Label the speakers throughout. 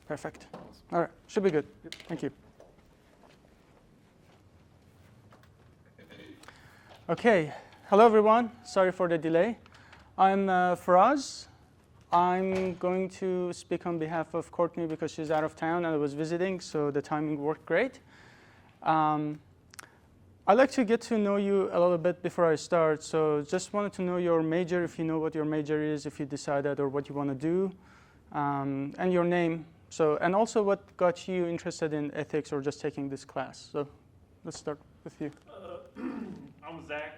Speaker 1: Perfect. All right, should be good. Thank you. Okay, hello everyone. Sorry for the delay. I'm Faraz. I'm going to speak on behalf of Courtney because she's out of town and I was visiting, so the timing worked great. I'd like to get to know you a little bit before I start. So just wanted to know your major, if you know what your major is, if you decided, or what you want to do, and your name. So, and also what got you interested in ethics or just taking this class. So let's start with you.
Speaker 2: I'm Zach.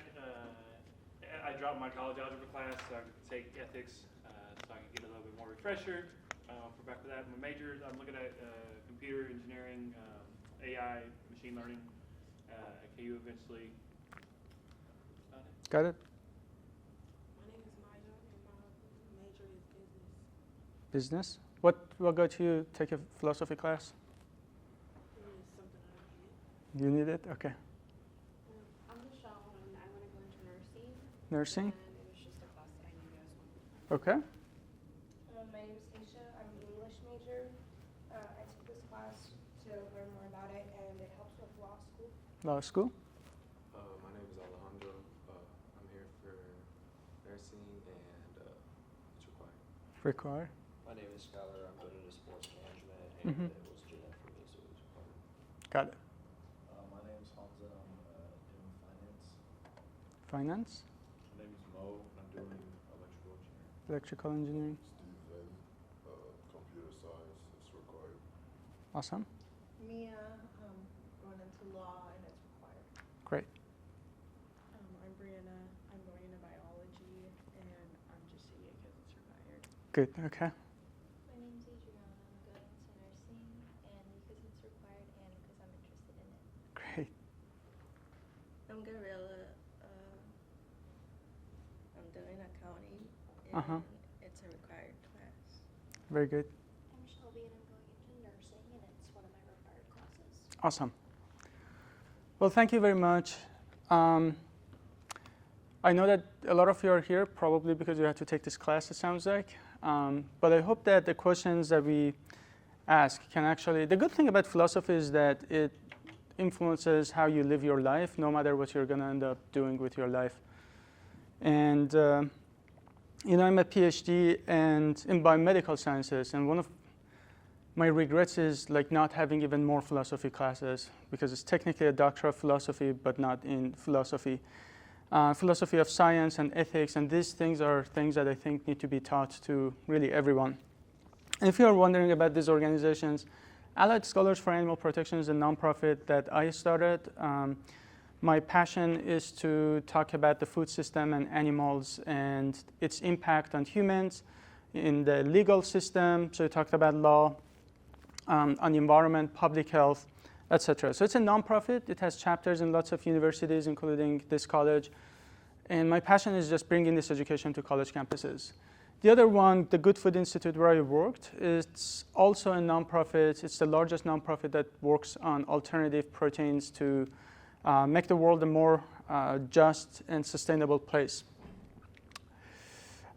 Speaker 2: I dropped my college algebra class so I could take ethics so I could get a little bit more refresher. For back to that, my majors, I'm looking at computer engineering, AI, machine learning. At KU eventually.
Speaker 1: Got it?
Speaker 3: My name is Maya and my major is business.
Speaker 1: Business? What got you to take a philosophy class?
Speaker 3: It is something I need.
Speaker 1: You need it? Okay.
Speaker 4: I'm Michelle and I want to go into nursing.
Speaker 1: Nursing?
Speaker 4: And it was just a class that I knew you guys wanted.
Speaker 1: Okay.
Speaker 5: My name is Aisha. I'm an English major. I took this class to learn more about it, and it helps with law school.
Speaker 1: Law school?
Speaker 6: My name is Alejandro. I'm here for nursing and it's required.
Speaker 1: Required.
Speaker 7: My name is Skylar. I'm going into sports management, and
Speaker 1: Mhm.
Speaker 7: it was genetic for me, so it was required.
Speaker 1: Got it.
Speaker 8: My name is Hamza. I'm doing finance.
Speaker 1: Finance?
Speaker 8: My name is Mo. I'm doing electrical engineering.
Speaker 1: Electrical engineering.
Speaker 9: Steve Venn, computer science is required.
Speaker 1: Awesome.
Speaker 10: Mia, going into law and it's required.
Speaker 1: Great.
Speaker 3: I'm Brianna. I'm going into biology and I'm just taking it because it's required.
Speaker 1: Good. Okay.
Speaker 11: My name's Adriana. I'm going into nursing and because it's required and because I'm interested in it.
Speaker 1: Great.
Speaker 10: I'm Gabriella. I'm doing accounting and it's a required class.
Speaker 1: Very good.
Speaker 11: I'm Shelby and I'm going into nursing and it's one of my required classes.
Speaker 1: Awesome. Well, thank you very much. I know that a lot of you are here probably because you had to take this class, it sounds like. But I hope that the questions that we ask can actually, the good thing about philosophy is that it influences how you live your life, no matter what you're going to end up doing with your life. And, I'm a PhD in biomedical sciences, and one of my regrets is like not having even more philosophy classes because it's technically a doctor of philosophy, but not in philosophy. Philosophy of science and ethics, and these things are things that I think need to be taught to really everyone. And if you're wondering about these organizations, Allied Scholars for Animal Protection is a nonprofit that I started. My passion is to talk about the food system and animals and its impact on humans in the legal system. So we talked about law, on the environment, public health, etc. So it's a nonprofit. It has chapters in lots of universities, including this college. And my passion is just bringing this education to college campuses. The other one, the Good Food Institute, where I worked, it's also a nonprofit. It's the largest nonprofit that works on alternative proteins to make the world a more just and sustainable place.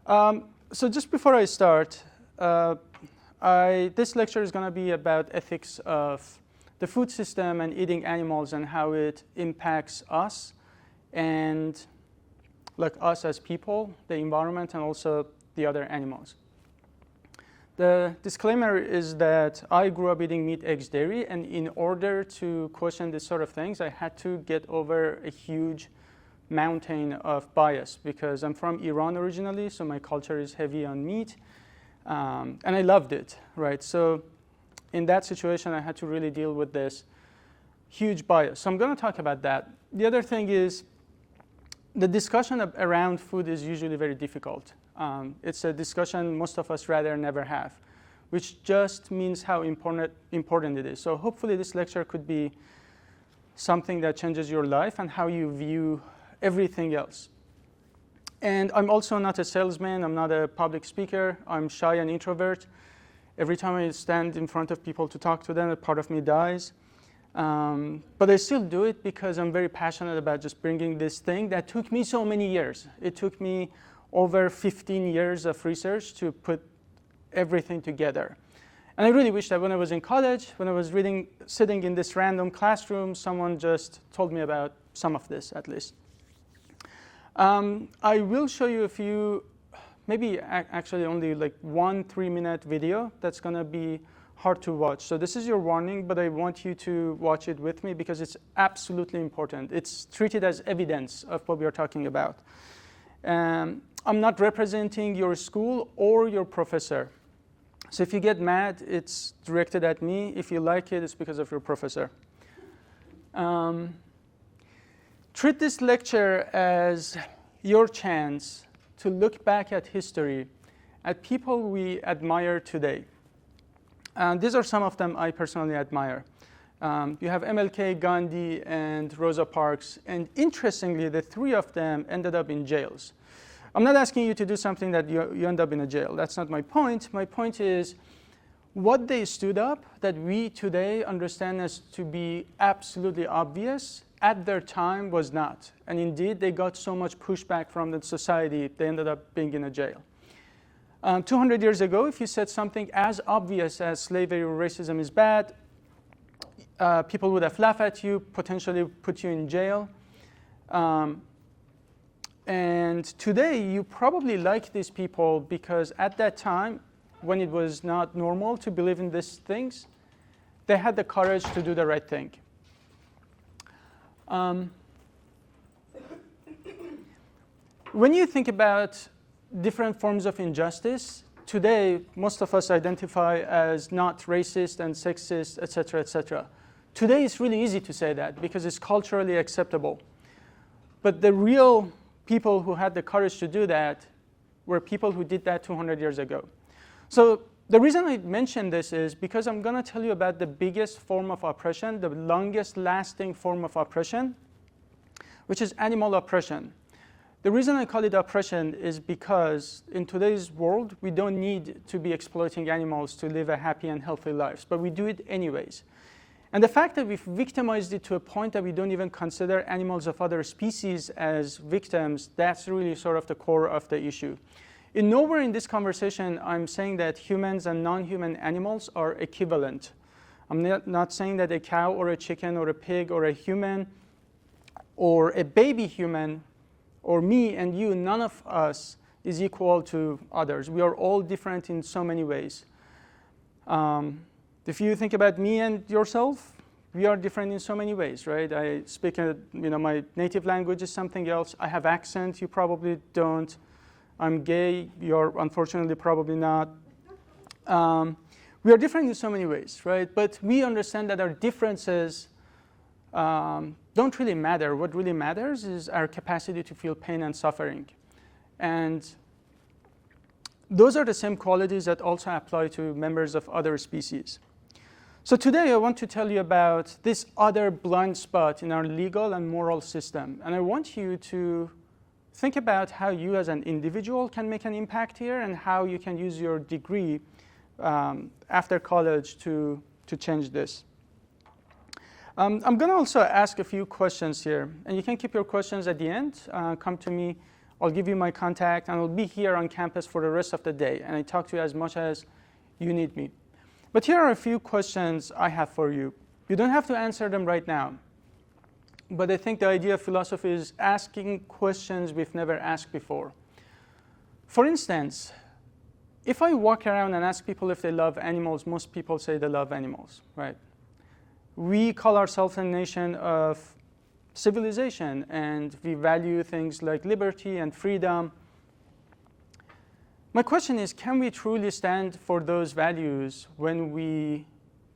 Speaker 1: So just before I start, this lecture is going to be about ethics of the food system and eating animals and how it impacts us and like us as people, the environment, and also the other animals. The disclaimer is that I grew up eating meat, eggs, dairy, and in order to question this sort of things, I had to get over a huge mountain of bias because I'm from Iran originally, so my culture is heavy on meat, and I loved it, right? So in that situation, I had to really deal with this huge bias. So I'm going to talk about that. The other thing is the discussion around food is usually very difficult. It's a discussion most of us rather never have, which just means how important it is. So hopefully this lecture could be something that changes your life and how you view everything else. And I'm also not a salesman. I'm not a public speaker. I'm shy and introvert. Every time I stand in front of people to talk to them, a part of me dies. But I still do it because I'm very passionate about just bringing this thing that took me so many years. It took me over 15 years of research to put everything together. And I really wish that when I was in college, when I was sitting in this random classroom, someone just told me about some of this at least. I will show you a few, maybe actually only like 1 3-minute video that's going to be hard to watch. So this is your warning, but I want you to watch it with me because it's absolutely important. It's treated as evidence of what we are talking about. I'm not representing your school or your professor. So if you get mad, it's directed at me. If you like it, it's because of your professor. Treat this lecture as your chance to look back at history, at people we admire today. These are some of them I personally admire. You have MLK, Gandhi, and Rosa Parks. And interestingly, the 3 of them ended up in jails. I'm not asking you to do something that you end up in a jail. That's not my point. My point is what they stood up that we today understand as to be absolutely obvious at their time was not. And indeed, they got so much pushback from the society, they ended up being in a jail. 200 years ago, if you said something as obvious as slavery or racism is bad, people would have laughed at you, potentially put you in jail. And today, you probably like these people because at that time, when it was not normal to believe in these things, they had the courage to do the right thing. When you think about different forms of injustice, today, most of us identify as not racist and sexist, et cetera, et cetera. Today, it's really easy to say that because it's culturally acceptable. But the real people who had the courage to do that were people who did that 200 years ago. So the reason I mention this is because I'm going to tell you about the biggest form of oppression, the longest lasting form of oppression, which is animal oppression. The reason I call it oppression is because in today's world, we don't need to be exploiting animals to live a happy and healthy lives, but we do it anyways. And the fact that we've victimized it to a point that we don't even consider animals of other species as victims, that's really sort of the core of the issue. In nowhere in this conversation, I'm saying that humans and non-human animals are equivalent. I'm not saying that a cow or a chicken or a pig or a human or a baby human or me and you, none of us is equal to others. We are all different in so many ways. If you think about me and yourself, we are different in so many ways, right? I speak, my native language is something else. I have accent, you probably don't. I'm gay, you're unfortunately probably not. We are different in so many ways, right? But we understand that our differences don't really matter. What really matters is our capacity to feel pain and suffering. And those are the same qualities that also apply to members of other species. So today I want to tell you about this other blind spot in our legal and moral system. And I want you to think about how you as an individual can make an impact here and how you can use your degree after college to change this. I'm going to also ask a few questions here. And you can keep your questions at the end. Come to me. I'll give you my contact. And I'll be here on campus for the rest of the day. And I talk to you as much as you need me. But here are a few questions I have for you. You don't have to answer them right now. But I think the idea of philosophy is asking questions we've never asked before. For instance, if I walk around and ask people if they love animals, most people say they love animals, right? We call ourselves a nation of civilization, and we value things like liberty and freedom. My question is, can we truly stand for those values when we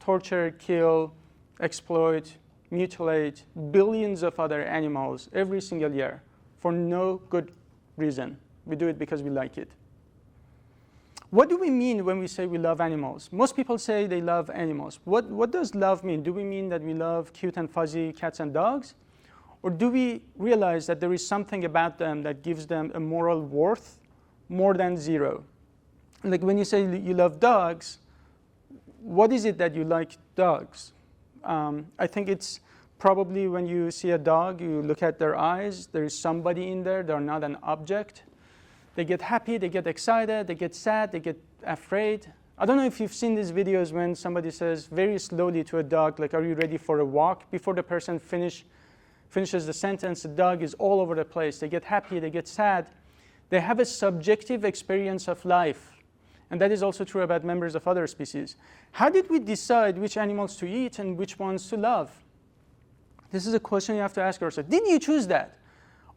Speaker 1: torture, kill, exploit, mutilate billions of other animals every single year for no good reason? We do it because we like it. What do we mean when we say we love animals? Most people say they love animals. What does love mean? Do we mean that we love cute and fuzzy cats and dogs? Or do we realize that there is something about them that gives them a moral worth more than zero? Like when you say you love dogs, what is it that you like dogs? I think it's probably when you see a dog, you look at their eyes, there is somebody in there, they're not an object. They get happy, they get excited, they get sad, they get afraid. I don't know if you've seen these videos when somebody says very slowly to a dog, like, are you ready for a walk? Before the person finishes the sentence, the dog is all over the place. They get happy, they get sad. They have a subjective experience of life. And that is also true about members of other species. How did we decide which animals to eat and which ones to love? This is a question you have to ask yourself. Did you choose that?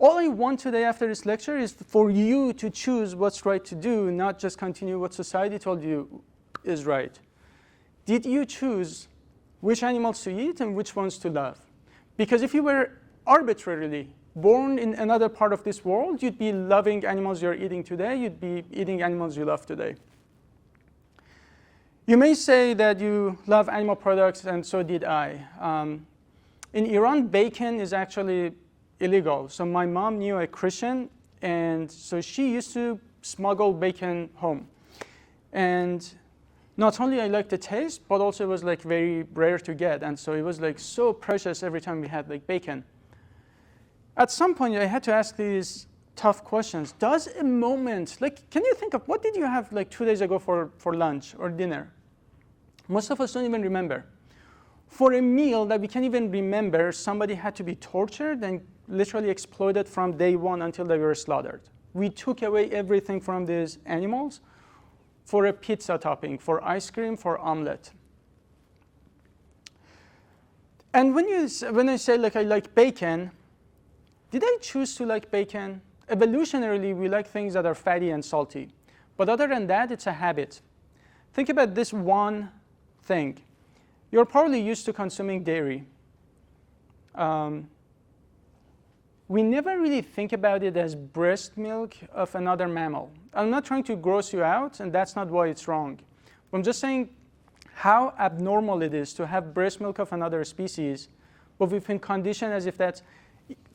Speaker 1: All I want today after this lecture is for you to choose what's right to do, not just continue what society told you is right. Did you choose which animals to eat and which ones to love? Because if you were arbitrarily born in another part of this world, you'd be loving animals you're eating today, you'd be eating animals you love today. You may say that you love animal products, and so did I. In Iran, bacon is actually illegal. So my mom knew a Christian, and so she used to smuggle bacon home. And not only I liked the taste, but also it was like very rare to get. And so it was like so precious every time we had like bacon. At some point, I had to ask these tough questions. Does a moment, like, can you think of what did you have like 2 days ago for lunch or dinner? Most of us don't even remember. For a meal that we can't even remember, somebody had to be tortured and literally exploited from day one until they were slaughtered. We took away everything from these animals for a pizza topping, for ice cream, for omelet. And when I say like I like bacon, did I choose to like bacon? Evolutionarily, we like things that are fatty and salty. But other than that, it's a habit. Think about this one thing. You're probably used to consuming dairy. We never really think about it as breast milk of another mammal. I'm not trying to gross you out, and that's not why it's wrong. I'm just saying how abnormal it is to have breast milk of another species, but we've been conditioned as if that's.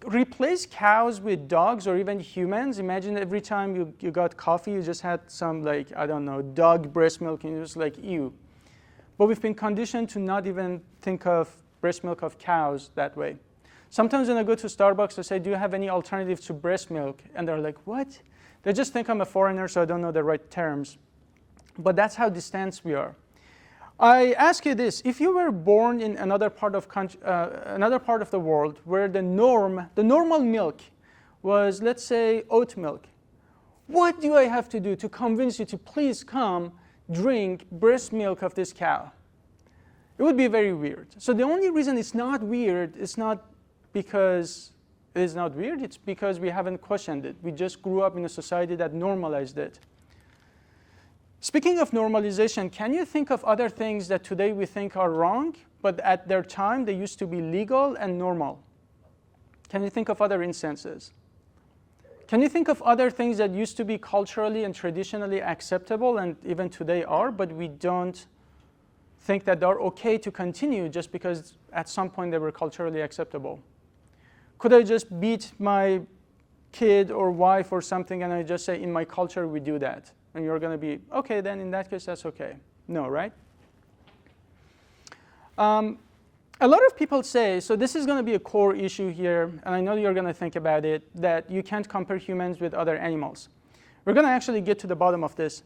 Speaker 1: Replace cows with dogs or even humans. Imagine every time you got coffee, you just had some, like, I don't know, dog breast milk, and it was like, ew. But we've been conditioned to not even think of breast milk of cows that way. Sometimes when I go to Starbucks, I say, do you have any alternatives to breast milk? And they're like, what? They just think I'm a foreigner, so I don't know the right terms. But that's how distant we are. I ask you this. If you were born in another part of the world where the normal milk was, let's say, oat milk, what do I have to do to convince you to please come drink breast milk of this cow? It would be very weird. So the only reason it's not weird is not because it is not weird, it's because we haven't questioned it. We just grew up in a society that normalized it. Speaking of normalization, can you think of other things that today we think are wrong, but at their time they used to be legal and normal? Can you think of other instances? Can you think of other things that used to be culturally and traditionally acceptable and even today are, but we don't think that they're okay to continue just because at some point they were culturally acceptable? Could I just beat my kid or wife or something and I just say, in my culture we do that? And you're going to be, okay, then in that case that's okay. No, right? A lot of people say, so this is going to be a core issue here, and I know you're going to think about it, that you can't compare humans with other animals. We're going to actually get to the bottom of this.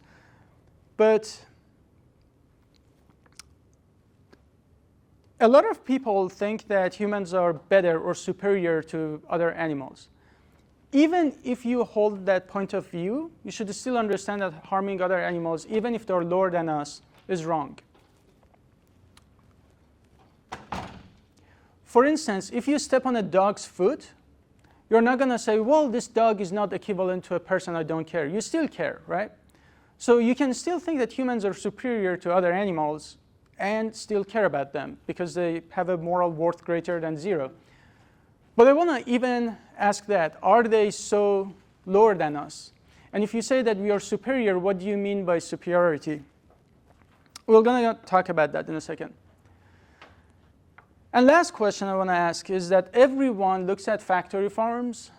Speaker 1: But a lot of people think that humans are better or superior to other animals. Even if you hold that point of view, you should still understand that harming other animals, even if they're lower than us, is wrong. For instance, if you step on a dog's foot, you're not going to say, well, this dog is not equivalent to a person, I don't care. You still care, right? So you can still think that humans are superior to other animals and still care about them because they have a moral worth greater than 0. But I want to even ask that, are they so lower than us? And if you say that we are superior, what do you mean by superiority? We're going to talk about that in a second. And last question I want to ask is that everyone looks at factory farms.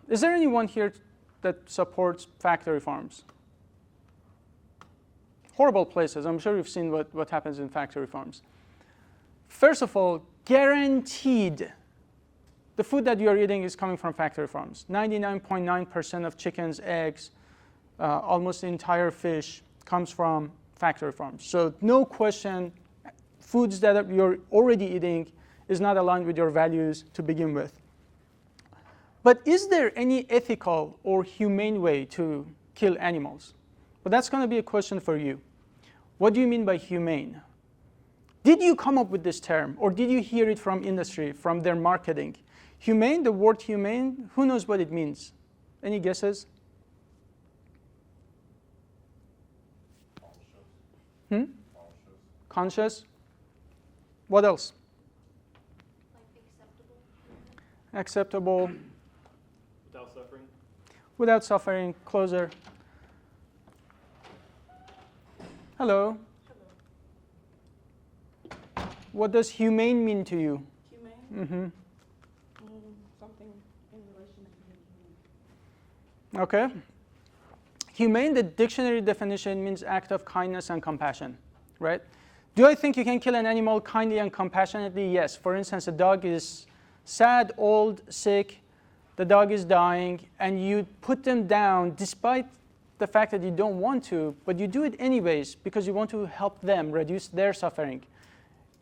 Speaker 1: Is there anyone here that supports factory farms? Horrible places. I'm sure you've seen what happens in factory farms. First of all, guaranteed, the food that you're eating is coming from factory farms. 99.9% of chickens, eggs, almost the entire fish comes from factory farms. So no question, foods that you're already eating is not aligned with your values to begin with. But is there any ethical or humane way to kill animals? Well, that's going to be a question for you. What do you mean by humane? Did you come up with this term, or did you hear it from industry, from their marketing? Humane, the word humane, who knows what it means? Any guesses? Conscious. What else?
Speaker 11: Like
Speaker 1: Acceptable.
Speaker 11: acceptable.
Speaker 2: Without suffering.
Speaker 1: Without suffering. Closer. Hello. What does humane mean to you?
Speaker 3: Humane? Something in relation to human.
Speaker 1: Okay. Humane, the dictionary definition means act of kindness and compassion, right? Do I think you can kill an animal kindly and compassionately? Yes. For instance, a dog is sad, old, sick, the dog is dying, and you put them down despite the fact that you don't want to, but you do it anyways because you want to help them reduce their suffering.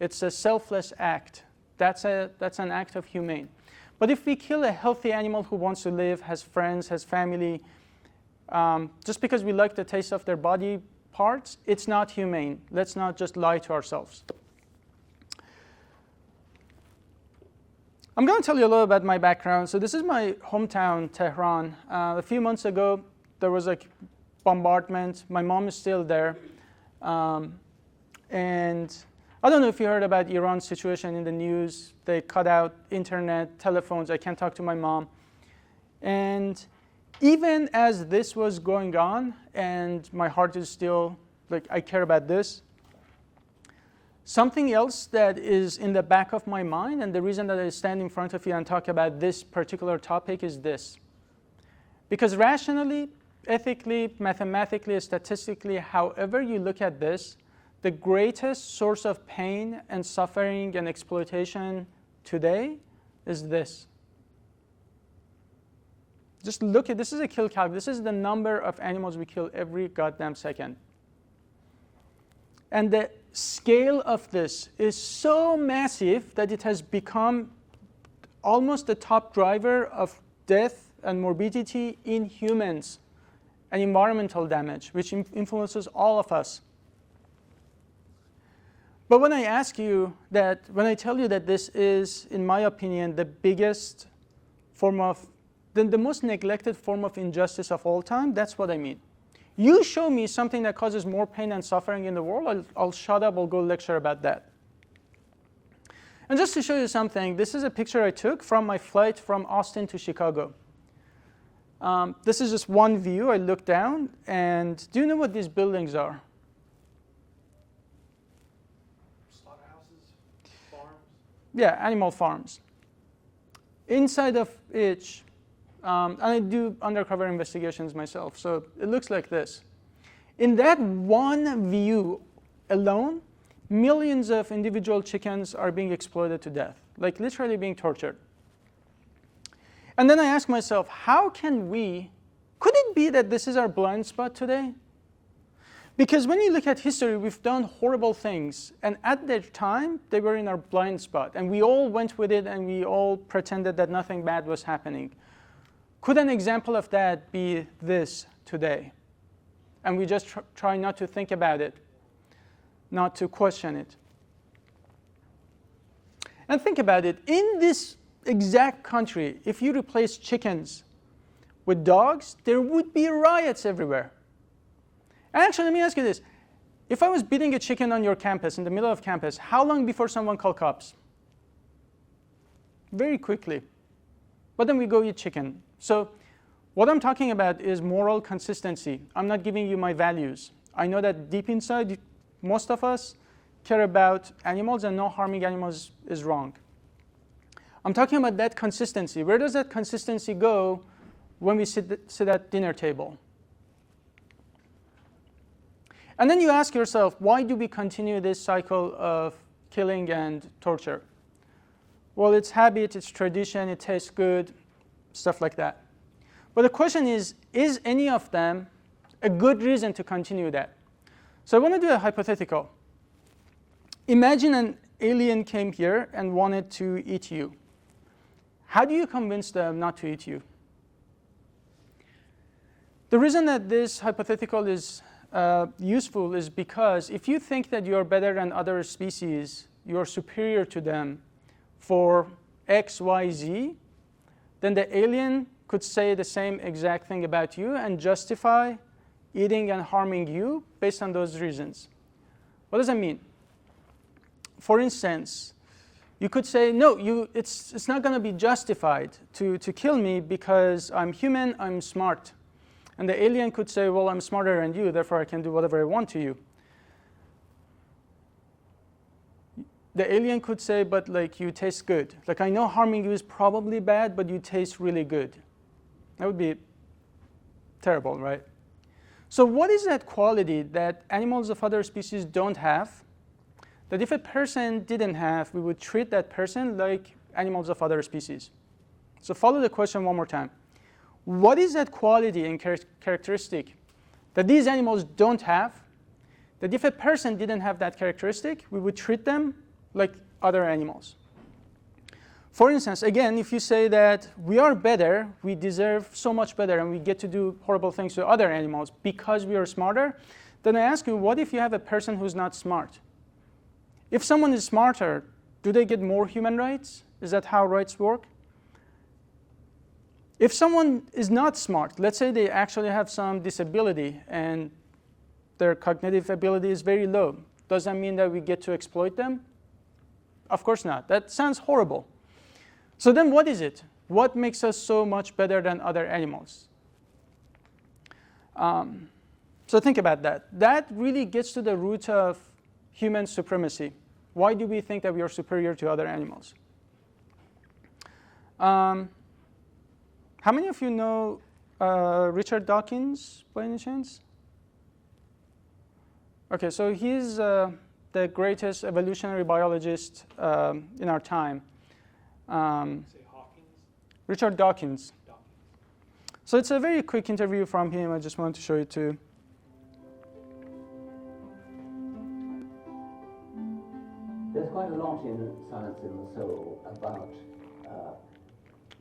Speaker 1: It's a selfless act. That's an act of humane. But if we kill a healthy animal who wants to live, has friends, has family, just because we like the taste of their body parts, it's not humane. Let's not just lie to ourselves. I'm going to tell you a little about my background. So this is my hometown, Tehran. A few months ago, there was a bombardment. My mom is still there. And I don't know if you heard about Iran's situation in the news. They cut out internet, telephones. I can't talk to my mom. And even as this was going on, and my heart is still, like, I care about this, something else that is in the back of my mind, and the reason that I stand in front of you and talk about this particular topic is this. Because rationally, ethically, mathematically, statistically, however you look at this, the greatest source of pain and suffering and exploitation today is this. Just look at, this is a kill count. This is the number of animals we kill every goddamn second. And the scale of this is so massive that it has become almost the top driver of death and morbidity in humans and environmental damage, which influences all of us. But when I ask you that, when I tell you that this is, in my opinion, the biggest form of, the most neglected form of injustice of all time, that's what I mean. You show me something that causes more pain and suffering in the world, I'll shut up, I'll go lecture about that. And just to show you something, this is a picture I took from my flight from Austin to Chicago. This is just one view. I looked down, and do you know what these buildings are? Yeah, animal farms. Inside of each, and I do undercover investigations myself, so it looks like this. In that one view alone, millions of individual chickens are being exploited to death, like literally being tortured. And then I ask myself, how can we, could it be that this is our blind spot today? Because when you look at history, we've done horrible things, and at that time, they were in our blind spot, and we all went with it, and we all pretended that nothing bad was happening. Could an example of that be this today? And we just try not to think about it, not to question it. And think about it, in this exact country, if you replace chickens with dogs, there would be riots everywhere. And actually, let me ask you this. If I was beating a chicken on your campus, in the middle of campus, how long before someone called cops? Very quickly. But then we go eat chicken. So what I'm talking about is moral consistency. I'm not giving you my values. I know that deep inside, most of us care about animals, and no harming animals is wrong. I'm talking about that consistency. Where does that consistency go when we sit at dinner table? And then you ask yourself, why do we continue this cycle of killing and torture? Well, it's habit, it's tradition, it tastes good, stuff like that. But the question is any of them a good reason to continue that? So I want to do a hypothetical. Imagine an alien came here and wanted to eat you. How do you convince them not to eat you? The reason that this hypothetical is useful is because if you think that you're better than other species, you're superior to them for X, Y, Z, then the alien could say the same exact thing about you and justify eating and harming you based on those reasons. What does that mean? For instance, you could say, no, it's not going to be justified to kill me because I'm human, I'm smart. And the alien could say, well, I'm smarter than you, therefore I can do whatever I want to you. The alien could say, but like you taste good. Like I know harming you is probably bad, but you taste really good. That would be terrible, right? So what is that quality that animals of other species don't have, that if a person didn't have, we would treat that person like animals of other species? So follow the question one more time. What is that quality and characteristic that these animals don't have, that if a person didn't have that characteristic, we would treat them like other animals? For instance, again, if you say that we are better, we deserve so much better, and we get to do horrible things to other animals because we are smarter, then I ask you, what if you have a person who's not smart? If someone is smarter, do they get more human rights? Is that how rights work? If someone is not smart, let's say they actually have some disability and their cognitive ability is very low, does that mean that we get to exploit them? Of course not. That sounds horrible. So then what is it? What makes us so much better than other animals? So think about that. That really gets to the root of human supremacy. Why do we think that we are superior to other animals? How many of you know Richard Dawkins by any chance? Okay, so he's the greatest evolutionary biologist in our time.
Speaker 2: Say Hawkins?
Speaker 1: Richard Dawkins. So it's a very quick interview from him. I just wanted to show you too.
Speaker 12: There's quite a lot in Silence in the Soul about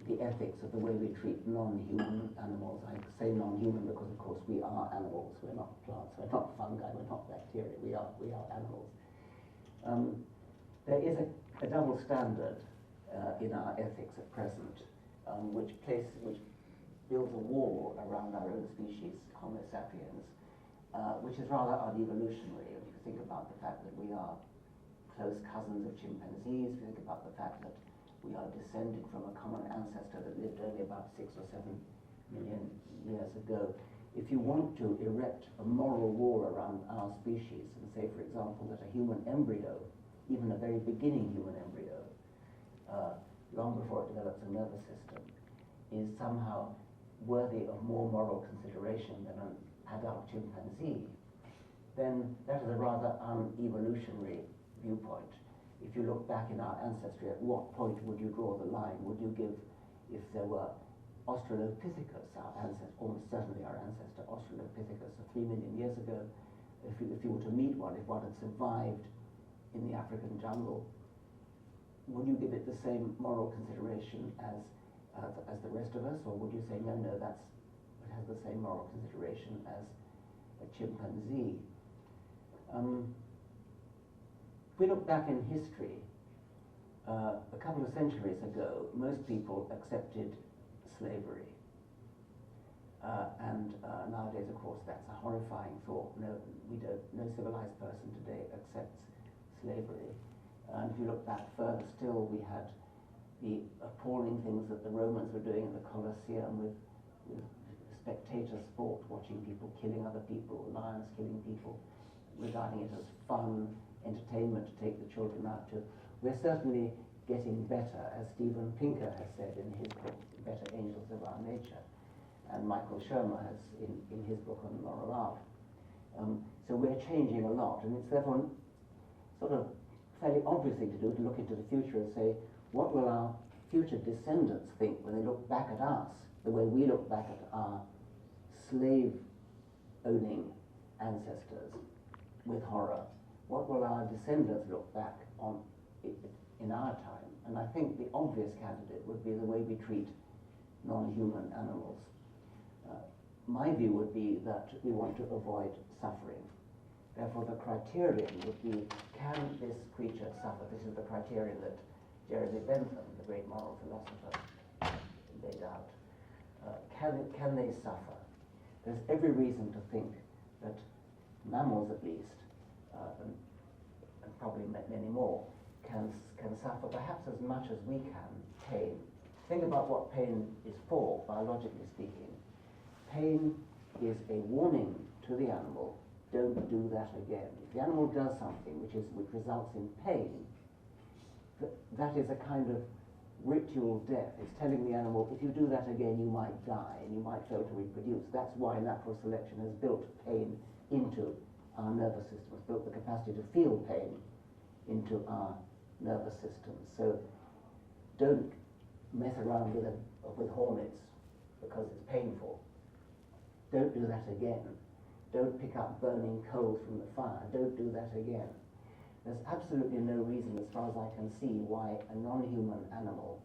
Speaker 12: the ethics of the way we treat non-human animals. I say non-human because, of course, we are animals. We're not plants. We're not fungi. We're not bacteria. We are animals. There is a double standard in our ethics at present, which builds a wall around our own species, Homo sapiens, which is rather unevolutionary. If you think about the fact that we are close cousins of chimpanzees, if you think about the fact that we are descended from a common ancestor that lived only about 6 or 7 million years ago. If you want to erect a moral wall around our species and say, for example, that a human embryo, even a very beginning human embryo, long before it develops a nervous system, is somehow worthy of more moral consideration than an adult chimpanzee, then that is a rather unevolutionary viewpoint. If you look back in our ancestry, at what point would you draw the line? Would you give, if there were Australopithecus, our ancestor, almost certainly our ancestor Australopithecus of 3 million years ago, if you were to meet one, if one had survived in the African jungle, would you give it the same moral consideration as the rest of us, or would you say, no, it has the same moral consideration as a chimpanzee? If we look back in history, a couple of centuries ago, most people accepted slavery. And nowadays, of course, that's a horrifying thought. No civilized person today accepts slavery. And if you look back further still, we had the appalling things that the Romans were doing in the Colosseum with spectator sport, watching people killing other people, lions killing people, regarding it as fun, entertainment to take the children out to. We're certainly getting better, as Steven Pinker has said in his book, Better Angels of Our Nature, and Michael Shermer has in his book on moral art. So we're changing a lot, and it's therefore sort of fairly obvious thing to do to look into the future and say, what will our future descendants think when they look back at us, the way we look back at our slave-owning ancestors? with horror, what will our descendants look back on in our time? And I think the obvious candidate would be the way we treat non-human animals. My view would be that we want to avoid suffering. Therefore, the criterion would be, can this creature suffer? This is the criterion that Jeremy Bentham, the great moral philosopher, laid out. Can they suffer? There's every reason to think that mammals, at least, and probably many more, can suffer perhaps as much as we can pain. Think about what pain is for, biologically speaking. Pain is a warning to the animal, don't do that again. If the animal does something which results in pain, that is a kind of ritual death. It's telling the animal, if you do that again, you might die and you might fail to reproduce. That's why natural selection has built pain into our nervous system. It's built the capacity to feel pain into our nervous system. So don't mess around with hornets because it's painful. Don't do that again. Don't pick up burning coals from the fire. Don't do that again. There's absolutely no reason, as far as I can see, why a non-human animal,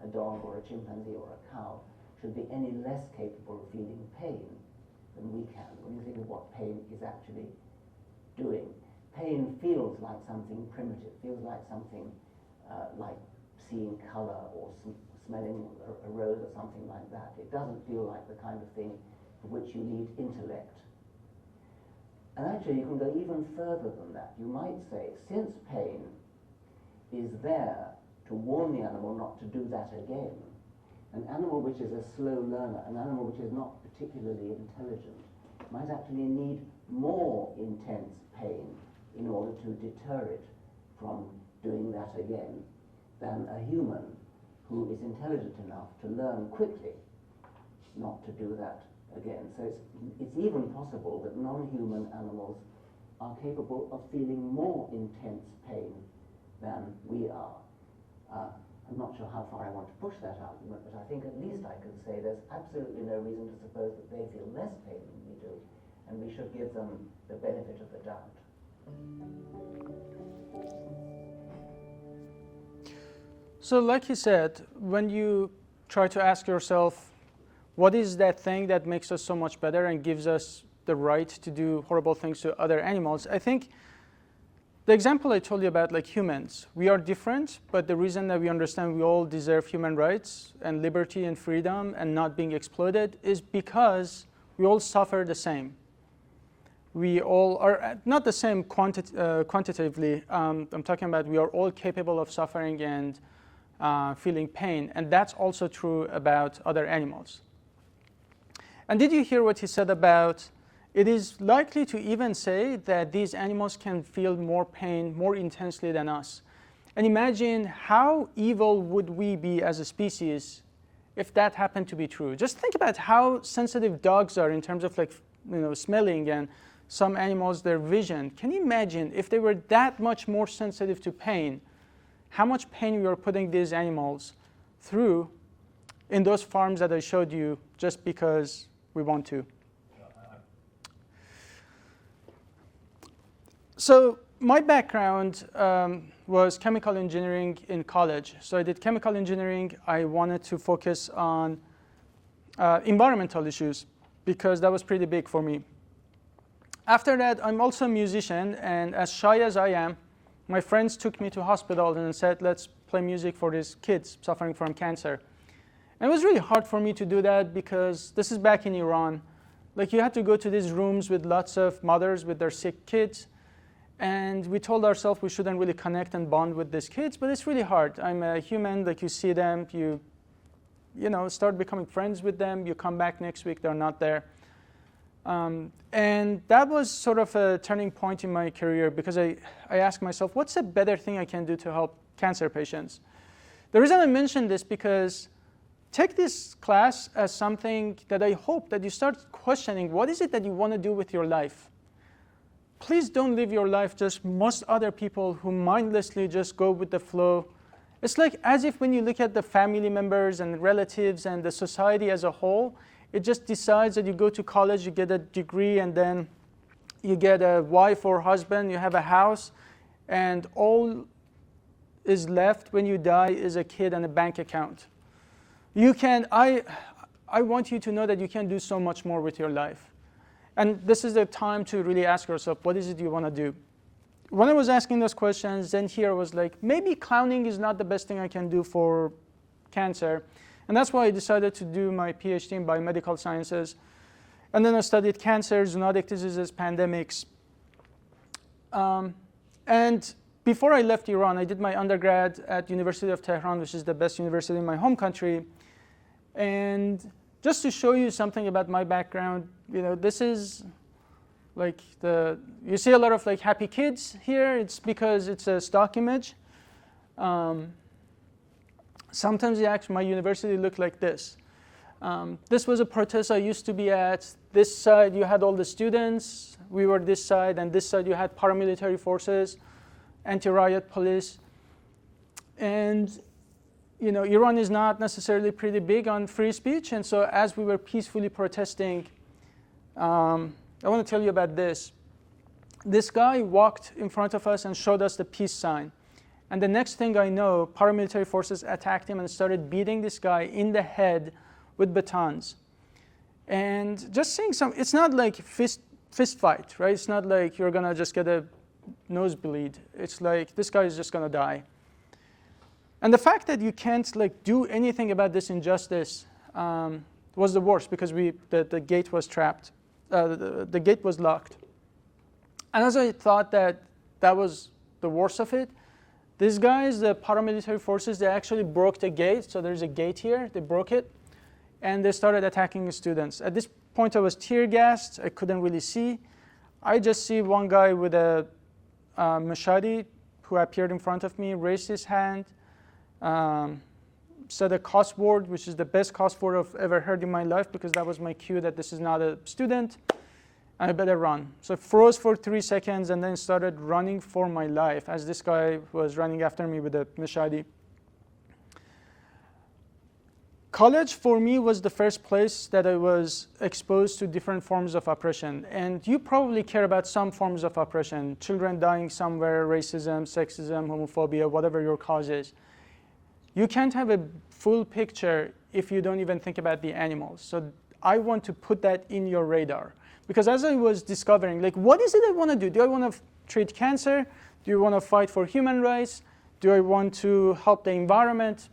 Speaker 12: a dog or a chimpanzee or a cow, should be any less capable of feeling pain than we can. When you think of what pain is actually doing, pain feels like something primitive, feels like something like seeing color or smelling a rose or something like that. It doesn't feel like the kind of thing for which you need intellect. And actually, you can go even further than that. You might say, since pain is there to warn the animal not to do that again, an animal which is a slow learner, an animal which is not particularly intelligent, might actually need more intense pain in order to deter it from doing that again than a human who is intelligent enough to learn quickly not to do that again. So it's even possible that non-human animals are capable of feeling more intense pain than we are. I'm not sure how far I want to push that argument, but I think at least I can say there's absolutely no reason to suppose that they feel less pain than we do, and we should give them the benefit of the doubt.
Speaker 1: So like you said, when you try to ask yourself, what is that thing that makes us so much better and gives us the right to do horrible things to other animals? I think the example I told you about, like humans, we are different, but the reason that we understand we all deserve human rights and liberty and freedom and not being exploited is because we all suffer the same. We all are not the same quantitatively. I'm talking about we are all capable of suffering and feeling pain, and that's also true about other animals. And did you hear what he said about it is likely to even say that these animals can feel more pain more intensely than us? And imagine how evil would we be as a species if that happened to be true. Just think about how sensitive dogs are in terms of smelling, and some animals, their vision. Can you imagine if they were that much more sensitive to pain, how much pain we are putting these animals through in those farms that I showed you just because we want to? So my background was chemical engineering in college. So I did chemical engineering. I wanted to focus on environmental issues because that was pretty big for me. After that, I'm also a musician, and as shy as I am, my friends took me to hospital and said, let's play music for these kids suffering from cancer. And it was really hard for me to do that because this is back in Iran. Like, you had to go to these rooms with lots of mothers with their sick kids. And we told ourselves we shouldn't really connect and bond with these kids, but it's really hard. I'm a human, like you see them, you start becoming friends with them, you come back next week, they're not there. And that was sort of a turning point in my career because I asked myself, what's a better thing I can do to help cancer patients? The reason I mention this because take this class as something that I hope that you start questioning, what is it that you want to do with your life? Please don't live your life just most other people who mindlessly just go with the flow. It's like as if when you look at the family members and relatives and the society as a whole, it just decides that you go to college, you get a degree, and then you get a wife or husband, you have a house, and all is left when you die is a kid and a bank account. I want you to know that you can do so much more with your life. And this is the time to really ask yourself, what is it you want to do? When I was asking those questions, then here I was like, maybe clowning is not the best thing I can do for cancer. And that's why I decided to do my PhD in biomedical sciences. And then I studied cancer, zoonotic diseases, pandemics. And before I left Iran, I did my undergrad at University of Tehran, which is the best university in my home country. And just to show you something about my background, this is like you see a lot of like happy kids here. It's because it's a stock image. Sometimes my university looked like this. This was a protest I used to be at. This side you had all the students. We were this side, and this side you had paramilitary forces, anti-riot police. And Iran is not necessarily pretty big on free speech, and so as we were peacefully protesting, I want to tell you about this. This guy walked in front of us and showed us the peace sign. And the next thing I know, paramilitary forces attacked him and started beating this guy in the head with batons. And just seeing it's not like fist fight, right? It's not like you're going to just get a nosebleed. It's like this guy is just going to die. And the fact that you can't do anything about this injustice was the worst, because the gate was trapped. The gate was locked. And as I thought that was the worst of it, these guys, the paramilitary forces, they actually broke the gate. So there's a gate here. They broke it. And they started attacking the students. At this point, I was tear gassed. I couldn't really see. I just see one guy with a machete who appeared in front of me, raised his hand, said a cuss word, which is the best cuss word I've ever heard in my life, because that was my cue that this is not a student. I better run. So I froze for 3 seconds and then started running for my life as this guy was running after me with a machete. College for me was the first place that I was exposed to different forms of oppression. And you probably care about some forms of oppression, children dying somewhere, racism, sexism, homophobia, whatever your cause is. You can't have a full picture if you don't even think about the animals. So I want to put that in your radar. Because as I was discovering, what is it I want to do? Do I want to treat cancer? Do you want to fight for human rights? Do I want to help the environment?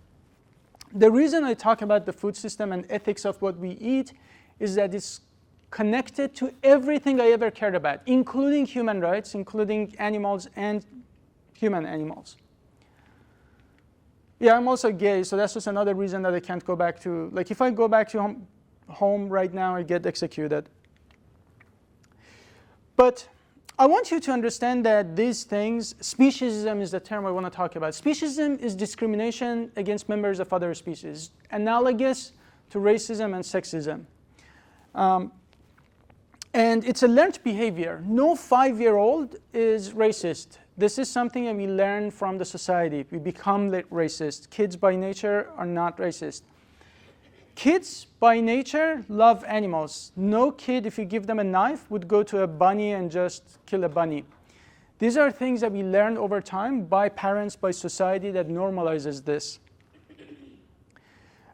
Speaker 1: The reason I talk about the food system and ethics of what we eat is that it's connected to everything I ever cared about, including human rights, including animals and human animals. Yeah, I'm also gay, so that's just another reason that I can't go back to, if I go back to home right now, I get executed. But I want you to understand that these things, speciesism is the term I want to talk about. Speciesism is discrimination against members of other species, analogous to racism and sexism. And it's a learned behavior. No 5-year-old is racist. This is something that we learn from the society. We become racist. Kids by nature are not racist. Kids by nature love animals. No kid, if you give them a knife, would go to a bunny and just kill a bunny. These are things that we learn over time by parents, by society that normalizes this.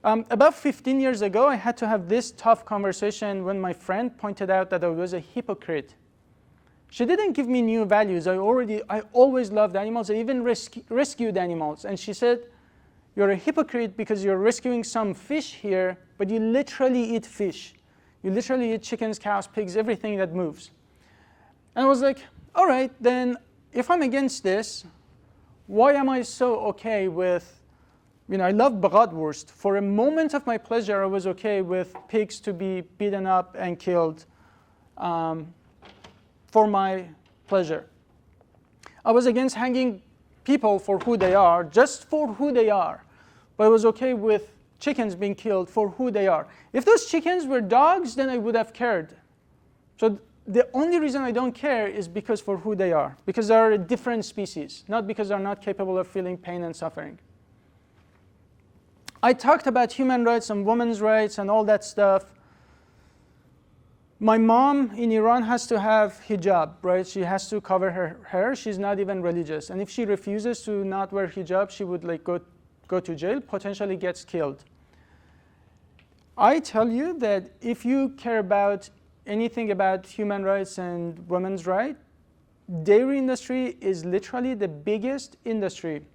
Speaker 1: About 15 years ago, I had to have this tough conversation when my friend pointed out that I was a hypocrite. She didn't give me new values. I always loved animals. I even rescued animals. And she said, you're a hypocrite because you're rescuing some fish here, but you literally eat fish. You literally eat chickens, cows, pigs, everything that moves. And I was like, all right, then if I'm against this, why am I so okay with, I love bratwurst. For a moment of my pleasure, I was okay with pigs to be beaten up and killed for my pleasure. I was against hanging people for who they are, just for who they are. But I was okay with chickens being killed for who they are. If those chickens were dogs, then I would have cared. So the only reason I don't care is because for who they are, because they are a different species, not because they're not capable of feeling pain and suffering. I talked about human rights and women's rights and all that stuff. My mom in Iran has to have hijab, right? She has to cover her hair. She's not even religious. And if she refuses to not wear hijab, she would like go to jail, potentially gets killed. I tell you that if you care about anything about human rights and women's rights, dairy industry is literally the biggest industry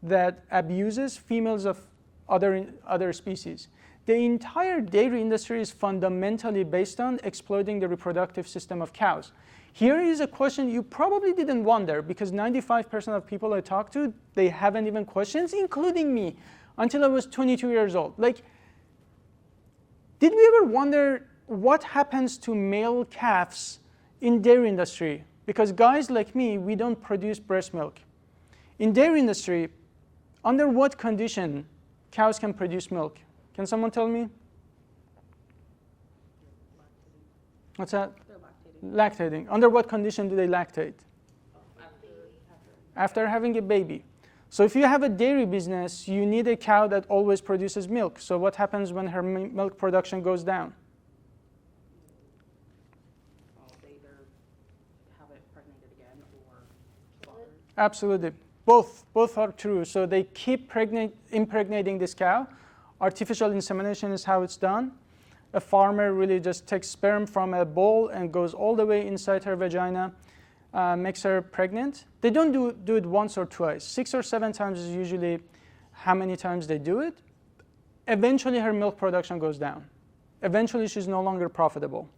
Speaker 1: that abuses females of other species. The entire dairy industry is fundamentally based on exploiting the reproductive system of cows. Here is a question you probably didn't wonder, because 95% of people I talk to, they haven't even questions, including me, until I was 22 years old. Like, did we ever wonder what happens to male calves in dairy industry? Because guys like me, we don't produce breast milk. In dairy industry, under what condition cows can produce milk? Can someone tell me? What's that? Lactating. Under what condition do they lactate? After having a baby. So if you have a dairy business, you need a cow that always produces milk. So what happens when her milk production goes down?
Speaker 13: They either have it pregnated again or slaughtered.
Speaker 1: Absolutely. Both are true. So they keep impregnating this cow. Artificial insemination is how it's done. A farmer really just takes sperm from a bowl and goes all the way inside her vagina, makes her pregnant. They don't do it once or twice. 6 or 7 times is usually how many times they do it. Eventually her milk production goes down. Eventually she's no longer profitable.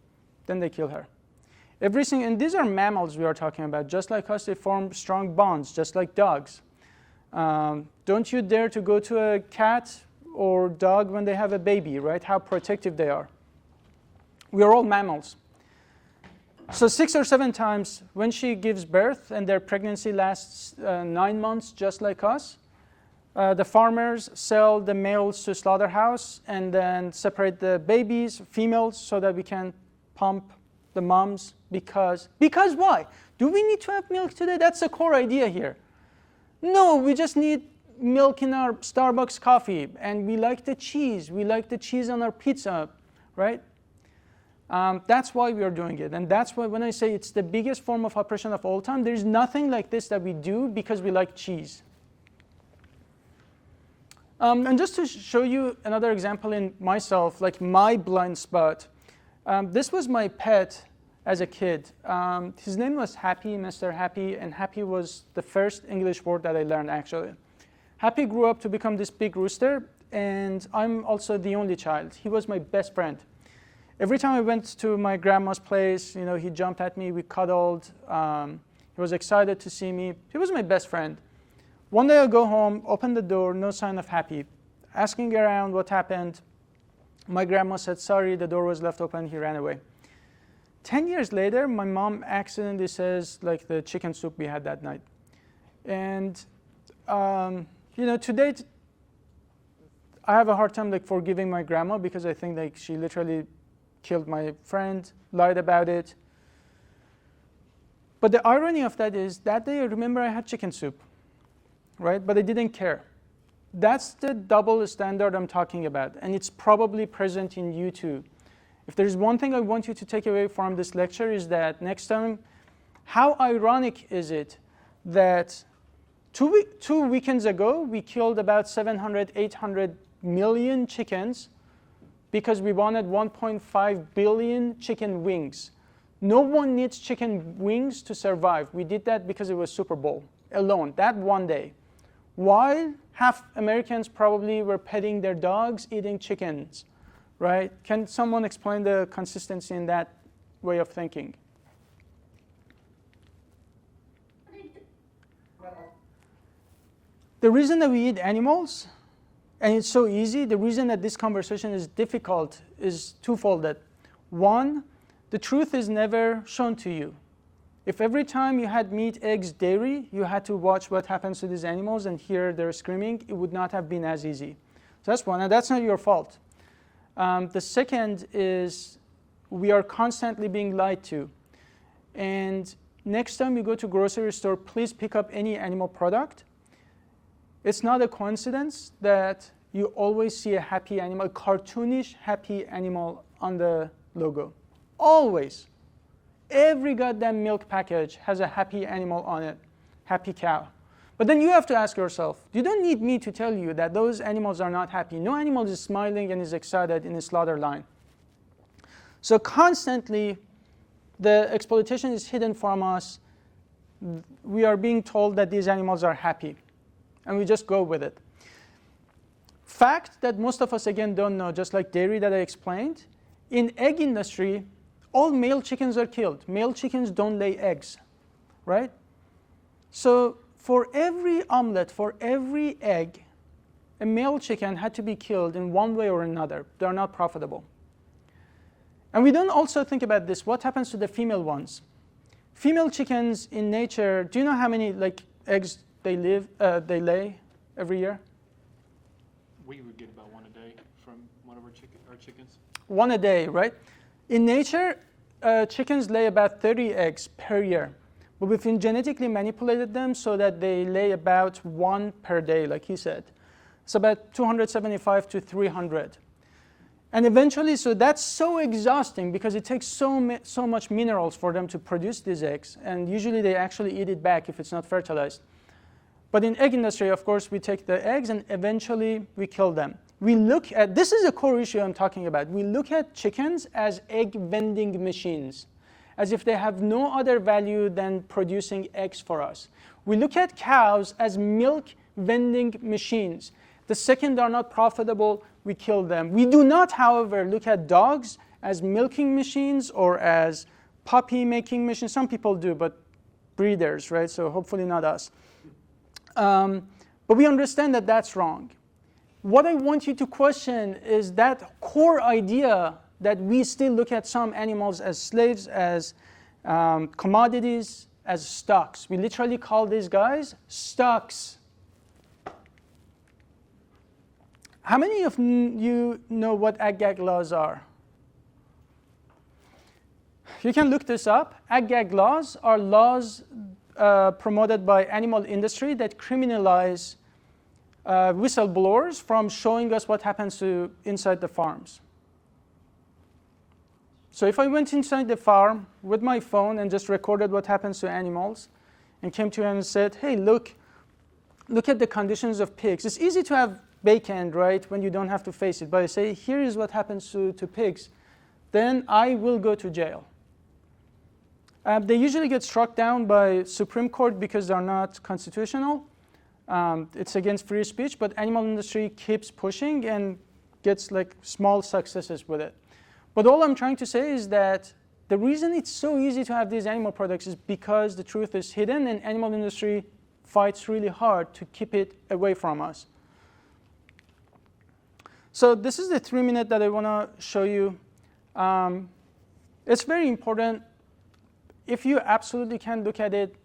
Speaker 1: Then they kill her. And these are mammals we are talking about. Just like us, they form strong bonds, just like dogs. Don't you dare to go to a cat or dog when they have a baby, right? How protective they are. We are all mammals. So 6 or 7 times when she gives birth and their pregnancy lasts 9 months, just like us, the farmers sell the males to slaughterhouse and then separate the babies, females, so that we can pump the moms. Because why? Do we need to have milk today? That's the core idea here. No, we just need milk in our Starbucks coffee, and we like the cheese. We like the cheese on our pizza, right? That's why we are doing it. And that's why when I say it's the biggest form of oppression of all time, there's nothing like this that we do because we like cheese. And just to show you another example in myself, like my blind spot, this was my pet as a kid. His name was Happy, Mr. Happy, and Happy was the first English word that I learned, actually. Happy grew up to become this big rooster, and I'm also the only child. He was my best friend. Every time I went to my grandma's place, he jumped at me, we cuddled. He was excited to see me. He was my best friend. One day I go home, open the door, no sign of Happy. Asking around what happened, my grandma said, sorry, the door was left open, he ran away. 10 years later, my mom accidentally says, like, the chicken soup we had that night. And to date, I have a hard time forgiving my grandma because I think she literally killed my friend, lied about it. But the irony of that is that day I remember I had chicken soup, right? But I didn't care. That's the double standard I'm talking about, and it's probably present in you too. If there's one thing I want you to take away from this lecture is that next time, how ironic is it that two weekends ago, we killed about 700, 800 million chickens because we wanted 1.5 billion chicken wings. No one needs chicken wings to survive. We did that because it was Super Bowl alone, that one day. While half Americans probably were petting their dogs, eating chickens, right? Can someone explain the consistency in that way of thinking? The reason that we eat animals, and it's so easy, the reason that this conversation is difficult is twofold. That one, the truth is never shown to you. If every time you had meat, eggs, dairy, you had to watch what happens to these animals and hear their screaming, it would not have been as easy. So that's one, and that's not your fault. The second is we are constantly being lied to. And next time you go to grocery store, please pick up any animal product. It's not a coincidence that you always see a happy animal, a cartoonish happy animal on the logo. Always. Every goddamn milk package has a happy animal on it, happy cow. But then you have to ask yourself, you don't need me to tell you that those animals are not happy. No animal is smiling and is excited in a slaughter line. So constantly, the exploitation is hidden from us. We are being told that these animals are happy, and we just go with it. Fact that most of us, again, don't know, just like dairy that I explained, in egg industry, all male chickens are killed. Male chickens don't lay eggs, right? So for every omelet, for every egg, a male chicken had to be killed in one way or another. They're not profitable. And we don't also think about this. What happens to the female ones? Female chickens in nature, do you know how many eggs they lay every year?
Speaker 2: We would get about one a day from one of our chickens.
Speaker 1: One a day, right? In nature, chickens lay about 30 eggs per year. But we've been genetically manipulated them so that they lay about one per day, like he said. It's about 275 to 300. And eventually, so that's so exhausting because it takes so much minerals for them to produce these eggs. And usually they actually eat it back if it's not fertilized. But in egg industry, of course, we take the eggs and eventually we kill them. We look at, this is a core issue I'm talking about. We look at chickens as egg vending machines, as if they have no other value than producing eggs for us. We look at cows as milk vending machines. The second they're not profitable, we kill them. We do not, however, look at dogs as milking machines or as puppy making machines. Some people do, but breeders, right? So hopefully not us. But we understand that that's wrong. What I want you to question is that core idea that we still look at some animals as slaves, as commodities, as stocks. We literally call these guys stocks. How many of you know what ag-gag laws are? You can look this up. Ag-gag laws are laws promoted by animal industry that criminalize whistleblowers from showing us what happens inside the farms. So if I went inside the farm with my phone and just recorded what happens to animals and came to you and said, hey, look at the conditions of pigs. It's easy to have bacon, right, when you don't have to face it. But I say, here is what happens to pigs. Then I will go to jail. They usually get struck down by Supreme Court because they're not constitutional. It's against free speech, but animal industry keeps pushing and gets small successes with it. But all I'm trying to say is that the reason it's so easy to have these animal products is because the truth is hidden and animal industry fights really hard to keep it away from us. So this is the 3-minute that I want to show you. It's very important. If you absolutely can't look at it,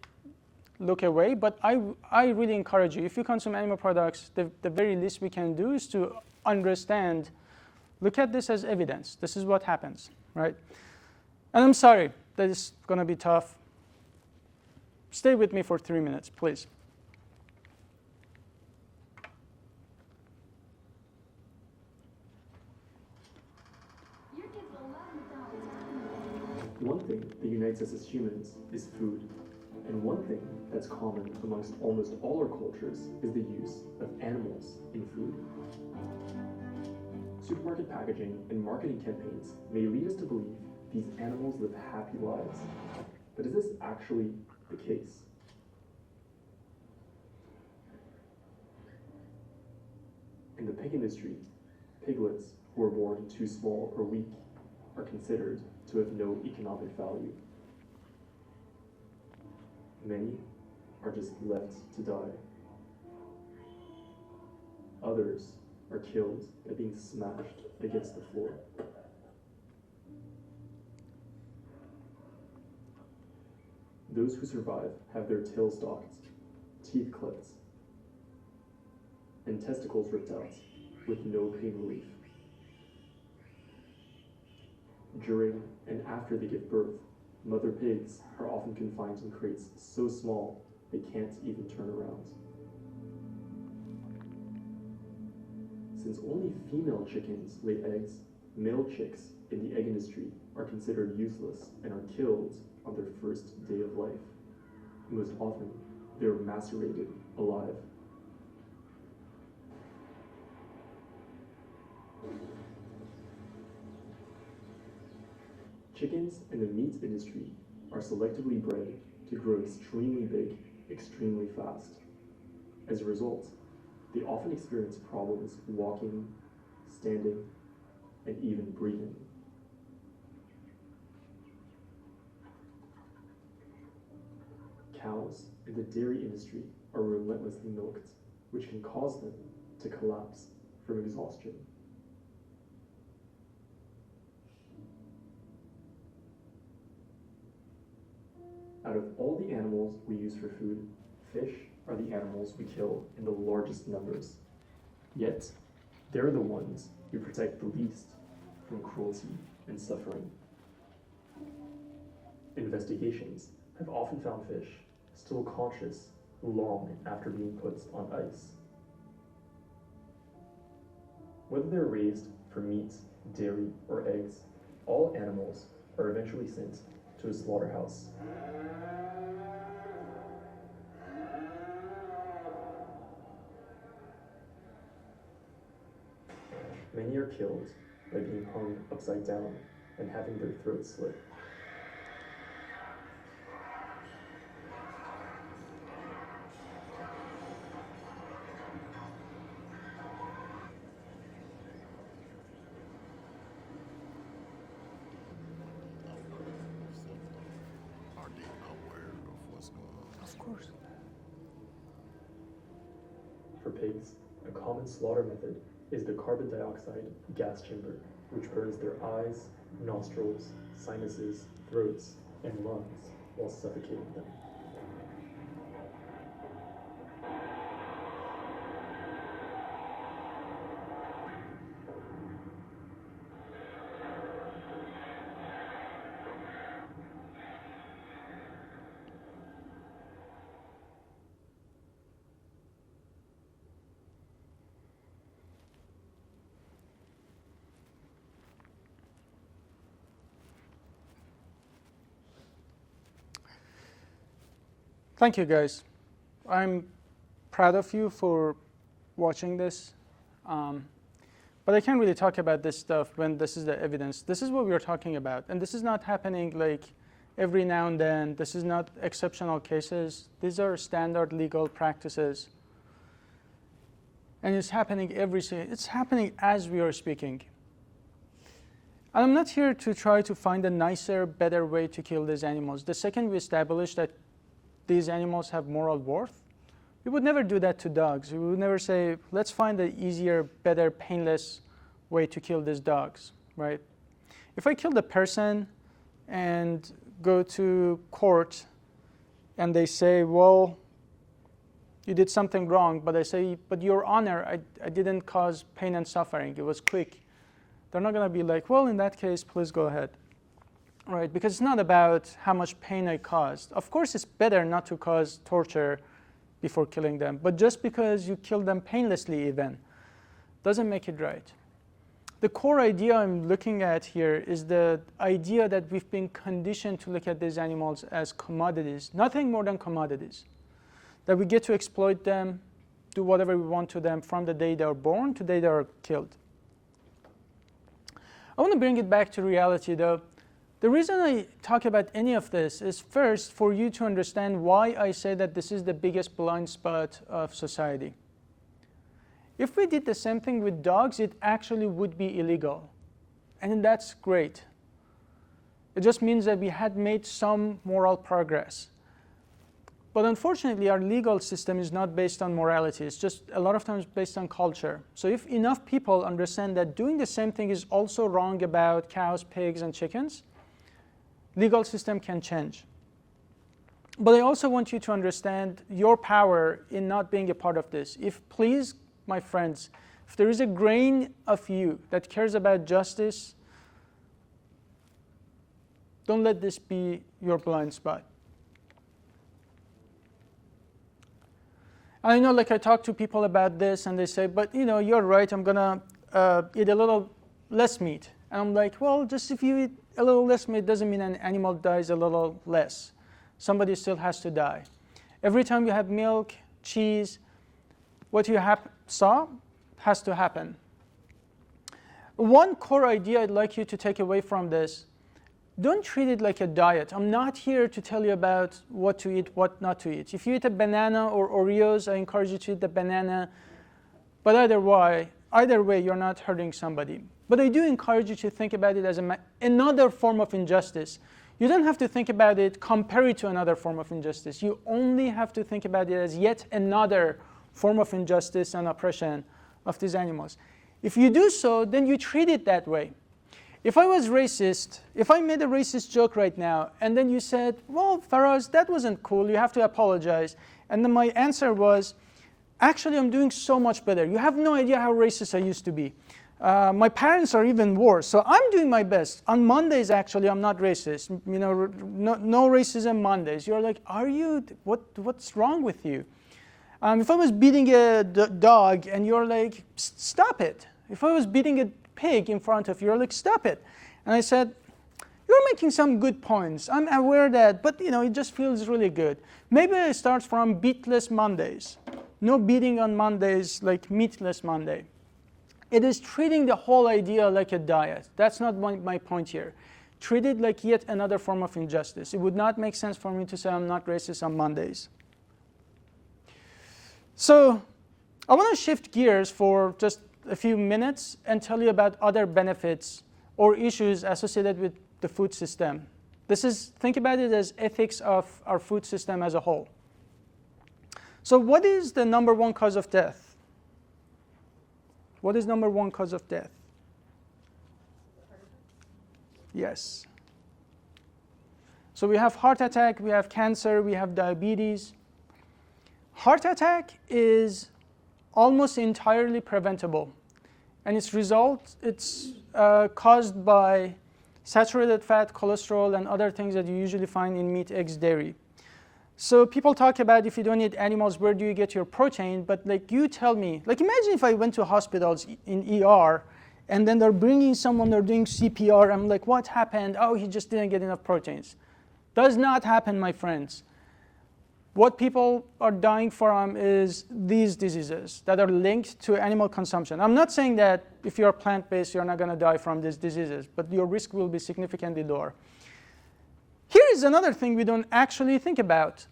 Speaker 1: look away. But I really encourage you, if you consume animal products, the very least we can do is to understand, look at this as evidence. This is what happens, right? And I'm sorry that it's going to be tough. Stay with me for 3 minutes, please.
Speaker 14: One thing that unites us as humans is food. And one thing that's common amongst almost all our cultures is the use of animals in food. Supermarket packaging and marketing campaigns may lead us to believe these animals live happy lives. But is this actually the case? In the pig industry, piglets who are born too small or weak are considered to have no economic value. Many are just left to die. Others are killed by being smashed against the floor. Those who survive have their tails docked, teeth clipped, and testicles ripped out with no pain relief. During and after they give birth, mother pigs are often confined in crates so small they can't even turn around. Since only female chickens lay eggs, male chicks in the egg industry are considered useless and are killed on their first day of life. Most often, they are macerated alive. Chickens in the meat industry are selectively bred to grow extremely big, extremely fast. As a result, they often experience problems walking, standing, and even breathing. Cows in the dairy industry are relentlessly milked, which can cause them to collapse from exhaustion. Out of all the animals we use for food, fish are the animals we kill in the largest numbers. Yet, they're the ones we protect the least from cruelty and suffering. Investigations have often found fish still conscious long after being put on ice. Whether they're raised for meat, dairy, or eggs, all animals are eventually sent to a slaughterhouse. Many are killed by being hung upside down and having their throats slit.
Speaker 9: Are they aware of what's going on?
Speaker 1: Of course.
Speaker 14: For pigs, a common slaughter method is the carbon dioxide gas chamber, which burns their eyes, nostrils, sinuses, throats, and lungs while suffocating them.
Speaker 1: Thank you, guys. I'm proud of you for watching this. But I can't really talk about this stuff when this is the evidence. This is what we are talking about. And this is not happening like every now and then. This is not exceptional cases. These are standard legal practices. And it's happening it's happening as we are speaking. And I'm not here to try to find a nicer, better way to kill these animals. The second we establish that these animals have moral worth, we would never do that to dogs. We would never say, let's find an easier, better, painless way to kill these dogs, right? If I killed a person and go to court and they say, well, you did something wrong, but I say, but Your Honor, I didn't cause pain and suffering. It was quick. They're not going to be like, well, in that case, please go ahead. Right, because it's not about how much pain I caused. Of course, it's better not to cause torture before killing them, but just because you kill them painlessly even doesn't make it right. The core idea I'm looking at here is the idea that we've been conditioned to look at these animals as commodities, nothing more than commodities, that we get to exploit them, do whatever we want to them from the day they're born to the day they're killed. I want to bring it back to reality, though. The reason I talk about any of this is first for you to understand why I say that this is the biggest blind spot of society. If we did the same thing with dogs, it actually would be illegal. And that's great. It just means that we had made some moral progress. But unfortunately, our legal system is not based on morality. It's just a lot of times based on culture. So if enough people understand that doing the same thing is also wrong about cows, pigs, and chickens, legal system can change. But I also want you to understand your power in not being a part of this. If, please, my friends, if there is a grain of you that cares about justice, don't let this be your blind spot. I know, like, I talk to people about this and they say, but you're right, I'm gonna eat a little less meat. And I'm like, well, just if you eat a little less meat doesn't mean an animal dies a little less. Somebody still has to die. Every time you have milk, cheese, what you saw has to happen. One core idea I'd like you to take away from this: don't treat it like a diet. I'm not here to tell you about what to eat, what not to eat. If you eat a banana or Oreos, I encourage you to eat the banana. But either way, you're not hurting somebody. But I do encourage you to think about it as another form of injustice. You don't have to think about it, compare it to another form of injustice. You only have to think about it as yet another form of injustice and oppression of these animals. If you do so, then you treat it that way. If I was racist, if I made a racist joke right now, and then you said, well, Faraz, that wasn't cool, you have to apologize. And then my answer was, actually, I'm doing so much better. You have no idea how racist I used to be. My parents are even worse, so I'm doing my best. On Mondays, actually, I'm not racist. You know, no racism Mondays. You're like, are you? What's wrong with you? If I was beating a dog and you're like, stop it. If I was beating a pig in front of you, you're like, stop it. And I said, you're making some good points. I'm aware that, but you know, it just feels really good. Maybe it starts from beatless Mondays. No beating on Mondays, like meatless Monday. It is treating the whole idea like a diet. That's not my point here. Treat it like yet another form of injustice. It would not make sense for me to say I'm not racist on Mondays. So I want to shift gears for just a few minutes and tell you about other benefits or issues associated with the food system. Think about it as ethics of our food system as a whole. So what is the number one cause of death? What is number one cause of death? Yes. So we have heart attack, we have cancer, we have diabetes. Heart attack is almost entirely preventable. And it's caused by saturated fat, cholesterol, and other things that you usually find in meat, eggs, dairy. So people talk about if you don't eat animals, where do you get your protein? But like you tell me, like imagine if I went to hospitals in ER and then they're bringing someone, they're doing CPR. I'm like, what happened? Oh, he just didn't get enough proteins. Does not happen, my friends. What people are dying from is these diseases that are linked to animal consumption. I'm not saying that if you're plant-based, you're not going to die from these diseases, but your risk will be significantly lower. Here is another thing we don't actually think about.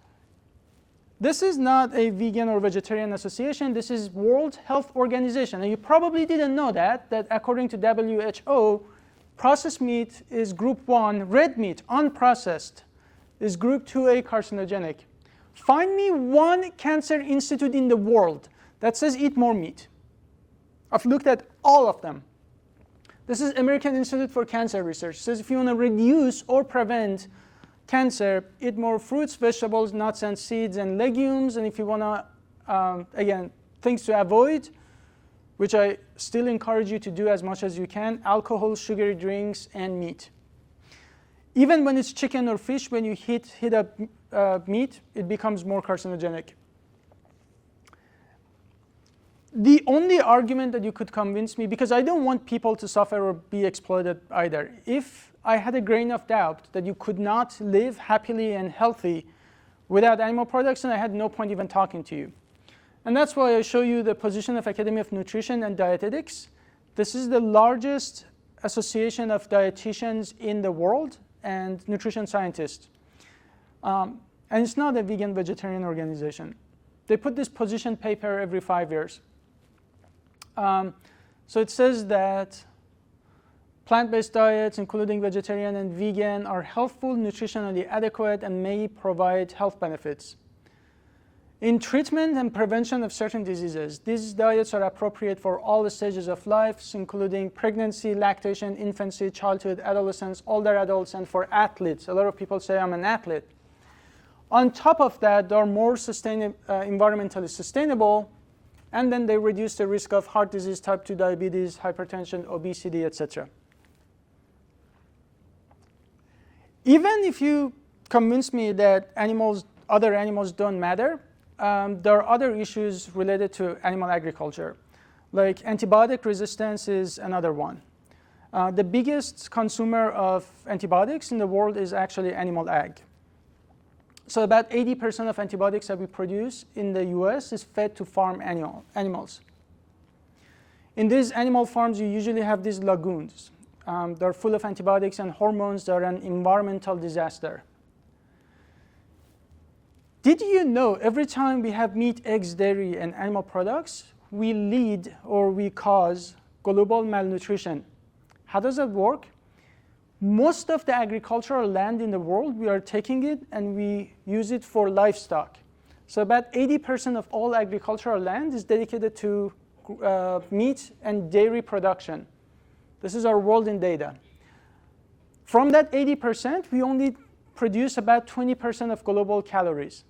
Speaker 1: This is not a vegan or vegetarian association. This is World Health Organization. And you probably didn't know that according to WHO, processed meat is group 1, red meat, unprocessed, is group 2A carcinogenic. Find me one cancer institute in the world that says eat more meat. I've looked at all of them. This is American Institute for Cancer Research. It says if you want to reduce or prevent cancer, eat more fruits, vegetables, nuts, and seeds, and legumes. And if you want to, again, things to avoid, which I still encourage you to do as much as you can, alcohol, sugary drinks, and meat. Even when it's chicken or fish, when you heat up meat, it becomes more carcinogenic. The only argument that you could convince me, because I don't want people to suffer or be exploited either, if I had a grain of doubt that you could not live happily and healthy without animal products, then I had no point even talking to you. And that's why I show you the position of Academy of Nutrition and Dietetics. This is the largest association of dietitians in the world and nutrition scientists. And it's not a vegan vegetarian organization. They put this position paper every 5 years. So it says that plant-based diets, including vegetarian and vegan, are healthful, nutritionally adequate, and may provide health benefits. In treatment and prevention of certain diseases, these diets are appropriate for all the stages of life, including pregnancy, lactation, infancy, childhood, adolescence, older adults, and for athletes. A lot of people say, I'm an athlete. On top of that, they are more environmentally sustainable, and then they reduce the risk of heart disease, type 2 diabetes, hypertension, obesity, etc. Even if you convince me that other animals don't matter, there are other issues related to animal agriculture. Like antibiotic resistance is another one. The biggest consumer of antibiotics in the world is actually animal ag. So about 80% of antibiotics that we produce in the US is fed to farm animals. In these animal farms, you usually have these lagoons. They're full of antibiotics and hormones. They're an environmental disaster. Did you know every time we have meat, eggs, dairy, and animal products, we lead or we cause global malnutrition? How does that work? Most of the agricultural land in the world, we are taking it and we use it for livestock. So about 80% of all agricultural land is dedicated to meat and dairy production. This is our world in data. From that 80%, we only produce about 20% of global calories.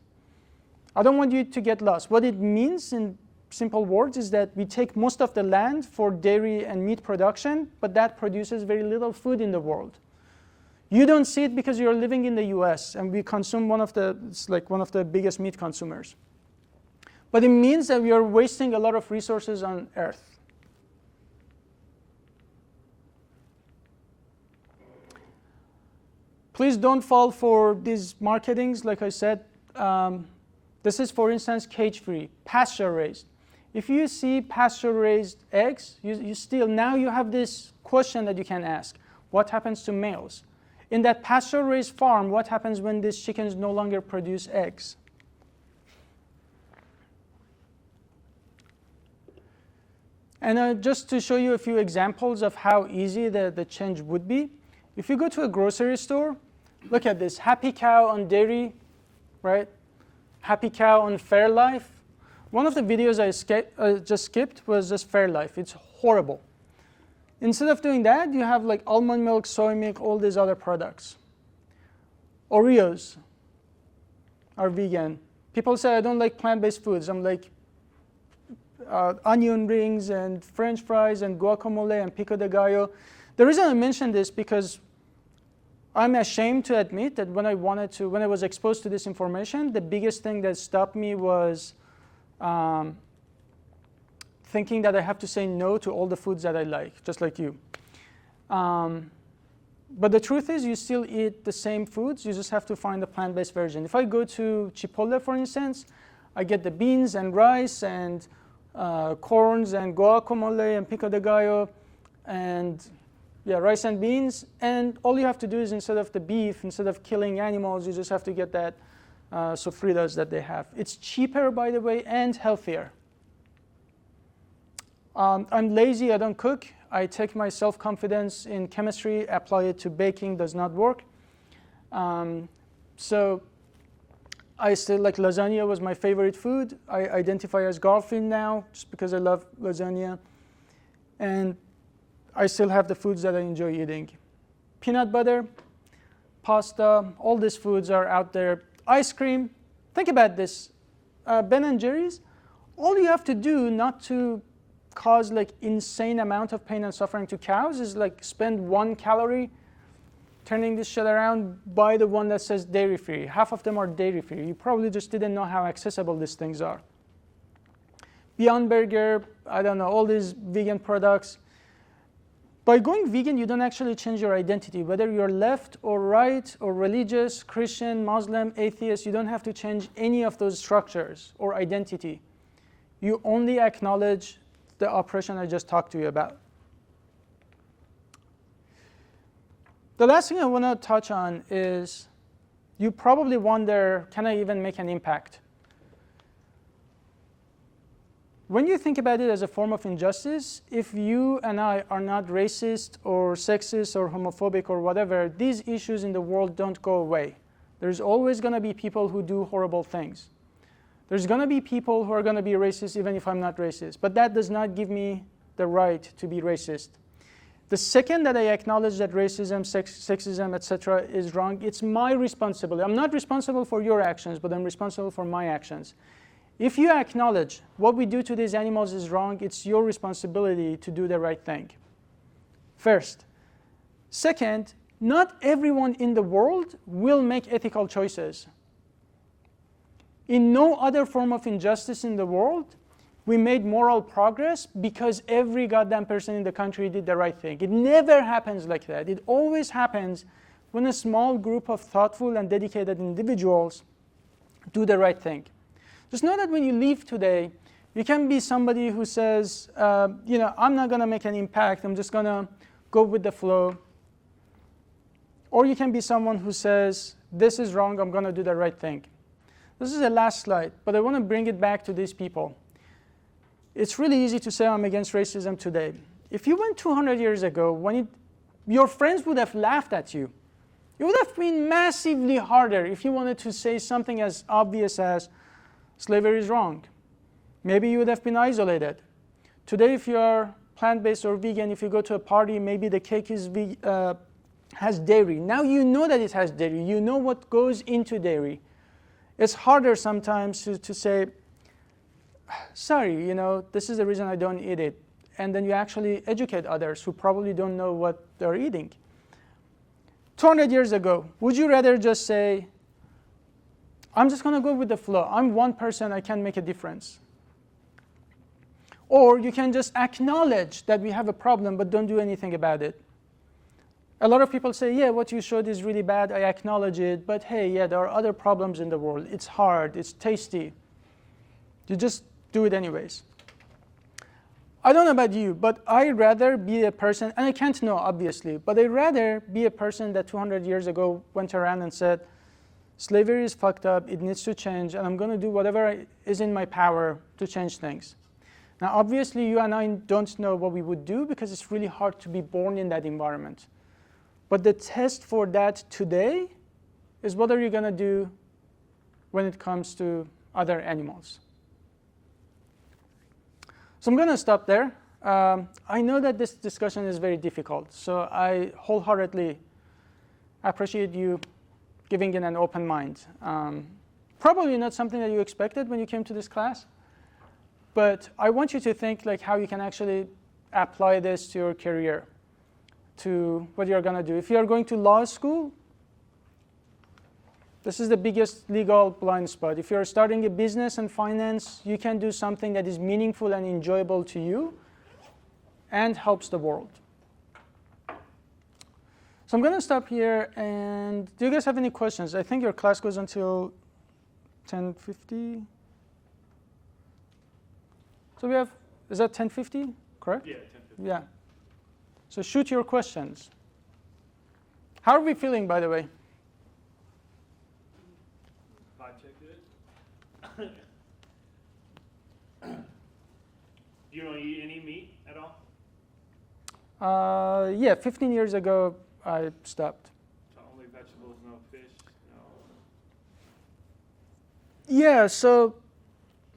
Speaker 1: I don't want you to get lost. What it means in simple words is that we take most of the land for dairy and meat production, but that produces very little food in the world. You don't see it because you're living in the US and we consume it's like one of the biggest meat consumers. But it means that we are wasting a lot of resources on Earth. Please don't fall for these marketings. Like I said, this is, for instance, cage-free, pasture-raised. If you see pasture-raised eggs, now you have this question that you can ask. What happens to males? In that pasture-raised farm, what happens when these chickens no longer produce eggs? And just to show you a few examples of how easy the change would be, if you go to a grocery store, look at this, Happy Cow on dairy, right? Happy Cow on Fairlife. One of the videos I just skipped was just Fairlife. It's horrible. Instead of doing that, you have like almond milk, soy milk, all these other products. Oreos are vegan. People say, I don't like plant-based foods. I'm like, onion rings and French fries and guacamole and pico de gallo. The reason I mention this because I'm ashamed to admit that when I was exposed to this information, the biggest thing that stopped me was thinking that I have to say no to all the foods that I like, just like you. But the truth is you still eat the same foods, you just have to find a plant-based version. If I go to Chipotle, for instance, I get the beans and rice and corns and guacamole and pico de gallo and rice and beans. And all you have to do is instead of the beef, instead of killing animals, you just have to get that sofritas that they have. It's cheaper, by the way, and healthier. I'm lazy, I don't cook. I take my self-confidence in chemistry, apply it to baking, does not work. So I still like lasagna was my favorite food. I identify as Garfield now just because I love lasagna. And I still have the foods that I enjoy eating. Peanut butter, pasta, all these foods are out there. Ice cream, think about this. Ben & Jerry's, all you have to do not to cause like insane amount of pain and suffering to cows is like spend 1 calorie turning this shit around, buy the one that says dairy free. Half of them are dairy free. You probably just didn't know how accessible these things are. Beyond Burger, I don't know, all these vegan products. By going vegan, you don't actually change your identity. Whether you're left or right or religious, Christian, Muslim, atheist, you don't have to change any of those structures or identity. You only acknowledge the oppression I just talked to you about. The last thing I want to touch on is you probably wonder, can I even make an impact? When you think about it as a form of injustice, if you and I are not racist or sexist or homophobic or whatever, these issues in the world don't go away. There's always going to be people who do horrible things. There's going to be people who are going to be racist even if I'm not racist. But that does not give me the right to be racist. The second that I acknowledge that racism, sexism, etc. is wrong, it's my responsibility. I'm not responsible for your actions, but I'm responsible for my actions. If you acknowledge what we do to these animals is wrong, it's your responsibility to do the right thing. First. Second, not everyone in the world will make ethical choices. In no other form of injustice in the world, we made moral progress because every goddamn person in the country did the right thing. It never happens like that. It always happens when a small group of thoughtful and dedicated individuals do the right thing. Just know that when you leave today, you can be somebody who says, I'm not going to make an impact. I'm just going to go with the flow. Or you can be someone who says, this is wrong. I'm going to do the right thing. This is the last slide, but I want to bring it back to these people. It's really easy to say I'm against racism today. If you went 200 years ago, your friends would have laughed at you. It would have been massively harder if you wanted to say something as obvious as slavery is wrong. Maybe you would have been isolated. Today, if you are plant-based or vegan, if you go to a party, maybe the cake has dairy. Now you know that it has dairy. You know what goes into dairy. It's harder sometimes to say, sorry, this is the reason I don't eat it. And then you actually educate others who probably don't know what they're eating. 200 years ago, would you rather just say, I'm just going to go with the flow. I'm one person. I can make a difference. Or you can just acknowledge that we have a problem, but don't do anything about it. A lot of people say, yeah, what you showed is really bad. I acknowledge it. But hey, yeah, there are other problems in the world. It's hard. It's tasty. You just do it anyways. I don't know about you, but I'd rather be a person, and I can't know, obviously, but I'd rather be a person that 200 years ago went around and said, slavery is fucked up, it needs to change, and I'm going to do whatever is in my power to change things. Now, obviously, you and I don't know what we would do because it's really hard to be born in that environment. But the test for that today is what are you going to do when it comes to other animals? So I'm going to stop there. I know that this discussion is very difficult, so I wholeheartedly appreciate you giving it an open mind. Probably not something that you expected when you came to this class, but I want you to think like how you can actually apply this to your career, to what you're going to do. If you're going to law school, this is the biggest legal blind spot. If you're starting a business and finance, you can do something that is meaningful and enjoyable to you and helps the world. So I'm going to stop here. And do you guys have any questions? I think your class goes until 10:50. So we have, is that 10:50, correct?
Speaker 2: Yeah, 10:50.
Speaker 1: Yeah. So shoot your questions. How are we feeling, by the way?
Speaker 2: You don't eat any meat at all?
Speaker 1: Yeah, 15 years ago, I stopped.
Speaker 2: So only vegetables, no fish, no...
Speaker 1: Yeah, so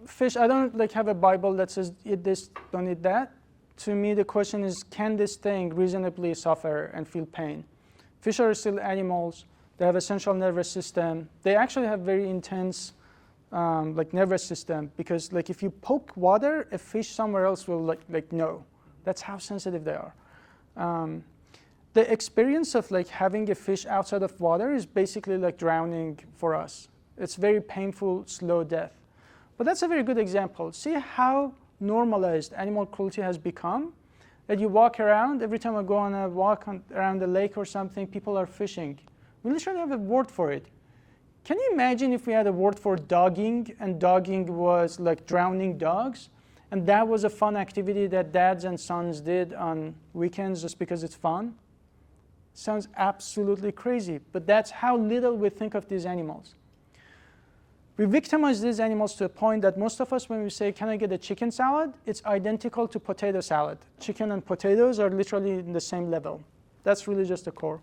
Speaker 1: fish, I don't have a Bible that says eat this, don't eat that. To me, the question is, can this thing reasonably suffer and feel pain? Fish are still animals. They have a central nervous system. They actually have very intense nervous system, because if you poke water, a fish somewhere else will know. That's how sensitive they are. The experience of having a fish outside of water is basically like drowning for us. It's very painful, slow death. But that's a very good example. See how normalized animal cruelty has become? That you walk around, every time I go on a walk around the lake or something, people are fishing. We literally have a word for it. Can you imagine if we had a word for dogging, and dogging was like drowning dogs, and that was a fun activity that dads and sons did on weekends just because it's fun? Sounds absolutely crazy, but that's how little we think of these animals. We victimize these animals to a point that most of us, when we say, can I get a chicken salad? It's identical to potato salad. Chicken and potatoes are literally in the same level. That's really just the core.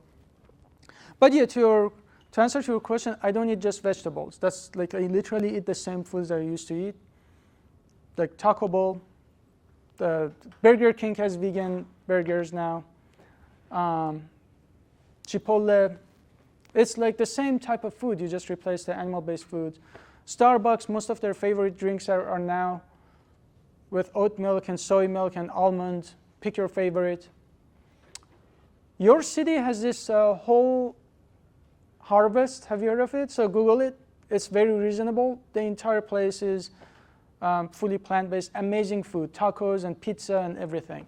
Speaker 1: But yeah, to answer to your question, I don't eat just vegetables. That's I literally eat the same foods that I used to eat. Like Taco Bell, Burger King has vegan burgers now. Chipotle, it's like the same type of food. You just replace the animal-based foods. Starbucks, most of their favorite drinks are now with oat milk and soy milk and almond. Pick your favorite. Your city has this whole harvest. Have you heard of it? So Google it. It's very reasonable. The entire place is fully plant-based, amazing food, tacos and pizza and everything.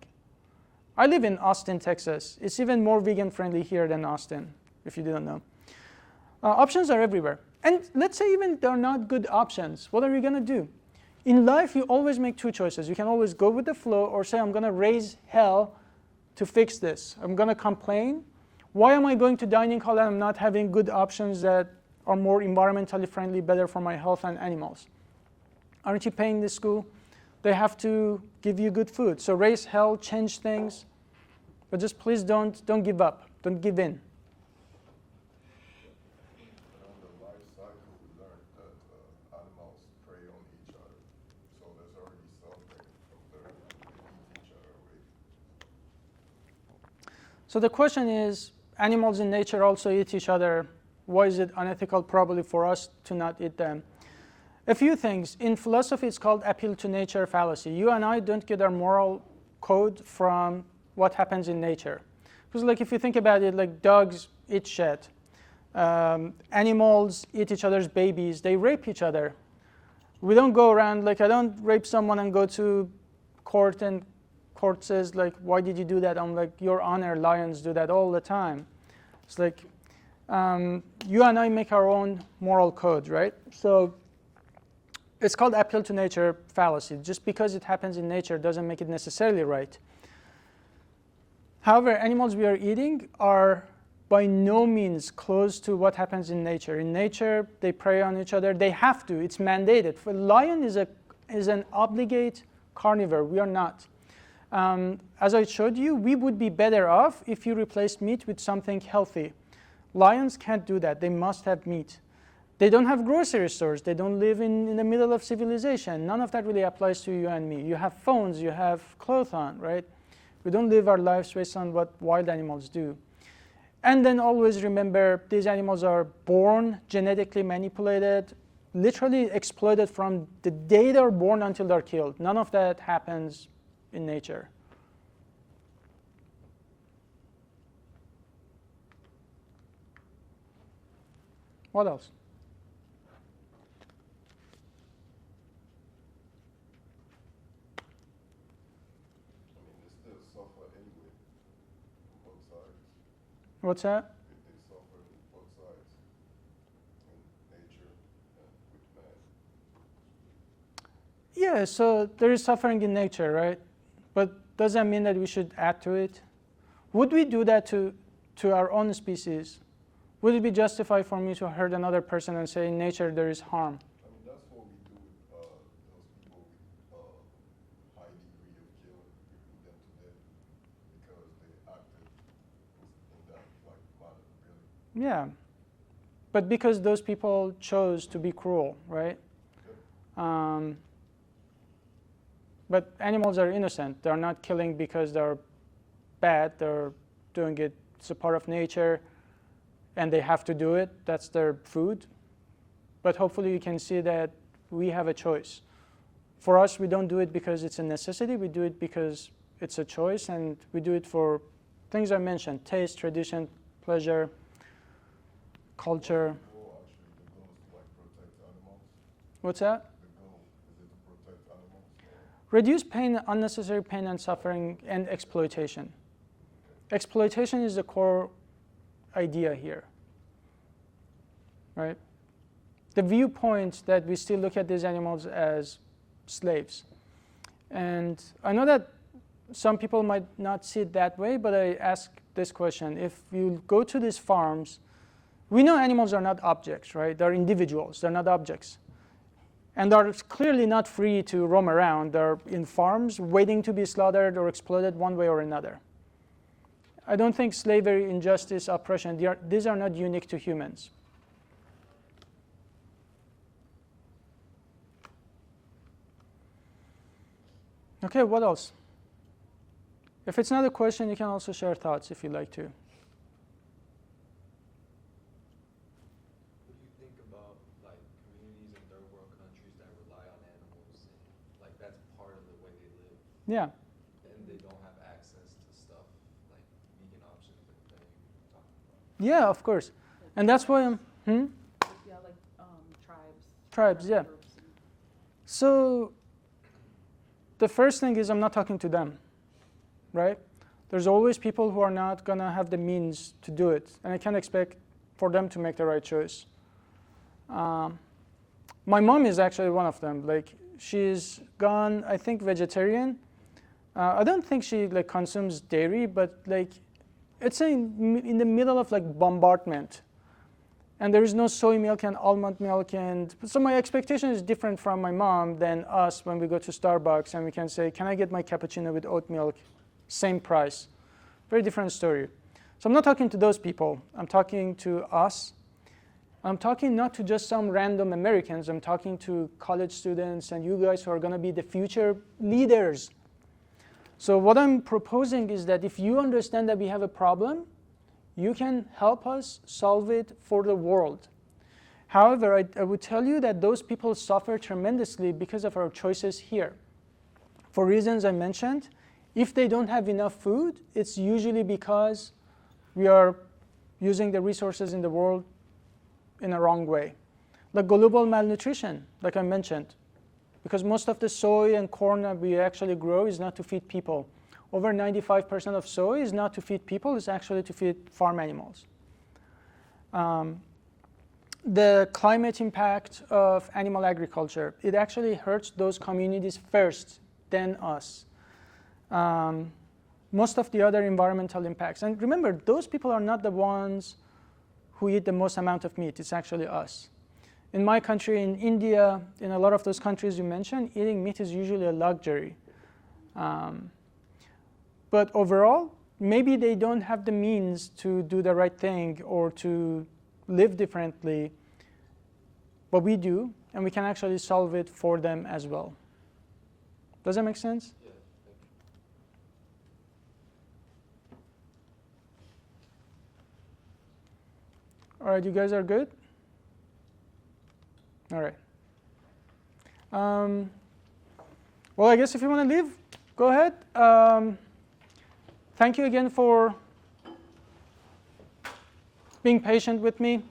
Speaker 1: I live in Austin, Texas. It's even more vegan friendly here than Austin, if you didn't know. Options are everywhere. And let's say even they're not good options. What are you going to do? In life, you always make two choices. You can always go with the flow or say, I'm going to raise hell to fix this. I'm going to complain. Why am I going to dining hall and I'm not having good options that are more environmentally friendly, better for my health and animals? Aren't you paying this school? They have to give you good food. So raise hell, change things. But just please don't give up. Don't give in.
Speaker 9: On the life cycle, we learned that animals prey on each other. So there's already suffering from they eat each other away.
Speaker 1: So the question is, animals in nature also eat each other. Why is it unethical probably for us to not eat them? A few things. In philosophy, it's called appeal to nature fallacy. You and I don't get our moral code from what happens in nature. Because like if you think about it, like dogs eat shit. Animals eat each other's babies. They rape each other. We don't go around, like I don't rape someone and go to court and court says like, why did you do that? I'm like, Your Honor, lions do that all the time. It's like, you and I make our own moral code, right? So it's called appeal to nature fallacy. Just because it happens in nature doesn't make it necessarily right. However, animals we are eating are by no means close to what happens in nature. In nature, they prey on each other. They have to. It's mandated. A lion is an obligate carnivore. We are not. As I showed you, we would be better off if you replaced meat with something healthy. Lions can't do that. They must have meat. They don't have grocery stores. They don't live in the middle of civilization. None of that really applies to you and me. You have phones. You have clothes on, right? We don't live our lives based on what wild animals do. And then always remember, these animals are born, genetically manipulated, literally exploited from the day they're born until they're killed. None of that happens in nature. What else? What's that?
Speaker 9: They suffer on both sides, in nature and with man.
Speaker 1: Yeah, so there is suffering in nature, right? But does that mean that we should add to it? Would we do that to our own species? Would it be justified for me to hurt another person and say in nature there is harm?
Speaker 9: I mean, that's what we do with those people with high degree of killing. We put them to death because they acted in that manner, really.
Speaker 1: Yeah, but because those people chose to be cruel, right?
Speaker 9: Yep.
Speaker 1: But animals are innocent. They're not killing because they're bad. They're doing it. It's a part of nature, and they have to do it. That's their food. But hopefully you can see that we have a choice. For us, we don't do it because it's a necessity. We do it because it's a choice, and we do it for things I mentioned: taste, tradition, pleasure, culture.
Speaker 9: The goal is to protect animals.
Speaker 1: What's that?
Speaker 9: The goal is it to protect animals?
Speaker 1: Reduce pain, unnecessary pain and suffering, and exploitation. Exploitation is the core idea here, right? The viewpoint that we still look at these animals as slaves. And I know that some people might not see it that way, but I ask this question. If you go to these farms, we know animals are not objects, right? They're individuals, they're not objects. And they're clearly not free to roam around. They're in farms waiting to be slaughtered or exploited one way or another. I don't think slavery, injustice, oppression, these are not unique to humans. Okay, what else? If it's not a question, you can also share thoughts if you'd like to.
Speaker 6: What do you think about like communities in third world countries that rely on animals and like that's part of the way they live?
Speaker 1: Yeah.
Speaker 6: And they don't have access to stuff like vegan options that you were talking about.
Speaker 1: Yeah, of course. And that's why I'm,
Speaker 13: Yeah, like tribes.
Speaker 1: Tribes, yeah.
Speaker 13: Groups and-
Speaker 1: So the first thing is I'm not talking to them, right? There's always people who are not going to have the means to do it, and I can't expect for them to make the right choice. My mom is actually one of them. Like, she's gone, I think, vegetarian. I don't think she like consumes dairy, but like, it's in the middle of like bombardment, and there is no soy milk and almond milk, and so my expectation is different from my mom than us when we go to Starbucks and we can say, "Can I get my cappuccino with oat milk?" Same price. Very different story. So I'm not talking to those people. I'm talking to us. I'm talking not to just some random Americans. I'm talking to college students and you guys who are going to be the future leaders. So what I'm proposing is that if you understand that we have a problem, you can help us solve it for the world. However, I would tell you that those people suffer tremendously because of our choices here. For reasons I mentioned, if they don't have enough food, it's usually because we are using the resources in the world in a wrong way. Like global malnutrition, like I mentioned, because most of the soy and corn that we actually grow is not to feed people. Over 95% of soy is not to feed people, it's actually to feed farm animals. The climate impact of animal agriculture, it actually hurts those communities first, then us. Most of the other environmental impacts. And remember, those people are not the ones who eat the most amount of meat. It's actually us. In my country, in India, in a lot of those countries you mentioned, eating meat is usually a luxury. But overall, maybe they don't have the means to do the right thing or to live differently, but we do, and we can actually solve it for them as well. Does that make sense?
Speaker 6: Yeah.
Speaker 1: All right, you guys are good? All right. Well, I guess if you want to leave, go ahead. Thank you again for being patient with me.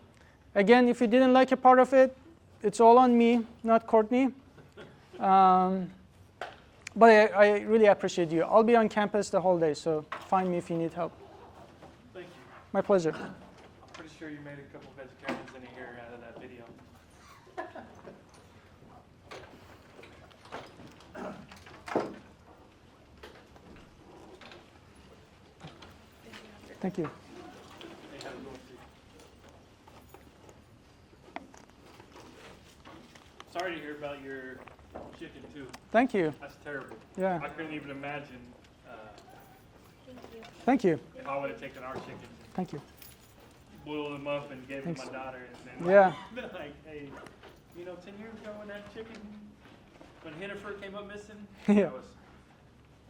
Speaker 1: Again, if you didn't like a part of it, it's all on me, not Courtney. But I really appreciate you. I'll be on campus the whole day, so find me if you need help.
Speaker 2: Thank you.
Speaker 1: My pleasure.
Speaker 2: I'm pretty sure you made a couple vegetarians in here out of that video.
Speaker 1: Thank you.
Speaker 2: Sorry to hear about your chicken too.
Speaker 1: Thank you.
Speaker 2: That's terrible.
Speaker 1: Yeah.
Speaker 2: I couldn't even imagine
Speaker 1: Thank you.
Speaker 2: if I would have taken our chickens,
Speaker 1: Thank you.
Speaker 2: boiled them up and gave them to my daughter, and then
Speaker 1: Yeah.
Speaker 2: been like, hey, 10 years ago when that chicken, when Hennifer came up missing,
Speaker 1: Yeah.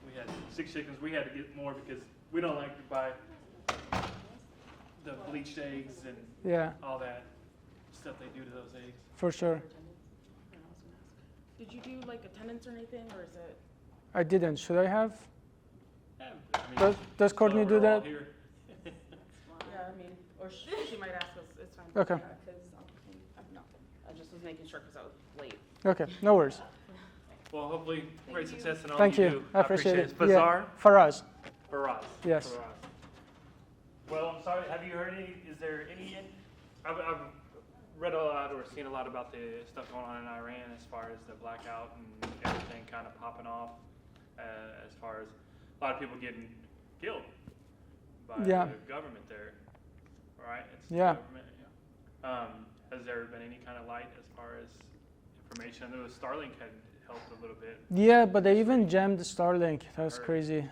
Speaker 2: we had 6 chickens. We had to get more because we don't like to buy the bleached eggs and
Speaker 1: Yeah,
Speaker 2: all that stuff they do to those eggs.
Speaker 1: for sure.
Speaker 13: Did you do like attendance or anything, or is it?
Speaker 1: I didn't. Should I have?
Speaker 2: Yeah, I mean,
Speaker 1: Does Courtney
Speaker 2: so
Speaker 1: do
Speaker 2: we're all
Speaker 1: that?
Speaker 2: here.
Speaker 13: Yeah, I mean, or she might ask us. It's fine.
Speaker 1: Okay.
Speaker 13: Because no, I just was making sure because I was late.
Speaker 1: Okay, no worries.
Speaker 2: Well, hopefully, great success in all
Speaker 1: Thank
Speaker 2: you
Speaker 1: you.
Speaker 2: do.
Speaker 1: I appreciate it.
Speaker 2: It's Bazaar?
Speaker 1: Faraz.
Speaker 2: Faraz.
Speaker 1: Yes.
Speaker 2: Faraz. Well, I'm sorry. Have you heard any? Is there any? I've read a lot or seen a lot about the stuff going on in Iran as far as the blackout and everything kind of popping off. As far as a lot of people getting killed by
Speaker 1: Yeah.
Speaker 2: the government there. Right? It's the
Speaker 1: Yeah.
Speaker 2: government, yeah. Has there been any kind of light as far as information? I know Starlink had helped a little bit.
Speaker 1: Yeah, but they even jammed Starlink. That was crazy.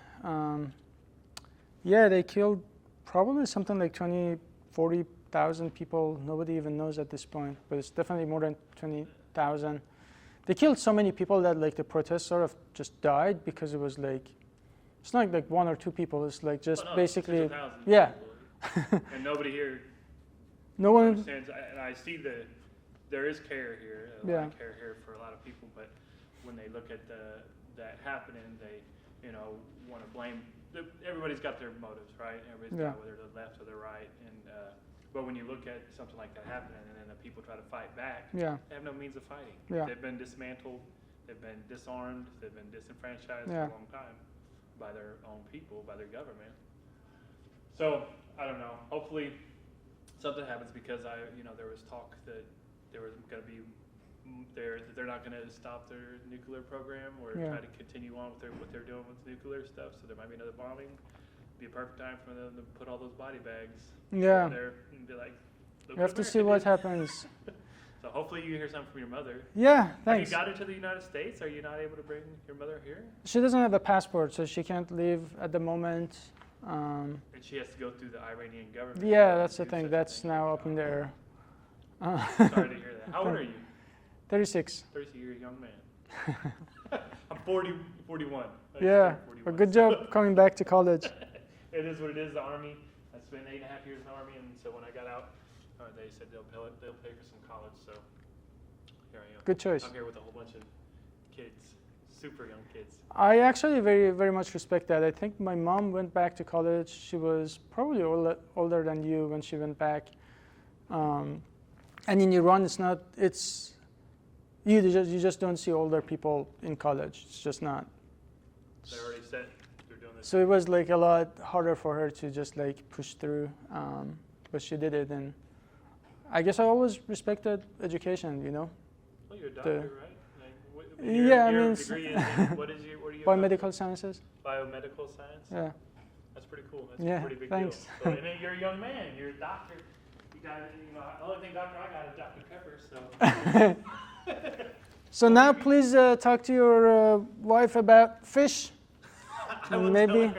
Speaker 1: Yeah, they killed probably something like 20, 40,000 people. Nobody even knows at this point, but it's definitely more than 20,000. They killed so many people that like the protest sort of just died because it was like, it's not like 1 or 2 people. It's like just basically, yeah.
Speaker 2: And nobody here
Speaker 1: No one
Speaker 2: understands. And I see there is care here, a lot of care here for a lot of people. But when they look at that happening, they want to blame. Everybody's got their motives, right? Everybody's got whether the left or the right. And but when you look at something like that happening, and then the people try to fight back,
Speaker 1: Yeah.
Speaker 2: they have no means of fighting.
Speaker 1: Yeah.
Speaker 2: They've been dismantled. They've been disarmed. They've been disenfranchised
Speaker 1: Yeah.
Speaker 2: for a long time by their own people, by their government. So I don't know. Hopefully something happens because there was talk that there was going to be they're not going to stop their nuclear program or
Speaker 1: Yeah.
Speaker 2: try to continue on with what they're doing with nuclear stuff. So there might be another bombing. Be a perfect time for them to put all those body bags
Speaker 1: Yeah.
Speaker 2: there and be like, look
Speaker 1: You have
Speaker 2: what
Speaker 1: to see
Speaker 2: America
Speaker 1: what
Speaker 2: did.
Speaker 1: happens.
Speaker 2: So hopefully you hear something from your mother.
Speaker 1: Yeah,
Speaker 2: Have
Speaker 1: thanks.
Speaker 2: you got her to the United States? Are you not able to bring your mother here?
Speaker 1: She doesn't have a passport, so she can't leave at the moment.
Speaker 2: And she has to go through the Iranian government.
Speaker 1: Yeah, that's the
Speaker 2: Do
Speaker 1: thing.
Speaker 2: such a
Speaker 1: That's
Speaker 2: thing.
Speaker 1: now up in the air.
Speaker 2: Sorry to hear that. How old are you?
Speaker 1: 36.
Speaker 2: 30, you're a young man. I'm 41. I just
Speaker 1: Yeah,
Speaker 2: turned 41.
Speaker 1: a good job coming back to college.
Speaker 2: It is what it is. The Army. I spent 8.5 years in the Army, and so when I got out, they said they'll pay for some college. So here I am.
Speaker 1: Good choice.
Speaker 2: I'm here with a whole bunch of kids, super young kids.
Speaker 1: I actually very, very much respect that. I think my mom went back to college. She was probably older than you when she went back. And in Iran, you just don't see older people in college. It's just not.
Speaker 2: They're already set. They're doing this.
Speaker 1: So it was like a lot harder for her to just like push through, but she did it. And I guess I always respected education,
Speaker 2: Well, you're a doctor, right? Like,
Speaker 1: yeah,
Speaker 2: your degree is in, what are you?
Speaker 1: Biomedical sciences.
Speaker 2: Biomedical science?
Speaker 1: Yeah.
Speaker 2: That's pretty cool. That's
Speaker 1: Yeah,
Speaker 2: a pretty big
Speaker 1: thanks.
Speaker 2: deal. So, and then you're a young man. You're a doctor. You got, the only thing doctor I got is Dr. Pepper, so.
Speaker 1: So now please talk to your wife about fish.
Speaker 2: I will
Speaker 1: Maybe.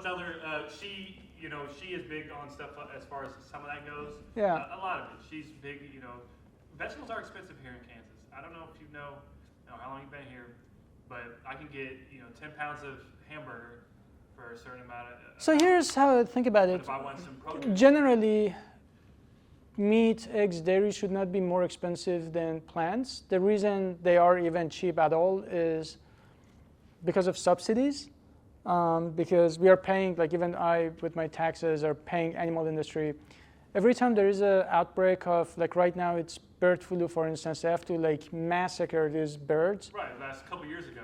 Speaker 2: tell her she is big on stuff as far as some of that goes.
Speaker 1: Yeah.
Speaker 2: A lot of it. She's big, vegetables are expensive here in Kansas. I don't know if you know how long you've been here, but I can get, 10 pounds of hamburger for a certain amount of.
Speaker 1: So here's how I think about it.
Speaker 2: If I want some protein.
Speaker 1: Generally, meat, eggs, dairy should not be more expensive than plants. The reason they are even cheap at all is because of subsidies. Because we are paying, like even I, with my taxes, are paying animal industry. Every time there is an outbreak of, like right now it's bird flu, for instance, they have to like massacre these birds.
Speaker 2: Right, last couple years ago,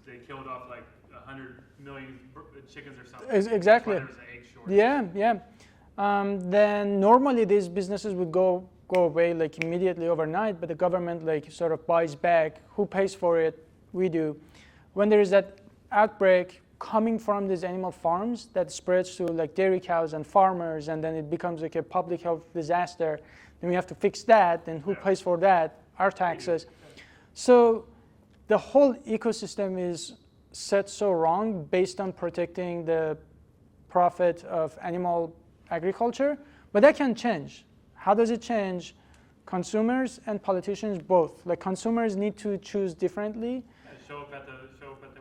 Speaker 2: they killed off like 100 million chickens or something.
Speaker 1: Exactly.
Speaker 2: That's why there was an egg shortage.
Speaker 1: Yeah. Then normally these businesses would go away like immediately overnight, but the government like sort of buys back. Who pays for it? We do. When there is that outbreak coming from these animal farms that spreads to like dairy cows and farmers, and then it becomes like a public health disaster, then we have to fix that, and who pays for that? Our taxes. So the whole ecosystem is set so wrong based on protecting the profit of animal agriculture, but that can change. How does it change? Consumers and politicians both. Like consumers need to choose differently.
Speaker 2: Show up at when you show up at the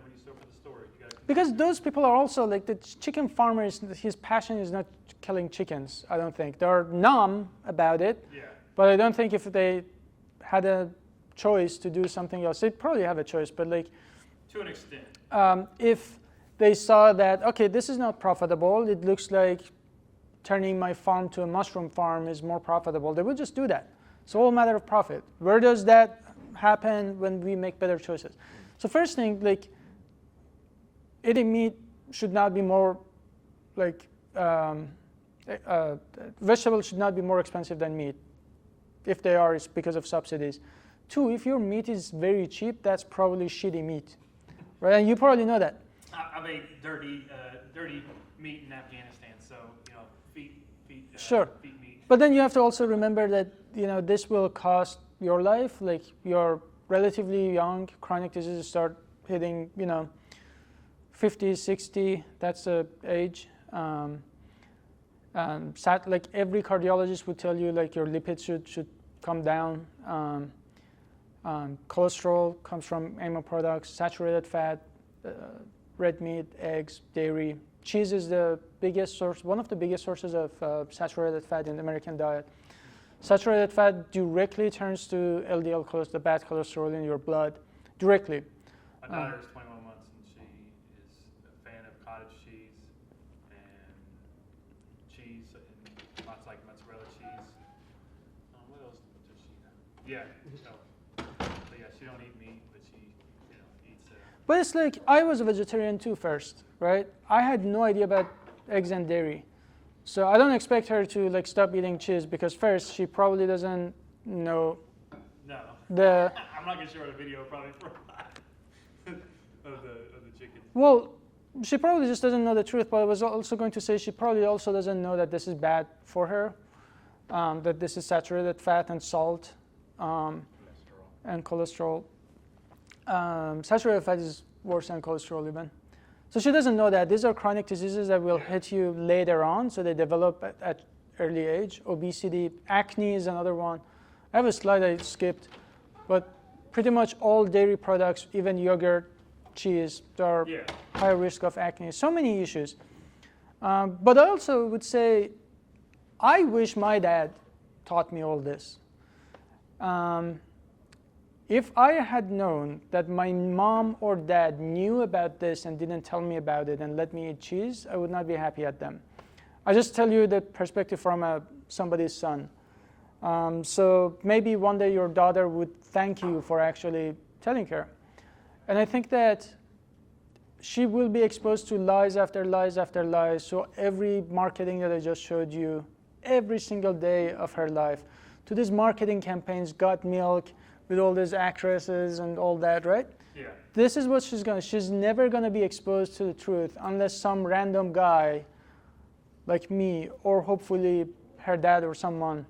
Speaker 2: store.
Speaker 1: Because those people are also like the chicken farmers. His passion is not killing chickens. I don't think they're numb about it.
Speaker 2: Yeah.
Speaker 1: But I don't think if they had a choice to do something else, they'd probably have a choice. But like,
Speaker 2: to an extent.
Speaker 1: If they saw that, okay, this is not profitable, it looks like turning my farm to a mushroom farm is more profitable, they would just do that. It's all a matter of profit. Where does that happen when we make better choices? So first thing, like, eating meat should not be more, like, vegetables should not be more expensive than meat. If they are, it's because of subsidies. 2, if your meat is very cheap, that's probably shitty meat. Right, and you probably know that.
Speaker 2: I made dirty meat in Afghanistan, so feet
Speaker 1: Sure.
Speaker 2: feet meat.
Speaker 1: But then you have to also remember that this will cost your life. Like you're relatively young, chronic diseases start hitting 50, 60. That's the age. Like every cardiologist would tell you, like your lipids should come down. Cholesterol comes from animal products, saturated fat, red meat, eggs, dairy. Cheese is the biggest source, one of the biggest sources of saturated fat in the American diet. Saturated fat directly turns to LDL cholesterol, the bad cholesterol in your blood, directly.
Speaker 2: My daughter is 21 months, and she is a fan of cottage cheese and lots like mozzarella cheese. What else does she? Yeah. So yeah, she don't eat meat, but she
Speaker 1: But it's like, I was a vegetarian too first, right? I had no idea about eggs and dairy. So I don't expect her to like stop eating cheese because first, she probably doesn't know
Speaker 2: No.
Speaker 1: the...
Speaker 2: I'm not going to show her the video probably for of the chicken.
Speaker 1: Well, she probably just doesn't know the truth, but I was also going to say she probably also doesn't know that this is bad for her, that this is saturated fat and salt and cholesterol. Saturated fat is worse than cholesterol even. So she doesn't know that. These are chronic diseases that will hit you later on, so they develop at early age. Obesity, acne is another one. I have a slide I skipped, but pretty much all dairy products, even yogurt, cheese, are high risk of acne. So many issues. But I also would say, I wish my dad taught me all this. If I had known that my mom or dad knew about this and didn't tell me about it and let me eat cheese, I would not be happy at them. I just tell you the perspective from somebody's son. So maybe one day your daughter would thank you for actually telling her. And I think that she will be exposed to lies after lies after lies. So every marketing that I just showed you, every single day of her life, to these marketing campaigns, got milk, with all these actresses and all that, right?
Speaker 2: Yeah.
Speaker 1: This is what she's never gonna be exposed to the truth unless some random guy like me, or hopefully her dad or someone,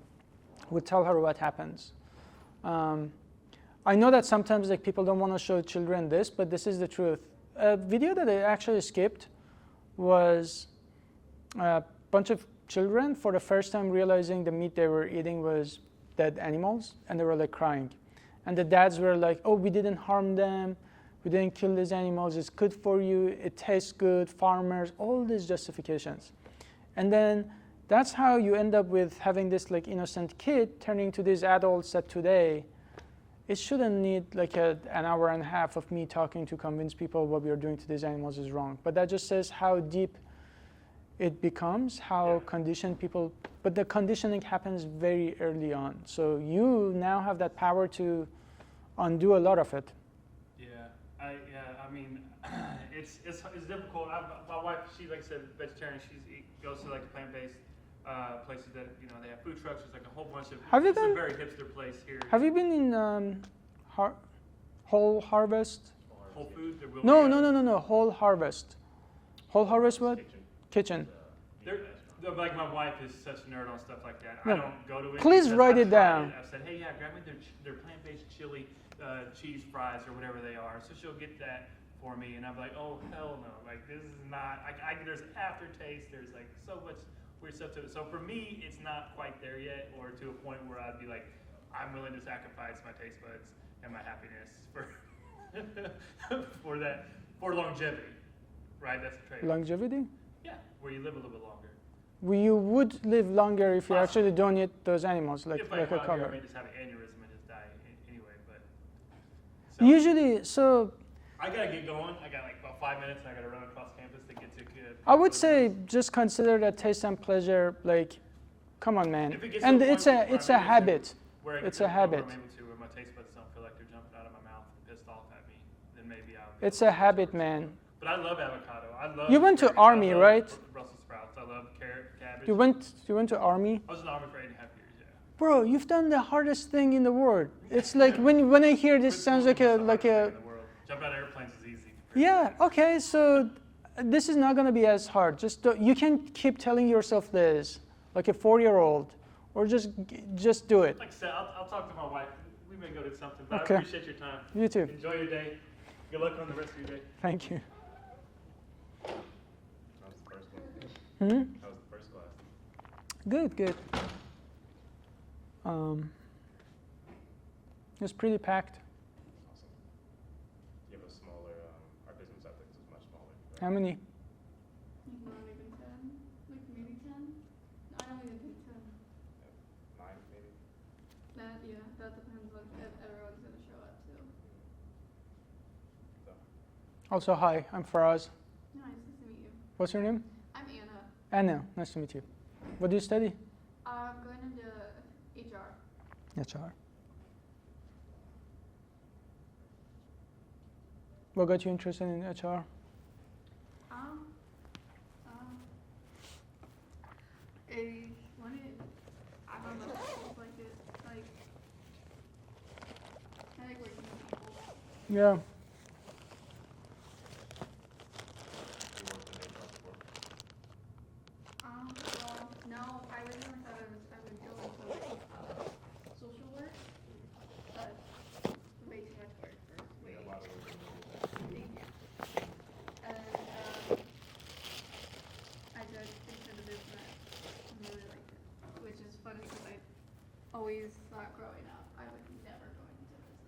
Speaker 1: would tell her what happens. I know that sometimes like people don't want to show children this, but this is the truth. A video that I actually skipped was a bunch of children for the first time realizing the meat they were eating was dead animals, and they were like crying. And the dads were like, oh, we didn't harm them. We didn't kill these animals. It's good for you. It tastes good. Farmers, all these justifications. And then that's how you end up with having this like innocent kid turning to these adults that today, it shouldn't need like an hour and a half of me talking to convince people what we are doing to these animals is wrong. But that just says how deep it becomes, how conditioned people, but the conditioning happens very early on. So you now have that power to undo a lot of it.
Speaker 2: I mean, it's difficult. My wife, she's like I said, vegetarian. She goes to like the plant-based places that they have food trucks. There's like a whole bunch of. It's a very hipster place here.
Speaker 1: Have you been in Whole Harvest?
Speaker 2: Whole Foods?
Speaker 1: No. Whole Harvest. Whole Harvest what? Kitchen.
Speaker 2: Like my wife is such a nerd on stuff like that.
Speaker 1: No.
Speaker 2: I don't go to it.
Speaker 1: Please write it down.
Speaker 2: I said, hey, grab me their plant-based chili cheese fries or whatever they are. So she'll get that for me, and I'm like, oh hell no! Like this is not. There's an aftertaste. There's like so much weird stuff to it. So for me, it's not quite there yet, or to a point where I'd be like, I'm willing to sacrifice my taste buds and my happiness for longevity. Right? That's the trade.
Speaker 1: Longevity?
Speaker 2: Yeah, where you live a little bit longer.
Speaker 1: You would live longer if you actually don't eat those animals, like a cover.
Speaker 2: I may just have an aneurysm and just die anyway, but.
Speaker 1: Usually, so.
Speaker 2: I gotta get going. I got like about 5 minutes, and I gotta run across campus to get to.
Speaker 1: I would say just consider that taste and pleasure, like, come on, man. And it's a habit. It's a habit.
Speaker 2: Where my taste buds don't feel like they're jumping out of my mouth and pissed off at me, then maybe I'll.
Speaker 1: It's a habit, man.
Speaker 2: But I love avocado. I love.
Speaker 1: You went to Army, right?
Speaker 2: Brussels sprouts. I love carrot, cabbage.
Speaker 1: You went to Army?
Speaker 2: I was in the Army for 8.5 years. Yeah.
Speaker 1: Bro, you've done the hardest thing in the world. It's like when I hear this, sounds like a.
Speaker 2: Jump out of airplanes is easy.
Speaker 1: Yeah. Okay. So this is not going to be as hard. You can keep telling yourself this, like a 4-year-old, or just do it.
Speaker 2: Like I said, I'll talk to my wife. We may go to something, but
Speaker 1: okay.
Speaker 2: I appreciate your time.
Speaker 1: You too.
Speaker 2: Enjoy your day. Good luck on the rest of your day.
Speaker 1: Thank you.
Speaker 6: How was the first one? How was the first class?
Speaker 1: Good. It was pretty packed.
Speaker 6: Awesome. You have a smaller, our business ethics is much smaller. Right?
Speaker 1: How many?
Speaker 4: Like not even 10? Like maybe 10? No, I don't even think 10.
Speaker 6: 9 maybe?
Speaker 4: That depends on if everyone's going to show up too.
Speaker 6: So.
Speaker 1: Also, hi, I'm Faraz.
Speaker 4: Nice to meet you.
Speaker 1: What's your name?
Speaker 4: I'm Anna.
Speaker 1: Anna, nice to meet you. What do you study?
Speaker 4: I'm going into HR.
Speaker 1: HR. What got you interested in HR?
Speaker 4: I don't know, it's like it, like, I like working with people.
Speaker 1: Yeah.
Speaker 4: Well, no, I originally thought I would go into like, social work, but way too much work for way. Thank you. And I did into the business and really liked it, which is funny because I always thought growing up I would never go into business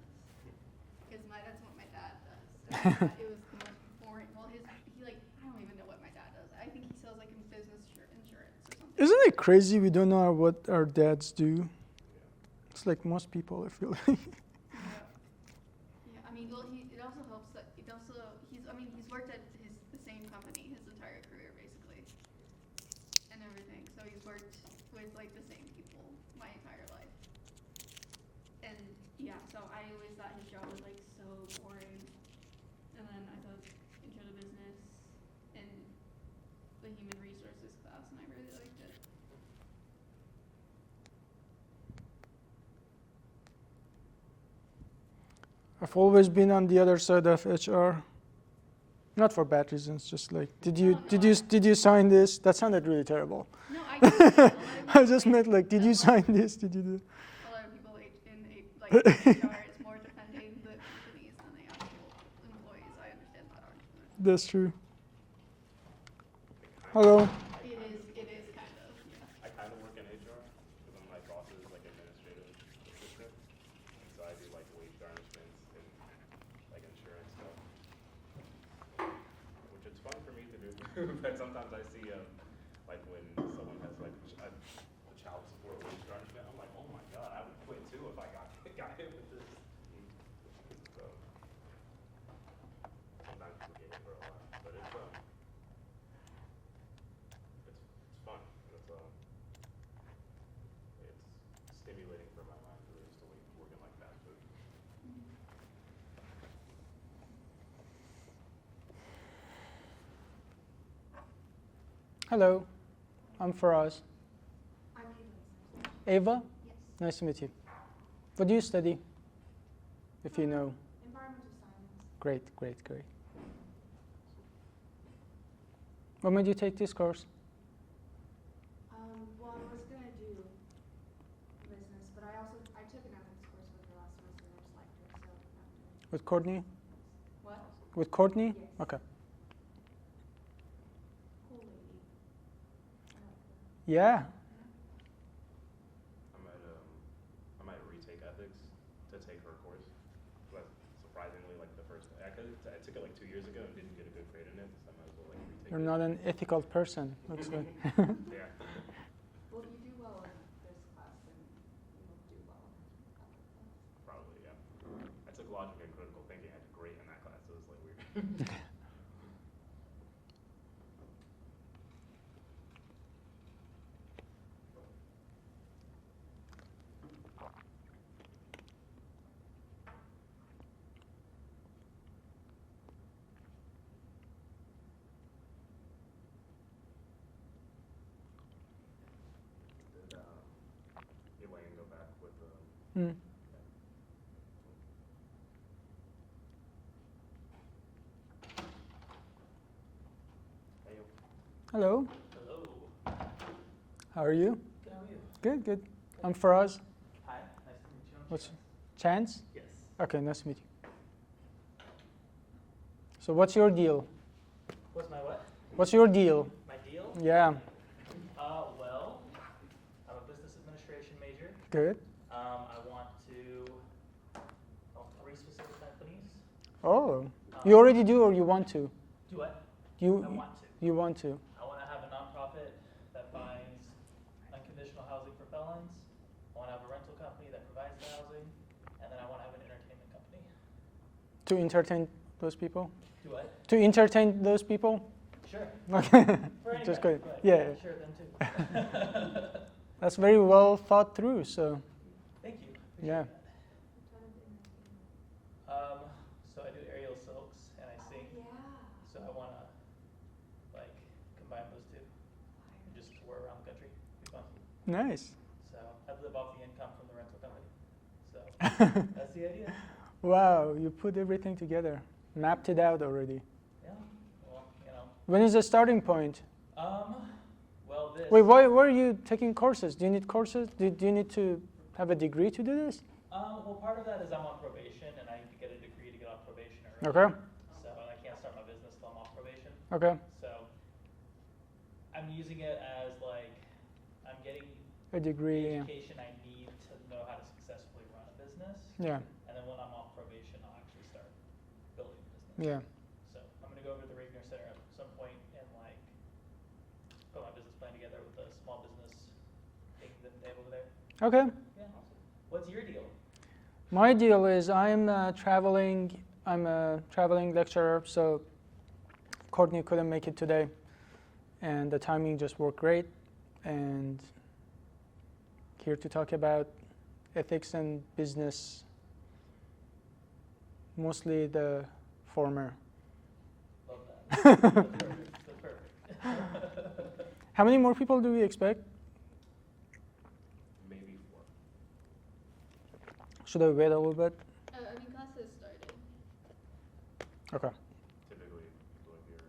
Speaker 4: because that's what my dad does. So it was the most boring. Well, he like, I don't even know what my dad does. I think he sells like business insurance or something.
Speaker 1: Isn't it crazy we don't know what our dads do? It's like most people, I feel like.
Speaker 4: Yeah, I mean, well, it also helps that he's worked at the same company his entire career basically, and everything. So he's worked with like the same people my entire life. And yeah, so I always thought his job was like so boring. And then I took intro to business in the human resources class, and I really liked it.
Speaker 1: I've always been on the other side of HR. Not for bad reasons, just like, did you sign this? That sounded really terrible.
Speaker 4: No, I didn't.
Speaker 1: I just meant like, did you sign this? Did you do?
Speaker 4: A lot of people in HR is more defending the companies than the actual employees. I understand that argument.
Speaker 1: That's true. Hello.
Speaker 4: It is kind of, yeah.
Speaker 15: I kind of work in HR because my boss is like administrative assistant, and so I do like wage garnishments and like insurance stuff, which is fun for me to do. But sometimes I see like when someone has like a child support wage garnishment, I'm like, oh my god, I would quit too if I got hit with this. So sometimes people get it for a while, but it's fun. It's stimulating for my mind because I used to working like fast food.
Speaker 1: Hello. I'm Faraz.
Speaker 4: I'm
Speaker 1: Ava?
Speaker 4: Yes.
Speaker 1: Nice to meet you. What do you study? If you know.
Speaker 4: Environmental science.
Speaker 1: Great, great, great. What made you take this course?
Speaker 4: Well, I was gonna do business, but I took an ethics course with her last semester and I just liked her, so I'm doing.
Speaker 1: With Courtney?
Speaker 4: What?
Speaker 1: With Courtney?
Speaker 4: Yes.
Speaker 1: Okay.
Speaker 4: Cool lady. I like her.
Speaker 1: Yeah.
Speaker 15: I might retake ethics to take her course. But surprisingly, like the first, I took it like 2 years ago and didn't get a good grade in it, so I might as well like retake it.
Speaker 1: You're not an ethical person, looks like.
Speaker 15: Yeah.
Speaker 4: Well, if you do well in this class, then you will do well in other class.
Speaker 15: Probably, yeah. I took logic and critical thinking. I did great in that class, so it was like weird. Elaine go back with
Speaker 1: Hello.
Speaker 16: Hello.
Speaker 1: How are you?
Speaker 16: Good, how are you?
Speaker 1: Good, good. I'm Faraz.
Speaker 16: Hi, nice to meet you.
Speaker 1: What's Chance?
Speaker 16: Yes.
Speaker 1: Okay, nice to meet you. So what's your deal?
Speaker 16: What's my what?
Speaker 1: What's your deal?
Speaker 16: My deal?
Speaker 1: Yeah.
Speaker 16: Well, I'm a business administration major.
Speaker 1: Good.
Speaker 16: I want to own 3 specific companies.
Speaker 1: Oh, you already do or you want to?
Speaker 16: Do what?
Speaker 1: You,
Speaker 16: I want to.
Speaker 1: You want to?
Speaker 16: I want to have a nonprofit that finds unconditional housing for felons. I want to have a rental company that provides the housing. And then I want to have an entertainment company.
Speaker 1: To entertain those people?
Speaker 16: Do what?
Speaker 1: To entertain those people?
Speaker 16: Sure.
Speaker 1: Okay.
Speaker 16: For
Speaker 1: Just
Speaker 16: anybody,
Speaker 1: good.
Speaker 16: but
Speaker 1: Yeah.
Speaker 16: Sure, them too.
Speaker 1: That's very well thought through, so.
Speaker 16: Thank you.
Speaker 1: Yeah.
Speaker 16: So I do aerial silks, and So I want to like combine those two and just tour around the country. Be fun.
Speaker 1: Nice.
Speaker 16: So I'd live off the income from the rental company. So that's the idea.
Speaker 1: Wow, you put everything together, mapped it out already.
Speaker 16: Yeah. Well, you know.
Speaker 1: When is the starting point?
Speaker 16: Well, this.
Speaker 1: Wait, why are you taking courses? Do you need courses? Do you need to have a degree to do this?
Speaker 16: Well, part of that is I'm on probation, and I need to get a degree to get off probation early.
Speaker 1: Okay.
Speaker 16: So, and I can't start my business till I'm off probation.
Speaker 1: Okay.
Speaker 16: So, I'm using it as like, I'm getting
Speaker 1: A degree.
Speaker 16: the education I need to know how to successfully run a business.
Speaker 1: Yeah.
Speaker 16: And then when I'm off probation, I'll actually start building a business.
Speaker 1: Yeah.
Speaker 16: So, I'm going to go over to the Ragnar Center at some point and like put my business plan together with the small business thing that they have over there.
Speaker 1: Okay.
Speaker 16: Yeah. What's your deal?
Speaker 1: My deal is I'm traveling. I'm a traveling lecturer, so Courtney couldn't make it today, and the timing just worked great. And here to talk about ethics and business, mostly the former.
Speaker 16: Love that. That's perfect. That's perfect.
Speaker 1: How many more people do we expect?
Speaker 15: Maybe 4.
Speaker 1: Should I wait a little bit?
Speaker 4: I mean, classes started.
Speaker 1: Okay.
Speaker 15: Typically, people are here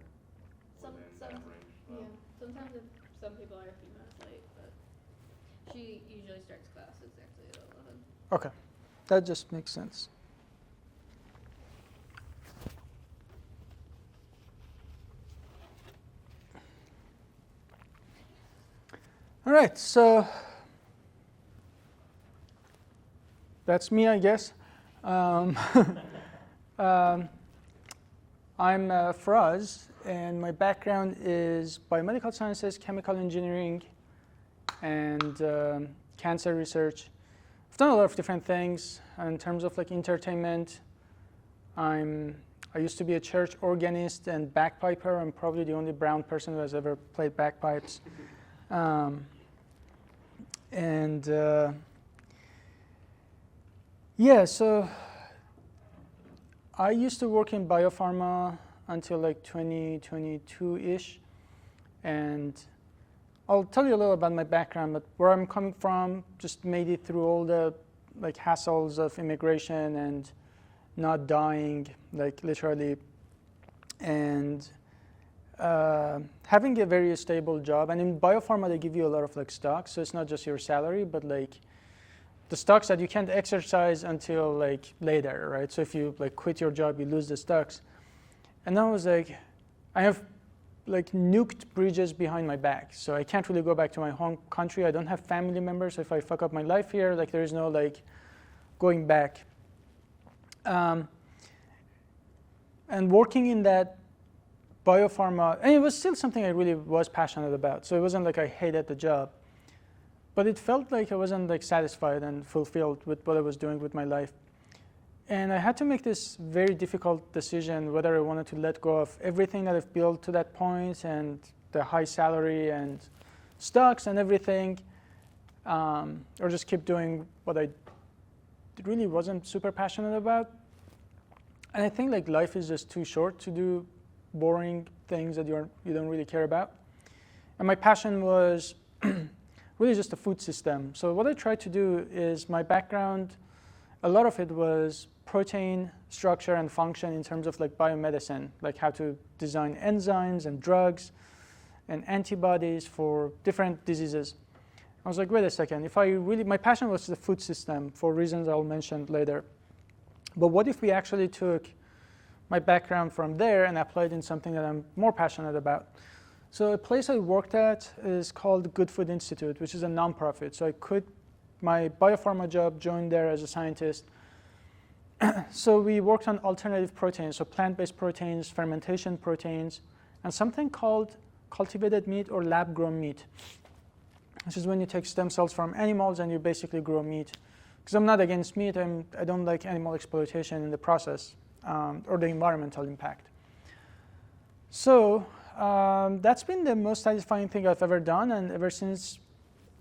Speaker 4: Some,
Speaker 15: within
Speaker 4: some,
Speaker 15: that range.
Speaker 4: yeah. Sometimes if some people are a few minutes late, but she usually starts class exactly at 11.
Speaker 1: Okay. That just makes sense. All right, so that's me, I guess. I'm Faraz, and my background is biomedical sciences, chemical engineering, and cancer research. I've done a lot of different things in terms of like entertainment. I used to be a church organist and bagpiper. I'm probably the only brown person who has ever played bagpipes. Yeah, so I used to work in biopharma until like 2022-ish, and I'll tell you a little about my background, but where I'm coming from, just made it through all the like hassles of immigration and not dying, like literally, and having a very stable job. And in biopharma, they give you a lot of like stocks, so it's not just your salary, but like the stocks that you can't exercise until like later, right? So if you like quit your job, you lose the stocks. And I was like, I have like nuked bridges behind my back, so I can't really go back to my home country. I don't have family members, so if I fuck up my life here, like there is no like going back. And working in that biopharma, and it was still something I really was passionate about. So it wasn't like I hated the job, but it felt like I wasn't like satisfied and fulfilled with what I was doing with my life. And I had to make this very difficult decision whether I wanted to let go of everything that I've built to that point and the high salary and stocks and everything, or just keep doing what I really wasn't super passionate about. And I think like life is just too short to do boring things that you don't really care about. And my passion was really just the food system. So what I tried to do is my background, a lot of it was protein structure and function in terms of like biomedicine, like how to design enzymes and drugs and antibodies for different diseases. I was like, wait a second, my passion was the food system for reasons I'll mention later. But what if we actually took my background from there and applied in something that I'm more passionate about? So a place I worked at is called Good Food Institute, which is a nonprofit. So I quit my biopharma job, joined there as a scientist. So we worked on alternative proteins, so plant-based proteins, fermentation proteins, and something called cultivated meat or lab-grown meat. This is when you take stem cells from animals and you basically grow meat. Because I'm not against meat, I don't like animal exploitation in the process or the environmental impact. So that's been the most satisfying thing I've ever done, and ever since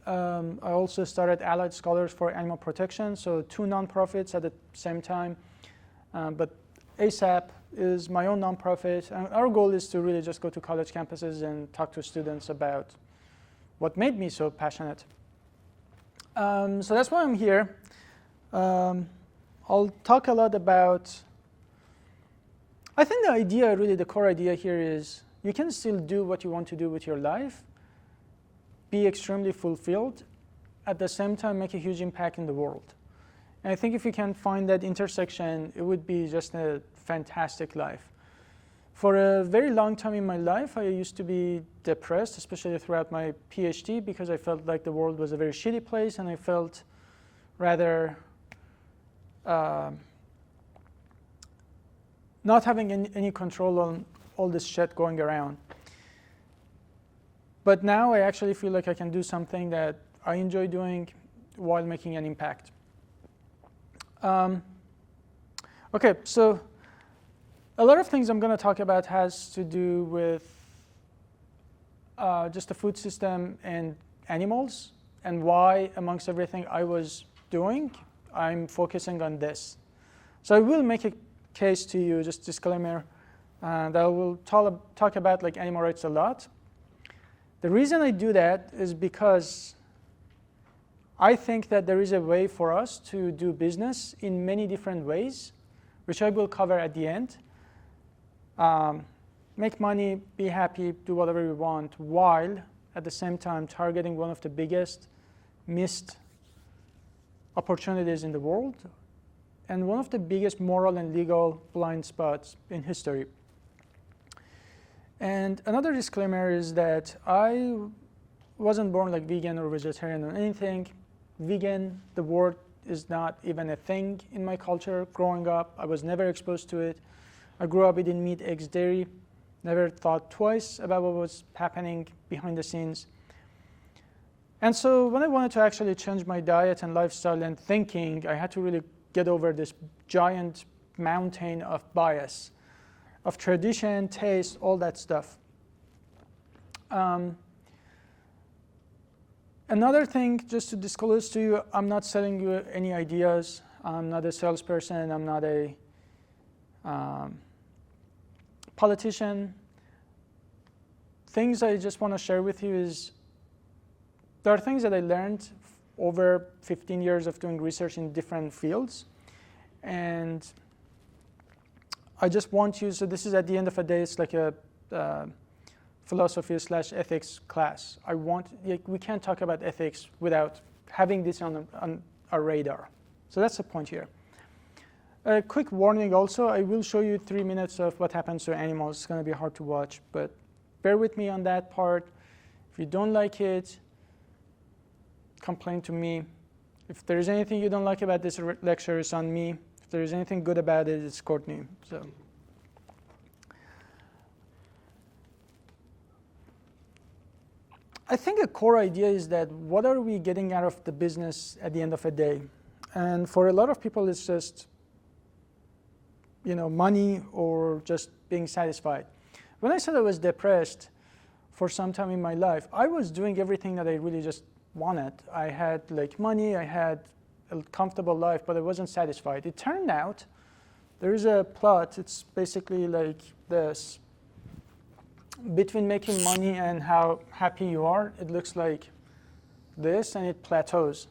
Speaker 1: I also started Allied Scholars for Animal Protection, so 2 nonprofits at the same time. But ASAP is my own nonprofit, and our goal is to really just go to college campuses and talk to students about what made me so passionate. So that's why I'm here. I'll talk a lot about, I think the idea, really the core idea here is you can still do what you want to do with your life, be extremely fulfilled, at the same time make a huge impact in the world. And I think if you can find that intersection, it would be just a fantastic life. For a very long time in my life, I used to be depressed, especially throughout my PhD, because I felt like the world was a very shitty place, and I felt rather not having any control on all this shit going around. But now I actually feel like I can do something that I enjoy doing while making an impact. Okay, so a lot of things I'm going to talk about has to do with just the food system and animals, and why, amongst everything I was doing, I'm focusing on this. So I will make a case to you, just disclaimer, that I will talk about like animal rights a lot. The reason I do that is because I think that there is a way for us to do business in many different ways, which I will cover at the end. Make money, be happy, do whatever we want, while at the same time targeting one of the biggest missed opportunities in the world, and one of the biggest moral and legal blind spots in history. And another disclaimer is that I wasn't born like vegan or vegetarian or anything. Vegan, the word, is not even a thing in my culture. Growing up, I was never exposed to it. I grew up eating meat, eggs, dairy, never thought twice about what was happening behind the scenes. And so when I wanted to actually change my diet and lifestyle and thinking, I had to really get over this giant mountain of bias, of tradition, taste, all that stuff. Another thing, just to disclose to you, I'm not selling you any ideas. I'm not a salesperson. I'm not a politician. Things I just want to share with you is there are things that I learned over 15 years of doing research in different fields. And I just want you, so this is at the end of the day, it's like a philosophy/ethics class. We can't talk about ethics without having this on our radar. So that's the point here. A quick warning also, I will show you 3 minutes of what happens to animals. It's going to be hard to watch, but bear with me on that part. If you don't like it, complain to me. If there's anything you don't like about this lecture, it's on me. If there's anything good about it, it's Courtney. So. I think a core idea is that what are we getting out of the business at the end of the day? And for a lot of people, it's just money or just being satisfied. When I said I was depressed for some time in my life, I was doing everything that I really just wanted. I had like money, I had a comfortable life, but I wasn't satisfied. It turned out there is a plot. It's basically like this. Between making money and how happy you are, it looks like this, and it plateaus.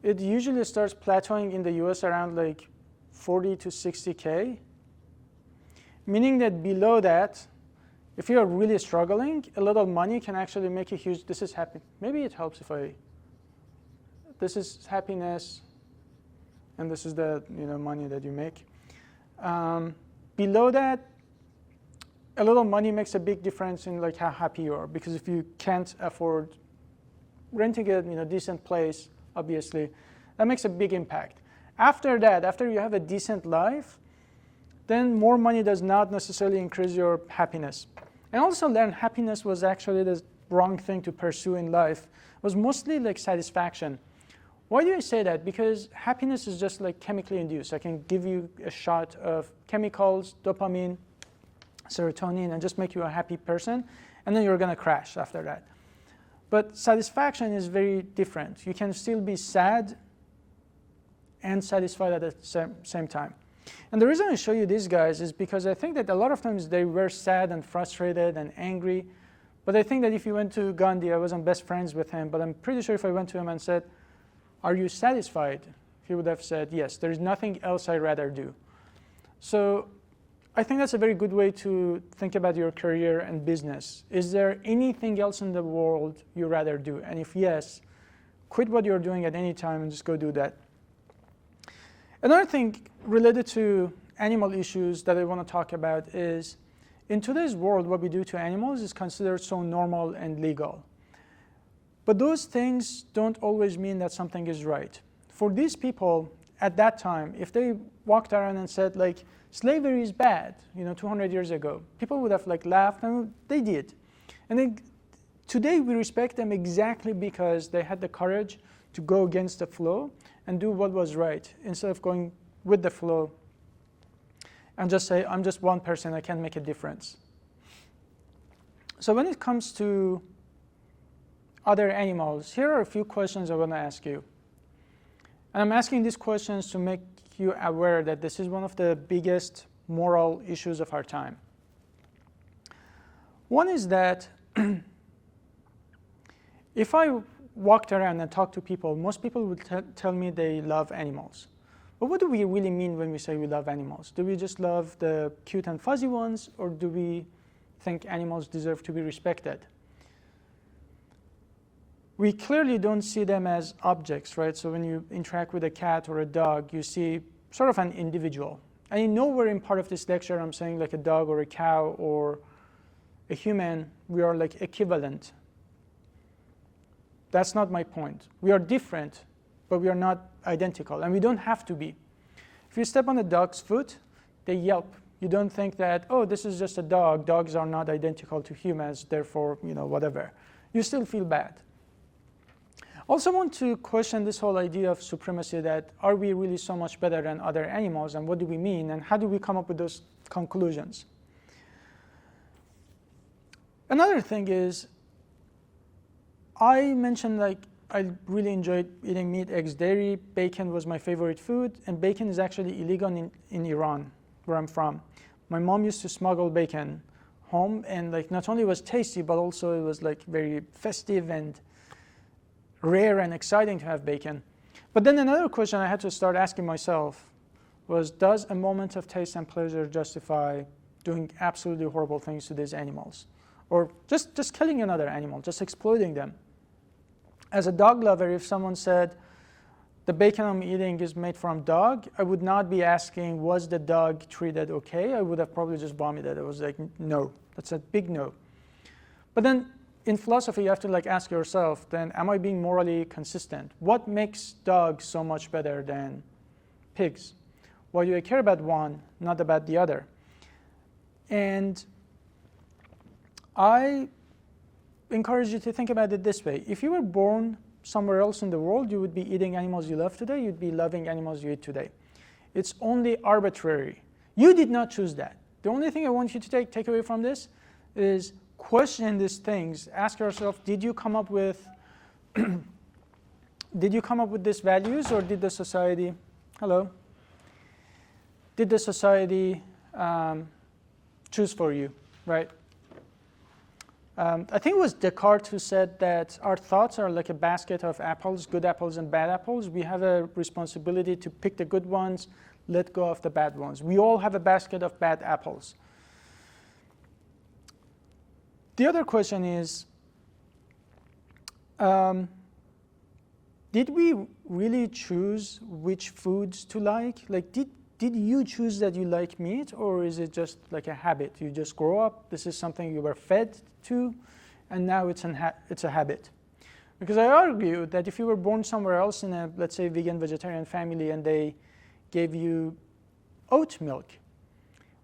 Speaker 1: It usually starts plateauing in the US around like 40 to 60K, meaning that below that, if you're really struggling, a little money can actually make a huge, this is happy. Maybe it helps if this is happiness, and this is the money that you make. Below that, a little money makes a big difference in like how happy you are, because if you can't afford renting a decent place, obviously, that makes a big impact. After that, after you have a decent life, then more money does not necessarily increase your happiness. And also learn happiness was actually the wrong thing to pursue in life. It was mostly like satisfaction. Why do I say that? Because happiness is just like chemically induced. I can give you a shot of chemicals, dopamine, serotonin, and just make you a happy person, and then you're going to crash after that. But satisfaction is very different. You can still be sad and satisfied at the same time. And the reason I show you these guys is because I think that a lot of times they were sad and frustrated and angry. But I think that if you went to Gandhi, I wasn't best friends with him, but I'm pretty sure if I went to him and said, "Are you satisfied?" he would have said, "Yes, there's nothing else I'd rather do." So I think that's a very good way to think about your career and business. Is there anything else in the world you'd rather do? And if yes, quit what you're doing at any time and just go do that. Another thing related to animal issues that I want to talk about is, in today's world, what we do to animals is considered so normal and legal. But those things don't always mean that something is right. For these people, at that time, if they walked around and said, like, slavery is bad, 200 years ago, people would have laughed, and they did. And then today we respect them exactly because they had the courage to go against the flow and do what was right, instead of going with the flow and just say, I'm just one person, I can't make a difference. So when it comes to other animals, here are a few questions I want to ask you. And I'm asking these questions to make you aware that this is one of the biggest moral issues of our time. One is that if I walked around and talked to people, most people would tell me they love animals. But what do we really mean when we say we love animals? Do we just love the cute and fuzzy ones, or do we think animals deserve to be respected? We clearly don't see them as objects, right? So when you interact with a cat or a dog, you see sort of an individual. And in nowhere in part of this lecture I'm saying like a dog or a cow or a human, we are like equivalent. That's not my point. We are different, but we are not identical, and we don't have to be. If you step on a dog's foot, they yelp. You don't think that, oh, this is just a dog. Dogs are not identical to humans, therefore, whatever. You still feel bad. Also want to question this whole idea of supremacy, that are we really so much better than other animals, and what do we mean, and how do we come up with those conclusions? Another thing is, I mentioned I really enjoyed eating meat, eggs, dairy. Bacon was my favorite food, and bacon is actually illegal in Iran, where I'm from. My mom used to smuggle bacon home, and not only was tasty, but also it was very festive and rare and exciting to have bacon. But then another question I had to start asking myself was, does a moment of taste and pleasure justify doing absolutely horrible things to these animals? Or just killing another animal, just exploiting them? As a dog lover, if someone said, the bacon I'm eating is made from dog, I would not be asking, was the dog treated okay? I would have probably just vomited. It was like, no, that's a big no. But then in philosophy, you have to ask yourself, then am I being morally consistent? What makes dogs so much better than pigs? Why do I care about one, not about the other? And I encourage you to think about it this way. If you were born somewhere else in the world, you would be eating animals you love today, you'd be loving animals you eat today. It's only arbitrary. You did not choose that. The only thing I want you to take away from this is question these things. Ask yourself, did you come up with these values, or did the society, did the society choose for you, right? I think it was Descartes who said that our thoughts are like a basket of apples, good apples and bad apples. We have a responsibility to pick the good ones, let go of the bad ones. We all have a basket of bad apples. The other question is, did we really choose which foods to like? Did you choose that you like meat, or is it just like a habit? You just grow up, this is something you were fed to, and now it's a habit. Because I argue that if you were born somewhere else in a, let's say, vegan, vegetarian family, and they gave you oat milk,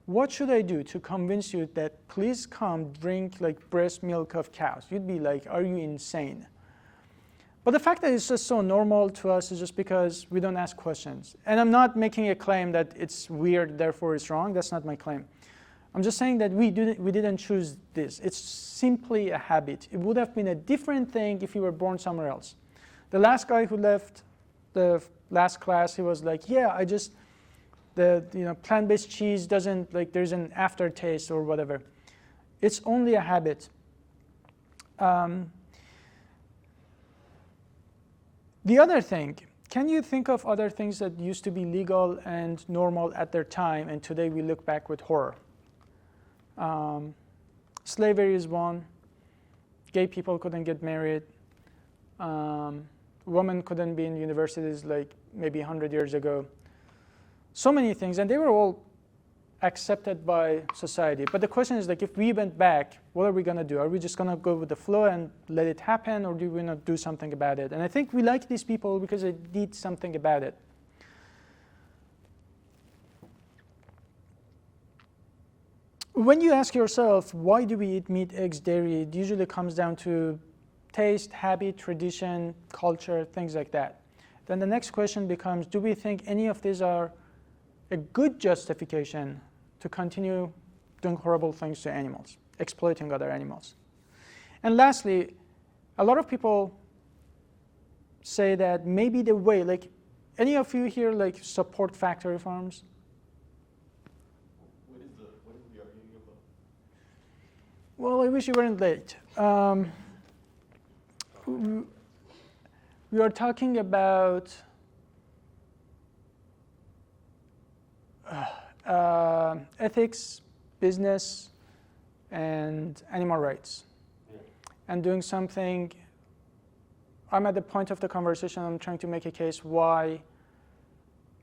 Speaker 1: what should I do to convince you that please come drink breast milk of cows? You'd be like, are you insane? But the fact that it's just so normal to us is just because we don't ask questions. And I'm not making a claim that it's weird, therefore it's wrong. That's not my claim. I'm just saying that we didn't choose this. It's simply a habit. It would have been a different thing if you were born somewhere else. The last guy who left the last class, he was like, yeah, The plant-based cheese doesn't, like, there's an aftertaste or whatever. It's only a habit. The other thing, can you think of other things that used to be legal and normal at their time, and today we look back with horror? Slavery is one. Gay people couldn't get married. Women couldn't be in universities like maybe 100 years ago. So many things, and they were all accepted by society. But the question is, like, if we went back, what are we going to do? Are we just going to go with the flow and let it happen, or do we not do something about it? And I think we like these people because they did something about it. When you ask yourself, why do we eat meat, eggs, dairy, it usually comes down to taste, habit, tradition, culture, things like that. Then the next question becomes, do we think any of these are a good justification to continue doing horrible things to animals, exploiting other animals? And lastly, a lot of people say that maybe the way, like, any of you here like support factory farms?
Speaker 9: What is the arguing about?
Speaker 1: Well, I wish you weren't late. We are talking about ethics, business, and animal rights. Yeah. And doing something, I'm at the point of the conversation, I'm trying to make a case why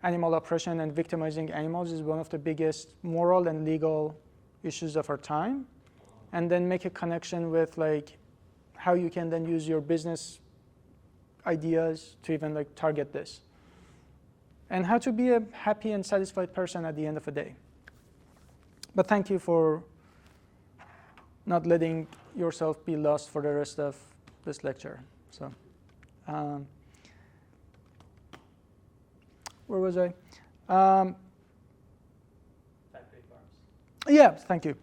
Speaker 1: animal oppression and victimizing animals is one of the biggest moral and legal issues of our time. And then make a connection with like how you can then use your business ideas to even like target this. And how to be a happy and satisfied person at the end of the day. But thank you for not letting yourself be lost for the rest of this lecture. So, where was I?
Speaker 16: Factory farms.
Speaker 1: Yeah, thank you.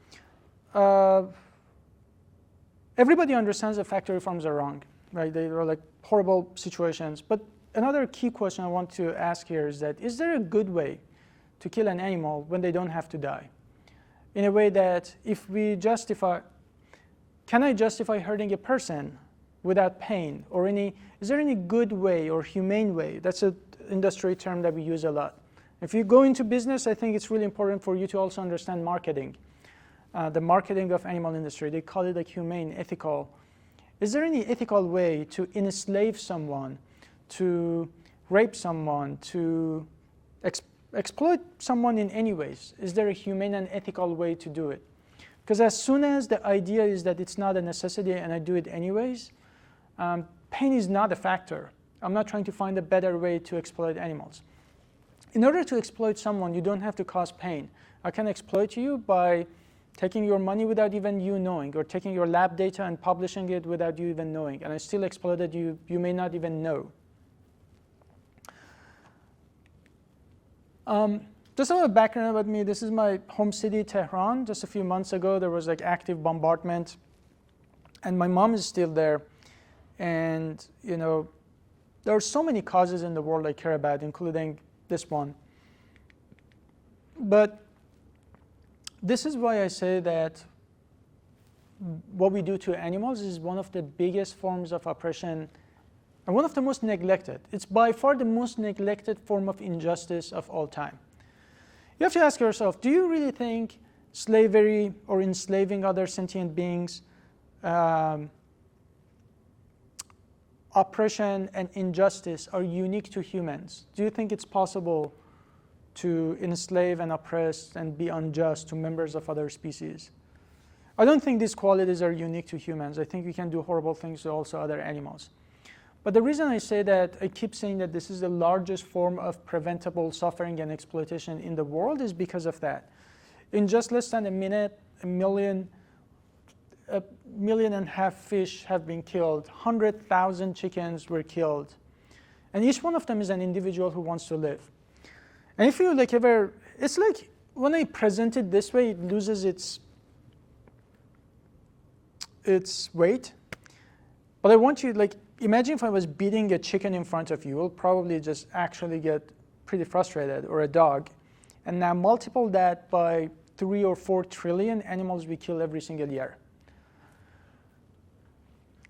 Speaker 1: Everybody understands that factory farms are wrong, right? They are like horrible situations. But another key question I want to ask here is that, is there a good way to kill an animal when they don't have to die? In a way that if we justify, can I justify hurting a person without pain? Or is there any good way or humane way? That's an industry term that we use a lot. If you go into business, I think it's really important for you to also understand marketing. The marketing of animal industry, they call it like humane, ethical. Is there any ethical way to enslave someone, to rape someone, to exploit someone in any ways? Is there a humane and ethical way to do it? Because as soon as the idea is that it's not a necessity and I do it anyways, pain is not a factor. I'm not trying to find a better way to exploit animals. In order to exploit someone, you don't have to cause pain. I can exploit you by taking your money without even you knowing, or taking your lab data and publishing it without you even knowing. And I still exploited you, you may not even know. Just a little background about me. This is my home city, Tehran. Just a few months ago, there was like active bombardment. And my mom is still there. And there are so many causes in the world I care about, including this one. But this is why I say that what we do to animals is one of the biggest forms of oppression and one of the most neglected. It's by far the most neglected form of injustice of all time. You have to ask yourself, do you really think slavery or enslaving other sentient beings, oppression and injustice are unique to humans? Do you think it's possible to enslave and oppress and be unjust to members of other species? I don't think these qualities are unique to humans. I think we can do horrible things to also other animals. But the reason I say that, I keep saying that this is the largest form of preventable suffering and exploitation in the world is because of that. In just less than a minute, 1.5 million fish have been killed, 100,000 chickens were killed. And each one of them is an individual who wants to live. And if you like ever, it's like when I present it this way, it loses its weight. But I want you, like, imagine if I was beating a chicken in front of you, you'll probably just actually get pretty frustrated, or a dog. And now multiple that by 3 or 4 trillion animals we kill every single year.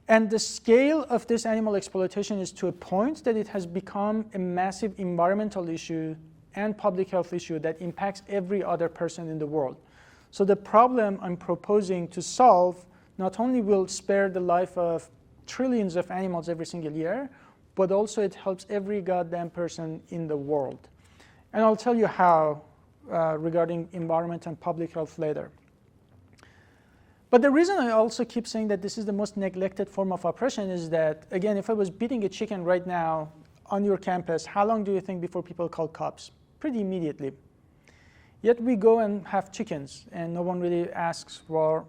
Speaker 1: And the scale of this animal exploitation is to a point that it has become a massive environmental issue and public health issue that impacts every other person in the world. So the problem I'm proposing to solve not only will spare the life of trillions of animals every single year, but also it helps every goddamn person in the world. And I'll tell you how regarding environment and public health later. But the reason I also keep saying that this is the most neglected form of oppression is that, again, if I was beating a chicken right now on your campus, how long do you think before people call cops? Pretty immediately. Yet we go and have chickens, and no one really asks, well,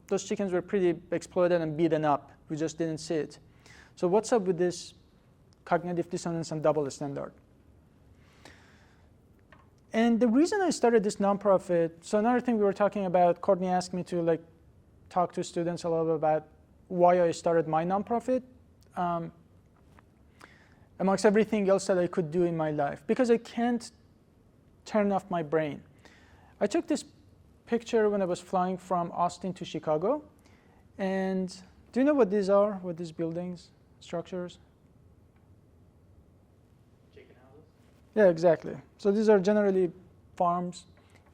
Speaker 1: those chickens were pretty exploited and beaten up. We just didn't see it. So what's up with this cognitive dissonance and double standard? And the reason I started this nonprofit, so another thing we were talking about, Courtney asked me to talk to students a little bit about why I started my nonprofit, amongst everything else that I could do in my life, because I can't turn off my brain. I took this picture when I was flying from Austin to Chicago, and do you know what these are, what these buildings, structures? Yeah, exactly. So these are generally farms.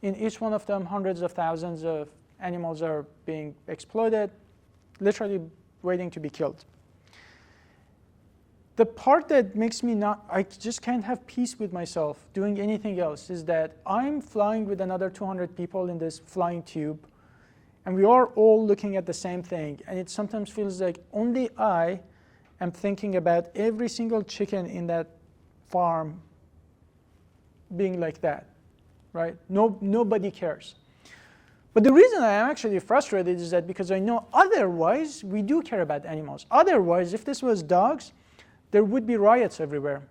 Speaker 1: In each one of them, hundreds of thousands of animals are being exploited, literally waiting to be killed. The part that makes me I just can't have peace with myself doing anything else is that I'm flying with another 200 people in this flying tube, and we are all looking at the same thing. And it sometimes feels like only I am thinking about every single chicken in that farm being like that, right? Nobody cares. But the reason I am actually frustrated is that because I know otherwise we do care about animals. Otherwise, if this was dogs, there would be riots everywhere.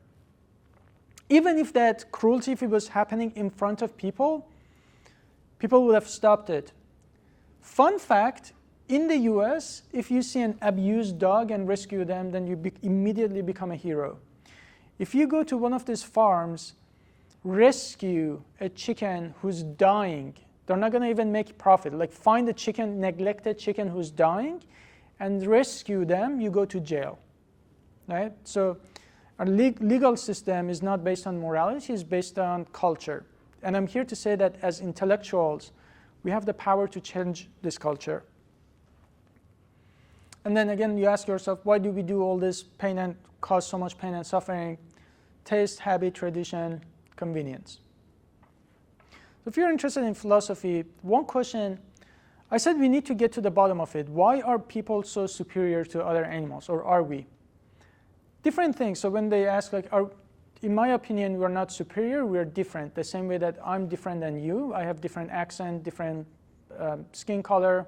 Speaker 1: Even if that cruelty, if it was happening in front of people, people would have stopped it. Fun fact, in the US, if you see an abused dog and rescue them, then you immediately become a hero. If you go to one of these farms, rescue a chicken who's dying, they're not going to even make profit. Like find a chicken, neglected chicken who's dying, and rescue them, you go to jail. Right? So our legal system is not based on morality, it's based on culture. And I'm here to say that as intellectuals, we have the power to change this culture. And then again, you ask yourself, why do we do all this pain and cause so much pain and suffering? Taste, habit, tradition, convenience. So if you're interested in philosophy, one question, I said we need to get to the bottom of it. Why are people so superior to other animals, or are we? Different things. So when they ask, in my opinion, we're not superior, we're different. The same way that I'm different than you. I have different accent, different skin color.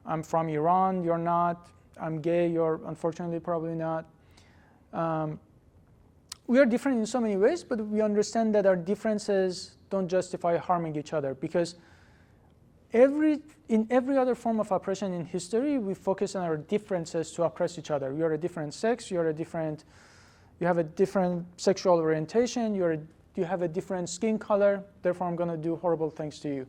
Speaker 1: I'm from Iran, you're not. I'm gay, you're unfortunately probably not. We are different in so many ways, but we understand that our differences don't justify harming each other, because in every other form of oppression in history, we focus on our differences to oppress each other. You are a different sex, you have a different sexual orientation, you have a different skin color, therefore I'm going to do horrible things to you.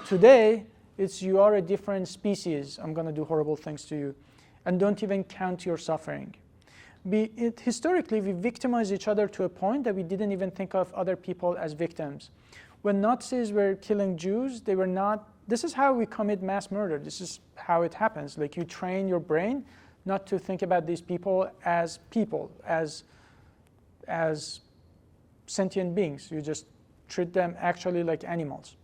Speaker 1: Today, it's you are a different species, I'm going to do horrible things to you. And don't even count your suffering. Historically, we victimize each other to a point that we didn't even think of other people as victims. When Nazis were killing Jews, they were not. This is how we commit mass murder. This is how it happens. Like you train your brain not to think about these people, as sentient beings. You just treat them actually like animals.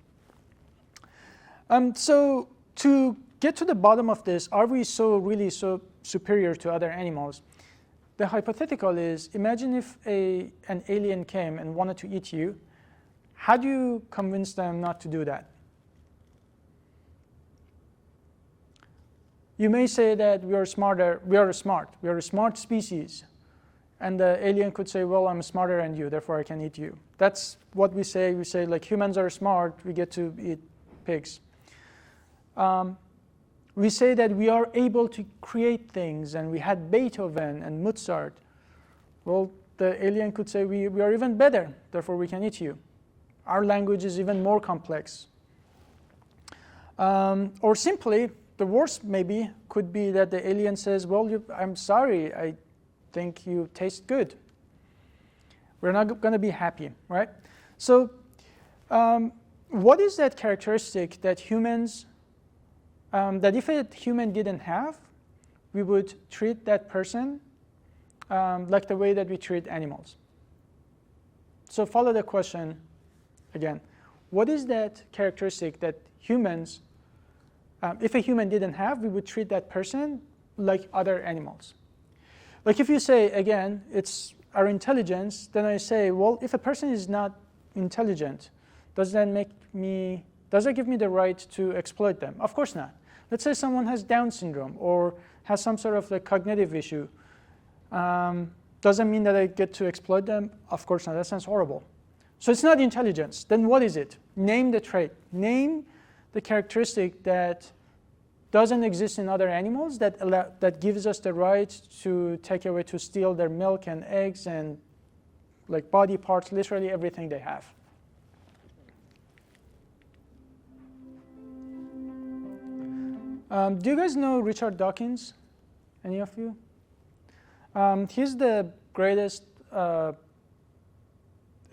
Speaker 1: So to get to the bottom of this, are we really so superior to other animals? The hypothetical is, imagine if an alien came and wanted to eat you. How do you convince them not to do that? You may say that we are a smart species. And the alien could say, well, I'm smarter than you, therefore I can eat you. That's what we say. We say, like, humans are smart, we get to eat pigs. We say that we are able to create things, and we had Beethoven and Mozart. Well, the alien could say, we are even better, therefore we can eat you. our language is even more complex. Or simply, the worst maybe could be that the alien says, well, I'm sorry, I think you taste good. We're not going to be happy, right? So what is that characteristic that humans, that if a human didn't have, we would treat that person like the way that we treat animals? So follow the question again. What is that characteristic that humans, if a human didn't have, we would treat that person like other animals? Like if you say, again, it's our intelligence, then I say, well, if a person is not intelligent, does that give me the right to exploit them? Of course not. Let's say someone has Down syndrome or has some sort of like cognitive issue. Doesn't mean that I get to exploit them? Of course not. That sounds horrible. So it's not intelligence. Then what is it? Name the trait. Name the characteristic that doesn't exist in other animals that gives us the right to take away, to steal their milk and eggs and like body parts, literally everything they have. Do you guys know Richard Dawkins? Any of you? He's the greatest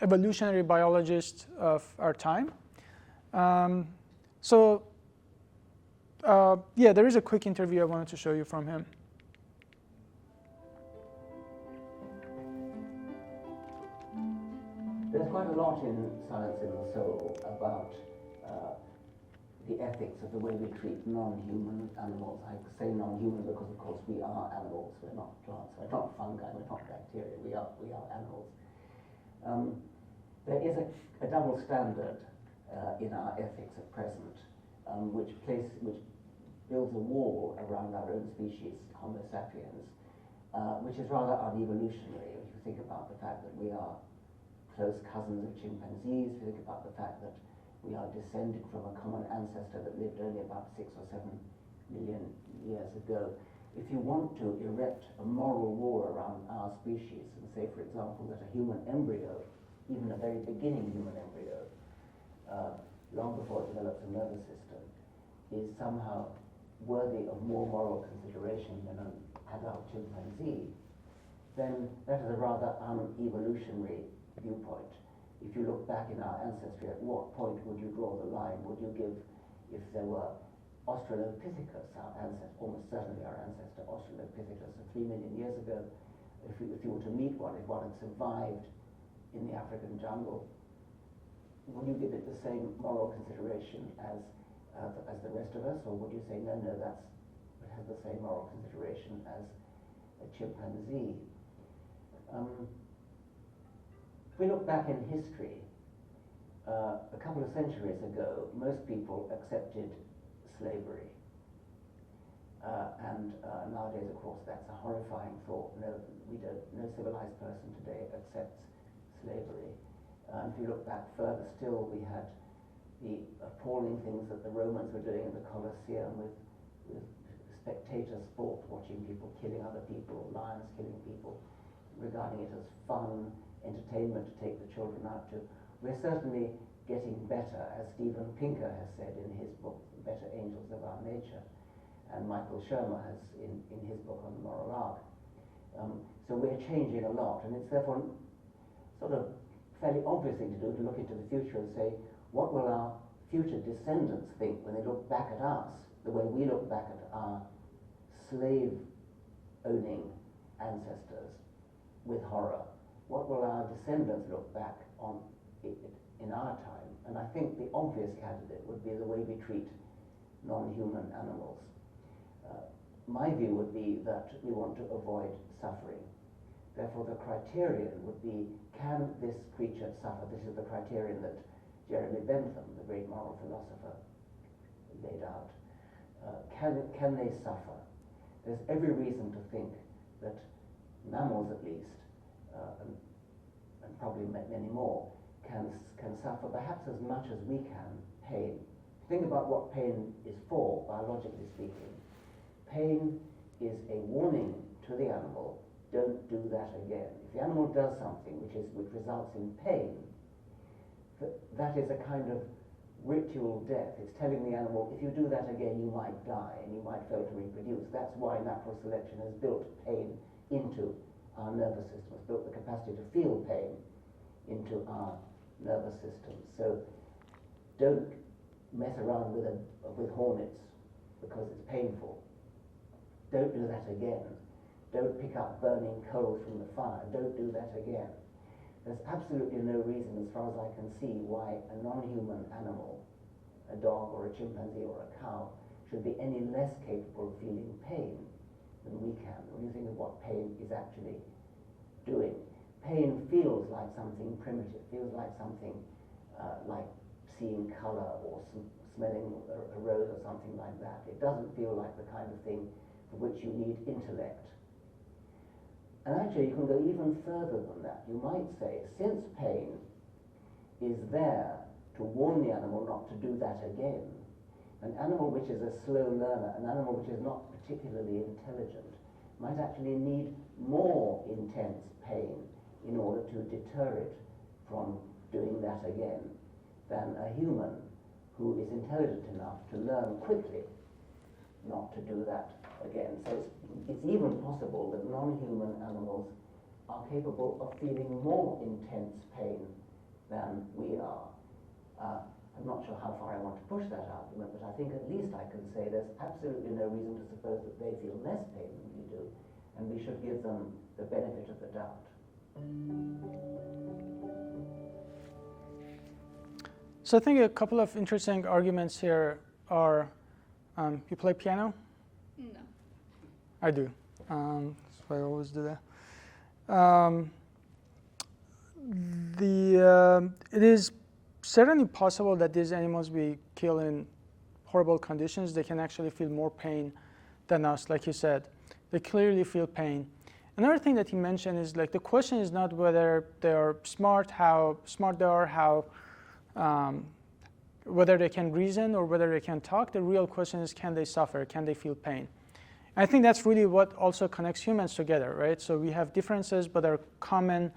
Speaker 1: evolutionary biologist of our time. Yeah, there is a quick interview I wanted to show you from him.
Speaker 12: There's quite a lot in Silence in the Soul about the ethics of the way we treat non-human animals. I say non-human because, of course, we are animals. We're not plants. We're not fungi. We're not bacteria. We are animals. There is a double standard in our ethics at present, which builds a wall around our own species, Homo sapiens, which is rather unevolutionary. If you think about the fact that we are close cousins of chimpanzees, if you think about the fact that we are descended from a common ancestor that lived only about 6 or 7 million years ago. If you want to erect a moral wall around our species and say, for example, that a human embryo, even a very beginning human embryo, long before it develops a nervous system, is somehow worthy of more moral consideration than an adult chimpanzee, then that is a rather unevolutionary viewpoint. If you look back in our ancestry, at what point would you draw the line? Would you give, if there were Australopithecus, our ancestor, almost certainly our ancestor Australopithecus of 3 million years ago, if you were to meet one, if one had survived in the African jungle, would you give it the same moral consideration as the rest of us, or would you say, no, it has the same moral consideration as a chimpanzee? If we look back in history, a couple of centuries ago, most people accepted slavery. And nowadays, of course, that's a horrifying thought. No civilized person today accepts slavery. If you look back further still, we had the appalling things that the Romans were doing in the Colosseum with spectator sport, watching people killing other people, lions killing people, regarding it as fun, entertainment to take the children out to. We're certainly getting better, as Steven Pinker has said in his book, Better Angels of Our Nature, and Michael Shermer has in his book on the Moral Arc. So we're changing a lot, and it's therefore sort of fairly obvious thing to do to look into the future and say, what will our future descendants think when they look back at us, the way we look back at our slave-owning ancestors with horror? What will our descendants look back on it in our time? And I think the obvious candidate would be the way we treat non-human animals. My view would be that we want to avoid suffering. Therefore, the criterion would be, can this creature suffer? This is the criterion that Jeremy Bentham, the great moral philosopher, laid out. Can they suffer? There's every reason to think that mammals, at least, and probably many more, can suffer perhaps as much as we can pain. Think about what pain is for, biologically speaking. Pain is a warning to the animal, don't do that again. If the animal does something which results in pain, that is a kind of ritual death. It's telling the animal, if you do that again, you might die and you might fail to reproduce. That's why natural selection has built pain into our nervous system, has built the capacity to feel pain into our nervous system. So don't mess around with hornets because it's painful. Don't do that again. Don't pick up burning coal from the fire. Don't do that again. There's absolutely no reason, as far as I can see, why a non-human animal, a dog or a chimpanzee or a cow, should be any less capable of feeling pain than we can, when you think of what pain is actually doing. Pain feels like something primitive, feels like something like seeing color or smelling a rose or something like that. It doesn't feel like the kind of thing for which you need intellect. And actually, you can go even further than that. You might say, since pain is there to warn the animal not to do that again, an animal which is a slow learner, an animal which is not particularly intelligent, might actually need more intense pain in order to deter it from doing that again than a human who is intelligent enough to learn quickly not to do that again. So it's even possible that non-human animals are capable of feeling more intense pain than we are. I'm not sure how far I want to push that argument, but I think at least I can say there's absolutely no reason to suppose that they feel less pain than we do, and we should give them the benefit of the doubt.
Speaker 1: So I think a couple of interesting arguments here are, you play piano?
Speaker 4: No.
Speaker 1: I do. So I always do that. It is certainly possible that these animals we kill in horrible conditions, they can actually feel more pain than us, like you said. They clearly feel pain. Another thing that he mentioned is like the question is not whether they are smart, how smart they are, whether they can reason or whether they can talk. The real question is, can they suffer? Can they feel pain? I think that's really what also connects humans together, right? So we have differences, but our common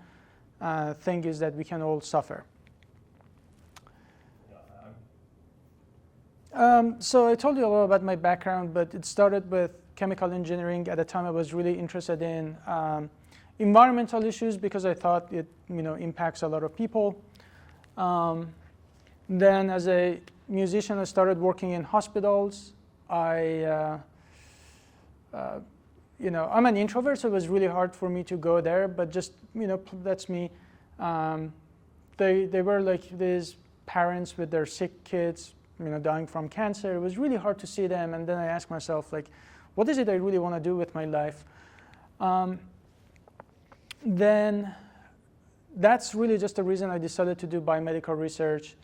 Speaker 1: thing is that we can all suffer. So I told you a little about my background, but it started with chemical engineering. At the time, I was really interested in environmental issues because I thought it impacts a lot of people. Then as a musician, I started working in hospitals. I'm an introvert, so it was really hard for me to go there, but just, that's me. They were like these parents with their sick kids, dying from cancer. It was really hard to see them, and then I asked myself, like, what is it I really want to do with my life? Then that's really just the reason I decided to do biomedical research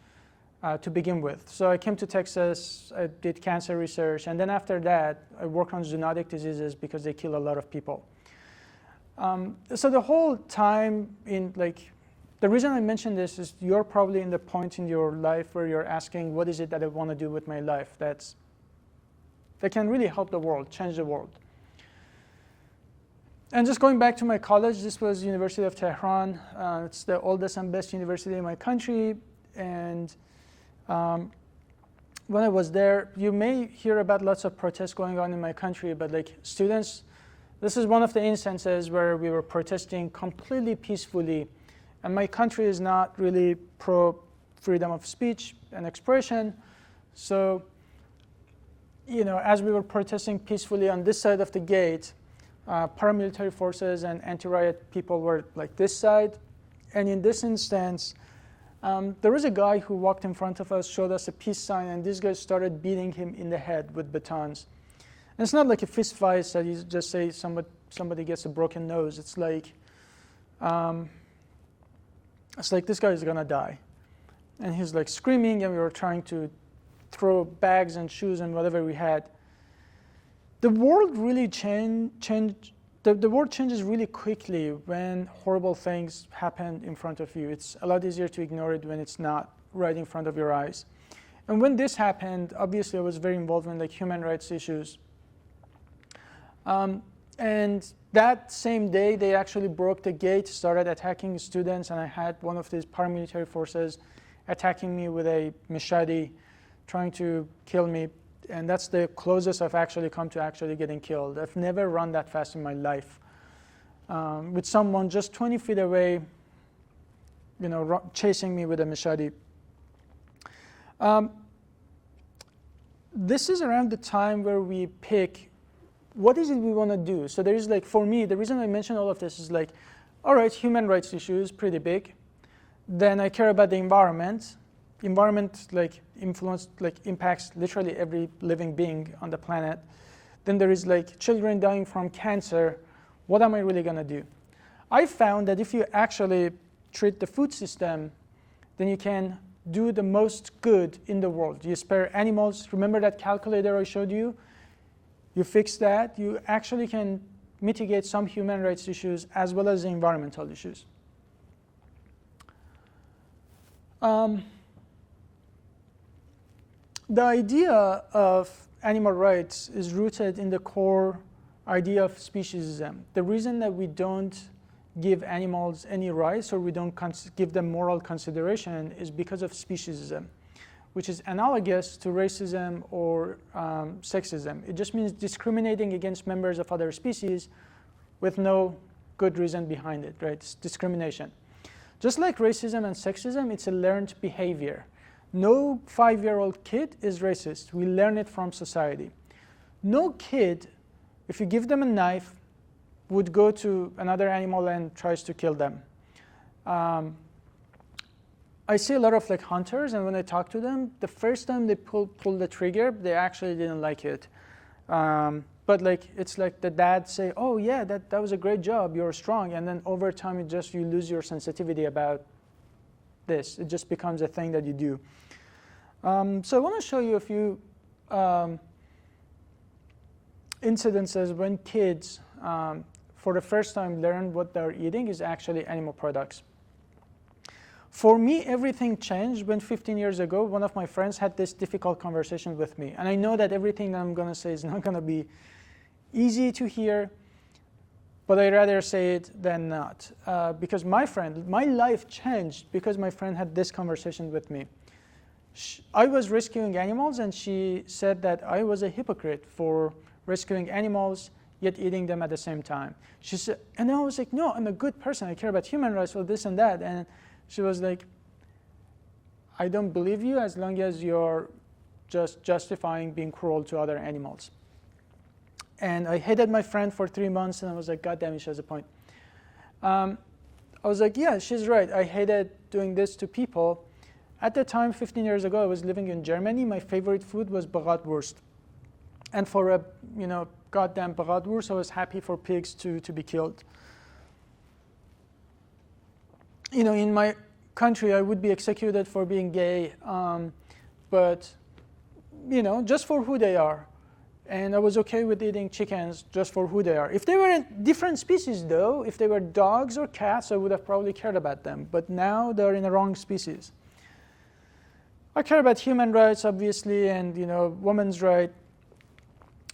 Speaker 1: to begin with. So I came to Texas, I did cancer research, and then after that, I worked on zoonotic diseases because they kill a lot of people. So the whole time the reason I mention this is you're probably in the point in your life where you're asking, what is it that I want to do with my life that can really help the world, change the world? And just going back to my college, this was University of Tehran. It's the oldest and best university in my country. And when I was there, you may hear about lots of protests going on in my country, but like students, this is one of the instances where we were protesting completely peacefully. And my country is not really pro freedom of speech and expression. So, as we were protesting peacefully on this side of the gate, paramilitary forces and anti-riot people were like this side. And in this instance, there was a guy who walked in front of us, showed us a peace sign, and these guys started beating him in the head with batons. And it's not like a fist fight that you just say somebody gets a broken nose. It's like this guy is gonna die. And he's like screaming, and we were trying to throw bags and shoes and whatever we had. The world really changed. The world changes really quickly when horrible things happen in front of you. It's a lot easier to ignore it when it's not right in front of your eyes. And when this happened, obviously I was very involved in human rights issues. And that same day, they actually broke the gate, started attacking students, and I had one of these paramilitary forces attacking me with a machete, trying to kill me. And that's the closest I've actually come to actually getting killed. I've never run that fast in my life. With someone just 20 feet away, chasing me with a machete. This is around the time where we pick what is it we want to do. So there is for me, the reason I mention all of this is all right, human rights issues, pretty big. Then I care about the environment. Environment impacts literally every living being on the planet. Then there is children dying from cancer. What am I really going to do? I found that if you actually treat the food system, then you can do the most good in the world. You spare animals. Remember that calculator I showed you? You fix that. You actually can mitigate some human rights issues as well as the environmental issues. The idea of animal rights is rooted in the core idea of speciesism. The reason that we don't give animals any rights or we don't give them moral consideration is because of speciesism, which is analogous to racism or sexism. It just means discriminating against members of other species with no good reason behind it, right? It's discrimination. Just like racism and sexism, it's a learned behavior. No 5-year-old kid is racist. We learn it from society. No kid, if you give them a knife, would go to another animal and tries to kill them. I see a lot of hunters, and when I talk to them, the first time they pull the trigger, they actually didn't like it. But it's the dad say, "Oh yeah, that was a great job. You're strong," and then over time, you lose your sensitivity about this. It just becomes a thing that you do. So I want to show you a few incidences when kids, for the first time, learn what they're eating is actually animal products. For me, everything changed when 15 years ago, one of my friends had this difficult conversation with me. And I know that everything that I'm going to say is not going to be easy to hear, but I'd rather say it than not. Because my life changed because my friend had this conversation with me. I was rescuing animals, and she said that I was a hypocrite for rescuing animals, yet eating them at the same time. She said, and I was like, no, I'm a good person. I care about human rights for this and that. And she was like, I don't believe you as long as you're just justifying being cruel to other animals. And I hated my friend for 3 months, and I was like, God damn it, she has a point. I was like, yeah, she's right. I hated doing this to people. At the time, 15 years ago, I was living in Germany. My favorite food was bratwurst. And for a goddamn bratwurst, I was happy for pigs to be killed. In my country, I would be executed for being gay, but just for who they are. And I was okay with eating chickens just for who they are. If they were in different species, though, if they were dogs or cats, I would have probably cared about them. But now they're in the wrong species. I care about human rights, obviously, and women's rights.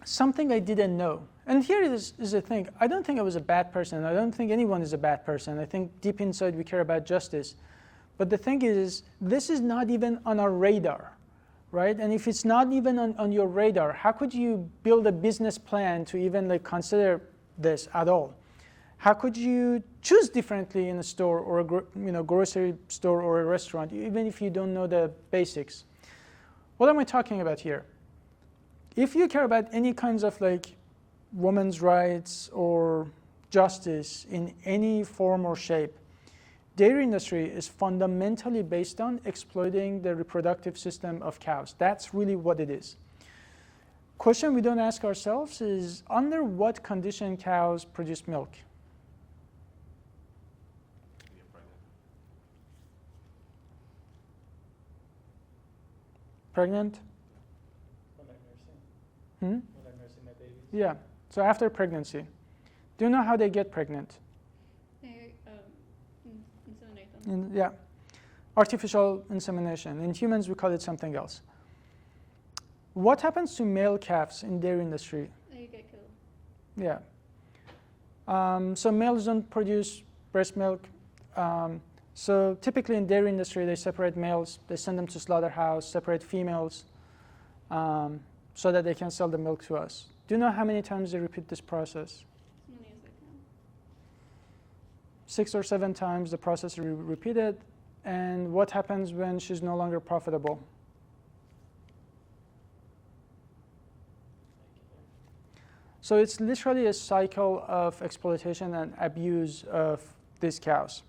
Speaker 1: Something I didn't know. And here is the thing. I don't think I was a bad person. I don't think anyone is a bad person. I think deep inside we care about justice. But the thing is, this is not even on our radar, right? And if it's not even on your radar, how could you build a business plan to even consider this at all? How could you choose differently in a store or a grocery store or a restaurant, even if you don't know the basics? What am I talking about here? If you care about any kinds of women's rights or justice in any form or shape, dairy industry is fundamentally based on exploiting the reproductive system of cows. That's really what it is. Question we don't ask ourselves is, under what condition cows produce milk? Pregnant?
Speaker 16: When they're nursing.
Speaker 1: Hmm?
Speaker 16: When they're nursing their babies.
Speaker 1: Yeah. So after pregnancy. Do you know how they get pregnant?
Speaker 4: They inseminate them.
Speaker 1: Yeah. Artificial insemination. In humans, we call it something else. What happens to male calves in dairy industry?
Speaker 4: They get killed.
Speaker 1: Yeah. So males don't produce breast milk. So typically in dairy industry, they separate males, they send them to slaughterhouse, separate females, so that they can sell the milk to us. Do you know how many times they repeat this process?
Speaker 4: As many as they can.
Speaker 1: 6 or 7 times the process is repeated. And what happens when she's no longer profitable? So it's literally a cycle of exploitation and abuse of these cows.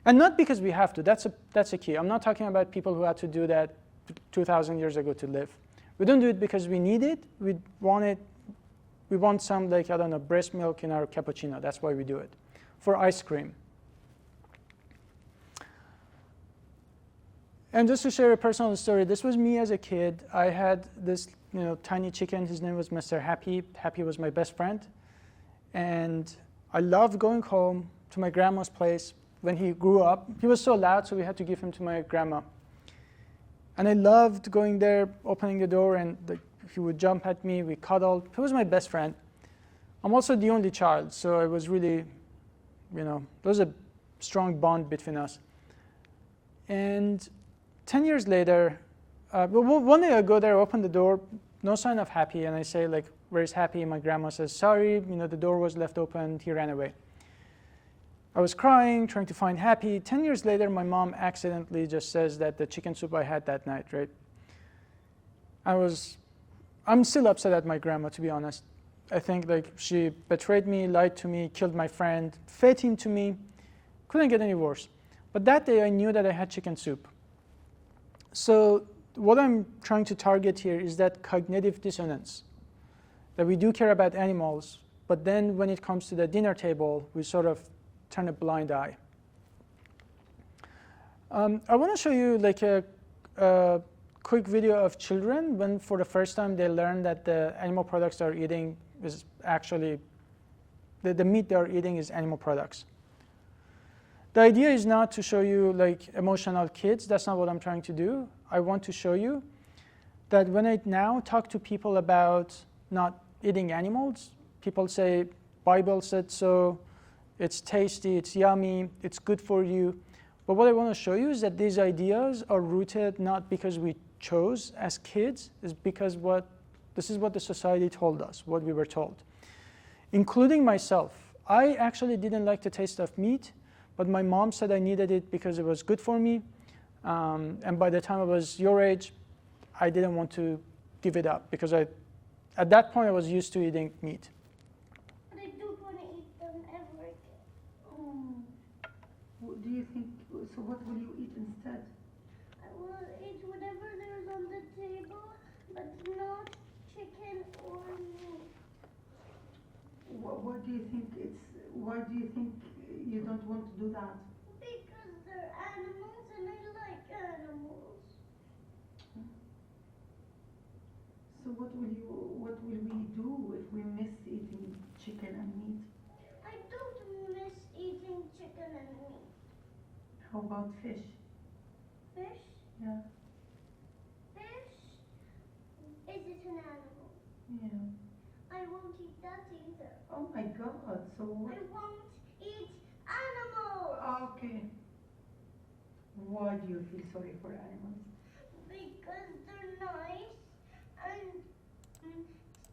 Speaker 1: And not because we have to, that's a key. I'm not talking about people who had to do that 2,000 years ago to live. We don't do it because we need it. We want some, like, I don't know, breast milk in our cappuccino. That's why we do it. For ice cream. And just to share a personal story, this was me as a kid. I had this, tiny chicken. His name was Mr. Happy. Happy was my best friend. And I loved going home to my grandma's place. When he grew up, he was so loud, so we had to give him to my grandma. And I loved going there, opening the door, and he would jump at me. We cuddled. He was my best friend. I'm also the only child, so it was really, there was a strong bond between us. And 10 years later, one day I go there, open the door, no sign of Happy, and I say, like, where's Happy? And my grandma says, sorry, the door was left open, he ran away. I was crying, trying to find Happy. 10 years later, my mom accidentally just says that the chicken soup I had that night, right? I'm still upset at my grandma, to be honest. I think, like, she betrayed me, lied to me, killed my friend, fed him to me. Couldn't get any worse. But that day, I knew that I had chicken soup. So what I'm trying to target here is that cognitive dissonance, that we do care about animals, but then when it comes to the dinner table, we sort of turn a blind eye. I want to show you, like, a quick video of children when for the first time they learn that the animal products they're eating is actually, the meat they're eating is animal products. The idea is not to show you, like, emotional kids. That's not what I'm trying to do. I want to show you that when I now talk to people about not eating animals, people say, Bible said so, it's tasty, it's yummy, it's good for you. But what I want to show you is that these ideas are rooted not because we chose as kids, is because this is what the society told us, what we were told. Including myself. I actually didn't like the taste of meat, but my mom said I needed it because it was good for me. And by the time I was your age, I didn't want to give it up because at that point I was used to eating meat.
Speaker 5: But I don't want to eat them ever again.
Speaker 17: Oh. What do you think? So what will you eat instead?
Speaker 5: I will eat whatever there's on the table, but not chicken or meat.
Speaker 17: What do you think why do you think you don't want to do that?
Speaker 5: Because they're animals and I like animals.
Speaker 17: So what will we do if we miss eating chicken and meat?
Speaker 5: I don't miss eating chicken and meat.
Speaker 17: How about fish?
Speaker 5: Fish?
Speaker 17: Yeah.
Speaker 5: Fish? Is it an animal?
Speaker 17: Yeah.
Speaker 5: I won't eat that either.
Speaker 17: Oh my God, so what?
Speaker 5: I won't eat animals!
Speaker 17: Okay. Why do you feel sorry for animals?
Speaker 5: Because they're nice and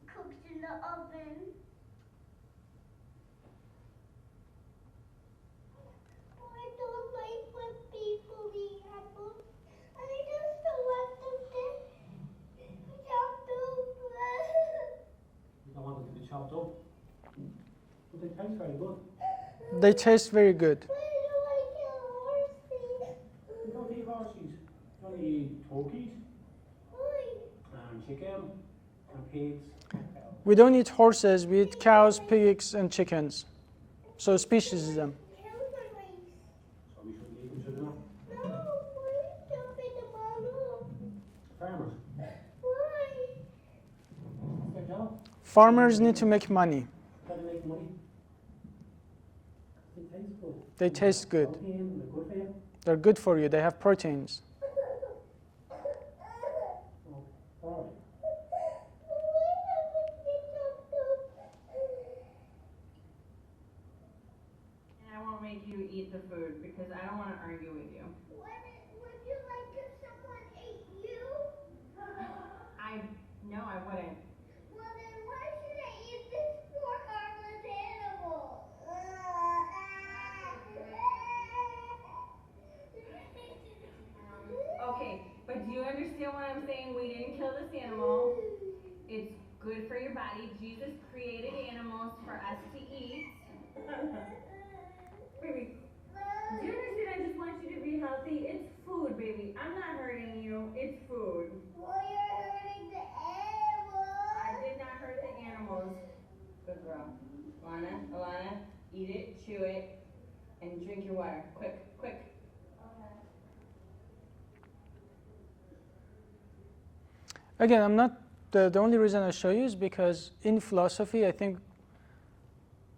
Speaker 5: cooked in the oven. I don't like when people eat apples. I just don't want them to chop them.
Speaker 18: You don't want them to be chopped up. But they taste very good.
Speaker 1: They taste very good.
Speaker 5: Why do I get horsey?
Speaker 18: You don't eat horses. You only eat turkeys
Speaker 5: Why?
Speaker 18: and chicken and pigs.
Speaker 1: We don't eat horses, we eat cows, pigs, and chickens. So speciesism.
Speaker 18: So we shouldn't eat them, should we not?
Speaker 5: No, why don't feed them all?
Speaker 18: Farmers.
Speaker 5: Why?
Speaker 18: That's their job.
Speaker 1: Farmers need to make money.
Speaker 18: How do they make money? They taste good.
Speaker 1: They taste good.
Speaker 18: Protein, they're good for you.
Speaker 1: They're good for you. They have proteins.
Speaker 18: Oh, all right.
Speaker 13: And I won't make you eat
Speaker 19: the food because I don't want to argue with you.
Speaker 5: Would you like if someone ate you?
Speaker 19: No, I wouldn't.
Speaker 5: Well then why should I eat this poor harmless animal?
Speaker 19: Okay, but do you understand what I'm saying? We didn't kill this animal. It's good for your body. Jesus created animals for us to eat. Baby, do you understand? I just want you to be healthy. It's food, baby. I'm not hurting you. It's food.
Speaker 5: Well, you're hurting the animals.
Speaker 19: I did not hurt the animals. Good girl. Alana, eat it, chew it, and drink your water. Quick.
Speaker 1: Again, I'm not, the only reason I show you is because in philosophy, I think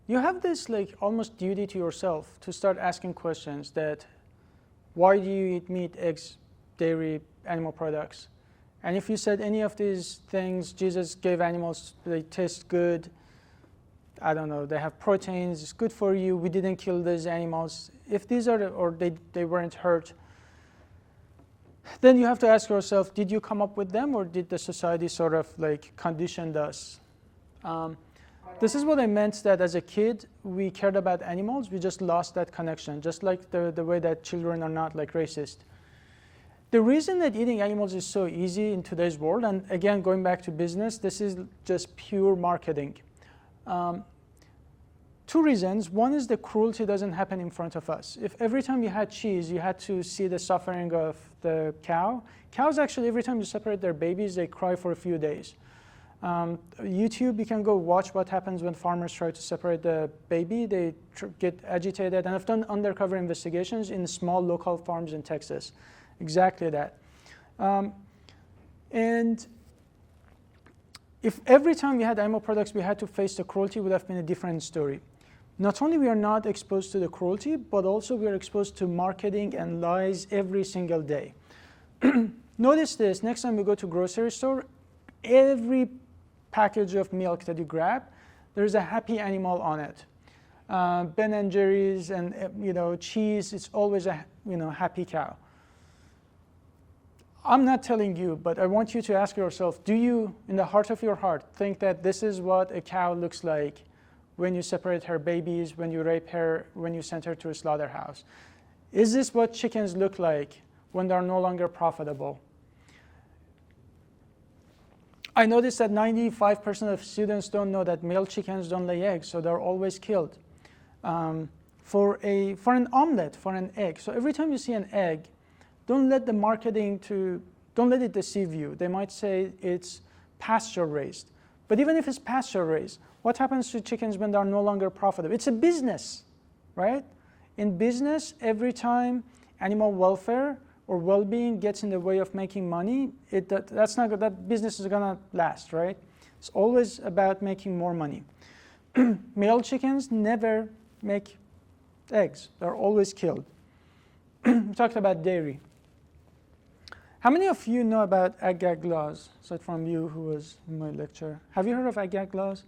Speaker 1: you have this like almost duty to yourself to start asking questions that, why do you eat meat, eggs, dairy, animal products? And if you said any of these things, Jesus gave animals, they taste good, I don't know, they have proteins, it's good for you, we didn't kill these animals. If these are, or they weren't hurt, then you have to ask yourself, did you come up with them or did the society sort of like conditioned us? This is what I meant that as a kid, we cared about animals, we just lost that connection, just like the way that children are not like racist. The reason that eating animals is so easy in today's world, and again, going back to business, this is just pure marketing. Two reasons. One is the cruelty doesn't happen in front of us. If every time you had cheese, you had to see the suffering of the cow, cows actually, every time you separate their babies, they cry for a few days. YouTube, you can go watch what happens when farmers try to separate the baby. They get agitated, and I've done undercover investigations in small local farms in Texas. Exactly that. And if every time we had animal products we had to face the cruelty, it would have been a different story. Not only we are not exposed to the cruelty, but also we are exposed to marketing and lies every single day. Notice this, next time we go to grocery store, every package of milk that you grab, there's a happy animal on it. Ben and Jerry's and cheese, it's always a happy cow. I'm not telling you, but I want you to ask yourself, do you, in the heart of your heart, think that this is what a cow looks like when you separate her babies, when you rape her, when you send her to a slaughterhouse? Is this what chickens look like when they're no longer profitable? I noticed that 95% of students don't know that male chickens don't lay eggs, so they're always killed. For an omelet, for an egg, so every time you see an egg, don't let the marketing don't let it deceive you. They might say it's pasture raised. But even if it's pasture raised, what happens to chickens when they're no longer profitable? It's a business, right? In business, every time animal welfare or well-being gets in the way of making money, that business is gonna last, right? It's always about making more money. Male chickens never make eggs. They're always killed. We talked about dairy. How many of you know about ag-gag laws, aside from you who was in my lecture? Have you heard of ag-gag laws?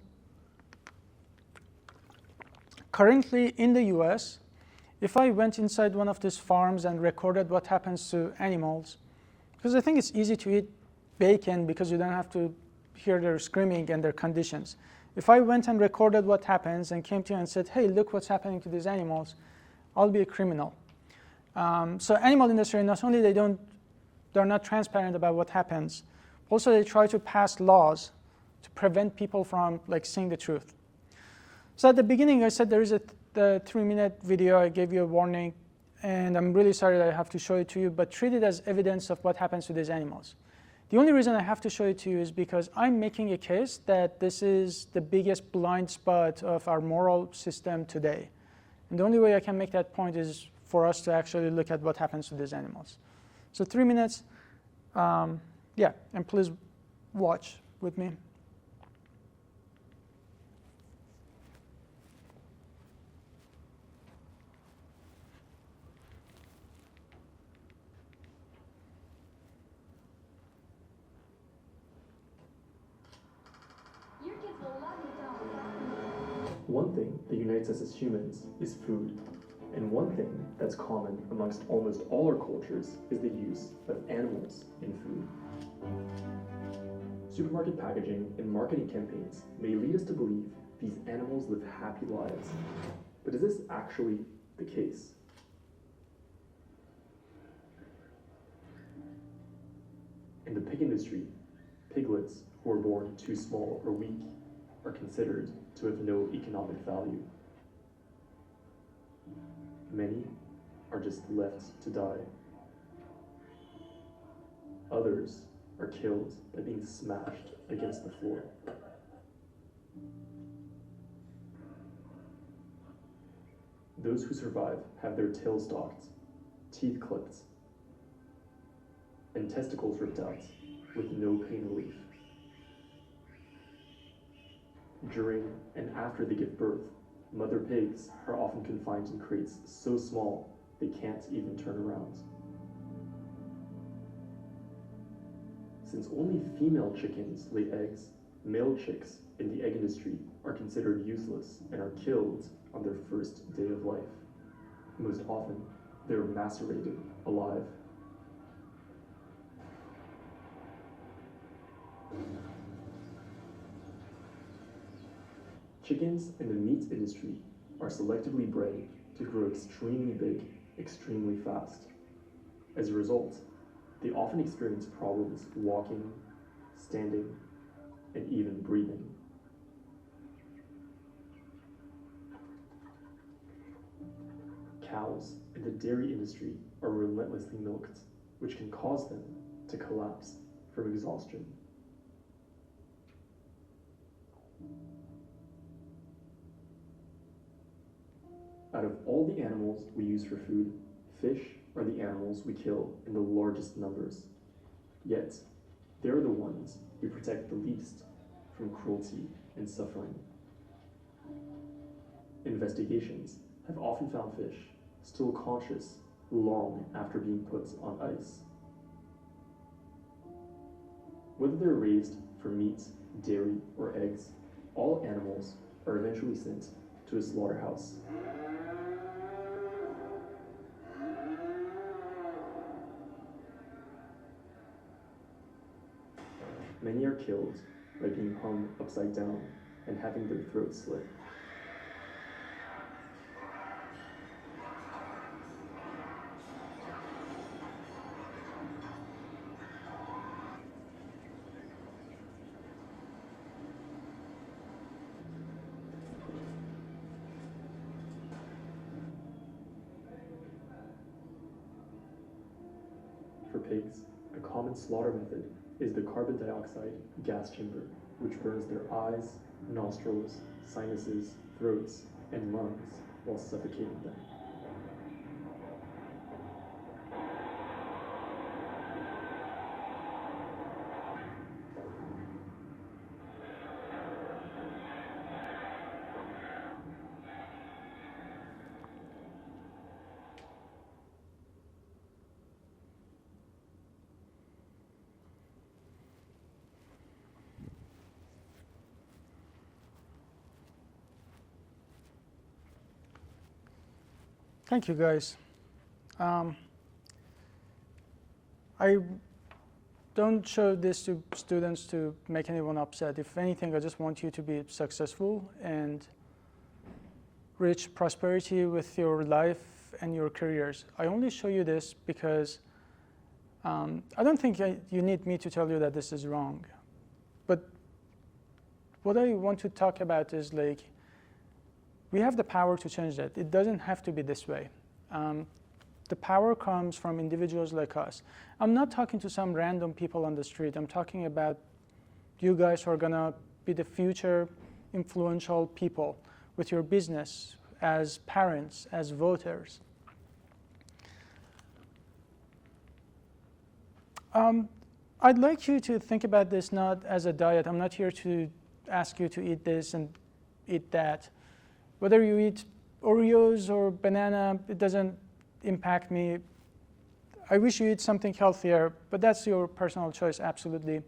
Speaker 1: Currently in the US, if I went inside one of these farms and recorded what happens to animals, because I think it's easy to eat bacon because you don't have to hear their screaming and their conditions. If I went and recorded what happens and came to you and said, hey, look what's happening to these animals, I'll be a criminal. So animal industry, not only they're not transparent about what happens, also they try to pass laws to prevent people from seeing the truth. So at the beginning I said there is the 3-minute video, I gave you a warning, and I'm really sorry that I have to show it to you, but treat it as evidence of what happens to these animals. The only reason I have to show it to you is because I'm making a case that this is the biggest blind spot of our moral system today. And the only way I can make that point is for us to actually look at what happens to these animals. So 3 minutes, and please watch with me.
Speaker 14: One thing that unites us as humans is food. And one thing that's common amongst almost all our cultures is the use of animals in food. Supermarket packaging and marketing campaigns may lead us to believe these animals live happy lives. But is this actually the case? In the pig industry, piglets who are born too small or weak are considered to have no economic value. Many are just left to die. Others are killed by being smashed against the floor. Those who survive have their tails docked, teeth clipped, and testicles ripped out with no pain relief. During and after they give birth, mother pigs are often confined in crates so small they can't even turn around. Since only female chickens lay eggs, male chicks in the egg industry are considered useless and are killed on their first day of life. Most often, they are macerated alive. Chickens in the meat industry are selectively bred to grow extremely big, extremely fast. As a result, they often experience problems walking, standing, and even breathing. Cows in the dairy industry are relentlessly milked, which can cause them to collapse from exhaustion. Out of all the animals we use for food, fish are the animals we kill in the largest numbers. Yet, they're the ones we protect the least from cruelty and suffering. Investigations have often found fish still conscious long after being put on ice. Whether they're raised for meat, dairy, or eggs, all animals are eventually sent to a slaughterhouse. Many are killed by being hung upside down and having their throats slit. For pigs, a common slaughter method is the carbon dioxide gas chamber, which burns their eyes, nostrils, sinuses, throats, and lungs while suffocating them.
Speaker 1: Thank you, guys. I don't show this to students to make anyone upset. If anything, I just want you to be successful and reach prosperity with your life and your careers. I only show you this because I don't think you need me to tell you that this is wrong. But what I want to talk about is like, we have the power to change that. It doesn't have to be this way. The power comes from individuals like us. I'm not talking to some random people on the street. I'm talking about you guys who are gonna be the future influential people with your business, as parents, as voters. I'd like you to think about this not as a diet. I'm not here to ask you to eat this and eat that. Whether you eat Oreos or banana, it doesn't impact me. I wish you eat something healthier, but that's your personal choice, absolutely.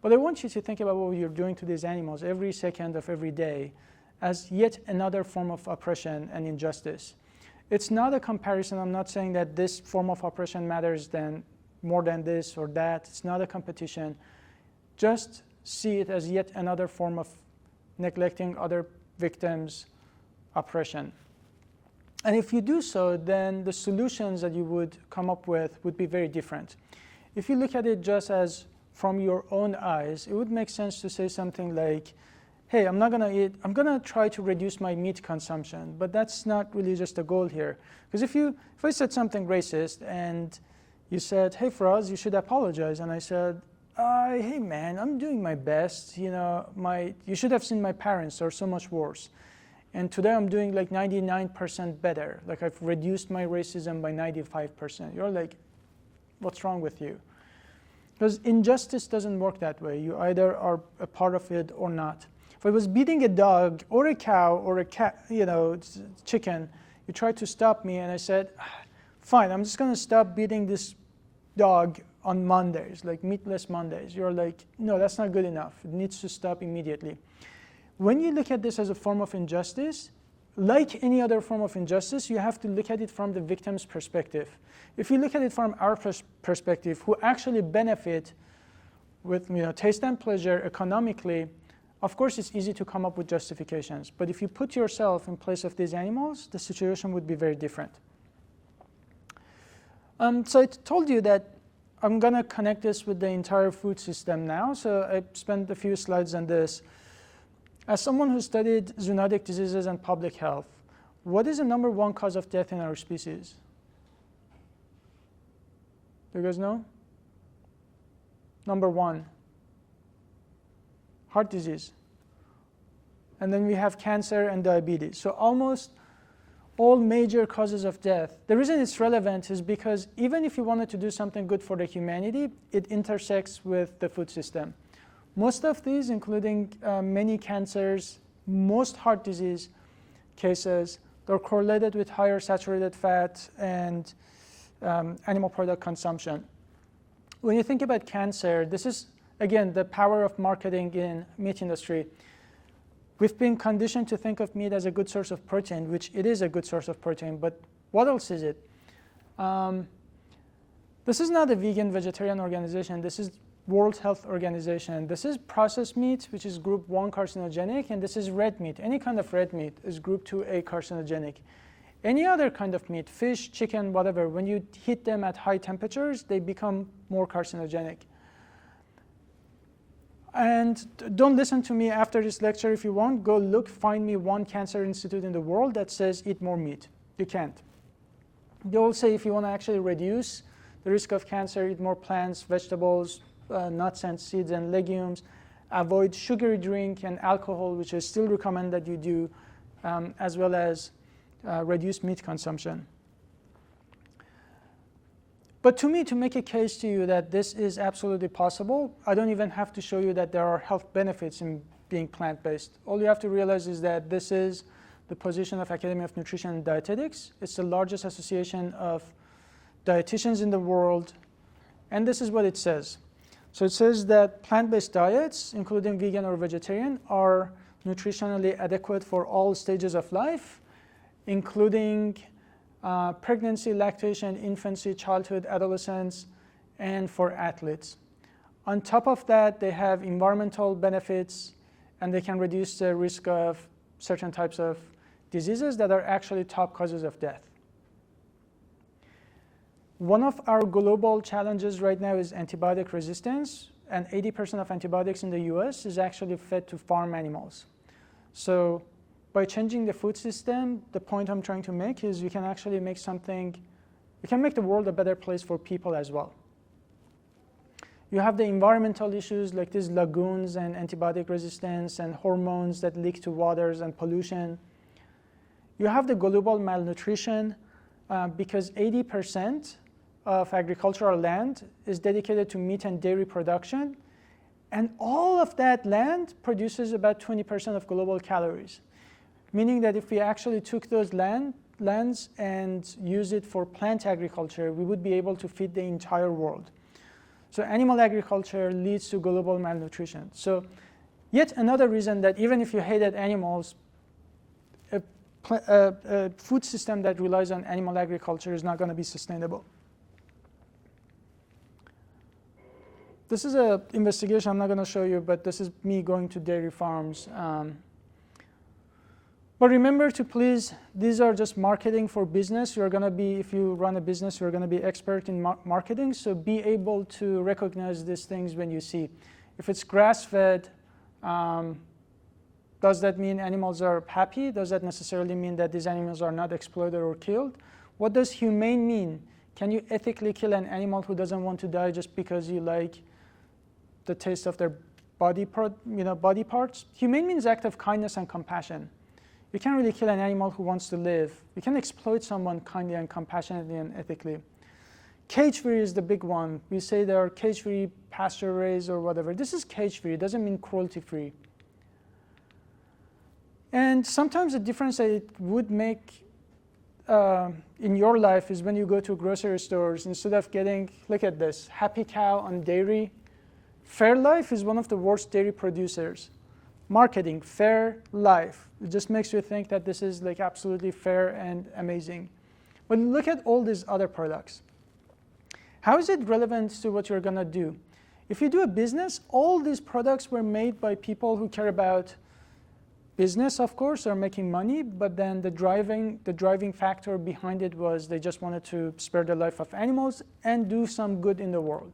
Speaker 1: But I want you to think about what you're doing to these animals every second of every day as yet another form of oppression and injustice. It's not a comparison. I'm not saying that this form of oppression matters more than this or that. It's not a competition. Just see it as yet another form of neglecting other victims' oppression. And if you do so, then the solutions that you would come up with would be very different. If you look at it just as from your own eyes, it would make sense to say something like, hey, I'm going to try to reduce my meat consumption, but that's not really just the goal here. Because if I said something racist and you said, hey, Faraz, you should apologize, and I said, hey, man, I'm doing my best. You should have seen my parents, they're so much worse. And today I'm doing like 99% better. Like I've reduced my racism by 95%. You're like, what's wrong with you? Because injustice doesn't work that way. You either are a part of it or not. If I was beating a dog or a cow or a cat, chicken, you tried to stop me and I said, fine, I'm just going to stop beating this dog on Mondays, like meatless Mondays. You're like, no, that's not good enough. It needs to stop immediately. When you look at this as a form of injustice, like any other form of injustice, you have to look at it from the victim's perspective. If you look at it from our perspective, who actually benefit with taste and pleasure economically, of course it's easy to come up with justifications. But if you put yourself in place of these animals, the situation would be very different. So I told you that I'm going to connect this with the entire food system now. So I spent a few slides on this. As someone who studied zoonotic diseases and public health, what is the number one cause of death in our species? Do you guys know? Number one, heart disease. And then we have cancer and diabetes. So almost all major causes of death. The reason it's relevant is because even if you wanted to do something good for the humanity, it intersects with the food system. Most of these, including many cancers, most heart disease cases, they're correlated with higher saturated fat and animal product consumption. When you think about cancer, this is, again, the power of marketing in meat industry. We've been conditioned to think of meat as a good source of protein, which it is a good source of protein, but what else is it? This is not a vegan vegetarian organization. This is World Health Organization. This is processed meat, which is group 1 carcinogenic, and this is red meat. Any kind of red meat is group 2A carcinogenic. Any other kind of meat, fish, chicken, whatever, when you heat them at high temperatures, they become more carcinogenic. And don't listen to me after this lecture if you want. Go find me one cancer institute in the world that says eat more meat. You can't. They all say if you want to actually reduce the risk of cancer, eat more plants, vegetables, nuts and seeds and legumes, avoid sugary drink and alcohol, which I still recommend that you do, as well as reduce meat consumption. But to me, to make a case to you that this is absolutely possible, I don't even have to show you that there are health benefits in being plant-based. All you have to realize is that this is the position of Academy of Nutrition and Dietetics. It's the largest association of dietitians in the world, and this is what it says. So it says that plant-based diets, including vegan or vegetarian, are nutritionally adequate for all stages of life, including pregnancy, lactation, infancy, childhood, adolescence, and for athletes. On top of that, they have environmental benefits, and they can reduce the risk of certain types of diseases that are actually top causes of death. One of our global challenges right now is antibiotic resistance, and 80% of antibiotics in the US is actually fed to farm animals. So by changing the food system, the point I'm trying to make is you can actually make you can make the world a better place for people as well. You have the environmental issues like these lagoons and antibiotic resistance and hormones that leak to waters and pollution. You have the global malnutrition because 80% of agricultural land is dedicated to meat and dairy production, and all of that land produces about 20% of global calories. Meaning that if we actually took those lands and use it for plant agriculture, we would be able to feed the entire world. So animal agriculture leads to global malnutrition. So yet another reason that even if you hated animals, food system that relies on animal agriculture is not going to be sustainable. This is an investigation I'm not going to show you, but this is me going to dairy farms. But remember to please, these are just marketing for business. You're going to be, if you run a business, you're going to be expert in marketing. So be able to recognize these things when you see. If it's grass-fed, does that mean animals are happy? Does that necessarily mean that these animals are not exploited or killed? What does humane mean? Can you ethically kill an animal who doesn't want to die just because you like the taste of their body parts? Humane means act of kindness and compassion. You can't really kill an animal who wants to live. You can exploit someone kindly and compassionately and ethically. Cage-free is the big one. We say they are cage-free, pasture-raised, or whatever. This is cage-free. It doesn't mean cruelty-free. And sometimes the difference that it would make in your life is when you go to grocery stores, instead of getting, look at this, Happy Cow on dairy. Fairlife is one of the worst dairy producers. Marketing, Fairlife. It just makes you think that this is like absolutely fair and amazing. But look at all these other products. How is it relevant to what you're going to do? If you do a business, all these products were made by people who care about business, of course, are making money, but then the driving factor behind it was they just wanted to spare the life of animals and do some good in the world.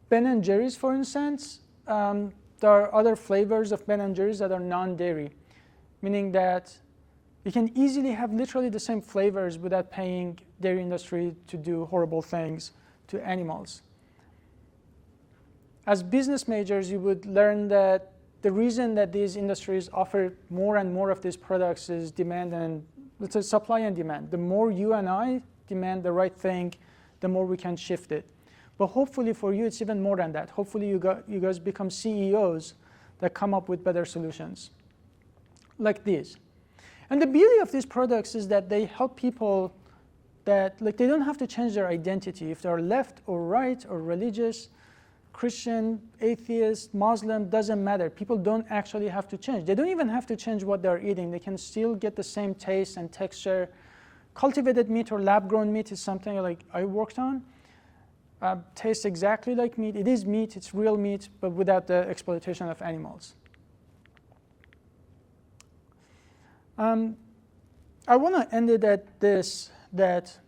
Speaker 1: Ben & Jerry's, for instance, there are other flavors of Ben & Jerry's that are non-dairy, meaning that you can easily have literally the same flavors without paying dairy industry to do horrible things to animals. As business majors, you would learn that the reason that these industries offer more and more of these products is demand and, let's say, supply and demand. The more you and I demand the right thing, the more we can shift it. But hopefully for you, it's even more than that. Hopefully you guys become CEOs that come up with better solutions, like these. And the beauty of these products is that they help people that, like, they don't have to change their identity. If they're left or right or religious, Christian, atheist, Muslim, doesn't matter. People don't actually have to change. They don't even have to change what they're eating. They can still get the same taste and texture. Cultivated meat or lab-grown meat is something like I worked on. Tastes exactly like meat. It is meat, it's real meat, but without the exploitation of animals. I want to end it at this, that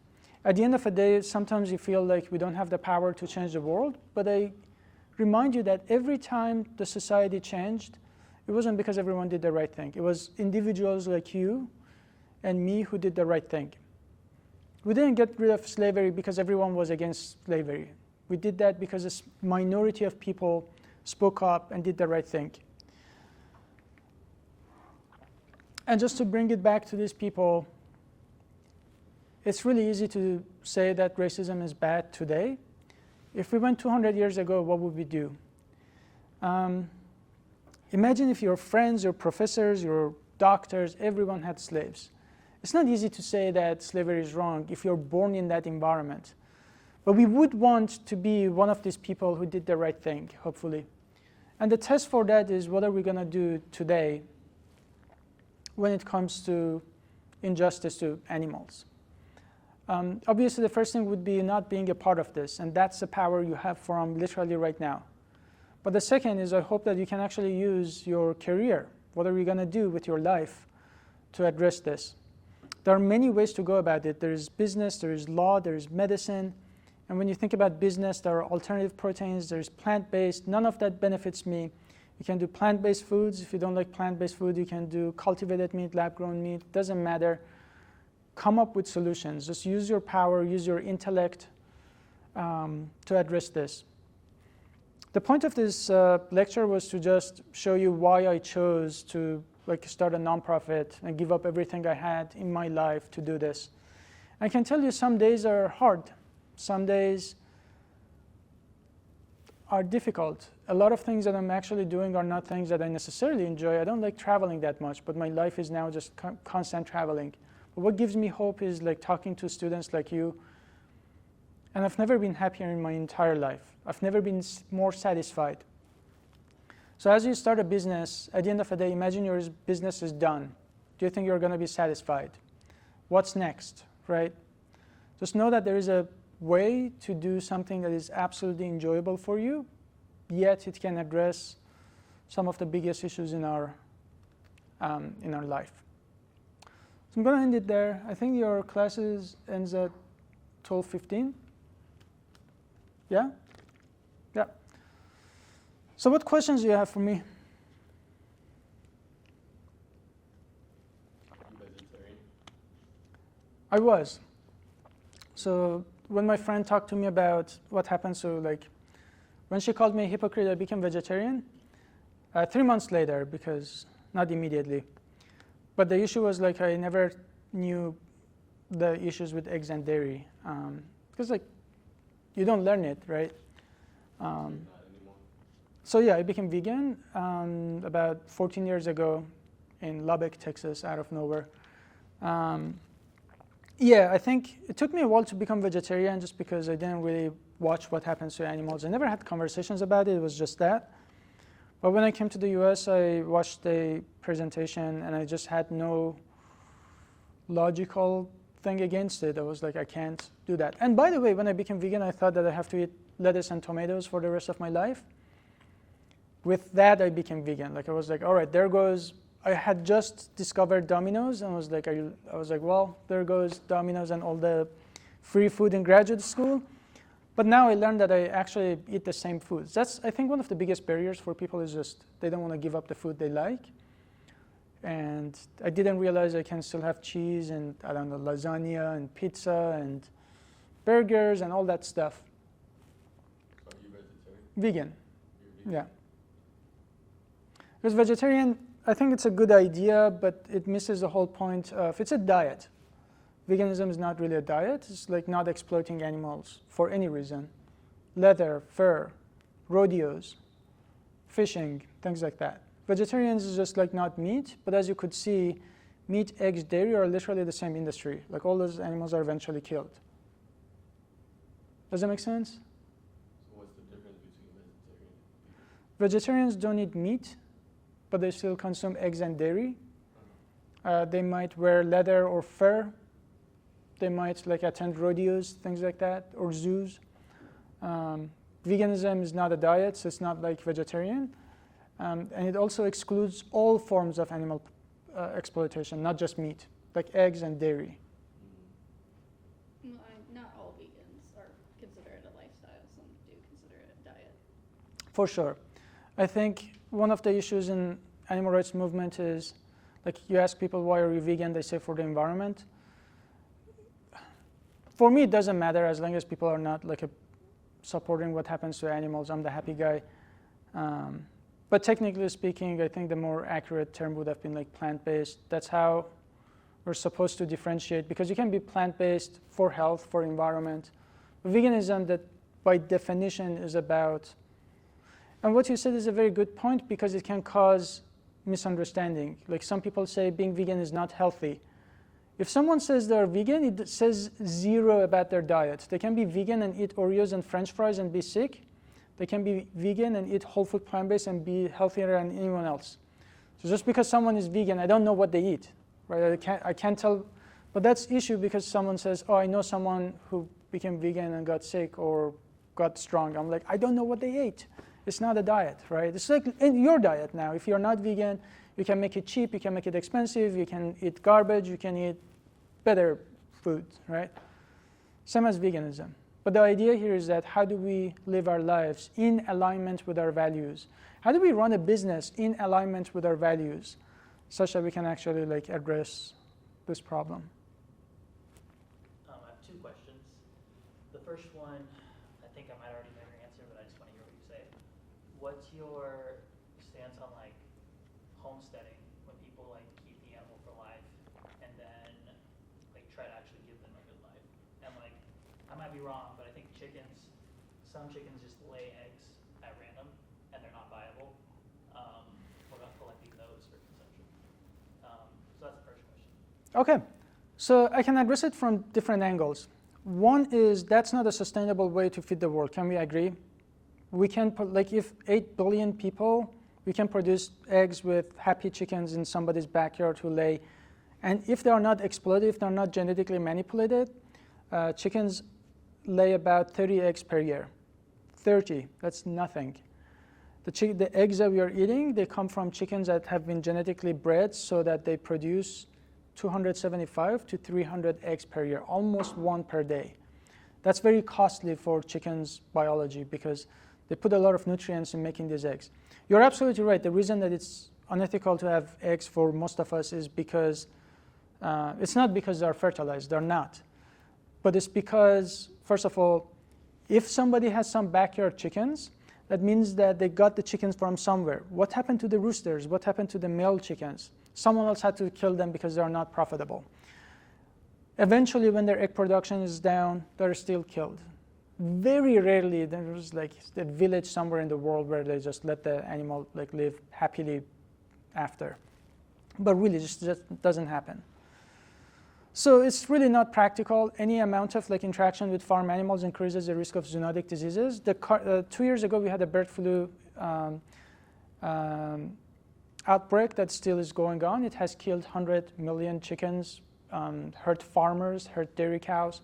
Speaker 1: at the end of the day, sometimes you feel like we don't have the power to change the world, but I remind you that every time the society changed, it wasn't because everyone did the right thing. It was individuals like you and me who did the right thing. We didn't get rid of slavery because everyone was against slavery. We did that because a minority of people spoke up and did the right thing. And just to bring it back to these people, it's really easy to say that racism is bad today. If we went 200 years ago, what would we do? Imagine if your friends, your professors, your doctors, everyone had slaves. It's not easy to say that slavery is wrong if you're born in that environment. But we would want to be one of these people who did the right thing, hopefully. And the test for that is, what are we going to do today when it comes to injustice to animals? Obviously, the first thing would be not being a part of this, and that's the power you have from literally right now. But the second is, I hope that you can actually use your career. What are you going to do with your life to address this? There are many ways to go about it. There is business, there is law, there is medicine. And when you think about business, there are alternative proteins, there's plant-based. None of that benefits me. You can do plant-based foods. If you don't like plant-based food, you can do cultivated meat, lab-grown meat. Doesn't matter. Come up with solutions. Just use your power, use your intellect to address this. The point of this lecture was to just show you why I chose to start a nonprofit and give up everything I had in my life to do this. I can tell you some days are hard. Some days are difficult. A lot of things that I'm actually doing are not things that I necessarily enjoy. I don't like traveling that much, but my life is now just constant traveling. But what gives me hope is talking to students like you. And I've never been happier in my entire life. I've never been more satisfied. So as you start a business, at the end of the day, imagine your business is done. Do you think you're going to be satisfied? What's next, right? Just know that there is a way to do something that is absolutely enjoyable for you, yet it can address some of the biggest issues in our life. So I'm going to end it there. I think your classes ends at 12:15. Yeah? Yeah. So what questions do you have for me? I was. So when my friend talked to me about what happened, so like when she called me a hypocrite, I became vegetarian. 3 months later, because not immediately. But the issue was like I never knew the issues with eggs and dairy. Because like you don't learn it, right? So yeah, I became vegan about 14 years ago in Lubbock, Texas, out of nowhere. Yeah, I think it took me a while to become vegetarian just because I didn't really watch what happens to animals. I never had conversations about it, it was just that. But when I came to the US, I watched a presentation and I just had no logical thing against it. I was like, I can't do that. And by the way, when I became vegan, I thought that I have to eat lettuce and tomatoes for the rest of my life. With that, I became vegan. Like I was like, all right, there goes. I had just discovered Domino's and I was like, well, there goes Domino's and all the free food in graduate school. But now I learned that I actually eat the same foods. That's, I think, one of the biggest barriers for people is just they don't want to give up the food they like. And I didn't realize I can still have cheese and, I don't know, lasagna and pizza and burgers and all that stuff.
Speaker 9: So are you vegetarian?
Speaker 1: Vegan.
Speaker 9: You're vegan?
Speaker 1: Yeah. Because vegetarian, I think it's a good idea, but it misses the whole point of, it's a diet. Veganism is not really a diet. It's like not exploiting animals for any reason. Leather, fur, rodeos, fishing, things like that. Vegetarians is just like not meat, but as you could see, meat, eggs, dairy are literally the same industry. Like all those animals are eventually killed. Does that make sense?
Speaker 9: So what's the difference between vegetarian and vegan?
Speaker 1: Vegetarians don't eat meat, but they still consume eggs and dairy. They might wear leather or fur. They might like attend rodeos, things like that, or zoos. Veganism is not a diet, so it's not like vegetarian. And it also excludes all forms of animal exploitation, not just meat, like eggs and dairy.
Speaker 4: Not all vegans are consider it a lifestyle. Some do consider it a diet.
Speaker 1: For sure. I think one of the issues in animal rights movement is, like you ask people, why are you vegan? They say for the environment. For me, it doesn't matter as long as people are not like supporting what happens to animals. I'm the happy guy. But technically speaking, I think the more accurate term would have been like plant-based. That's how we're supposed to differentiate, because you can be plant-based for health, for environment. Veganism, that by definition is about, and what you said is a very good point because it can cause misunderstanding. Like some people say being vegan is not healthy. If someone says they're vegan, it says zero about their diet. They can be vegan and eat Oreos and French fries and be sick. They can be vegan and eat whole food plant-based and be healthier than anyone else. So just because someone is vegan, I don't know what they eat, right? I can't tell, but that's issue because someone says, oh, I know someone who became vegan and got sick or got strong. I'm like, I don't know what they ate. It's not a diet, right? It's like in your diet now. If you're not vegan, you can make it cheap, you can make it expensive, you can eat garbage, you can eat better food, right? Same as veganism. But the idea here is that how do we live our lives in alignment with our values? How do we run a business in alignment with our values such that we can actually like address this problem?
Speaker 16: I have two questions. The first one, I think I might already know your answer, but I just want to hear what you say. What's your stance on like homesteading, when people like keep the animal for life and then like try to actually give them a good life? And like, I might be wrong, but I think some chickens just lay eggs at random and they're not viable. What about collecting those for consumption? So that's the first question.
Speaker 1: Okay, so I can address it from different angles. One is that's not a sustainable way to feed the world. Can we agree? We can put, like if 8 billion people, We can produce eggs with happy chickens in somebody's backyard who lay. And if they are not exploited, if they're not genetically manipulated, chickens lay about 30 eggs per year. 30, that's nothing. The eggs that we are eating, they come from chickens that have been genetically bred so that they produce 275 to 300 eggs per year, almost one per day. That's very costly for chickens' biology because they put a lot of nutrients in making these eggs. You're absolutely right. The reason that it's unethical to have eggs for most of us is because it's not because they're fertilized. They're not. But it's because, first of all, if somebody has some backyard chickens, that means that they got the chickens from somewhere. What happened to the roosters? What happened to the male chickens? Someone else had to kill them because they are not profitable. Eventually, when their egg production is down, they're still killed. Very rarely, there's like a village somewhere in the world where they just let the animal like live happily after. But really, just doesn't happen. So it's really not practical. Any amount of like interaction with farm animals increases the risk of zoonotic diseases. 2 years ago, we had a bird flu outbreak that still is going on. It has killed 100 million chickens, hurt farmers, hurt dairy cows.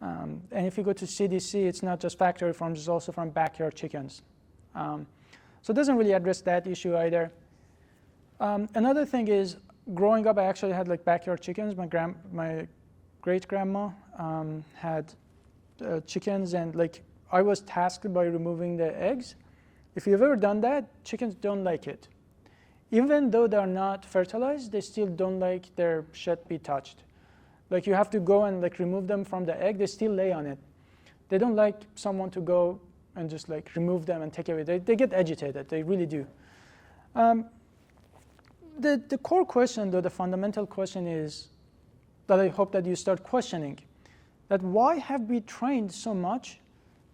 Speaker 1: And if you go to CDC, it's not just factory farms, it's also from backyard chickens. So it doesn't really address that issue either. Another thing is, growing up, I actually had like backyard chickens. My great-grandma had chickens, and like I was tasked by removing the eggs. If you've ever done that, chickens don't like it. Even though they're not fertilized, they still don't like their shed be touched. Like you have to go and like remove them from the egg, they still lay on it. They don't like someone to go and just like remove them and take it away. They get agitated, they really do. The core question, though, the fundamental question is that I hope that you start questioning, that why have we trained so much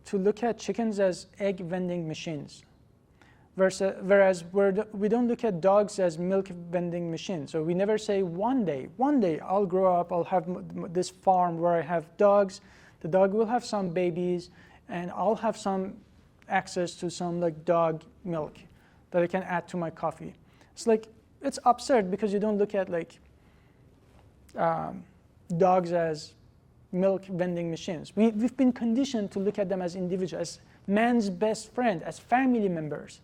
Speaker 1: to look at chickens as egg vending machines, whereas we don't look at dogs as milk vending machines. So we never say one day I'll grow up, I'll have this farm where I have dogs, the dog will have some babies, and I'll have some access to some like dog milk that I can add to my coffee. It's like, it's absurd because you don't look at like dogs as milk vending machines. We've been conditioned to look at them as individuals, as man's best friend, as family members.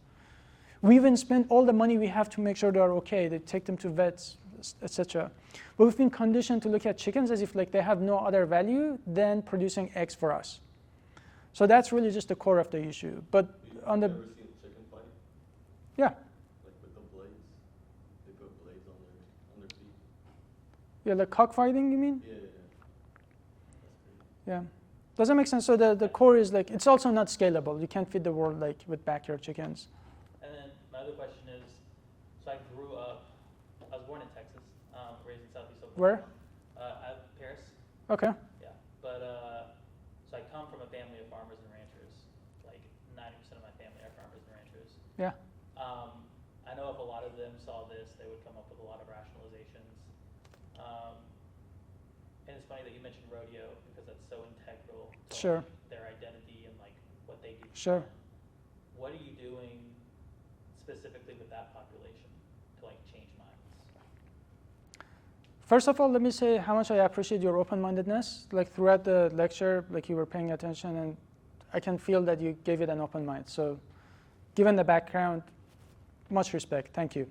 Speaker 1: We even spend all the money we have to make sure they're okay. They take them to vets, etc. But we've been conditioned to look at chickens as if like they have no other value than producing eggs for us. So that's really just the core of the issue. But on the
Speaker 20: ever seen a chicken fight?
Speaker 1: Yeah.
Speaker 20: Like with the blades? They put blades on their feet.
Speaker 1: Yeah, like cockfighting, you mean?
Speaker 20: Yeah.
Speaker 1: Yeah. Does that make sense? So the core is like, it's also not scalable. You can't feed the world like with backyard chickens.
Speaker 16: And then my other question is, so I grew up, I was born in Texas, raised in Southeast Oklahoma.
Speaker 1: Where?
Speaker 16: Paris.
Speaker 1: Okay.
Speaker 16: Yeah, but so I come from a family of farmers and ranchers. Like 90% of my family are farmers and ranchers.
Speaker 1: Yeah.
Speaker 16: I know if a lot of them saw this, they would come up with a lot of rationalizations. And it's funny that you mentioned rodeo because that's so integral to
Speaker 1: Sure.
Speaker 16: like, their identity and like what they do.
Speaker 1: Sure.
Speaker 16: What are you doing specifically with that population to like change minds?
Speaker 1: First of all, let me say how much I appreciate your open-mindedness. Like throughout the lecture, like you were paying attention, and I can feel that you gave it an open mind. So given the background, much respect. Thank you.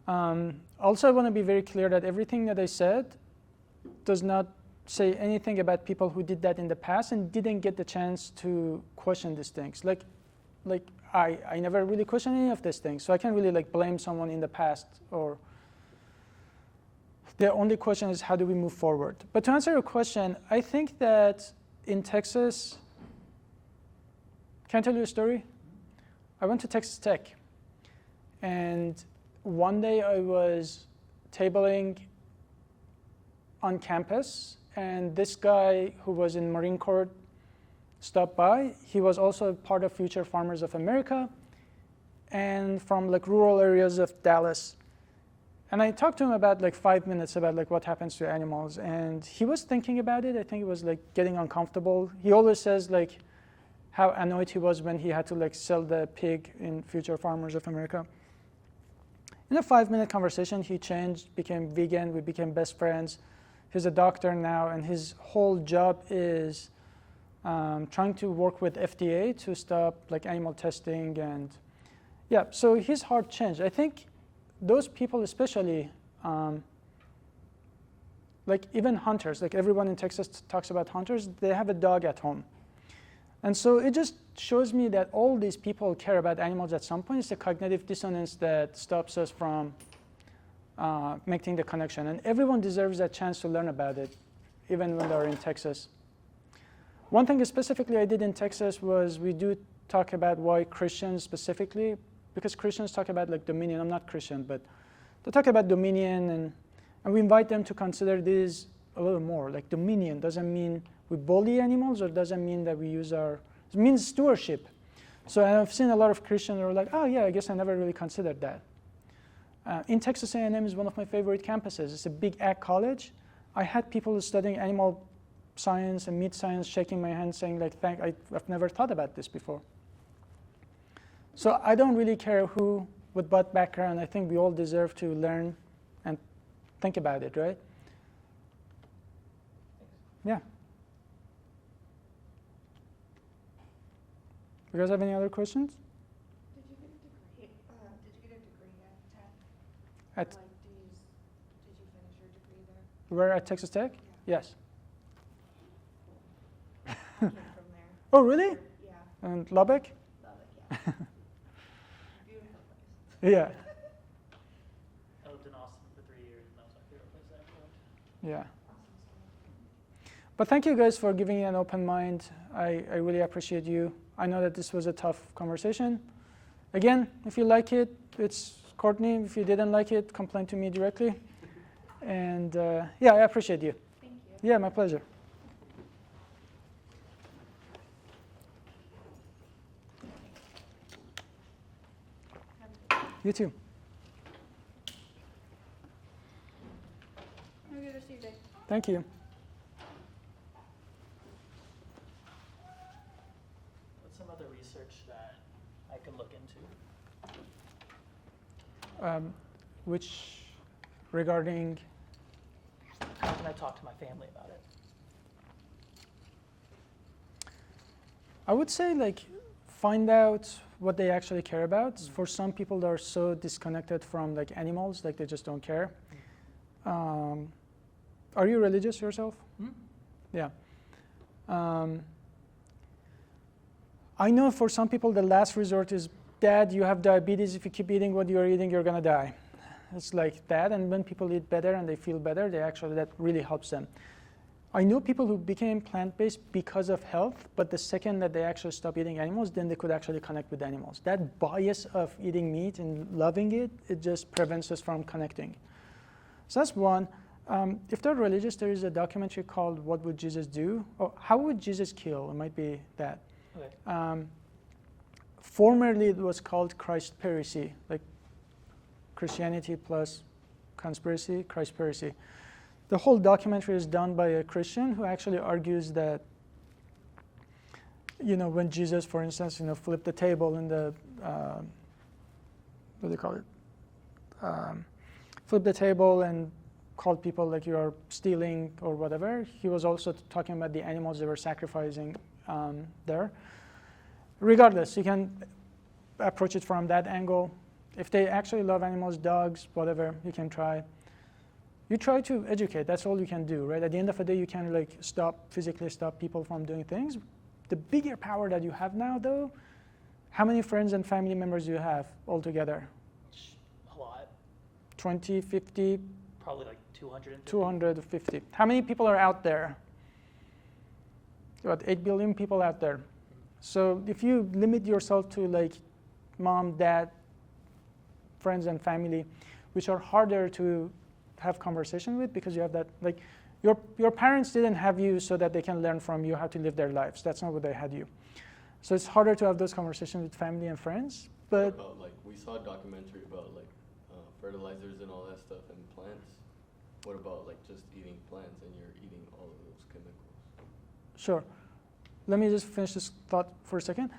Speaker 1: Also, I want to be very clear that everything that I said does not say anything about people who did that in the past and didn't get the chance to question these things. Like I never really questioned any of these things, so I can't really like blame someone in the past. Or the only question is how do we move forward? But to answer your question, I think that in Texas, can I tell you a story? I went to Texas Tech, and one day I was tabling on campus, and this guy who was in Marine Corps stopped by. He was also part of Future Farmers of America and from like rural areas of Dallas. And I talked to him about like 5 minutes about like what happens to animals, and he was thinking about it. I think it was like getting uncomfortable. He always says like, how annoyed he was when he had to like sell the pig in Future Farmers of America. In a 5-minute conversation, he changed, became vegan, we became best friends. He's a doctor now, and his whole job is trying to work with FDA to stop like animal testing. And yeah, so his heart changed. I think those people especially, like even hunters, like everyone in Texas talks about hunters, they have a dog at home. And so it just shows me that all these people care about animals at some point. It's the cognitive dissonance that stops us from making the connection. And everyone deserves a chance to learn about it, even when they're in Texas. One thing specifically I did in Texas was we do talk about why Christians specifically, because Christians talk about like dominion. I'm not Christian, but they talk about dominion, and we invite them to consider this a little more. Like dominion doesn't mean we bully animals, or doesn't mean that we use it means stewardship. So I've seen a lot of Christians who are like, oh yeah, I guess I never really considered that. In Texas A&M is one of my favorite campuses. It's a big ag college. I had people studying animal science and meat science shaking my hand saying like, I've never thought about this before. So I don't really care who with what background. I think we all deserve to learn and think about it, right? Yeah. You guys have any other questions?
Speaker 3: Did you get a degree at Tech?
Speaker 1: At
Speaker 3: Did you finish your degree there?
Speaker 1: where at Texas Tech?
Speaker 3: Yeah.
Speaker 1: Yes.
Speaker 3: I came from there.
Speaker 1: Oh, really?
Speaker 3: Yeah.
Speaker 1: And Lubbock?
Speaker 3: Lubbock, yeah. Beautiful place.
Speaker 1: Yeah.
Speaker 16: I lived in Austin for 3 years, and that was my favorite place I ever lived.
Speaker 1: Yeah. But thank you guys for giving me an open mind. I really appreciate you. I know that this was a tough conversation. Again, if you like it, it's Courtney. If you didn't like it, complain to me directly. And yeah, I appreciate you.
Speaker 3: Thank you.
Speaker 1: Yeah, my pleasure. You too.
Speaker 3: Have a good rest of your day.
Speaker 1: Thank you.
Speaker 16: What's some other research that I could look into?
Speaker 1: Which regarding?
Speaker 16: How can I talk to my family about it?
Speaker 1: I would say like find out what they actually care about. For some people, they're so disconnected from like animals, like they just don't care. Are you religious yourself? Yeah. I know for some people the last resort is, Dad, you have diabetes. If you keep eating what you're eating, you're gonna die. It's like that. And when people eat better and they feel better, that really helps them. I know people who became plant-based because of health, but the second that they actually stop eating animals, then they could actually connect with animals. That bias of eating meat and loving it, it just prevents us from connecting. So that's one. If they're religious, there is a documentary called What Would Jesus Do? Or How Would Jesus Kill? It might be that.
Speaker 16: Okay.
Speaker 1: Formerly, it was called Cowspiracy, like Christianity plus conspiracy, Cowspiracy. The whole documentary is done by a Christian who actually argues that, when Jesus, for instance, flipped the table in the, what do they call it? Flipped the table and called people like you're stealing or whatever. He was also talking about the animals they were sacrificing there. Regardless, you can approach it from that angle. If they actually love animals, dogs, whatever, you can try. You try to educate. That's all you can do, right? At the end of the day, you can physically stop people from doing things. The bigger power that you have now, though, how many friends and family members do you have altogether?
Speaker 16: A lot.
Speaker 1: 20, 50?
Speaker 16: Probably like 250.
Speaker 1: 250. How many people are out there? About 8 billion people out there. So if you limit yourself to like mom, dad, friends and family, which are harder to have conversation with because you have that, like your parents didn't have you so that they can learn from you how to live their lives. That's not what they had you. So it's harder to have those conversations with family and friends. But
Speaker 20: what about, we saw a documentary about fertilizers and all that stuff and plants. What about just eating plants and you're eating all of those chemicals?
Speaker 1: Sure. let me just finish this thought for a second.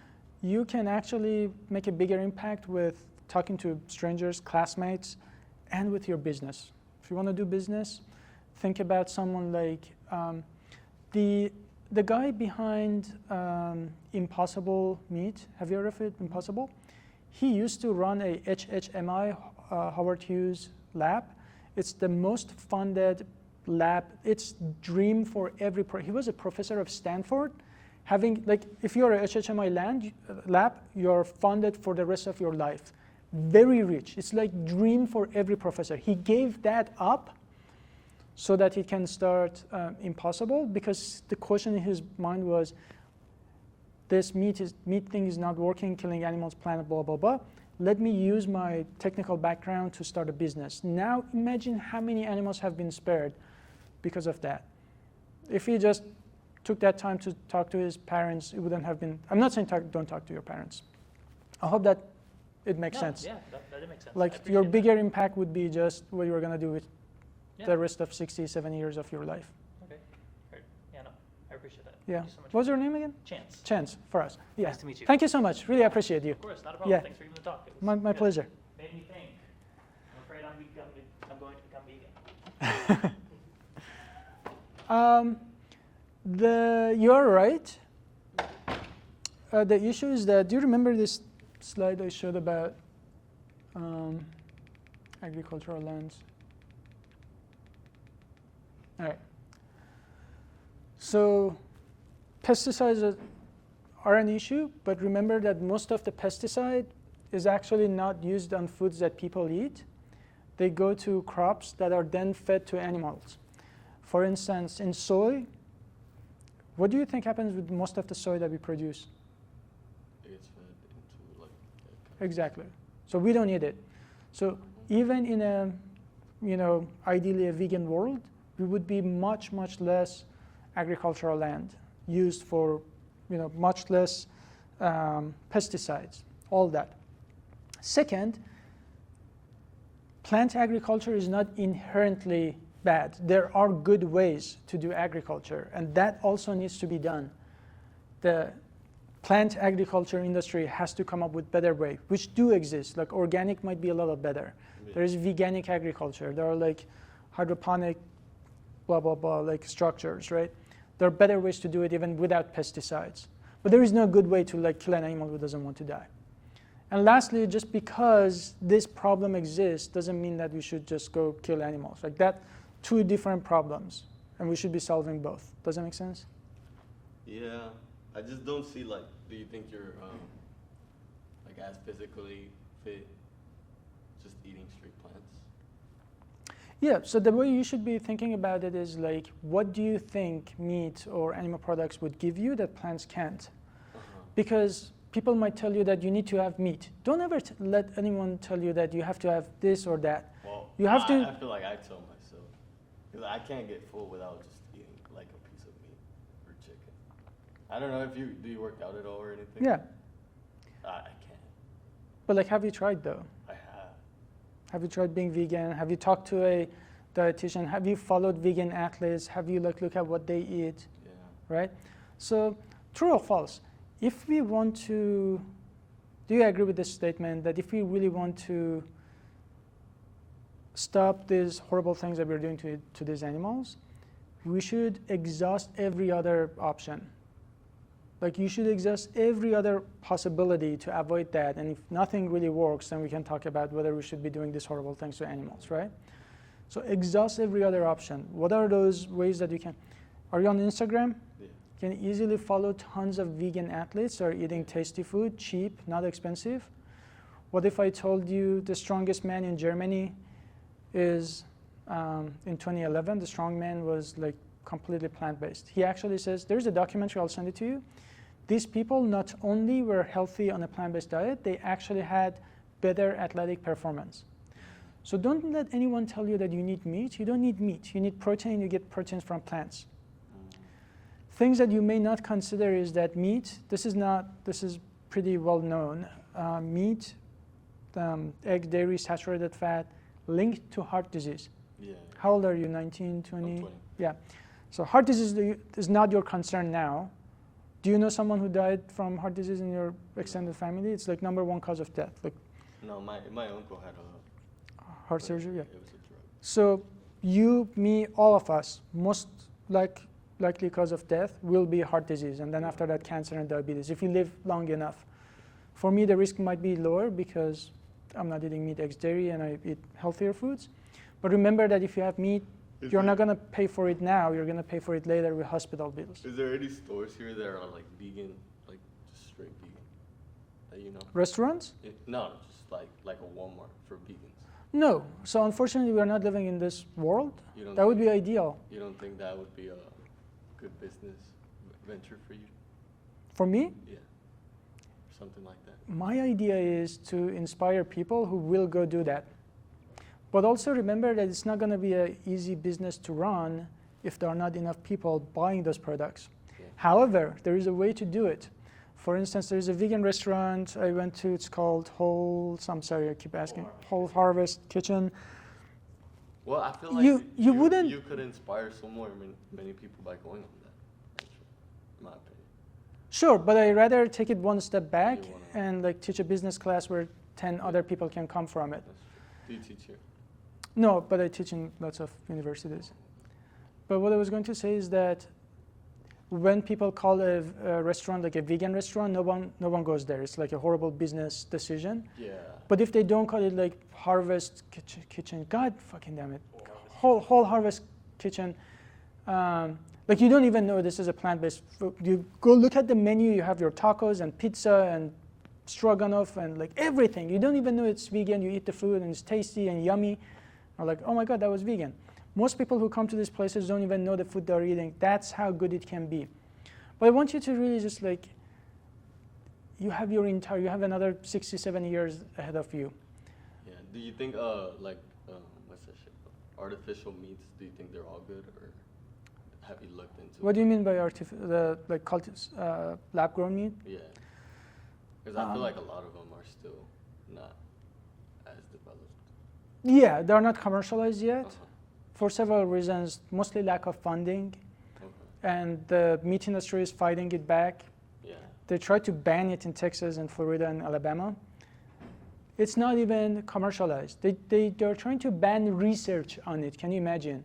Speaker 1: You can actually make a bigger impact with talking to strangers, classmates, and with your business. If you want to do business, think about someone like the guy behind Impossible Meat. Have you heard of it, Impossible? He used to run a HHMI, Howard Hughes lab. It's the most funded lab. It's dream for every he was a professor of Stanford. Having, like, if you're a HHMI lab, you're funded for the rest of your life. Very rich. It's like dream for every professor. He gave that up so that he can start Impossible, because the question in his mind was, this meat thing is not working, killing animals, planet, blah, blah, blah. Let me use my technical background to start a business. Now imagine how many animals have been spared because of that. If he just took that time to talk to his parents, it wouldn't have been, I'm not saying don't talk to your parents. I hope that it makes sense.
Speaker 16: Yeah, that makes sense.
Speaker 1: Like your bigger impact would be just what you were going to do with the rest of 60, 70 years of your life.
Speaker 16: Okay, great. Yeah, no, I appreciate that.
Speaker 1: Yeah.
Speaker 16: Thank you so much.
Speaker 1: What was your name again?
Speaker 16: Chance.
Speaker 1: Chance, for us. Yeah.
Speaker 16: Nice to meet you.
Speaker 1: Thank you so much. Really appreciate you.
Speaker 16: Of course, not a problem.
Speaker 1: Yeah.
Speaker 16: Thanks for even the talk. It was
Speaker 1: My
Speaker 16: good.
Speaker 1: pleasure.
Speaker 16: Made me think. I'm afraid I'm going to become vegan.
Speaker 1: You're right. The issue is that, do you remember this slide I showed about agricultural lands? All right. So pesticides are an issue, but remember that most of the pesticide is actually not used on foods that people eat. They go to crops that are then fed to animals. For instance, in soy, what do you think happens with most of the soy that we produce?
Speaker 20: It gets fed into like
Speaker 1: Exactly. So we don't eat it. So even in a, ideally a vegan world, we would be much, much less agricultural land used for, much less pesticides, all that. Second, plant agriculture is not inherently bad. There are good ways to do agriculture, and that also needs to be done. The plant agriculture industry has to come up with better ways, which do exist. Like organic might be a little better. Yeah. There is veganic agriculture. There are like hydroponic, blah, blah, blah, like structures, right? There are better ways to do it even without pesticides. But there is no good way to like kill an animal who doesn't want to die. And lastly, just because this problem exists doesn't mean that we should just go kill animals. Like that, two different problems, and we should be solving both. Does that make sense?
Speaker 20: Yeah, I just don't see like, do you think you're like as physically fit just eating straight plants?
Speaker 1: Yeah, so the way you should be thinking about it is like, what do you think meat or animal products would give you that plants can't? Because people might tell you that you need to have meat. Don't ever let anyone tell you that you have to have this or that.
Speaker 20: Well,
Speaker 1: you have to.
Speaker 20: I feel like I tell myself, because I can't get full without just eating like a piece of meat or chicken. I don't know if do you work out at all or anything?
Speaker 1: Yeah.
Speaker 20: I can't.
Speaker 1: But like, have you tried though?
Speaker 20: I have.
Speaker 1: Have you tried being vegan? Have you talked to a dietitian? Have you followed vegan athletes? Have you like look at what they eat?
Speaker 20: Yeah.
Speaker 1: Right? So true or false? If we want to, do you agree with this statement that if we really want to stop these horrible things that we're doing to these animals, we should exhaust every other option? Like you should exhaust every other possibility to avoid that. And if nothing really works, then we can talk about whether we should be doing these horrible things to animals, right? So exhaust every other option. What are those ways that you can? Are you on Instagram?
Speaker 20: Yeah.
Speaker 1: You can easily follow tons of vegan athletes who are eating tasty food, cheap, not expensive. What if I told you the strongest man in Germany is, in 2011, the strong man was like completely plant-based. He actually says, there's a documentary, I'll send it to you. These people not only were healthy on a plant-based diet, they actually had better athletic performance. So don't let anyone tell you that you need meat. You don't need meat. You need protein. You get proteins from plants. Things that you may not consider is that meat, this is pretty well known. Meat, egg, dairy, saturated fat, linked to heart disease.
Speaker 20: Yeah.
Speaker 1: How old are you, 19, 20?
Speaker 20: I'm 20.
Speaker 1: Yeah. So heart disease is not your concern now, Do you know someone who died from heart disease in your extended family? It's like number one cause of death. Like
Speaker 20: No, my uncle had a
Speaker 1: heart surgery. Yeah.
Speaker 20: It was a drug.
Speaker 1: So you, me, all of us, most likely cause of death will be heart disease, and then after that, cancer and diabetes. If you live long enough. For me, the risk might be lower because I'm not eating meat, eggs, dairy, and I eat healthier foods. But remember that if you have meat, you're not going to pay for it now. You're going to pay for it later with hospital bills.
Speaker 20: Is there any stores here that are like vegan, like just straight vegan, that you know?
Speaker 1: Restaurants?
Speaker 20: No, just like a Walmart for vegans.
Speaker 1: No. So unfortunately, we're not living in this world. That would be ideal.
Speaker 20: You don't think that would be a good business venture for you?
Speaker 1: For me?
Speaker 20: Yeah. Something like that.
Speaker 1: My idea is to inspire people who will go do that. But also remember that it's not going to be an easy business to run if there are not enough people buying those products. Yeah. However, there is a way to do it. For instance, there is a vegan restaurant I went to. It's called I'm sorry, I keep asking. Whole Harvest Kitchen.
Speaker 20: Well, I feel like you could inspire so many people by going on that, actually, in my opinion.
Speaker 1: Sure, but I'd rather take it one step back and like teach a business class where 10 other people can come from it.
Speaker 20: Do you teach here?
Speaker 1: No, but I teach in lots of universities. But what I was going to say is that when people call a restaurant like a vegan restaurant, no one goes there. It's like a horrible business decision.
Speaker 20: Yeah.
Speaker 1: But if they don't call it like Harvest Kitchen, God fucking damn it, whole Harvest Kitchen, like you don't even know this is a plant-based food. You go look at the menu, you have your tacos and pizza and stroganoff and like everything. You don't even know it's vegan. You eat the food and it's tasty and yummy. Or like, oh my God, that was vegan. Most people who come to these places don't even know the food they're eating. That's how good it can be. But I want you to really just like, you have another 67 years ahead of you.
Speaker 20: Yeah. Do you think what's that shit? Artificial meats, do you think they're all good, or have you looked into
Speaker 1: What do you mean by lab-grown meat?
Speaker 20: Yeah. Because I feel like a lot of them are still not as developed.
Speaker 1: Yeah, they're not commercialized yet for several reasons, mostly lack of funding. And the meat industry is fighting it back.
Speaker 20: Yeah.
Speaker 1: They tried to ban it in Texas and Florida and Alabama. It's not even commercialized. They're trying to ban research on it. Can you imagine?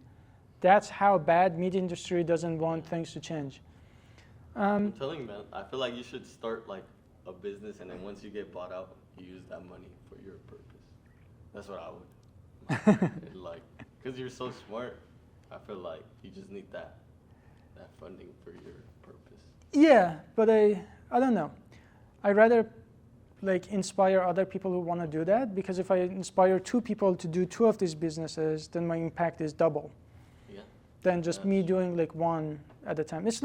Speaker 1: That's how bad meat industry doesn't want things to change.
Speaker 20: I'm telling you, man, I feel like you should start like a business, and then once you get bought out, you use that money for your purpose. That's what I would. Like, because you're so smart, I feel like you just need that funding for your purpose.
Speaker 1: Yeah, but I don't know. I rather like inspire other people who want to do that, because if I inspire 2 people to do 2 of these businesses, then my impact is double.
Speaker 20: Yeah.
Speaker 1: Than just me doing like one at a time. It's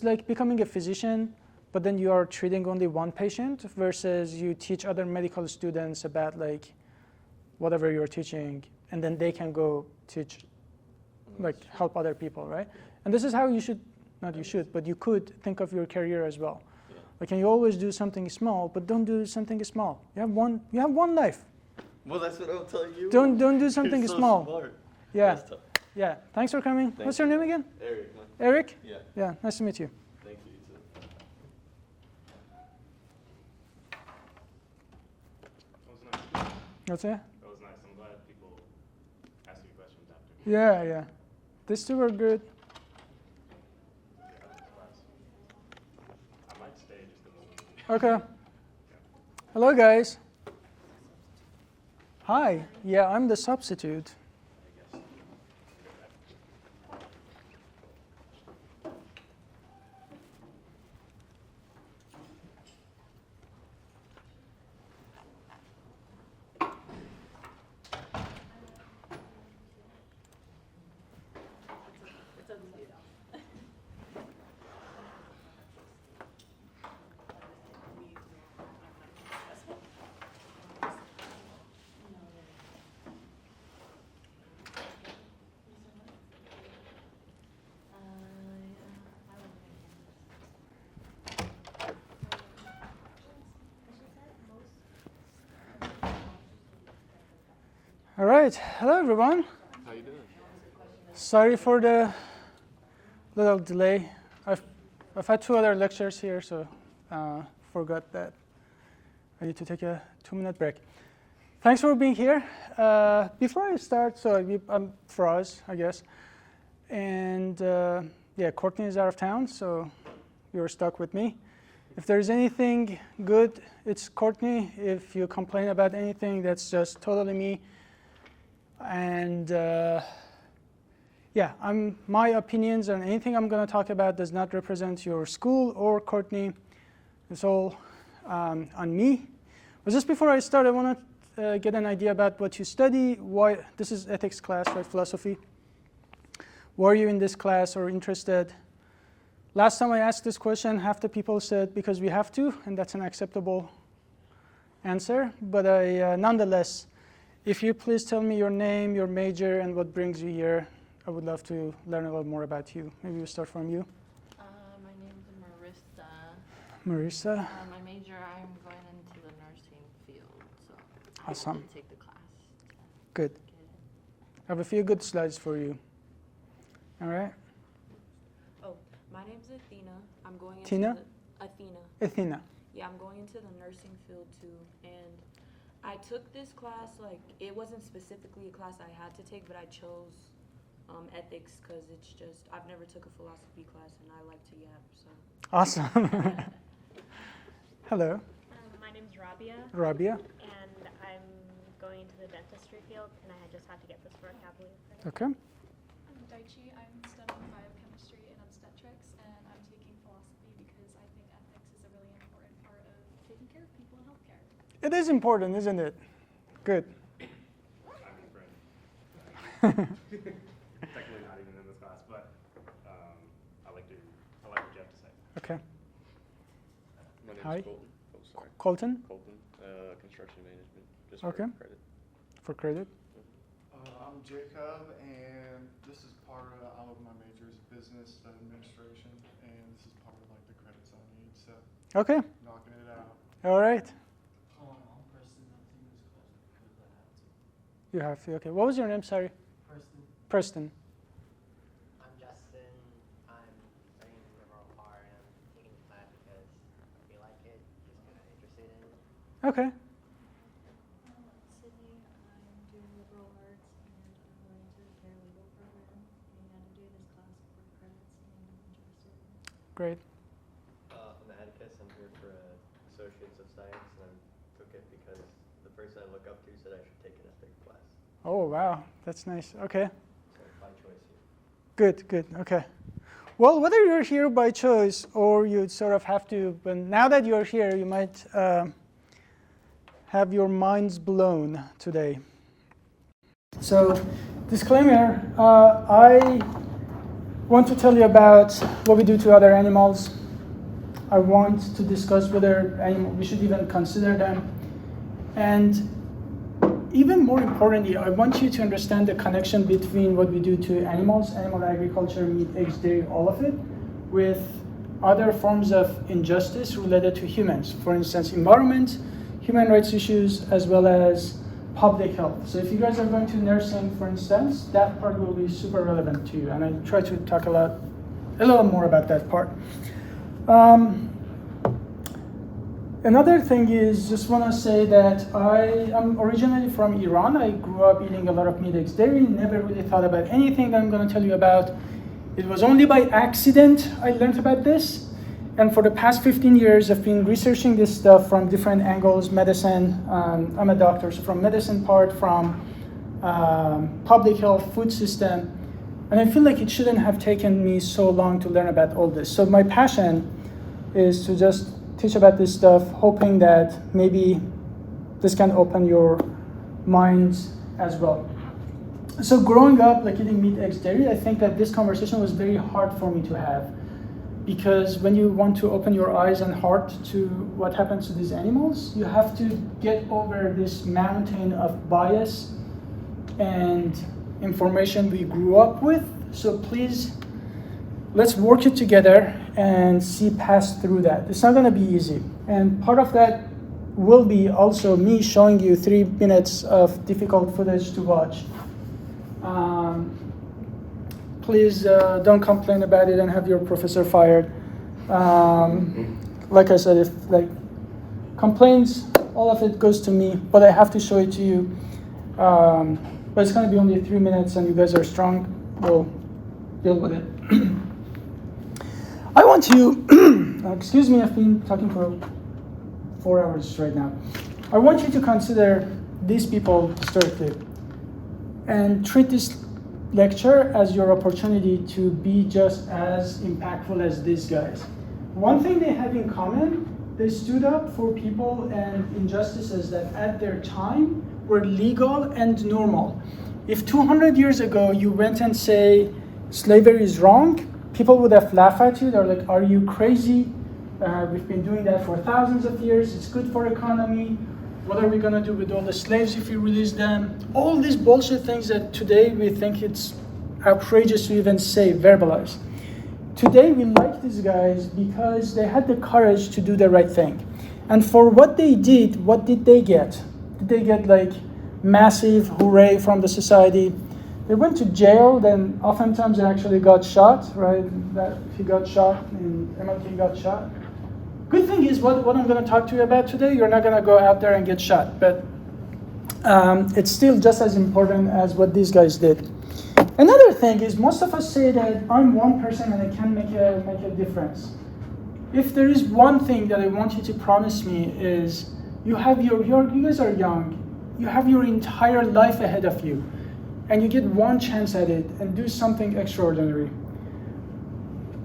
Speaker 1: like becoming a physician, but then you are treating only one patient versus you teach other medical students about like whatever you're teaching, and then they can go teach, like help other people, right? And this is how you should, not you should, but you could think of your career as well. Yeah. Like, can you always do something small, but don't do something small. You have one life.
Speaker 20: Well, that's what I'm telling you.
Speaker 1: Don't do something
Speaker 20: You're so
Speaker 1: small.
Speaker 20: Smart.
Speaker 1: Yeah. Yeah. Thanks for coming. What's your name again?
Speaker 20: Eric.
Speaker 1: Eric?
Speaker 20: Yeah.
Speaker 1: Yeah. Nice to meet you.
Speaker 20: Thank you. You too.
Speaker 1: What's that?
Speaker 15: That was nice. I'm glad people ask you questions after.
Speaker 1: Yeah. These 2 were good.
Speaker 15: I might stay just a moment.
Speaker 1: Okay. Hello, guys. Hi. Yeah, I'm the substitute. All right. Hello, everyone.
Speaker 20: How you doing?
Speaker 1: Sorry for the little delay. I've had 2 other lectures here, so forgot that I need to take a 2-minute break. Thanks for being here. Before I start, I'm Faraz, I guess. And yeah, Courtney is out of town, so you're stuck with me. If there's anything good, it's Courtney. If you complain about anything, that's just totally me. And yeah, my opinions on anything I'm going to talk about does not represent your school or Courtney. It's all on me. But just before I start, I want to get an idea about what you study. Why this is ethics class, right? Philosophy. Why are you in this class or interested? Last time I asked this question, half the people said because we have to, and that's an acceptable answer. But nonetheless, if you please tell me your name, your major, and what brings you here, I would love to learn a little more about you. Maybe we'll start from you.
Speaker 21: My name is Marissa.
Speaker 1: Marissa.
Speaker 21: My major, I'm going into the nursing field, so
Speaker 1: Awesome.
Speaker 21: I can take the class.
Speaker 1: Good. I have a few good slides for you. All right.
Speaker 22: Oh, my name's Athena. I'm going into
Speaker 1: Tina?
Speaker 22: Athena.
Speaker 1: Athena.
Speaker 22: Yeah, I'm going into the nursing field too, and I took this class, like, it wasn't specifically a class I had to take, but I chose ethics because it's just, I've never took a philosophy class and I like to yap, so.
Speaker 1: Awesome. Hello.
Speaker 23: My name's Rabia.
Speaker 1: Rabia.
Speaker 23: And I'm going into the dentistry field, and I just had to get this for a vocabulary credit.
Speaker 1: Okay.
Speaker 24: I'm Daichi. I'm studying biochemistry and obstetrics, and I'm taking philosophy because I think ethics is a really important part of taking care of people in healthcare.
Speaker 1: It is important, isn't it? Good.
Speaker 15: I'm your friend. Technically not even in this class, but I like what you have to say.
Speaker 1: Okay.
Speaker 7: My name
Speaker 1: Hi.
Speaker 7: is Colton. Oh, sorry.
Speaker 1: Colton?
Speaker 7: Colton, construction management, just
Speaker 1: Okay.
Speaker 7: for credit.
Speaker 1: For credit.
Speaker 25: I'm Jacob, and this is part of, my major is business administration, and this is part of like the credits I need, so.
Speaker 1: Okay.
Speaker 25: Knocking it out.
Speaker 1: All right.
Speaker 18: I'm Preston. I'm taking this class because I have to.
Speaker 1: You have to. Okay. What was your name? Sorry.
Speaker 18: Preston.
Speaker 1: Preston.
Speaker 26: I'm Justin. I'm studying liberal art, and I'm taking the class because I feel like it, just kind of interested in it.
Speaker 1: Okay.
Speaker 27: Sydney, I'm doing liberal arts, and I'm going to the paralegal program, and I'm doing this class for credits, and I'm interested in it.
Speaker 1: Great.
Speaker 7: I'm Atticus. I'm here for Associates of Science, and I took it because the person I look up to said I should take an ethics class.
Speaker 1: Oh, wow. That's nice. Okay.
Speaker 7: So by choice here.
Speaker 1: Good, good. Okay. Well, whether you're here by choice or you sort of have to, but now that you're here, you might have your minds blown today. So, disclaimer, I want to tell you about what we do to other animals. I want to discuss whether we should even consider them. And even more importantly, I want you to understand the connection between what we do to animals, animal agriculture, meat, eggs, dairy, all of it, with other forms of injustice related to humans. For instance, environment, human rights issues, as well as public health. So if you guys are going to nursing, for instance, that part will be super relevant to you. And I try to talk a little more about that part. Another thing is, just want to say that I am originally from Iran. I grew up eating a lot of meat, eggs, dairy, never really thought about anything that I'm going to tell you about. It was only by accident I learned about this. And for the past 15 years, I've been researching this stuff from different angles, medicine. I'm a doctor, so from medicine part, from public health, food system. And I feel like it shouldn't have taken me so long to learn about all this. So my passion is to just teach about this stuff, hoping that maybe this can open your minds as well. So growing up, like eating meat, eggs, dairy, I think that this conversation was very hard for me to have, because when you want to open your eyes and heart to what happens to these animals, you have to get over this mountain of bias and information we grew up with. So please, let's work it together and see past through that. It's not going to be easy. And part of that will be also me showing you 3 minutes of difficult footage to watch. Please don't complain about it and have your professor fired. Like I said, if like complaints, all of it goes to me, but I have to show it to you. But it's going to be only 3 minutes, and you guys are strong. We'll deal with it. I want you, excuse me, I've been talking for 4 hours right now. I want you to consider these people historically and treat this lecture as your opportunity to be just as impactful as these guys. One thing they have in common, they stood up for people and injustices that at their time were legal and normal. If 200 years ago you went and say slavery is wrong, people would have laughed at you. They're like, are you crazy? We've been doing that for thousands of years. It's good for economy. What are we going to do with all the slaves if we release them? All these bullshit things that today we think it's outrageous to even say, verbalize. Today we like these guys because they had the courage to do the right thing. And for what they did, what did they get? Did they get like massive hooray from the society? They went to jail, then oftentimes they actually got shot, right? That he got shot and MLK got shot. Good thing is what I'm going to talk to you about today, you're not going to go out there and get shot, but it's still just as important as what these guys did. Another thing is most of us say that I'm one person and I can make a difference. If there is one thing that I want you to promise me is you guys are young, you have your entire life ahead of you, and you get one chance at it and do something extraordinary.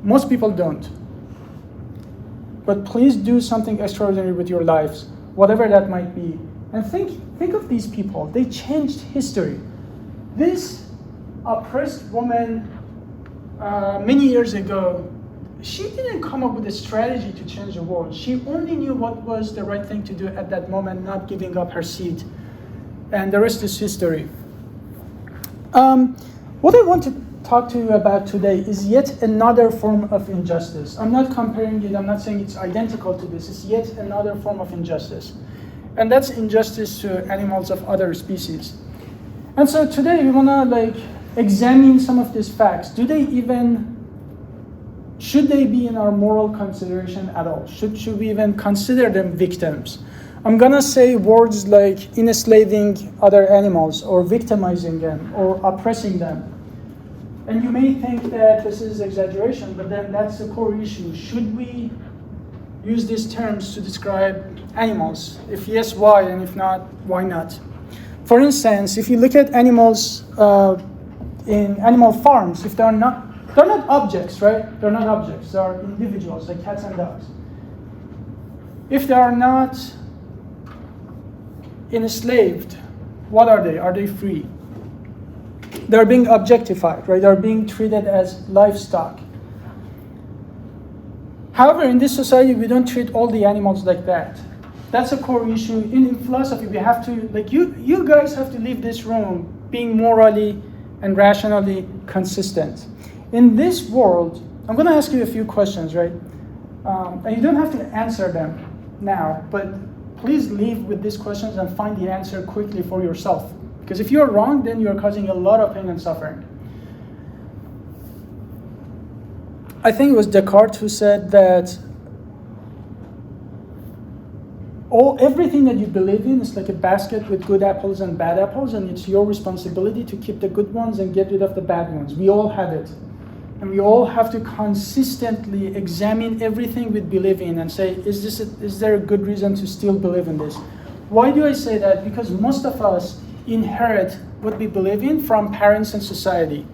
Speaker 1: Most people don't. But please do something extraordinary with your lives, whatever that might be. And think of these people. They changed history. This oppressed woman many years ago, she didn't come up with a strategy to change the world. She only knew what was the right thing to do at that moment, not giving up her seat. And the rest is history. What I want to talk to you about today is yet another form of injustice. I'm not comparing it, I'm not saying it's identical to this, it's yet another form of injustice. And that's injustice to animals of other species. And so today we wanna examine some of these facts. Should they be in our moral consideration at all? Should we even consider them victims? I'm gonna say words like enslaving other animals or victimizing them or oppressing them. And you may think that this is exaggeration, but then that's the core issue. Should we use these terms to describe animals? If yes, why? And if not, why not? For instance, if you look at animals in animal farms, if they're not objects, right? They're not objects, they are individuals like cats and dogs. If they are not enslaved, what are they? Are they free? They're being objectified, right? They're being treated as livestock. However, in this society, we don't treat all the animals like that. That's a core issue. In philosophy, we have to, you guys have to leave this room being morally and rationally consistent. In this world, I'm going to ask you a few questions, right? And you don't have to answer them now, but please leave with these questions and find the answer quickly for yourself. Because if you're wrong, then you're causing a lot of pain and suffering. I think it was Descartes who said that everything that you believe in is like a basket with good apples and bad apples, and it's your responsibility to keep the good ones and get rid of the bad ones. We all have it. And we all have to consistently examine everything we believe in and say, is there a good reason to still believe in this? Why do I say that? Because most of us inherit what we believe in from parents and society.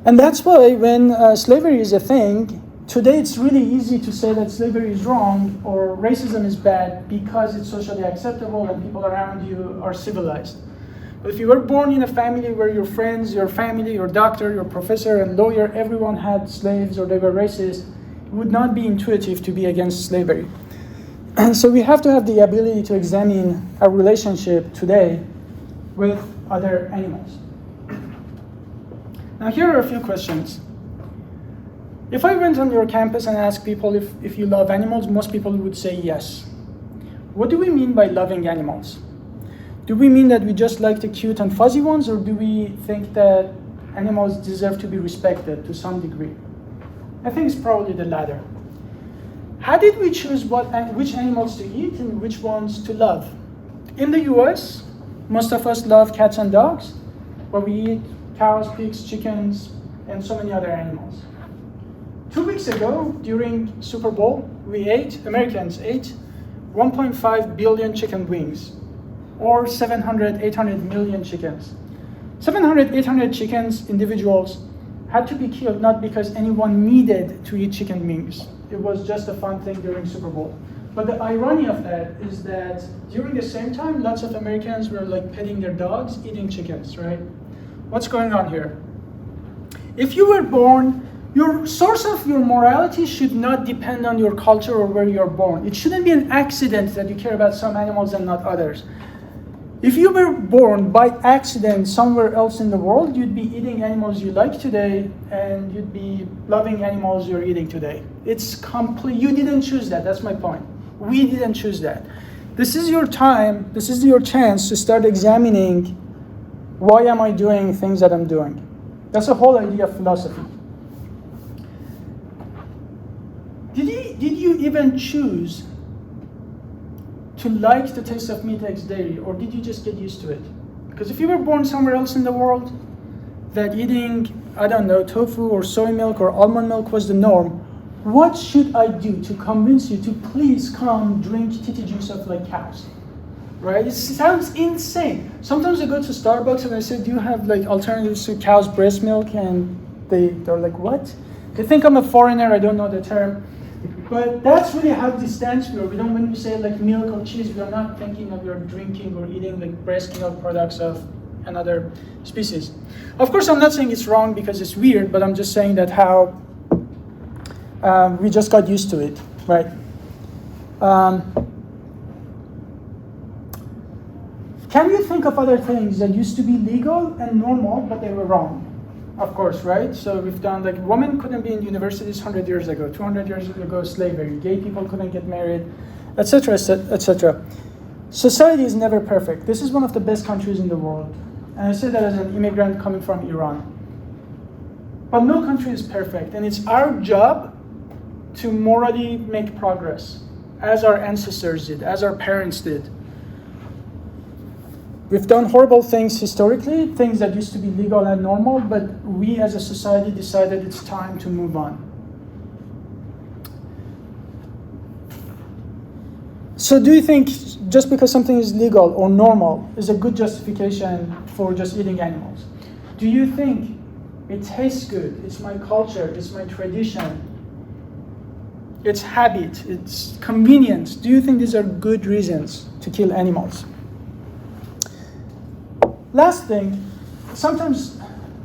Speaker 1: And that's why when slavery is a thing, today it's really easy to say that slavery is wrong or racism is bad because it's socially acceptable and people around you are civilized. But if you were born in a family where your friends, your family, your doctor, your professor, and lawyer, everyone had slaves or they were racist, it would not be intuitive to be against slavery. And so we have to have the ability to examine our relationship today with other animals. Now here are a few questions. If I went on your campus and asked people if you love animals, most people would say yes. What do we mean by loving animals? Do we mean that we just like the cute and fuzzy ones, or do we think that animals deserve to be respected to some degree? I think it's probably the latter. How did we choose which animals to eat and which ones to love? In the US, most of us love cats and dogs, but we eat cows, pigs, chickens, and so many other animals. 2 weeks ago, during Super Bowl, Americans ate 1.5 billion chicken wings, or 700, 800 million chickens. 700, 800 chickens, individuals, had to be killed not because anyone needed to eat chicken wings. It was just a fun thing during Super Bowl. But the irony of that is that during the same time, lots of Americans were like petting their dogs, eating chickens, right? What's going on here? If you were born, your source of your morality should not depend on your culture or where you're born. It shouldn't be an accident that you care about some animals and not others. If you were born by accident somewhere else in the world, you'd be eating animals you like today, and you'd be loving animals you're eating today. It's complete. You didn't choose that. That's my point. We didn't choose that. This is your time. This is your chance to start examining why am I doing things that I'm doing. That's the whole idea of philosophy. Did you even choose to like the taste of meat eggs dairy, or did you just get used to it? Because if you were born somewhere else in the world that eating, I don't know, tofu or soy milk or almond milk was the norm, what should I do to convince you to please come drink titty juice of like cows? Right? It sounds insane. Sometimes I go to Starbucks and I say, do you have like alternatives to cow's breast milk? And they're like, what? They think I'm a foreigner, I don't know the term. But that's really how distanced we are. We don't, when we say like milk or cheese, we are not thinking of you're drinking or eating like breast milk products of another species. Of course, I'm not saying it's wrong because it's weird, but I'm just saying that how we just got used to it, right? Can you think of other things that used to be legal and normal, but they were wrong? Of course, right? So we've done like women couldn't be in universities 100 years ago, 200 years ago, slavery, gay people couldn't get married, etc., etc. Society is never perfect. This is one of the best countries in the world. And I say that as an immigrant coming from Iran. But no country is perfect, and it's our job to morally make progress, as our ancestors did, as our parents did. We've done horrible things historically, things that used to be legal and normal, but we as a society decided it's time to move on. So do you think just because something is legal or normal is a good justification for just eating animals? Do you think it tastes good, it's my culture, it's my tradition, it's habit, it's convenience? Do you think these are good reasons to kill animals? Last thing, sometimes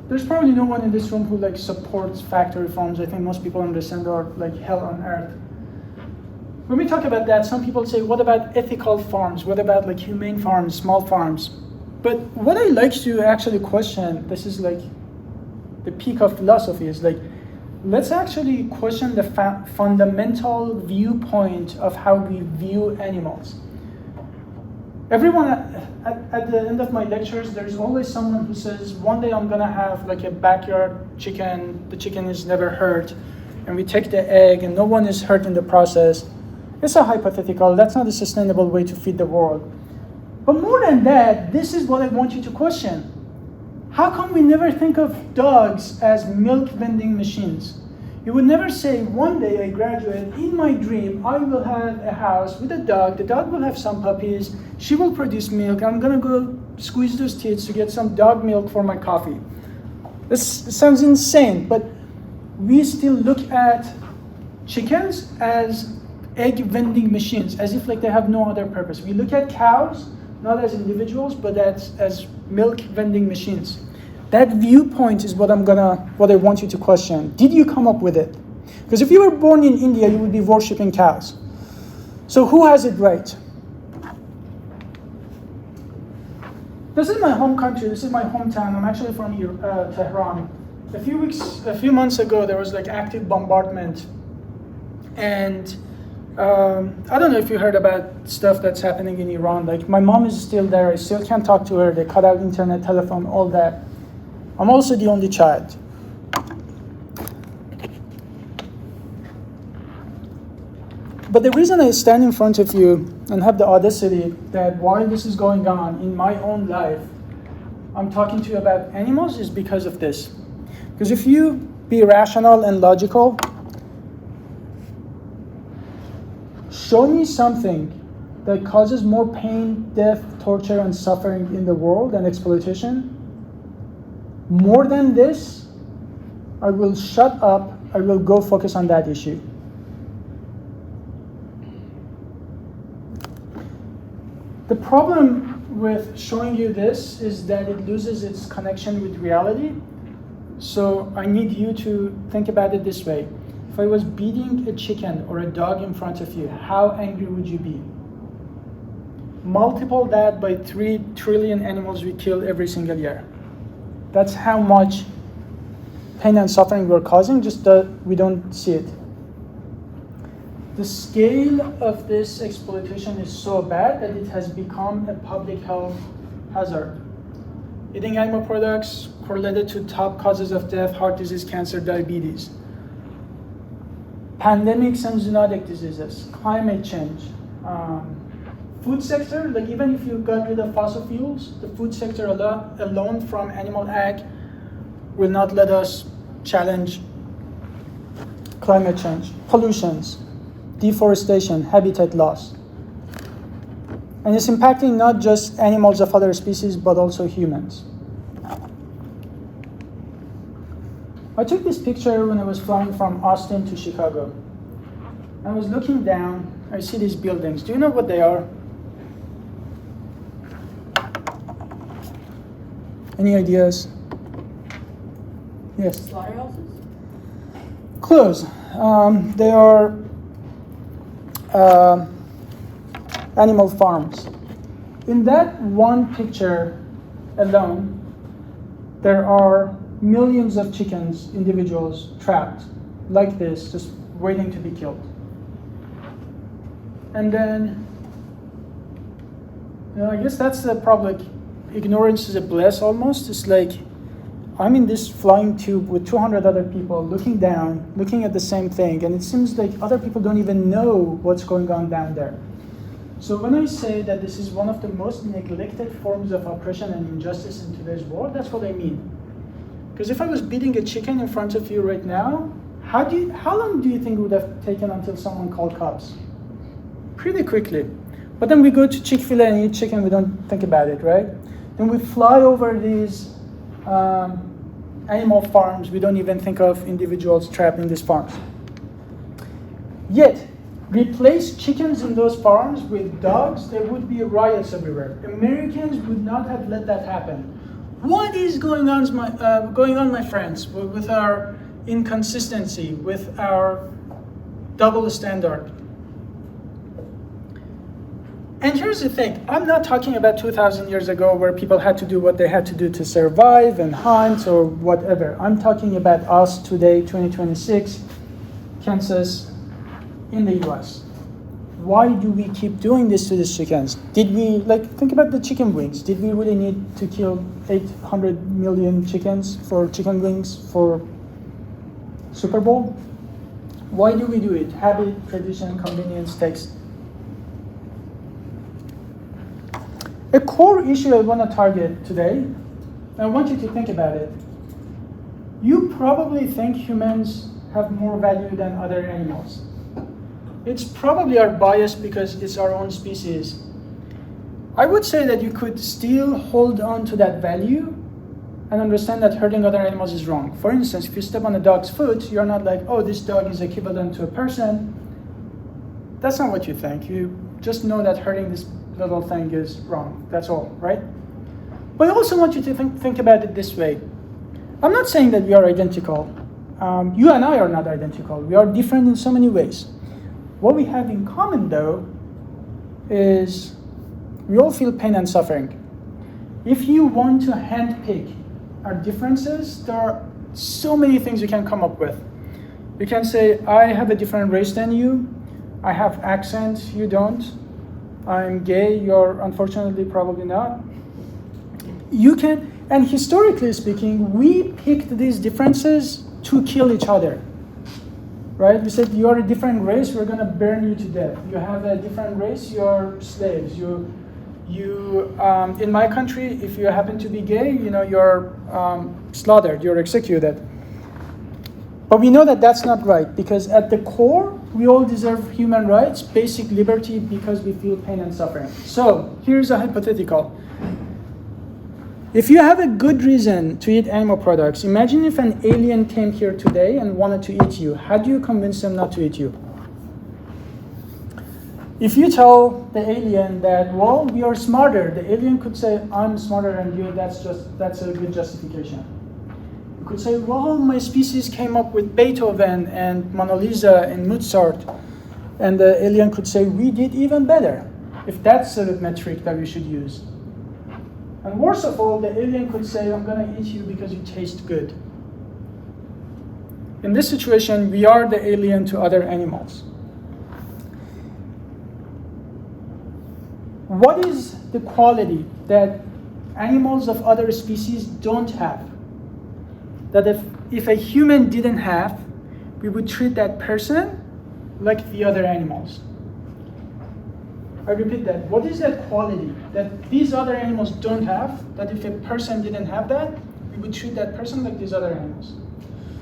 Speaker 1: there's probably no one in this room who like supports factory farms. I think most people understand are like hell on earth. When we talk about that, some people say, what about ethical farms? What about like humane farms, small farms? But what I like to actually question, this is like the peak of philosophy, is like, let's actually question the fundamental viewpoint of how we view animals. Everyone, at the end of my lectures, there's always someone who says, one day I'm gonna have like a backyard chicken, the chicken is never hurt, and we take the egg and no one is hurt in the process. It's a hypothetical, that's not a sustainable way to feed the world. But more than that, this is what I want you to question. How come we never think of dogs as milk vending machines? You would never say, one day I graduate, in my dream, I will have a house with a dog, the dog will have some puppies, she will produce milk, I'm gonna go squeeze those teats to get some dog milk for my coffee. This sounds insane, but we still look at chickens as egg vending machines, as if like they have no other purpose. We look at cows, not as individuals, but as milk vending machines. That viewpoint is what I want you to question. Did you come up with it? Because if you were born in India, you would be worshipping cows. So who has it right? This is my home country. This is my hometown. I'm actually from Tehran. A few months ago, there was like active bombardment, and I don't know if you heard about stuff that's happening in Iran. Like my mom is still there. I still can't talk to her. They cut out internet, telephone, all that. I'm also the only child. But the reason I stand in front of you and have the audacity that while this is going on in my own life, I'm talking to you about animals is because of this. Because if you be rational and logical, show me something that causes more pain, death, torture, and suffering in the world and exploitation. More than this, I will shut up, I will go focus on that issue. The problem with showing you this is that it loses its connection with reality. So I need you to think about it this way. If I was beating a chicken or a dog in front of you, how angry would you be? Multiple that by 3 trillion animals we kill every single year. That's how much pain and suffering we're causing, just that we don't see it. The scale of this exploitation is so bad that it has become a public health hazard. Eating animal products correlated to top causes of death, heart disease, cancer, diabetes. Pandemics and zoonotic diseases, climate change. Food sector, like even if you got rid of fossil fuels, the food sector alone from animal ag will not let us challenge climate change, pollutions, deforestation, habitat loss. And it's impacting not just animals of other species, but also humans. I took this picture when I was flying from Austin to Chicago. I was looking down, I see these buildings. Do you know what they are? Any ideas? Yes?
Speaker 22: Slaughterhouses?
Speaker 1: Close. They are animal farms. In that one picture alone, there are millions of chickens, individuals, trapped like this, just waiting to be killed. And then, I guess that's the public ignorance is a bliss almost. It's like, I'm in this flying tube with 200 other people looking down, looking at the same thing, and it seems like other people don't even know what's going on down there. So when I say that this is one of the most neglected forms of oppression and injustice in today's world, that's what I mean. Because if I was beating a chicken in front of you right now, how long do you think it would have taken until someone called cops? Pretty quickly. But then we go to Chick-fil-A and eat chicken, we don't think about it, right? Then we fly over these animal farms, we don't even think of individuals trapped in these farms. Yet, replace chickens in those farms with dogs, there would be riots everywhere. Americans would not have let that happen. What is going on, my friends, with our inconsistency, with our double standard? And here's the thing, I'm not talking about 2,000 years ago where people had to do what they had to do to survive and hunt or whatever. I'm talking about us today, 2026, Kansas, in the US. Why do we keep doing this to these chickens? Did we, think about the chicken wings. Did we really need to kill 800 million chickens for chicken wings for Super Bowl? Why do we do it? Habit, tradition, convenience, taste. A core issue I want to target today, and I want you to think about it. You probably think humans have more value than other animals. It's probably our bias because it's our own species. I would say that you could still hold on to that value and understand that hurting other animals is wrong. For instance, if you step on a dog's foot, you're not like, oh, this dog is equivalent to a person. That's not what you think. You just know that hurting this little thing is wrong. That's all, right? But I also want you to think about it this way. I'm not saying that we are identical. You and I are not identical. We are different in so many ways. What we have in common, though, is we all feel pain and suffering. If you want to handpick our differences, there are so many things you can come up with. You can say, I have a different race than you. I have accent, you don't. I'm gay, you're unfortunately probably not. You can, and historically speaking, we picked these differences to kill each other. right? We said you are a different race, we're gonna burn you to death. You have a different race, you're slaves. In my country, if you happen to be gay, you're slaughtered, you're executed. But we know that that's not right, because at the core, we all deserve human rights, basic liberty, because we feel pain and suffering. So here's a hypothetical. If you have a good reason to eat animal products, imagine if an alien came here today and wanted to eat you. How do you convince them not to eat you? If you tell the alien that, well, we are smarter, the alien could say, I'm smarter than you, that's a good justification. You could say, well, my species came up with Beethoven and Mona Lisa and Mozart, and the alien could say, we did even better, if that's a metric that we should use. And worst of all, the alien could say, I'm going to eat you because you taste good. In this situation, we are the alien to other animals. What is the quality that animals of other species don't have? That if a human didn't have, we would treat that person like the other animals. I repeat that. What is that quality that these other animals don't have, that if a person didn't have that, we would treat that person like these other animals?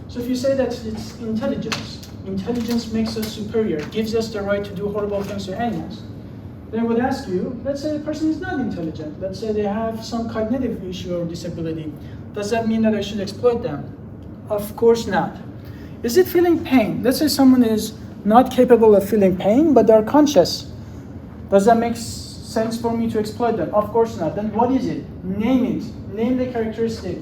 Speaker 1: So if you say that it's intelligence, intelligence makes us superior, gives us the right to do horrible things to animals, then I would ask you, let's say a person is not intelligent. Let's say they have some cognitive issue or disability. Does that mean that I should exploit them? Of course not. Is it feeling pain? Let's say someone is not capable of feeling pain, but they're conscious. Does that make sense for me to exploit them? Of course not. Then what is it? Name it. Name the characteristic.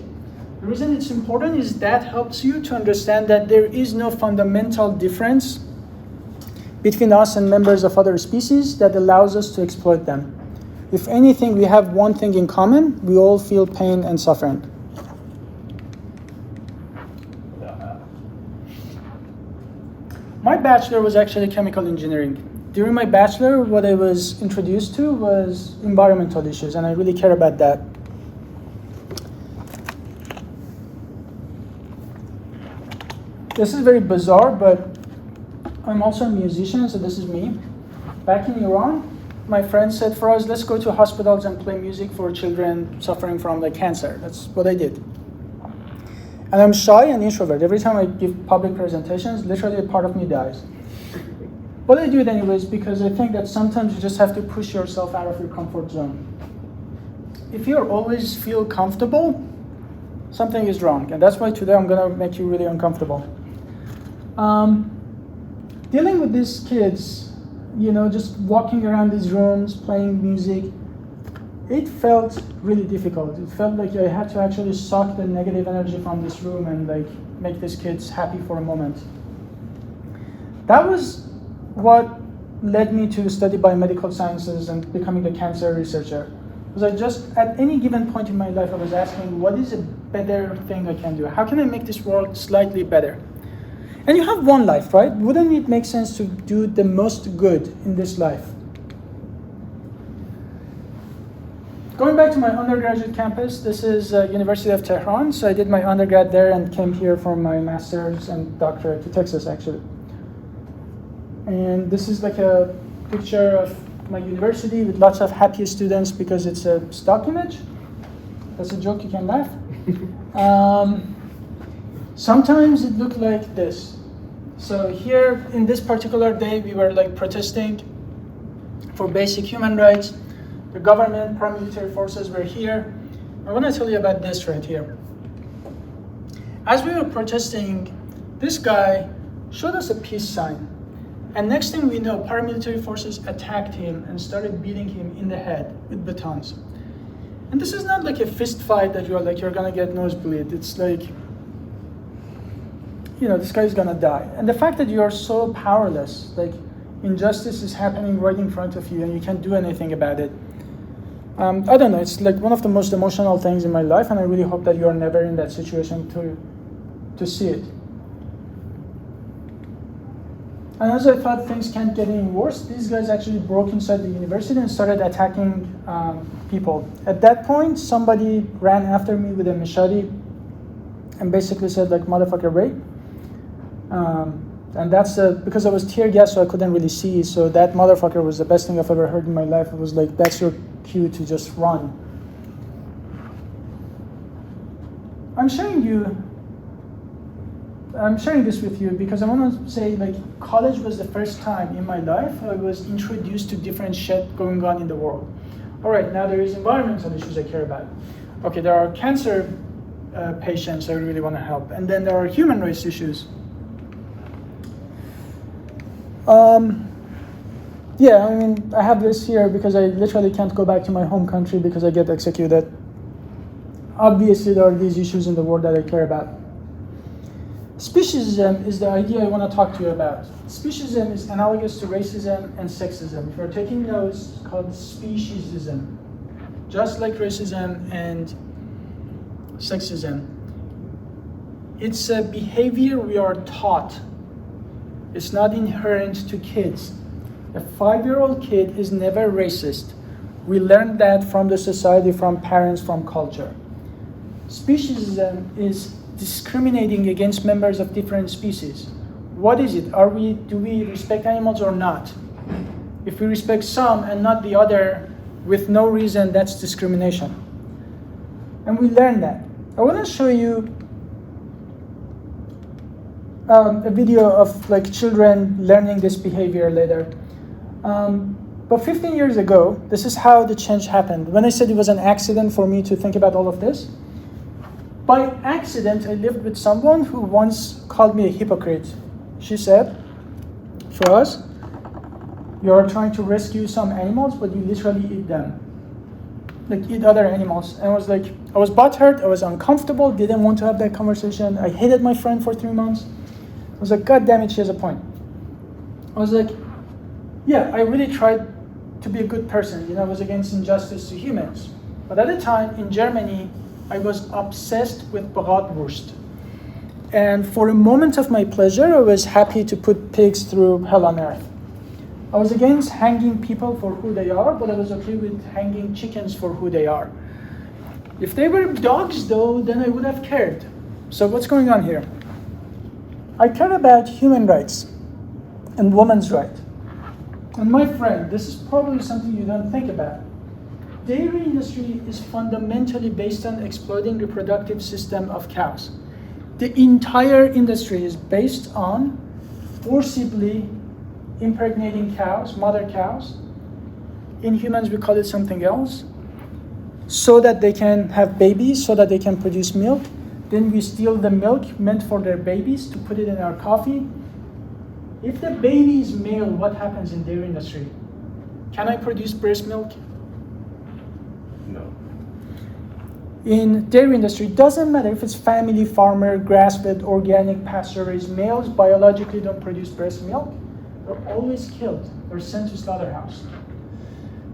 Speaker 1: The reason it's important is that helps you to understand that there is no fundamental difference between us and members of other species that allows us to exploit them. If anything, we have one thing in common. We all feel pain and suffering. My bachelor was actually chemical engineering. During my bachelor, what I was introduced to was environmental issues, and I really care about that. This is very bizarre, but I'm also a musician, so this is me. Back in Iran, my friend said for us, let's go to hospitals and play music for children suffering from cancer. That's what I did. And I'm shy and introvert. Every time I give public presentations, literally a part of me dies. But I do it anyways because I think that sometimes you just have to push yourself out of your comfort zone. If you always feel comfortable, something is wrong. And that's why today I'm going to make you really uncomfortable. Dealing with these kids, just walking around these rooms, playing music, it felt really difficult. It felt like I had to actually suck the negative energy from this room and make these kids happy for a moment. That was what led me to study biomedical sciences and becoming a cancer researcher. Because at any given point in my life, I was asking, what is a better thing I can do? How can I make this world slightly better? And you have one life, right? Wouldn't it make sense to do the most good in this life? Going back to my undergraduate campus, this is University of Tehran. So I did my undergrad there and came here for my master's and doctorate to Texas, actually. And this is a picture of my university with lots of happy students because it's a stock image. That's a joke, you can laugh. Sometimes it looked like this. So here, in this particular day, we were protesting for basic human rights. The government, paramilitary forces were here. I want to tell you about this right here. As we were protesting, this guy showed us a peace sign. And next thing we know, paramilitary forces attacked him and started beating him in the head with batons. And this is not a fist fight that you're gonna get nosebleed. It's this guy's gonna die. And the fact that you are so powerless, injustice is happening right in front of you and you can't do anything about it. I don't know, it's one of the most emotional things in my life, and I really hope that you are never in that situation to see it. And as I thought things can't get any worse, these guys actually broke inside the university and started attacking people. At that point, somebody ran after me with a machete and basically said, motherfucker, rape. And that's because I was tear gas, so I couldn't really see. So that motherfucker was the best thing I've ever heard in my life. It was like, that's your cue to just run. I'm sharing this with you because I want to say, like, college was the first time in my life I was introduced to different shit going on in the world. All right, now there is environmental issues I care about. Okay, there are cancer patients I really want to help. And then there are human rights issues. Yeah, I mean, I have this here because I literally can't go back to my home country because I get executed. Obviously, there are these issues in the world that I care about. Speciesism is the idea I want to talk to you about. Speciesism is analogous to racism and sexism. If you're taking notes, it's called speciesism. Just like racism and sexism. It's a behavior we are taught. It's not inherent to kids. A 5-year-old kid is never racist. We learned that from the society, from parents, from culture. Speciesism is discriminating against members of different species. What is it? Do we respect animals or not? If we respect some and not the other with no reason, that's discrimination. And we learn that. I want to show you a video of like children learning this behavior later. But 15 years ago, this is how the change happened. When I said it was an accident for me to think about all of this, by accident, I lived with someone who once called me a hypocrite. She said, for us, you are trying to rescue some animals, but you literally eat them. Like eat other animals. And I was like, I was butthurt, I was uncomfortable, didn't want to have that conversation. I hated my friend for 3 months. I was like, God damn it, she has a point. I was like, yeah, I really tried to be a good person. You know, I was against injustice to humans. But at the time, in Germany, I was obsessed with bratwurst. And for a moment of my pleasure, I was happy to put pigs through hell on earth. I was against hanging people for who they are, but I was okay with hanging chickens for who they are. If they were dogs, though, then I would have cared. So what's going on here? I care about human rights and women's rights. And my friend, this is probably something you don't think about. Dairy industry is fundamentally based on exploiting reproductive system of cows. The entire industry is based on forcibly impregnating cows, mother cows. In humans, we call it something else. So that they can have babies, so that they can produce milk. Then we steal the milk meant for their babies to put it in our coffee. If the baby is male, what happens in dairy industry? Can I produce breast milk?
Speaker 14: No.
Speaker 1: In dairy industry, it doesn't matter if it's family farmer, grass-fed, organic, pasture-raised. Males biologically don't produce breast milk. They're always killed or sent to slaughterhouse.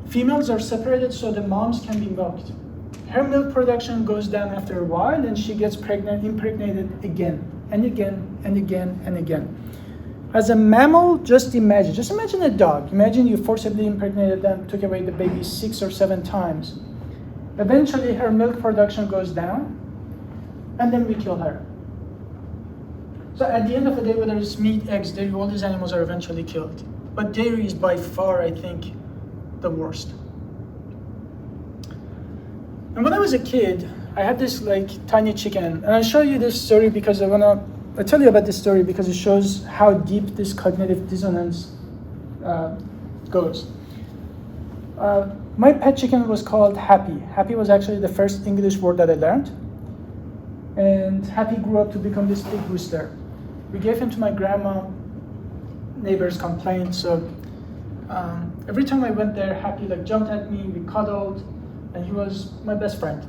Speaker 1: Females are separated so the moms can be milked. Her milk production goes down after a while and she gets impregnated again and again and again and again. As a mammal, just imagine a dog. Imagine you forcibly impregnated them, took away the baby 6 or 7 times. Eventually her milk production goes down and then we kill her. So at the end of the day, whether it's meat, eggs, dairy, all these animals are eventually killed. But dairy is by far, I think, the worst. And when I was a kid, I had this like tiny chicken. And I'll show you this story because I tell you about this story because it shows how deep this cognitive dissonance goes. My pet chicken was called Happy. Happy was actually the first English word that I learned. And Happy grew up to become this big rooster. We gave him to my grandma. Neighbors complained, so every time I went there, Happy like jumped at me, we cuddled, and he was my best friend.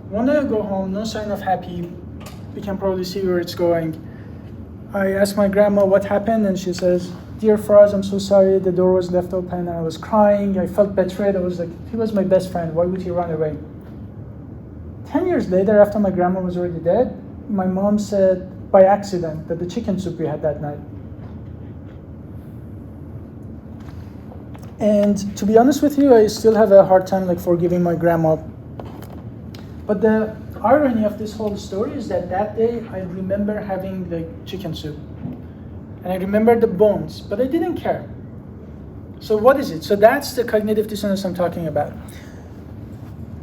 Speaker 1: One day I go home, no sign of Happy. You can probably see where it's going. I asked my grandma what happened, and she says, "Dear Faraz, I'm so sorry, the door was left open," and I was crying. I felt betrayed. I was like, he was my best friend, why would he run away? 10 years later, after my grandma was already dead, my mom said by accident that the chicken soup we had that night. And to be honest with you, I still have a hard time like forgiving my grandma. But the irony of this whole story is that day I remember having the chicken soup. and I remember the bones, but I didn't care. So what is it? So that's the cognitive dissonance I'm talking about.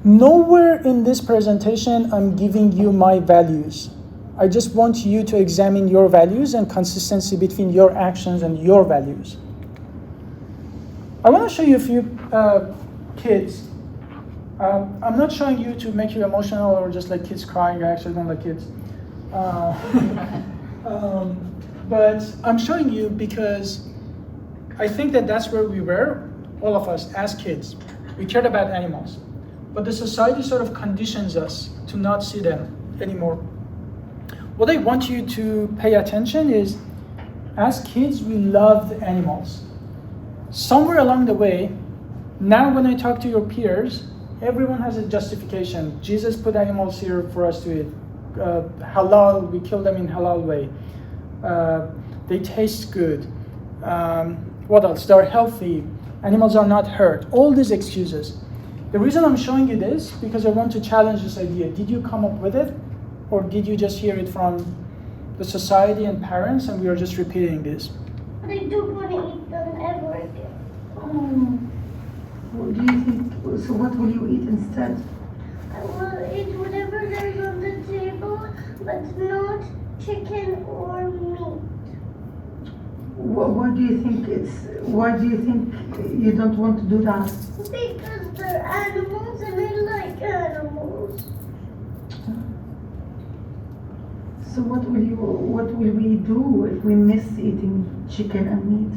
Speaker 1: Nowhere in this presentation I'm giving you my values. I just want you to examine your values and consistency between your actions and your values. I want to show you a few kids. I'm not showing you to make you emotional or just like kids crying. I actually don't like kids. But I'm showing you because I think that that's where we were, all of us as kids. We cared about animals. But the society sort of conditions us to not see them anymore. What I want you to pay attention is, as kids, we loved animals. Somewhere along the way, now when I talk to your peers, everyone has a justification. Jesus put animals here for us to eat. Halal, we kill them in halal way. They taste good. What else? They're healthy. Animals are not hurt. All these excuses. The reason I'm showing you this, because I want to challenge this idea. Did you come up with it? Or did you just hear it from the society and parents and we are just repeating this?
Speaker 5: But I don't want to eat them ever again.
Speaker 2: What do you think? So what will you eat instead?
Speaker 5: I will eat whatever there's on the table, but not chicken or meat.
Speaker 2: Why do you think you don't want to do that?
Speaker 5: Because they're animals and I like animals.
Speaker 2: So what will we do if we miss eating chicken and meat?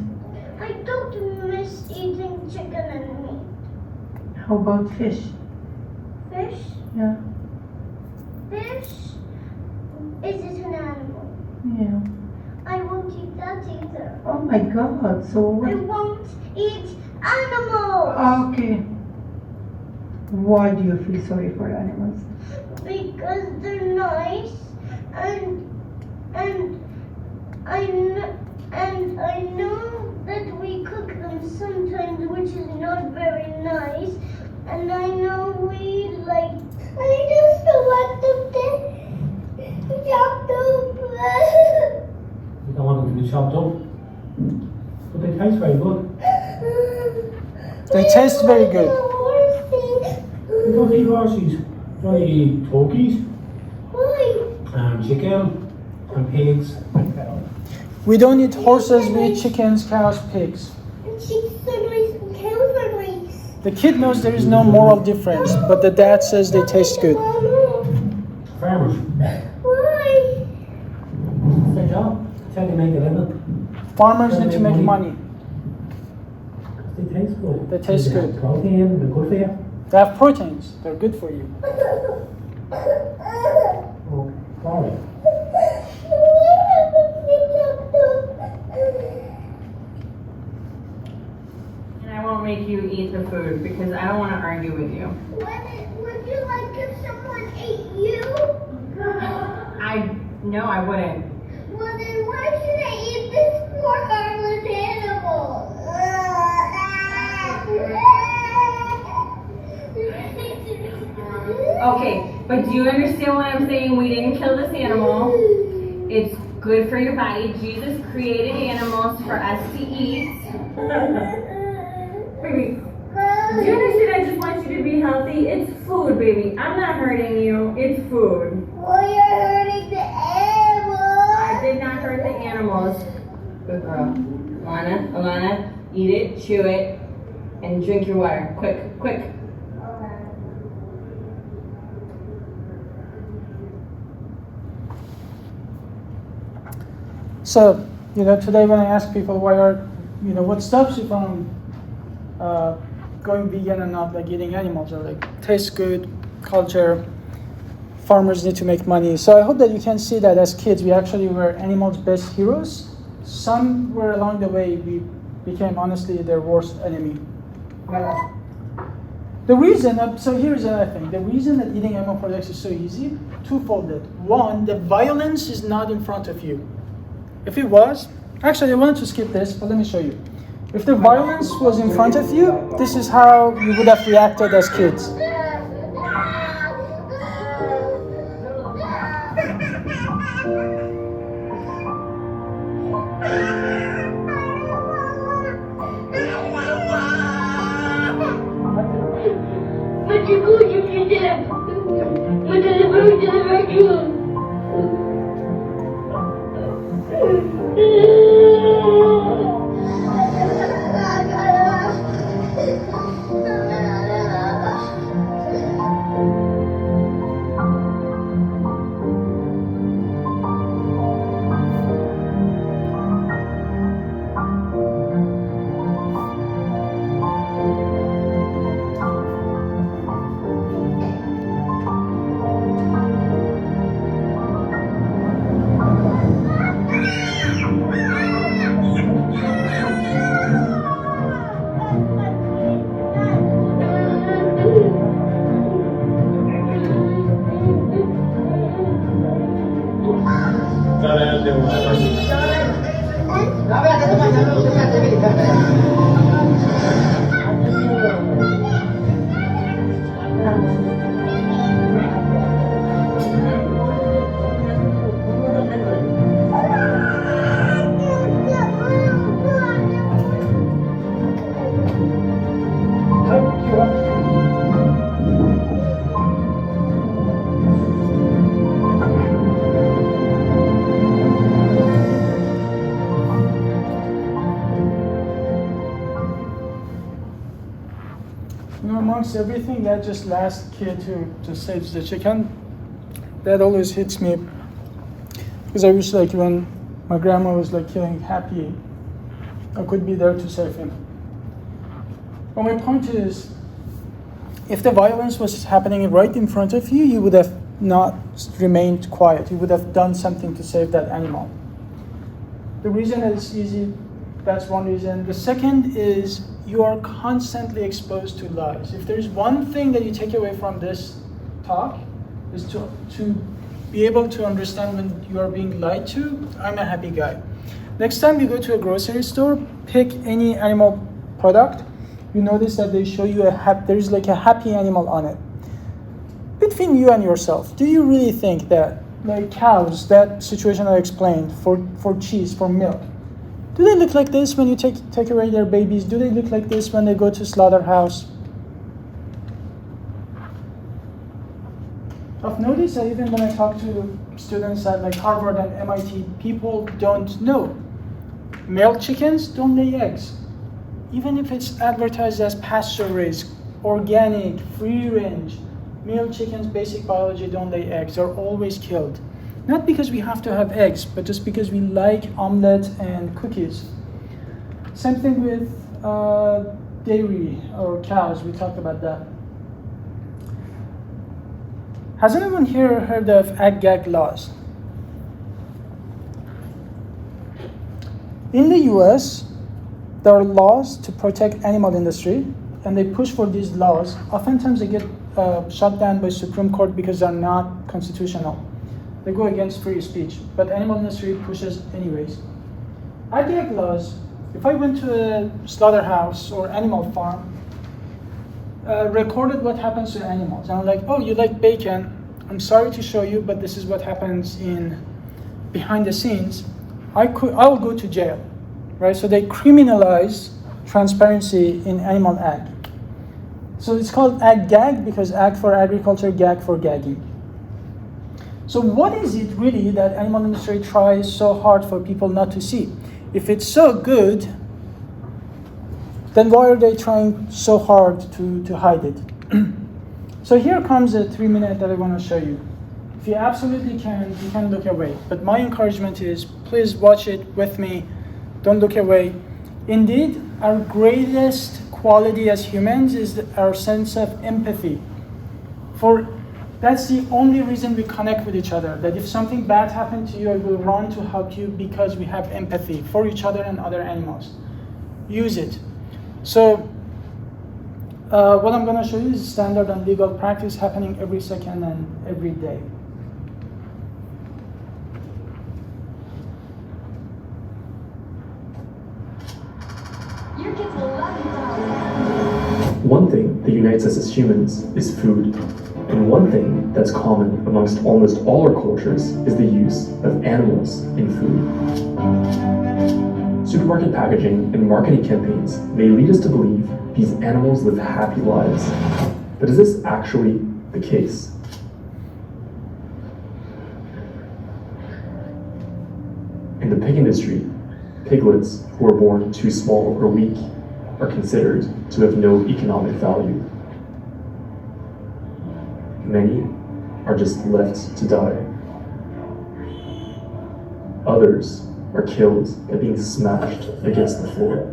Speaker 5: I don't miss eating chicken and meat.
Speaker 2: How about fish?
Speaker 5: Fish?
Speaker 2: Yeah.
Speaker 5: Fish? Is it an animal?
Speaker 2: Yeah.
Speaker 5: I won't eat that either.
Speaker 2: Oh my God, so what?
Speaker 5: I won't eat animals!
Speaker 2: Okay. Why do you feel sorry for animals?
Speaker 5: Because they're nice and I know that we cook them sometimes, which is not very nice, and I know we like. I just want them to chop them.
Speaker 18: You don't want them to be chopped up. But they taste very good.
Speaker 1: They taste very good.
Speaker 18: You don't eat horses. You only eat turkeys,
Speaker 5: Why?
Speaker 18: and chicken, and pigs.
Speaker 1: We don't eat horses, we eat chickens, cows, pigs.
Speaker 5: And sheep are nice and cows are nice.
Speaker 1: The kid knows there is no moral difference, but the dad says they taste good.
Speaker 18: Farmers.
Speaker 5: Why?
Speaker 18: It's their job. That's how they make a living.
Speaker 1: Farmers need to make money.
Speaker 18: They taste good.
Speaker 1: They taste
Speaker 18: They have
Speaker 1: good.
Speaker 18: protein, they're good for you.
Speaker 1: They have proteins. They're good for you.
Speaker 18: Oh, sorry.
Speaker 19: And I won't make you eat the food because I don't want to argue with you.
Speaker 5: Would you like if someone ate you?
Speaker 19: No, I wouldn't.
Speaker 5: Well then why should I eat this poor harmless animal?
Speaker 19: Okay, but do you understand what I'm saying? We didn't kill this animal. It's good for your body. Jesus created animals for us to eat. Baby, do you understand? I just want you to be healthy. It's food, baby. I'm not hurting you. It's food.
Speaker 5: Well, you're hurting the animals.
Speaker 19: I did not hurt the animals. Good girl. Alana, eat it, chew it, and drink your water. Quick, quick.
Speaker 1: So, today when I ask people what stops you from going vegan and not like eating animals, or like tastes good, culture, farmers need to make money. So I hope that you can see that as kids we actually were animals' best heroes. Somewhere along the way we became honestly their worst enemy. The reason, so here's another thing. The reason that eating animal products is so easy, twofold. One, the violence is not in front of you. If it was, actually I wanted to skip this, but let me show you. If the violence was in front of you, this is how you would have reacted as kids.
Speaker 5: much good if you did it. With the raccoon.
Speaker 1: Amongst everything, that just last kid who saves the chicken, that always hits me, because I wish like when my grandma was like killing Happy, I could be there to save him. But my point is, if the violence was happening right in front of you, you would have not remained quiet. You would have done something to save that animal. The reason that it's easy, that's one reason. The second is you are constantly exposed to lies. If there's one thing that you take away from this talk, is to be able to understand when you are being lied to, I'm a happy guy. Next time you go to a grocery store, pick any animal product, you notice that they show you there's like a happy animal on it. Between you and yourself, do you really think that, like cows, that situation I explained, for cheese, for milk, do they look like this when you take away their babies? Do they look like this when they go to slaughterhouse? I've noticed that even when I talk to students at like Harvard and MIT, people don't know. Male chickens don't lay eggs. Even if it's advertised as pasture-raised, organic, free-range, male chickens, basic biology, don't lay eggs. They're always killed. Not because we have to have eggs, but just because we like omelette and cookies. Same thing with dairy or cows, we talked about that. Has anyone here heard of ag-gag laws? In the US, there are laws to protect animal industry, and they push for these laws. Oftentimes they get shut down by Supreme Court because they're not constitutional. They go against free speech, but animal industry pushes anyways. Ag-gag laws, if I went to a slaughterhouse or animal farm, recorded what happens to animals, and I'm like, oh, you like bacon, I'm sorry to show you, but this is what happens behind the scenes, I'll go to jail, right? So they criminalize transparency in animal ag. So it's called ag-gag because ag for agriculture, gag for gagging. So what is it really that animal industry tries so hard for people not to see? If it's so good, then why are they trying so hard to hide it? So here comes a 3-minute that I want to show you. If you absolutely can, you can look away. But my encouragement is, please watch it with me. Don't look away. Indeed, our greatest quality as humans is our sense of empathy. That's the only reason we connect with each other. That if something bad happened to you, I will run to help you because we have empathy for each other and other animals. Use it. So what I'm going to show you is standard and legal practice happening every second and every day.
Speaker 6: Your kids will love you, darling.
Speaker 14: One thing that unites us as humans is food. And one thing that's common amongst almost all our cultures is the use of animals in food. Supermarket packaging and marketing campaigns may lead us to believe these animals live happy lives. But is this actually the case? In the pig industry, piglets who are born too small or weak are considered to have no economic value. Many are just left to die. Others are killed by being smashed against the floor.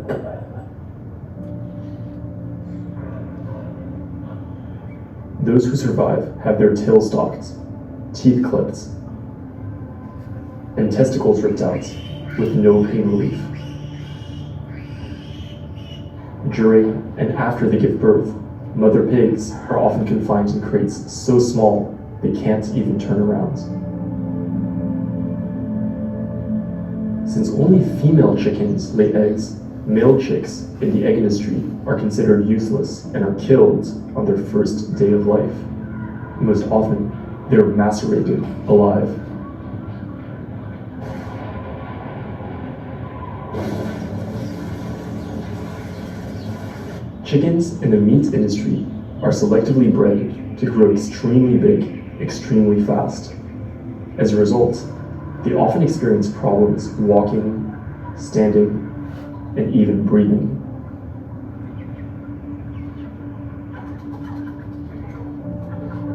Speaker 14: Those who survive have their tail stalked, teeth clipped, and testicles ripped out with no pain relief. During and after they give birth, mother pigs are often confined in crates so small they can't even turn around. Since only female chickens lay eggs, male chicks in the egg industry are considered useless and are killed on their first day of life. Most often, they are macerated alive. Chickens in the meat industry are selectively bred to grow extremely big, extremely fast. As a result, they often experience problems walking, standing, and even breathing.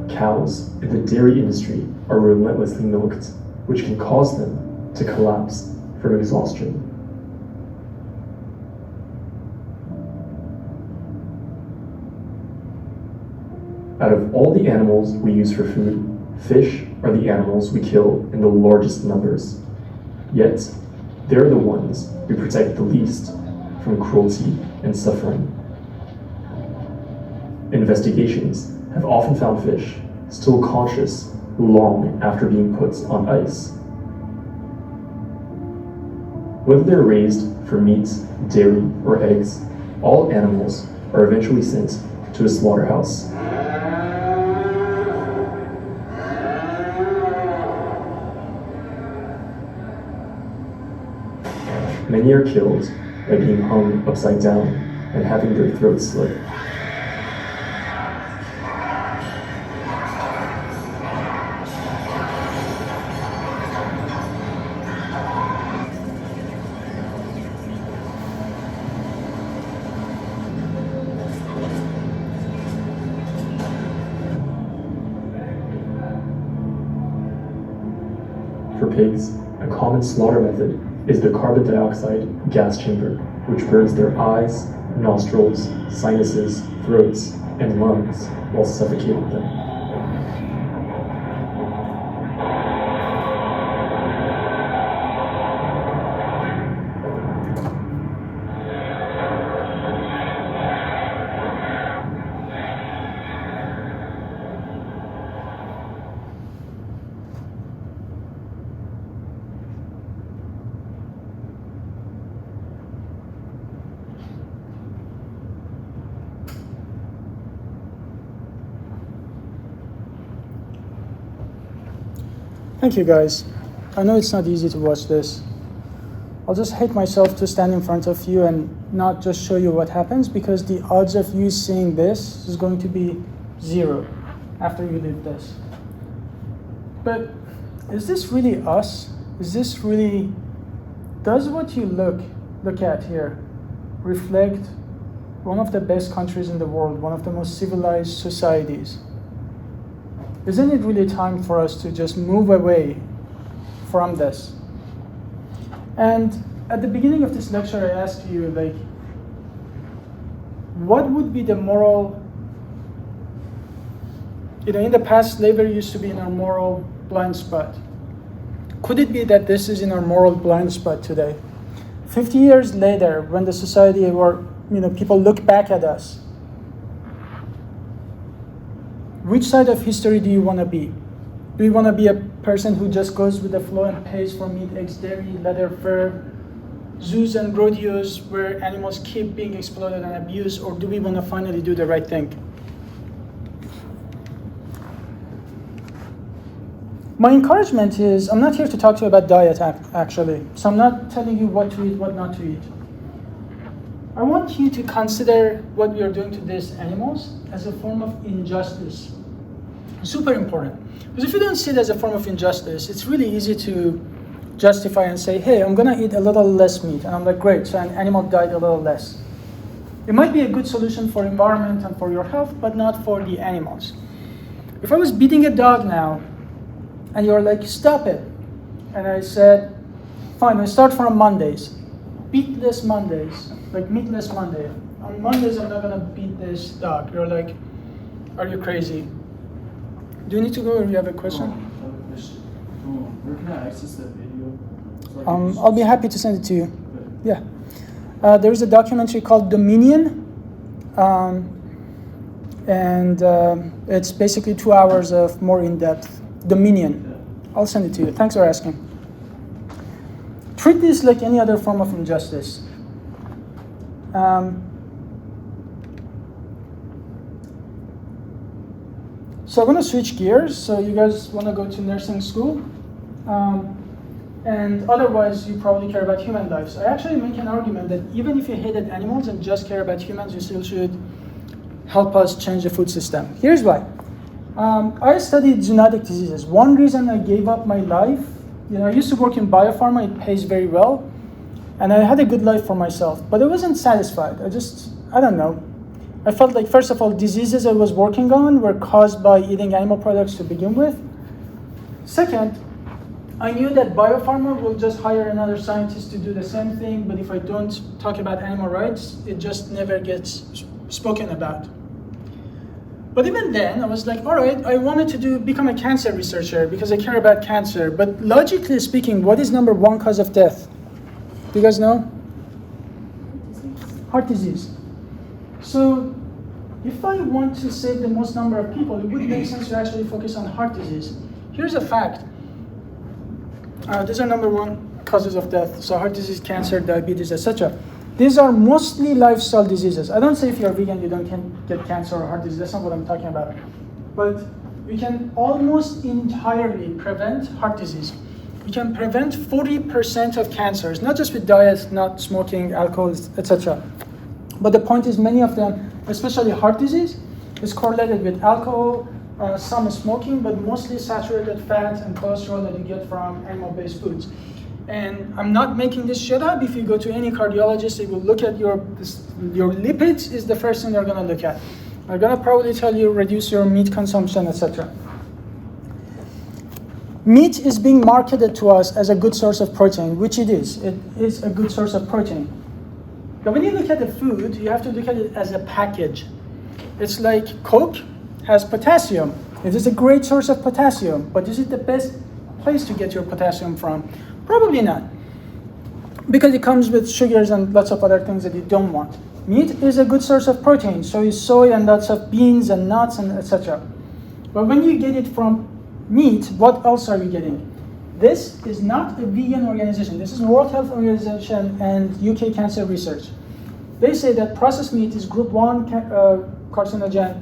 Speaker 14: Cows in the dairy industry are relentlessly milked, which can cause them to collapse from exhaustion. Out of all the animals we use for food, fish are the animals we kill in the largest numbers. Yet, they're the ones we protect the least from cruelty and suffering. Investigations have often found fish still conscious long after being put on ice. Whether they're raised for meat, dairy, or eggs, all animals are eventually sent to a slaughterhouse. Many are killed by being hung upside down and having their throats slit. For pigs, a common slaughter method is the carbon dioxide gas chamber, which burns their eyes, nostrils, sinuses, throats, and lungs while suffocating them.
Speaker 1: Thank you guys. I know it's not easy to watch this. I'll just hate myself to stand in front of you and not just show you what happens, because the odds of you seeing this is going to be 0 after you leave this. But is this really us? Is this really, does what you look at here reflect one of the best countries in the world, one of the most civilized societies? Isn't it really time for us to just move away from this? And at the beginning of this lecture, I asked you, like, what would be the moral, in the past, slavery used to be in our moral blind spot. Could it be that this is in our moral blind spot today? 50 years later, when the society or people look back at us, which side of history do you want to be? Do you want to be a person who just goes with the flow and pays for meat, eggs, dairy, leather, fur, zoos and rodeos where animals keep being exploited and abused, or do we want to finally do the right thing? My encouragement is, I'm not here to talk to you about diet actually, so I'm not telling you what to eat, what not to eat. I want you to consider what we are doing to these animals as a form of injustice. Super important. Because if you don't see it as a form of injustice, it's really easy to justify and say, hey, I'm gonna eat a little less meat. And I'm like, great, so an animal died a little less. It might be a good solution for environment and for your health, but not for the animals. If I was beating a dog now, and you're like, stop it. And I said, fine, I start from Mondays. Beatless Mondays, like meatless Monday. On Mondays, I'm not gonna beat this dog. You're like, are you crazy? Do you need to go or you have a question?
Speaker 8: I have a question. Where can I access that video? So
Speaker 1: I'll be happy to send it to you. Yeah. There's a documentary called Dominion. And it's basically 2 hours of more in-depth Dominion. I'll send it to you. Thanks for asking. Treat this like any other form of injustice. So I'm going to switch gears. So you guys want to go to nursing school. And otherwise, you probably care about human lives. I actually make an argument that even if you hated animals and just care about humans, you still should help us change the food system. Here's why. I studied zoonotic diseases. One reason I gave up my life, I used to work in biopharma, it pays very well, and I had a good life for myself, but I wasn't satisfied. I don't know. I felt like, first of all, diseases I was working on were caused by eating animal products to begin with. Second, I knew that biopharma will just hire another scientist to do the same thing, but if I don't talk about animal rights, it just never gets spoken about. But even then, I was like, all right, I wanted to become a cancer researcher because I care about cancer. But logically speaking, what is number one cause of death? Do you guys know? Heart disease. So if I want to save the most number of people, it would make sense to actually focus on heart disease. Here's a fact. These are number one causes of death. So heart disease, cancer, diabetes, etc. These are mostly lifestyle diseases. I don't say if you're vegan, you don't get cancer or heart disease. That's not what I'm talking about. But we can almost entirely prevent heart disease. We can prevent 40% of cancers, not just with diet, not smoking, alcohol, etc. But the point is many of them, especially heart disease, is correlated with alcohol, some smoking, but mostly saturated fat and cholesterol that you get from animal-based foods. And I'm not making this shit up. If you go to any cardiologist, they will look at your lipids is the first thing they're gonna look at. They're gonna probably tell you reduce your meat consumption, etc. Meat is being marketed to us as a good source of protein, which it is. It is a good source of protein. But when you look at the food, you have to look at it as a package. It's like Coke has potassium. It is a great source of potassium, but is it the best place to get your potassium from? Probably not, because it comes with sugars and lots of other things that you don't want. Meat is a good source of protein, so is soy and lots of beans and nuts and etc. But when you get it from meat, what else are you getting? This is not a vegan organization. This is World Health Organization and UK Cancer Research. They say that processed meat is group 1 carcinogen.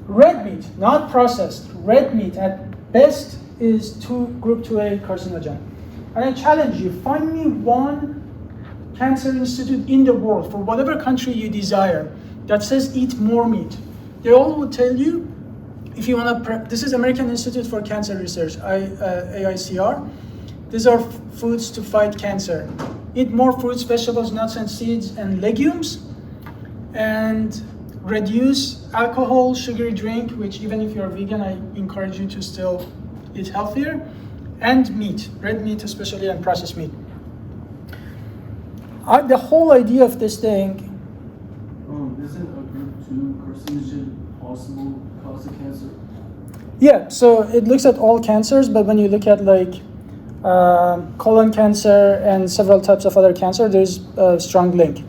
Speaker 1: Red meat, not processed, red meat at best is group 2A carcinogen. And I challenge you, find me one cancer institute in the world, for whatever country you desire, that says eat more meat. They all will tell you, if you want to, this is American Institute for Cancer Research, AICR. These are foods to fight cancer. Eat more fruits, vegetables, nuts and seeds and legumes, and reduce alcohol, sugary drink, which even if you're vegan, I encourage you to still eat healthier, and meat, red meat especially, and processed meat. The whole idea of this thing...
Speaker 8: Isn't a group 2 carcinogen possible cause of cancer?
Speaker 1: Yeah, so it looks at all cancers, but when you look at like colon cancer and several types of other cancer, there's a strong link.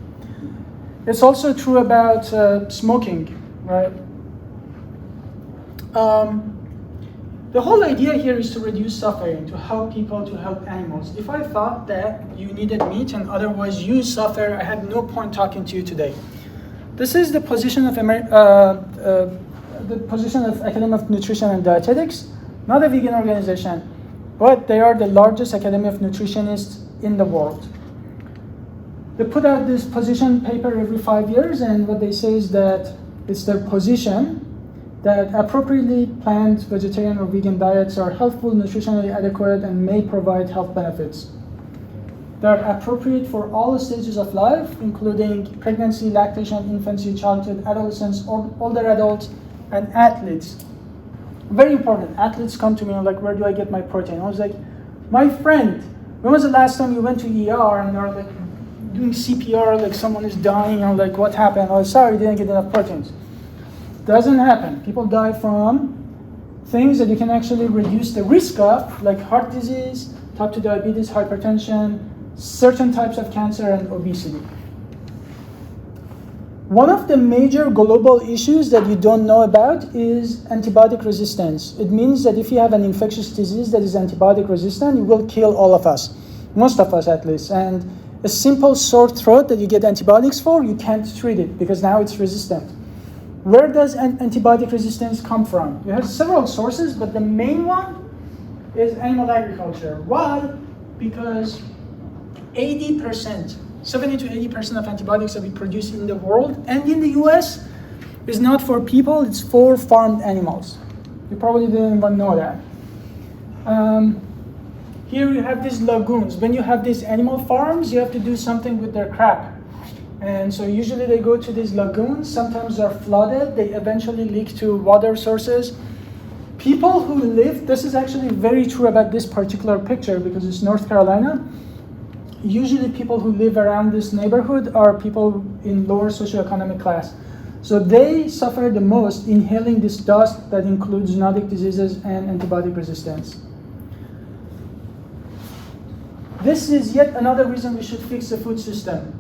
Speaker 1: It's also true about smoking, right? The whole idea here is to reduce suffering, to help people, to help animals. If I thought that you needed meat and otherwise you suffer, I had no point talking to you today. This is the position of Academy of Nutrition and Dietetics, not a vegan organization, but they are the largest academy of nutritionists in the world. They put out this position paper every 5 years, and what they say is that it's their position that appropriately planned vegetarian or vegan diets are healthful, nutritionally adequate, and may provide health benefits. They're appropriate for all stages of life, including pregnancy, lactation, infancy, childhood, adolescence, older adults, and athletes. Very important. Athletes come to me and like, where do I get my protein? I was like, my friend, when was the last time you went to ER and you're like doing CPR, like someone is dying, or like, what happened? Oh, sorry, didn't get enough proteins. Doesn't happen. People die from things that you can actually reduce the risk of, like heart disease, type 2 diabetes, hypertension, certain types of cancer, and obesity. One of the major global issues that you don't know about is antibiotic resistance. It means that if you have an infectious disease that is antibiotic resistant, it will kill all of us, most of us at least. And a simple sore throat that you get antibiotics for, you can't treat it because now it's resistant. Where does antibiotic resistance come from? You have several sources, but the main one is animal agriculture. Why? Because 80%, 70 to 80% of antibiotics that we produce in the world and in the US is not for people, it's for farmed animals. You probably didn't even know that. Here you have these lagoons. When you have these animal farms, you have to do something with their crap. And so usually they go to these lagoons, sometimes they're flooded, they eventually leak to water sources. People who live, this is actually very true about this particular picture because it's North Carolina. Usually people who live around this neighborhood are people in lower socioeconomic class. So they suffer the most inhaling this dust that includes zoonotic diseases and antibiotic resistance. This is yet another reason we should fix the food system.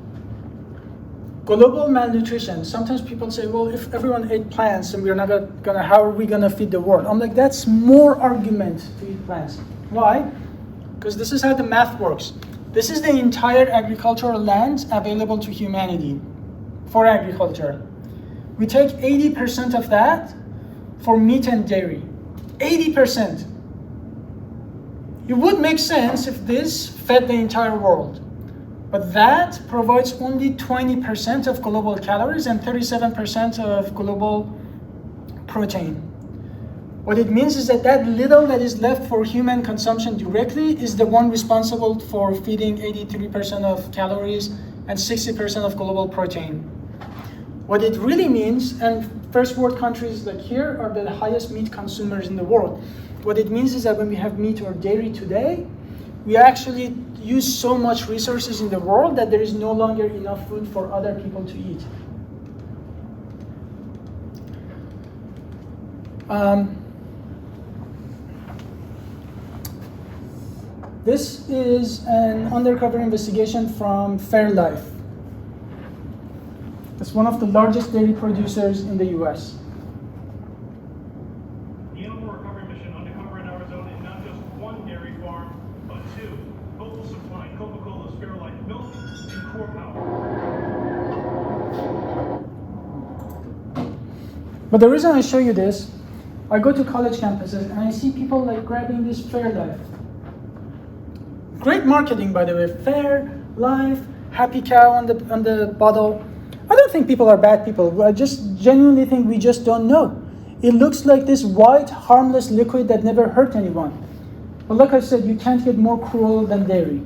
Speaker 1: Global malnutrition. Sometimes people say, well, if everyone ate plants, then we're not gonna, how are we gonna feed the world? I'm like, that's more argument to eat plants. Why? Because this is how the math works. This is the entire agricultural land available to humanity for agriculture. We take 80% of that for meat and dairy. 80%. It would make sense if this fed the entire world. But that provides only 20% of global calories and 37% of global protein. What it means is that that little that is left for human consumption directly is the one responsible for feeding 83% of calories and 60% of global protein. What it really means, and first world countries like here are the highest meat consumers in the world. What it means is that when we have meat or dairy today, we actually use so much resources in the world that there is no longer enough food for other people to eat. This is an undercover investigation from Fairlife. It's one of the largest dairy producers in the US.
Speaker 4: The animal recovery mission undercover in Arizona is not just one dairy farm, but two. Both will supply Coca-Cola's Fairlife milk and core power.
Speaker 1: But the reason I show you this, I go to college campuses and I see people like grabbing this Fairlife. Great marketing, by the way. Fairlife, happy cow on the bottle. I don't think people are bad people. I just genuinely think we just don't know. It looks like this white, harmless liquid that never hurt anyone. But like I said, you can't get more cruel than dairy.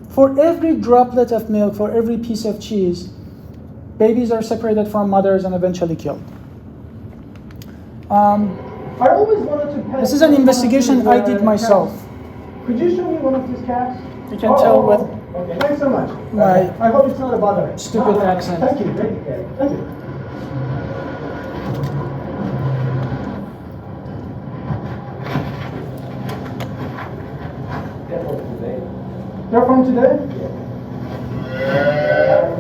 Speaker 1: For every droplet of milk, for every piece of cheese, babies are separated from mothers and eventually killed.
Speaker 9: I always wanted to pet.
Speaker 1: This is an investigation I did myself.
Speaker 9: Could you show me one of these cats?
Speaker 1: You can tell with
Speaker 9: Okay, thanks so much.
Speaker 1: my
Speaker 9: I hope it's not a bother.
Speaker 1: stupid accent.
Speaker 9: Thank you. Thank you. Thank you. They're from today?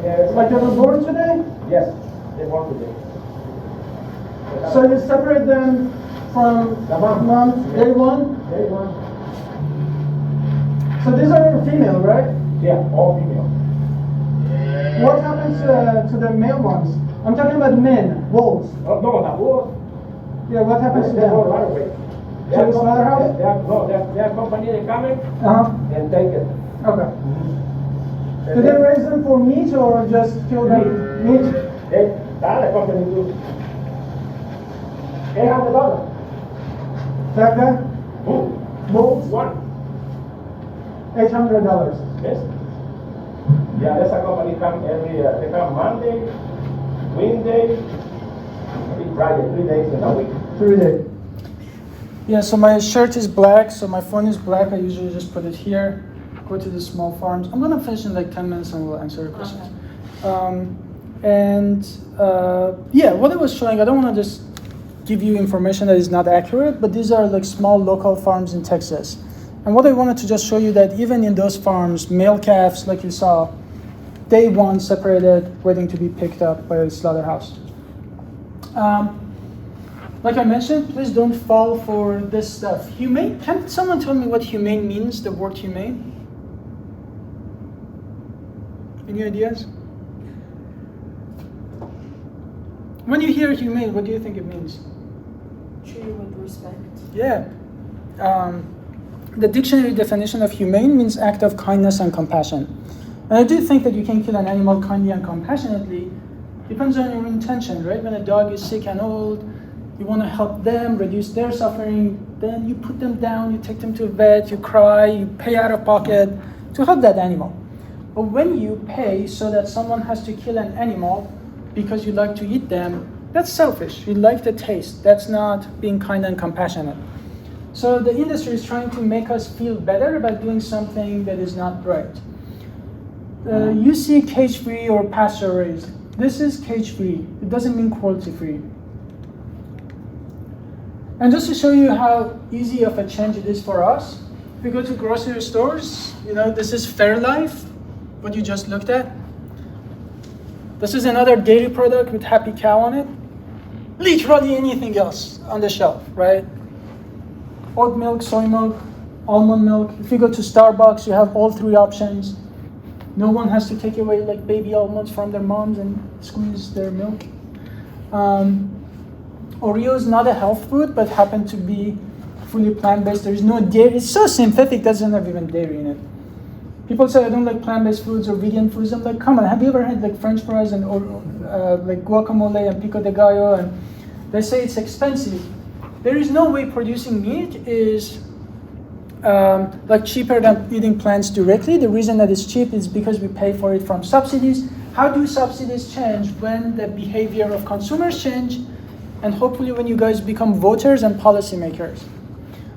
Speaker 9: Yes. Like they were born today? Yes, they were born today. So you separate them from the month, day one? Day one. So these are female, right? Yeah, all female. What happens to the male ones? I'm talking about men, wolves. Oh, no, not wolves. Yeah, what happens to them? Right away. To the slaughterhouse? They have company, they come in and take it. Okay. Do they raise them for meat or just kill them meat?
Speaker 3: Dale, company too. $800.
Speaker 9: That guy? Bulls?
Speaker 3: One.
Speaker 9: $800.
Speaker 3: Yes. Yeah, there's a company come they come Monday, Wednesday, maybe Friday, 3 days in a week.
Speaker 9: 3 days. Yeah, so my shirt is black, so my phone is black. I usually just put it here, go to the small farms. I'm gonna finish in like 10 minutes and we'll answer your questions. Yeah, what I was showing, I don't wanna just give you information that is not accurate, but these are like small local farms in Texas. And what I wanted to just show you that even in those farms, male calves, like you saw, day one separated, waiting to be picked up by a slaughterhouse. Like I mentioned, please don't fall for this stuff. Humane, can someone tell me what humane means, the word humane? Any ideas? When you hear humane, what do you think it means?
Speaker 22: Treated with respect.
Speaker 9: Yeah. The dictionary definition of humane means act of kindness and compassion. And I do think that you can kill an animal kindly and compassionately. Depends on your intention, right? When a dog is sick and old, you want to help them, reduce their suffering, then you put them down, you take them to a vet, you cry, you pay out of pocket to help that animal. But when you pay so that someone has to kill an animal because you like to eat them, that's selfish. You like the taste. That's not being kind and compassionate. So the industry is trying to make us feel better about doing something that is not right. You see cage-free or pasture-raised. This is cage-free. It doesn't mean cruelty-free. And just to show you how easy of a change it is for us, if you go to grocery stores, this is Fairlife, what you just looked at. This is another dairy product with Happy Cow on it. Literally anything else on the shelf, right? Oat milk, soy milk, almond milk. If you go to Starbucks, you have all three options. No one has to take away like baby almonds from their moms and squeeze their milk. Oreo is not a health food, but happen to be fully plant-based. There is no dairy. It's so synthetic, doesn't have even dairy in it. People say I don't like plant-based foods or vegan foods. I'm like, come on, have you ever had like French fries and like guacamole and pico de gallo? And they say it's expensive. There is no way producing meat is like cheaper than eating plants directly. The reason that it's cheap is because we pay for it from subsidies. How do subsidies change? When the behavior of consumers change, and hopefully when you guys become voters and policymakers.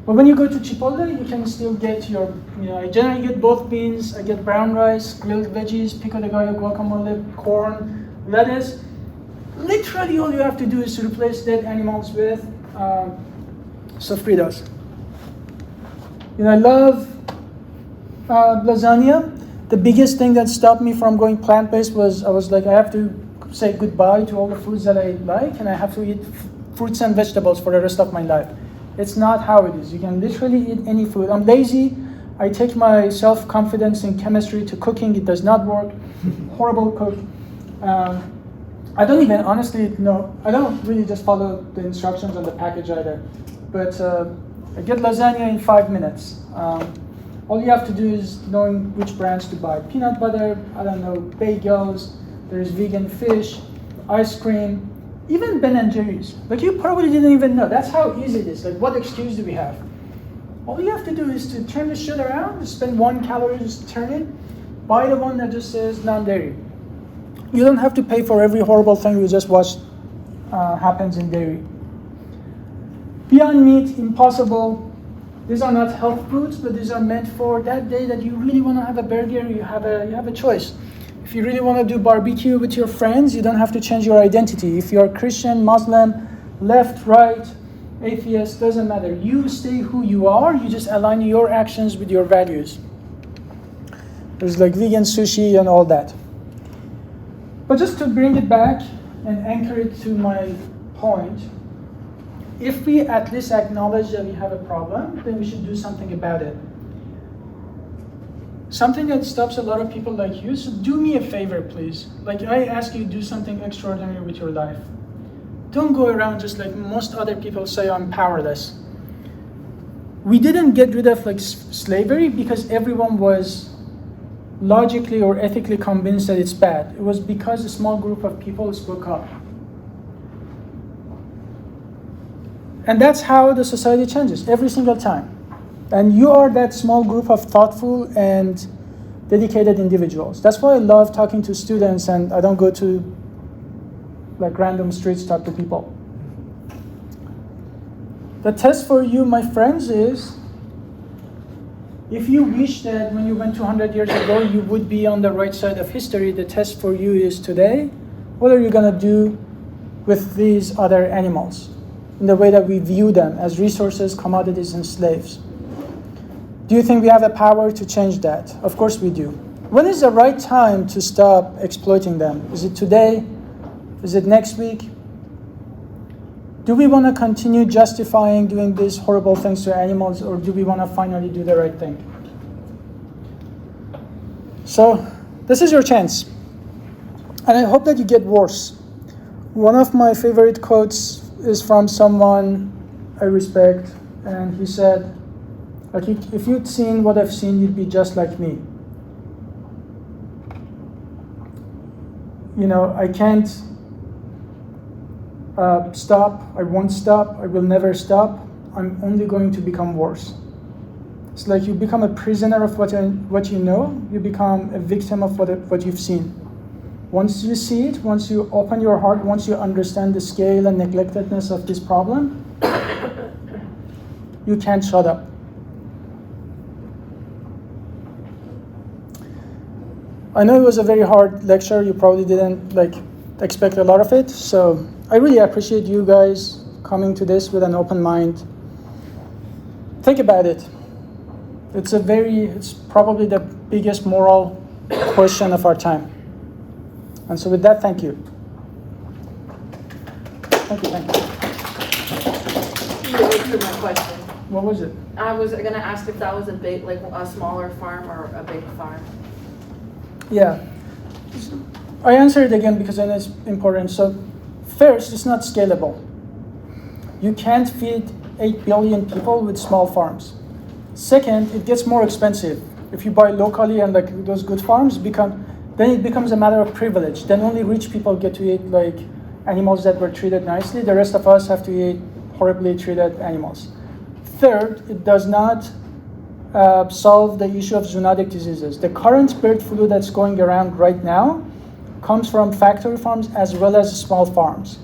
Speaker 9: But when you go to Chipotle, you can still get your, I generally get both beans, I get brown rice, grilled veggies, pico de gallo, guacamole, corn, lettuce. Literally all you have to do is to replace dead animals with sofritas. I love lasagna. The biggest thing that stopped me from going plant-based was I was like, I have to say goodbye to all the foods that I like, and I have to eat fruits and vegetables for the rest of my life. It's not how it is. You can literally eat any food. I'm lazy. I take my self-confidence in chemistry to cooking. It does not work. Horrible cook. I don't even honestly know. I don't really just follow the instructions on the package either. But I get lasagna in 5 minutes. All you have to do is knowing which brands to buy. Peanut butter, I don't know, bagels, there's vegan fish, ice cream, even Ben & Jerry's. Like you probably didn't even know. That's how easy it is. Like what excuse do we have? All you have to do is to turn the shit around, spend 1 calorie, just turn it, buy the one that just says non-dairy. You don't have to pay for every horrible thing we just watched happens in dairy. Beyond Meat, Impossible. These are not health foods, but these are meant for that day that you really want to have a burger. You have a choice. If you really want to do barbecue with your friends, you don't have to change your identity. If you're Christian, Muslim, left, right, atheist, doesn't matter. You stay who you are. You just align your actions with your values. There's like vegan sushi and all that. But just to bring it back and anchor it to my point, if we at least acknowledge that we have a problem, then we should do something about it. Something that stops a lot of people like you, so do me a favor, please. Like I ask you to do something extraordinary with your life. Don't go around just like most other people say, I'm powerless. We didn't get rid of like slavery because everyone was logically or ethically convinced that it's bad. It was because a small group of people spoke up. And that's how the society changes every single time. And you are that small group of thoughtful and dedicated individuals. That's why I love talking to students, and I don't go to like random streets to talk to people. The test for you, my friends, is if you wish that when you went 200 years ago, you would be on the right side of history, the test for you is today, what are you going to do with these other animals in the way that we view them as resources, commodities, and slaves? Do you think we have a power to change that? Of course we do. When is the right time to stop exploiting them? Is it today? Is it next week? Do we want to continue justifying doing these horrible things to animals, or do we want to finally do the right thing? So, this is your chance. And I hope that you get worse. One of my favorite quotes is from someone I respect, and he said, like, if you'd seen what I've seen, you'd be just like me. You know, I can't stop, I won't stop, I will never stop, I'm only going to become worse. It's like you become a prisoner of what you know, you become a victim of what you've seen. Once you see it, once you open your heart, once you understand the scale and neglectedness of this problem, you can't shut up. I know it was a very hard lecture, you probably didn't expect a lot of it, so I really appreciate you guys coming to this with an open mind. Think about it. It's probably the biggest moral question of our time. And so with that, thank you. Thank you.
Speaker 21: You answered my question.
Speaker 9: What was it?
Speaker 21: I was going to ask if that was a big, like a smaller farm or a big farm.
Speaker 9: Yeah. I answer it again because I know it's important. So first, it's not scalable. You can't feed 8 billion people with small farms. Second, it gets more expensive. If you buy locally and like those good farms, then it becomes a matter of privilege. Then only rich people get to eat like animals that were treated nicely. The rest of us have to eat horribly treated animals. Third, it does not solve the issue of zoonotic diseases. The current bird flu that's going around right now comes from factory farms as well as small farms.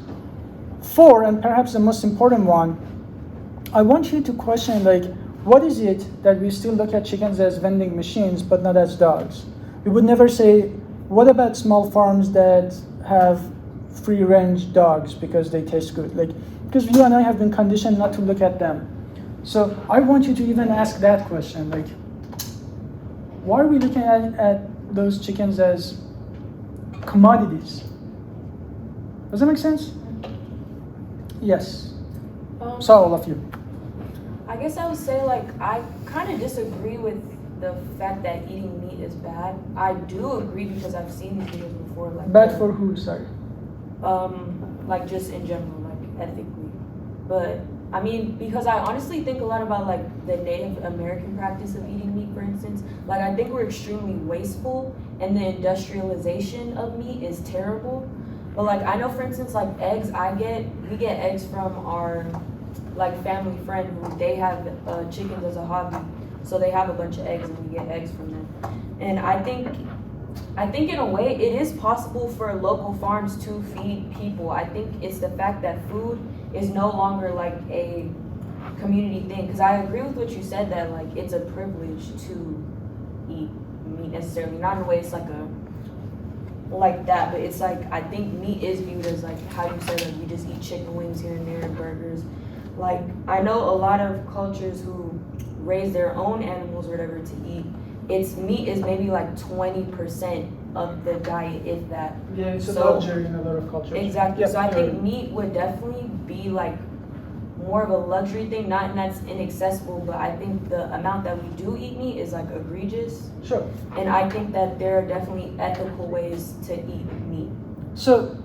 Speaker 9: Four, and perhaps the most important one, I want you to question, like, what is it that we still look at chickens as vending machines but not as dogs? We would never say, what about small farms that have free-range dogs because they taste good? Like, because you and I have been conditioned not to look at them. So I want you to even ask that question, like, why are we looking at those chickens as commodities? Does that make sense? Yes. So all of you.
Speaker 22: I guess I would say, like, I kind of disagree with the fact that eating meat is bad. I do agree because I've seen these videos before. Like,
Speaker 9: bad for who, sorry?
Speaker 22: Like, just in general, like, ethically. But I mean, because I honestly think a lot about like the Native American practice of eating meat, for instance. Like, I think we're extremely wasteful, and the industrialization of meat is terrible. But like, I know, for instance, like eggs, we get eggs from our like family friend who they have chickens as a hobby, so they have a bunch of eggs and we get eggs from them. And I think in a way it is possible for local farms to feed people. I think it's the fact that food is no longer like a community thing. Because I agree with what you said, that like it's a privilege to eat meat necessarily. Not in a way it's like that, but it's like, I think meat is viewed as like how you said, like we just eat chicken wings here and there and burgers. Like, I know a lot of cultures who raise their own animals or whatever to eat, meat is maybe like 20% of the diet, if that.
Speaker 9: Yeah, it's a luxury in a lot of cultures.
Speaker 22: Exactly.
Speaker 9: Yeah,
Speaker 22: so I think meat would definitely be like more of a luxury thing, not that's inaccessible, but I think the amount that we do eat meat is like egregious.
Speaker 9: Sure.
Speaker 22: And I think that there are definitely ethical ways to eat meat.
Speaker 9: So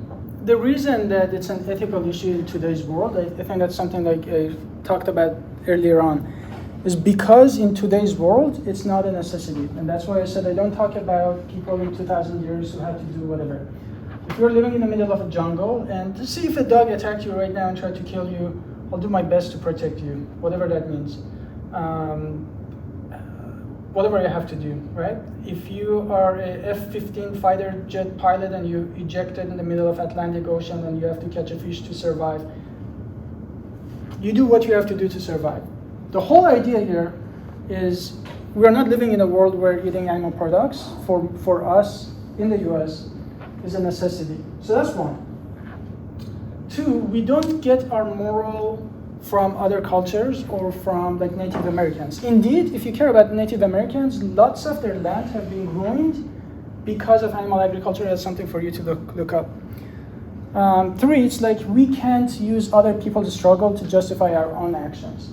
Speaker 9: the reason that it's an ethical issue in today's world, I think that's something like I talked about earlier on, is because in today's world, it's not a necessity. And that's why I said I don't talk about people in 2,000 years who had to do whatever. If you're living in the middle of a jungle, and to see if a dog attacked you right now and tried to kill you, I'll do my best to protect you, whatever that means. Whatever you have to do, right? If you are a F-15 fighter jet pilot and you ejected in the middle of Atlantic Ocean and you have to catch a fish to survive, you do what you have to do to survive. The whole idea here is we're not living in a world where eating animal products for us in the US is a necessity. So that's one. Two, we don't get our moral from other cultures or from like Native Americans. Indeed, if you care about Native Americans, lots of their land have been ruined because of animal agriculture. That's something for you to look up. Three, it's like we can't use other people's struggle to justify our own actions.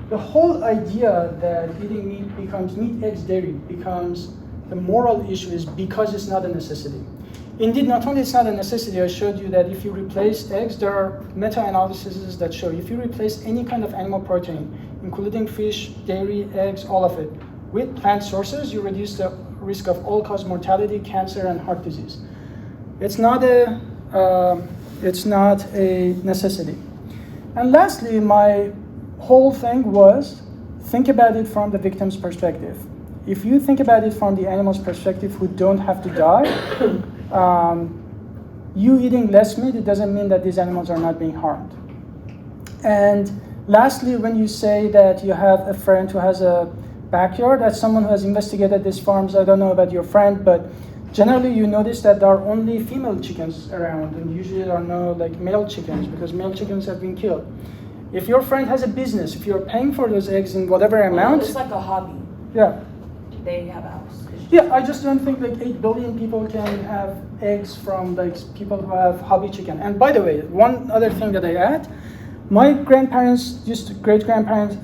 Speaker 9: The whole idea that eating meat becomes meat, eggs, dairy becomes the moral issue is because it's not a necessity. Indeed, not only it's not a necessity, I showed you that if you replace eggs, there are meta-analyses that show if you replace any kind of animal protein, including fish, dairy, eggs, all of it, with plant sources, you reduce the risk of all-cause mortality, cancer, and heart disease. It's not a necessity. And lastly, my whole thing was think about it from the victim's perspective. If you think about it from the animal's perspective who don't have to die, you eating less meat, it doesn't mean that these animals are not being harmed. And lastly, when you say that you have a friend who has a backyard, as someone who has investigated these farms, I don't know about your friend, but generally you notice that there are only female chickens around, and usually there are no like male chickens because male chickens have been killed. If your friend has a business, if you're paying for those eggs in whatever amount,
Speaker 21: it's like a hobby.
Speaker 9: Yeah.
Speaker 21: They have a house.
Speaker 9: Yeah, I just don't think like 8 billion people can have eggs from like people who have hobby chicken. And by the way, one other thing that I add, my great-grandparents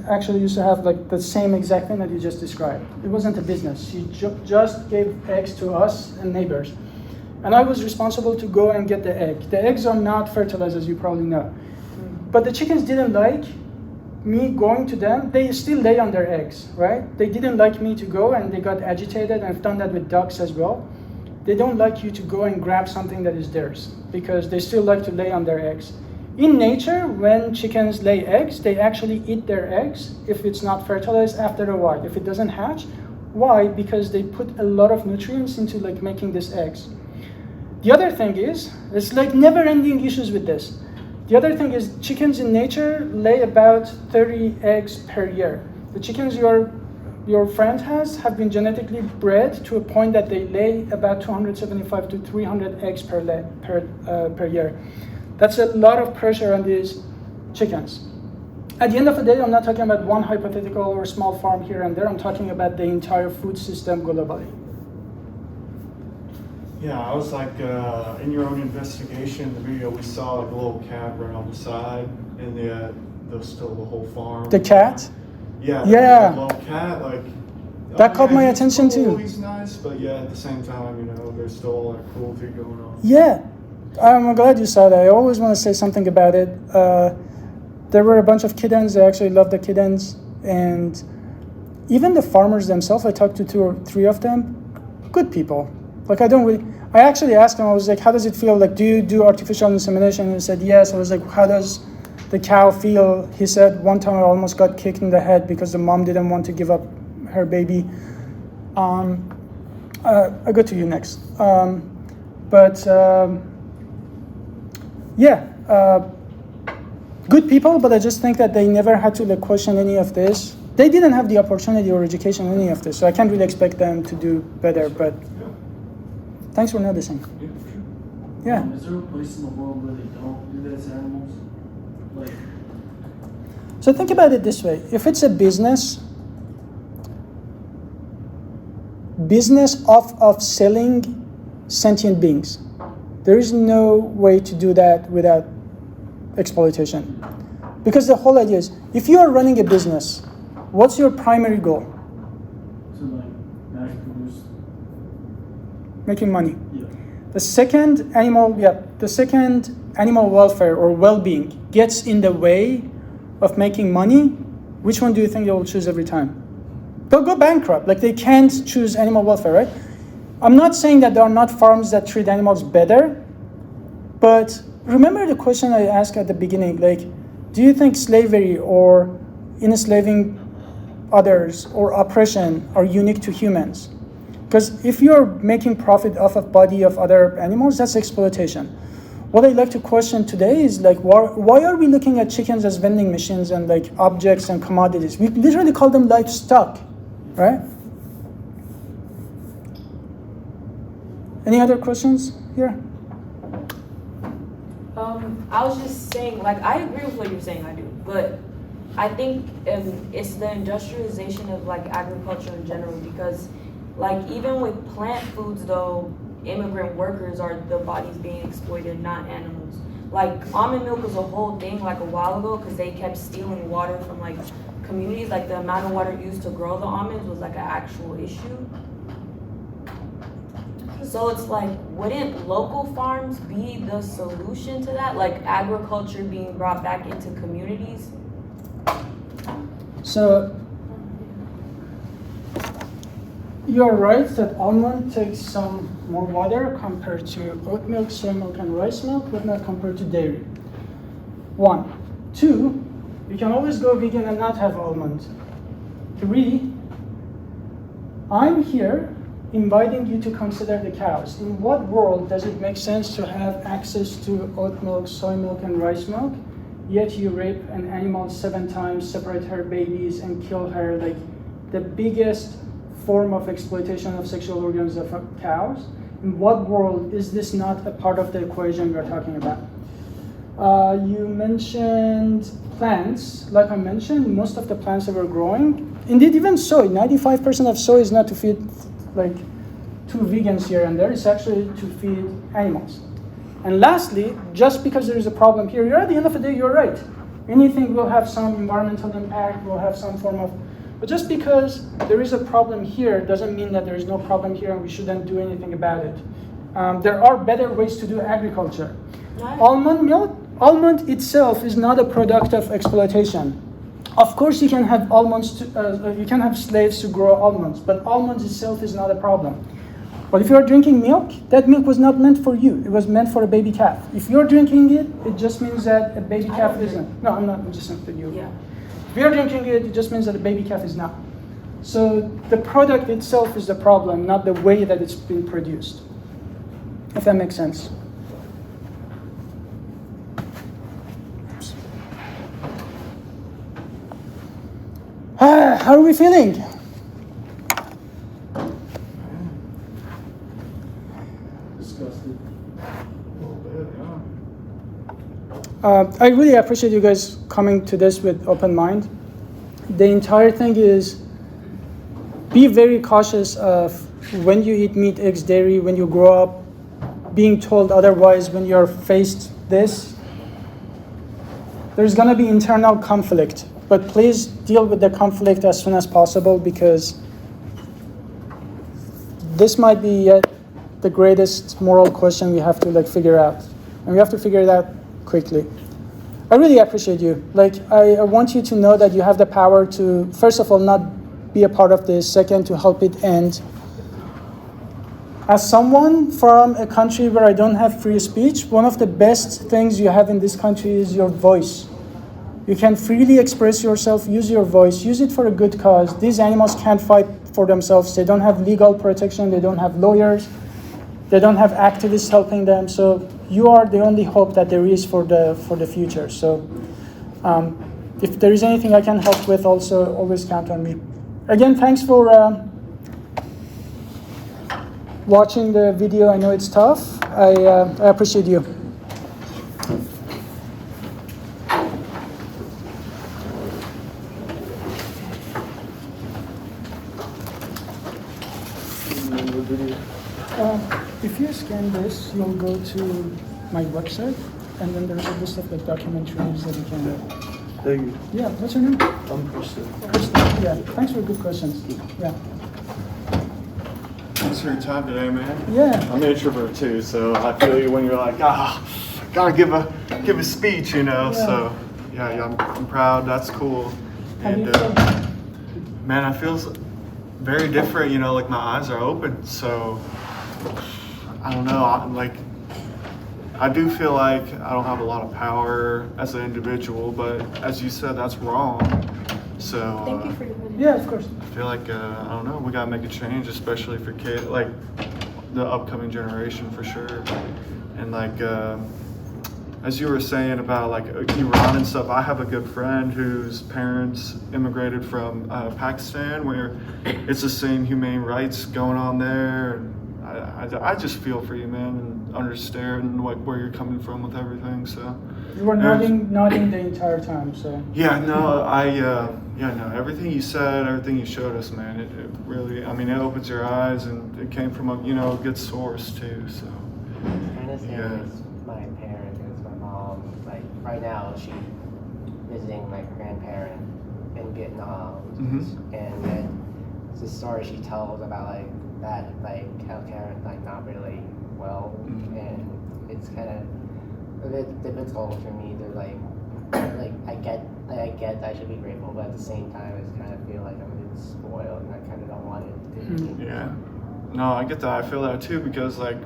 Speaker 9: actually used to have like the same exact thing that you just described. It wasn't a business. She just gave eggs to us and neighbors. And I was responsible to go and get the egg. The eggs are not fertilized, as you probably know. But the chickens didn't like me going to them. They still lay on their eggs, right? They didn't like me to go and they got agitated, and I've done that with ducks as well. They don't like you to go and grab something that is theirs because they still like to lay on their eggs. In nature, when chickens lay eggs, they actually eat their eggs if it's not fertilized after a while. If it doesn't hatch, why? Because they put a lot of nutrients into like making these eggs. The other thing is, it's like never-ending issues with this. The other thing is chickens in nature lay about 30 eggs per year. The chickens your friend has have been genetically bred to a point that they lay about 275 to 300 eggs per year. That's a lot of pressure on these chickens. At the end of the day, I'm not talking about one hypothetical or small farm here and there. I'm talking about the entire food system globally.
Speaker 25: Yeah, I was like, in your own investigation, the video, we saw like a little cat right on the side, and there's still the whole farm.
Speaker 9: The cat?
Speaker 25: Yeah.
Speaker 9: Yeah.
Speaker 25: A little cat, like.
Speaker 9: That caught my attention too.
Speaker 25: He's nice, but yeah, at the same time, there's still all that cruelty going on.
Speaker 9: Yeah, I'm glad you saw that. I always want to say something about it. There were a bunch of kittens. I actually love the kittens, and even the farmers themselves. I talked to 2 or 3 of them. Good people. Like I actually asked him, I was like, how does it feel? Like, do you do artificial insemination? And he said, yes. I was like, how does the cow feel? He said, one time I almost got kicked in the head because the mom didn't want to give up her baby. I go to you next. Good people, but I just think that they never had to like question any of this. They didn't have the opportunity or education in any of this, so I can't really expect them to do better, but thanks for noticing. Yeah.
Speaker 8: Is there a place in the world where they don't do that as animals? Like.
Speaker 9: So think about it this way. If it's a business of selling sentient beings, there is no way to do that without exploitation. Because the whole idea is, if you are running a business, what's your primary goal?
Speaker 8: To like mass produce.
Speaker 9: Making money. Yeah. The second animal welfare or well-being gets in the way of making money,
Speaker 1: which one do you think they will choose every time? They'll go bankrupt. Like, they can't choose animal welfare, right? I'm not saying that there are not farms that treat animals better, but remember the question I asked at the beginning, like, do you think slavery or enslaving others or oppression are unique to humans? Because if you're making profit off of body of other animals, that's exploitation. What I'd like to question today is, like, why are we looking at chickens as vending machines and like objects and commodities? We literally call them livestock, right? Any other questions here?
Speaker 22: I was just saying, like, I agree with what you're saying, I do, but I think it's the industrialization of like agriculture in general, because like even with plant foods though, immigrant workers are the bodies being exploited, not animals. Like almond milk was a whole thing like a while ago because they kept stealing water from like communities, like the amount of water used to grow the almonds was like an actual issue. So it's like, wouldn't local farms be the solution to that? Like agriculture being brought back into communities?
Speaker 1: So you're right that almond takes some more water compared to oat milk, soy milk, and rice milk, but not compared to dairy. 1. 2, you can always go vegan and not have almond. 3, I'm here inviting you to consider the cows. In what world does it make sense to have access to oat milk, soy milk, and rice milk, yet you rape an animal 7 times, separate her babies, and kill her, like the biggest form of exploitation of sexual organs of cows? In what world is this not a part of the equation we're talking about? You mentioned plants. Like I mentioned, most of the plants that we're growing, indeed even soy, 95% of soy is not to feed like 2 vegans here and there, it's actually to feed animals. And lastly, just because there is a problem here, you're at the end of the day, you're right. Anything will have some environmental impact, will have some form of, but just because there is a problem here doesn't mean that there is no problem here and we shouldn't do anything about it. There are better ways to do agriculture. Almond milk, almond itself is not a product of exploitation. Of course, you can have almonds, you can have slaves to grow almonds, but almonds itself is not a problem. But if you're drinking milk, that milk was not meant for you. It was meant for a baby calf. If you're drinking it, it just means that a baby calf isn't. No, I'm just saying to you. Yeah. If you're drinking it, it just means that a baby calf is not. So the product itself is the problem, not the way that it's been produced. If that makes sense. How are we feeling?
Speaker 8: Disgusted.
Speaker 1: I really appreciate you guys coming to this with open mind. The entire thing is be very cautious of when you eat meat, eggs, dairy, when you grow up being told otherwise, when you're faced this. There's going to be internal conflict, but please deal with the conflict as soon as possible, because this might be yet the greatest moral question we have to figure out, and we have to figure it out quickly. I really appreciate you. I want you to know that you have the power to, first of all, not be a part of this. Second, to help it end. As someone from a country where I don't have free speech, one of the best things you have in this country is your voice. You can freely express yourself, use your voice, use it for a good cause. These animals can't fight for themselves. They don't have legal protection. They don't have lawyers. They don't have activists helping them. So you are the only hope that there is for the future. So if there is anything I can help with, also always count on me. Again, thanks for watching the video. I know it's tough. I appreciate you. If you scan this, you'll go to my website, and then there's a list of documentaries that you can.
Speaker 8: Thank you.
Speaker 1: Yeah, what's your name?
Speaker 8: I'm Kristen.
Speaker 1: Kristen. Yeah, thanks for good questions. Yeah.
Speaker 25: Thanks for your time today, man.
Speaker 1: Yeah.
Speaker 25: I'm an introvert too, so I feel you when you're like, gotta give a speech, you know.
Speaker 1: Yeah.
Speaker 25: So yeah, I'm proud. That's cool.
Speaker 1: How do you
Speaker 25: And
Speaker 1: feel?
Speaker 25: man, I feel very different. You know, like my eyes are open. So I don't know. I do feel like I don't have a lot of power as an individual, but as you said, that's wrong. So
Speaker 21: Thank you for your video.
Speaker 1: Yeah, of course.
Speaker 25: I feel like I don't know. We gotta make a change, especially for kids, like the upcoming generation for sure. And like as you were saying about like Iran and stuff, I have a good friend whose parents immigrated from Pakistan, where it's the same humane rights going on there. And I just feel for you, man, and understand like where you're coming from with everything. So
Speaker 1: You were nodding the entire time, so.
Speaker 25: yeah, no, no, everything you said, everything you showed us, man, it really, I mean, it opens your eyes, and it came from a good source too. So
Speaker 26: Kind of same as my parents, because my mom, like right now, she's visiting my grandparent in Vietnam, and then it's a story she tells about like that, like how Karen's like not really well, and it's kind of a bit difficult for me to like I get I should be grateful, but at the same time, I just kind of feel like I'm a bit spoiled, and I kind of don't want it to be.
Speaker 25: yeah, no, I get that. I feel that too, because like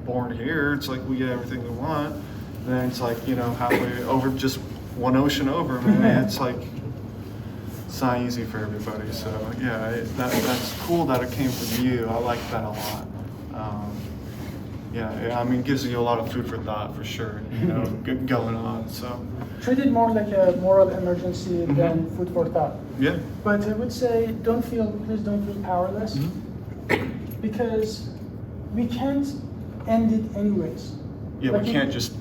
Speaker 25: born here, it's like we get everything we want. Then it's like halfway over, just one ocean over, man. It's like it's not easy for everybody. So yeah, that's cool that it came from you. I like that a lot. Yeah, I mean, it gives you a lot of food for thought for sure. Going on. So
Speaker 1: Treat it more like a moral emergency than food for thought.
Speaker 25: yeah,
Speaker 1: But I would say, please don't feel powerless, because we can't end it anyways.
Speaker 25: yeah,
Speaker 1: Like
Speaker 25: we can't just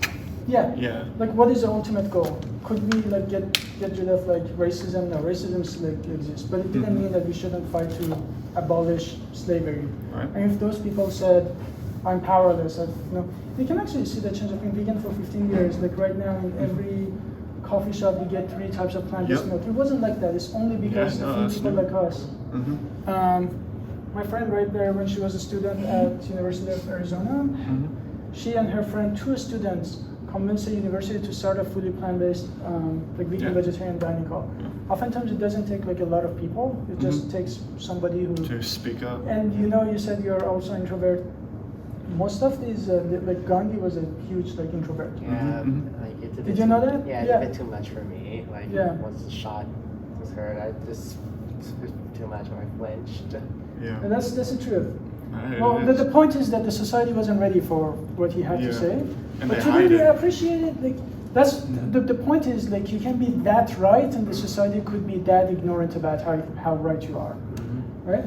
Speaker 1: Yeah. Like, what is the ultimate goal? Could we like get rid of like racism? No, racism still exists, but it didn't mean that we shouldn't fight to abolish slavery.
Speaker 25: Right.
Speaker 1: And if those people said, "I'm powerless," you can actually see the change. I've been vegan for 15 years. Like right now, in every coffee shop, you get 3 types of plant-based milk. It wasn't like that. It's only because a few people like us. My friend right there, when she was a student at University of Arizona, she and her friend, 2 students, convinced the university to start a fully plant-based, like vegan vegetarian dining hall. Oftentimes, it doesn't take like a lot of people. It just takes somebody who
Speaker 25: to speak up.
Speaker 1: And you said you're also introvert. Most of these, like Gandhi was a huge like introvert.
Speaker 26: Yeah, like it's a bit
Speaker 1: Did you know that?
Speaker 26: Yeah, it's a bit too much for me. Like once the shot was heard, it's too much when I flinched.
Speaker 25: Yeah.
Speaker 1: And that's the truth. Well, the point is that the society wasn't ready for what he had to say.
Speaker 25: And
Speaker 1: but
Speaker 25: they
Speaker 1: to really
Speaker 25: hide it.
Speaker 1: appreciate it, like that's the point is like you can be that right, and the society could be that ignorant about how right you are, right?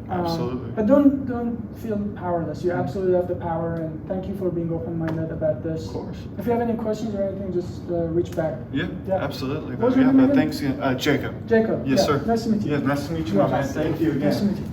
Speaker 25: Absolutely.
Speaker 1: But don't feel powerless. You absolutely have the power, and thank you for being open-minded about this.
Speaker 25: Of course.
Speaker 1: If you have any questions or anything, just reach back.
Speaker 25: Yeah, absolutely.
Speaker 1: What's your name again?
Speaker 25: Thanks again. Jacob.
Speaker 1: Jacob.
Speaker 25: Yes,
Speaker 1: yeah.
Speaker 25: sir.
Speaker 1: Nice to meet you.
Speaker 25: Yeah, nice to meet you, my man. Thank you again.
Speaker 1: Nice to meet you.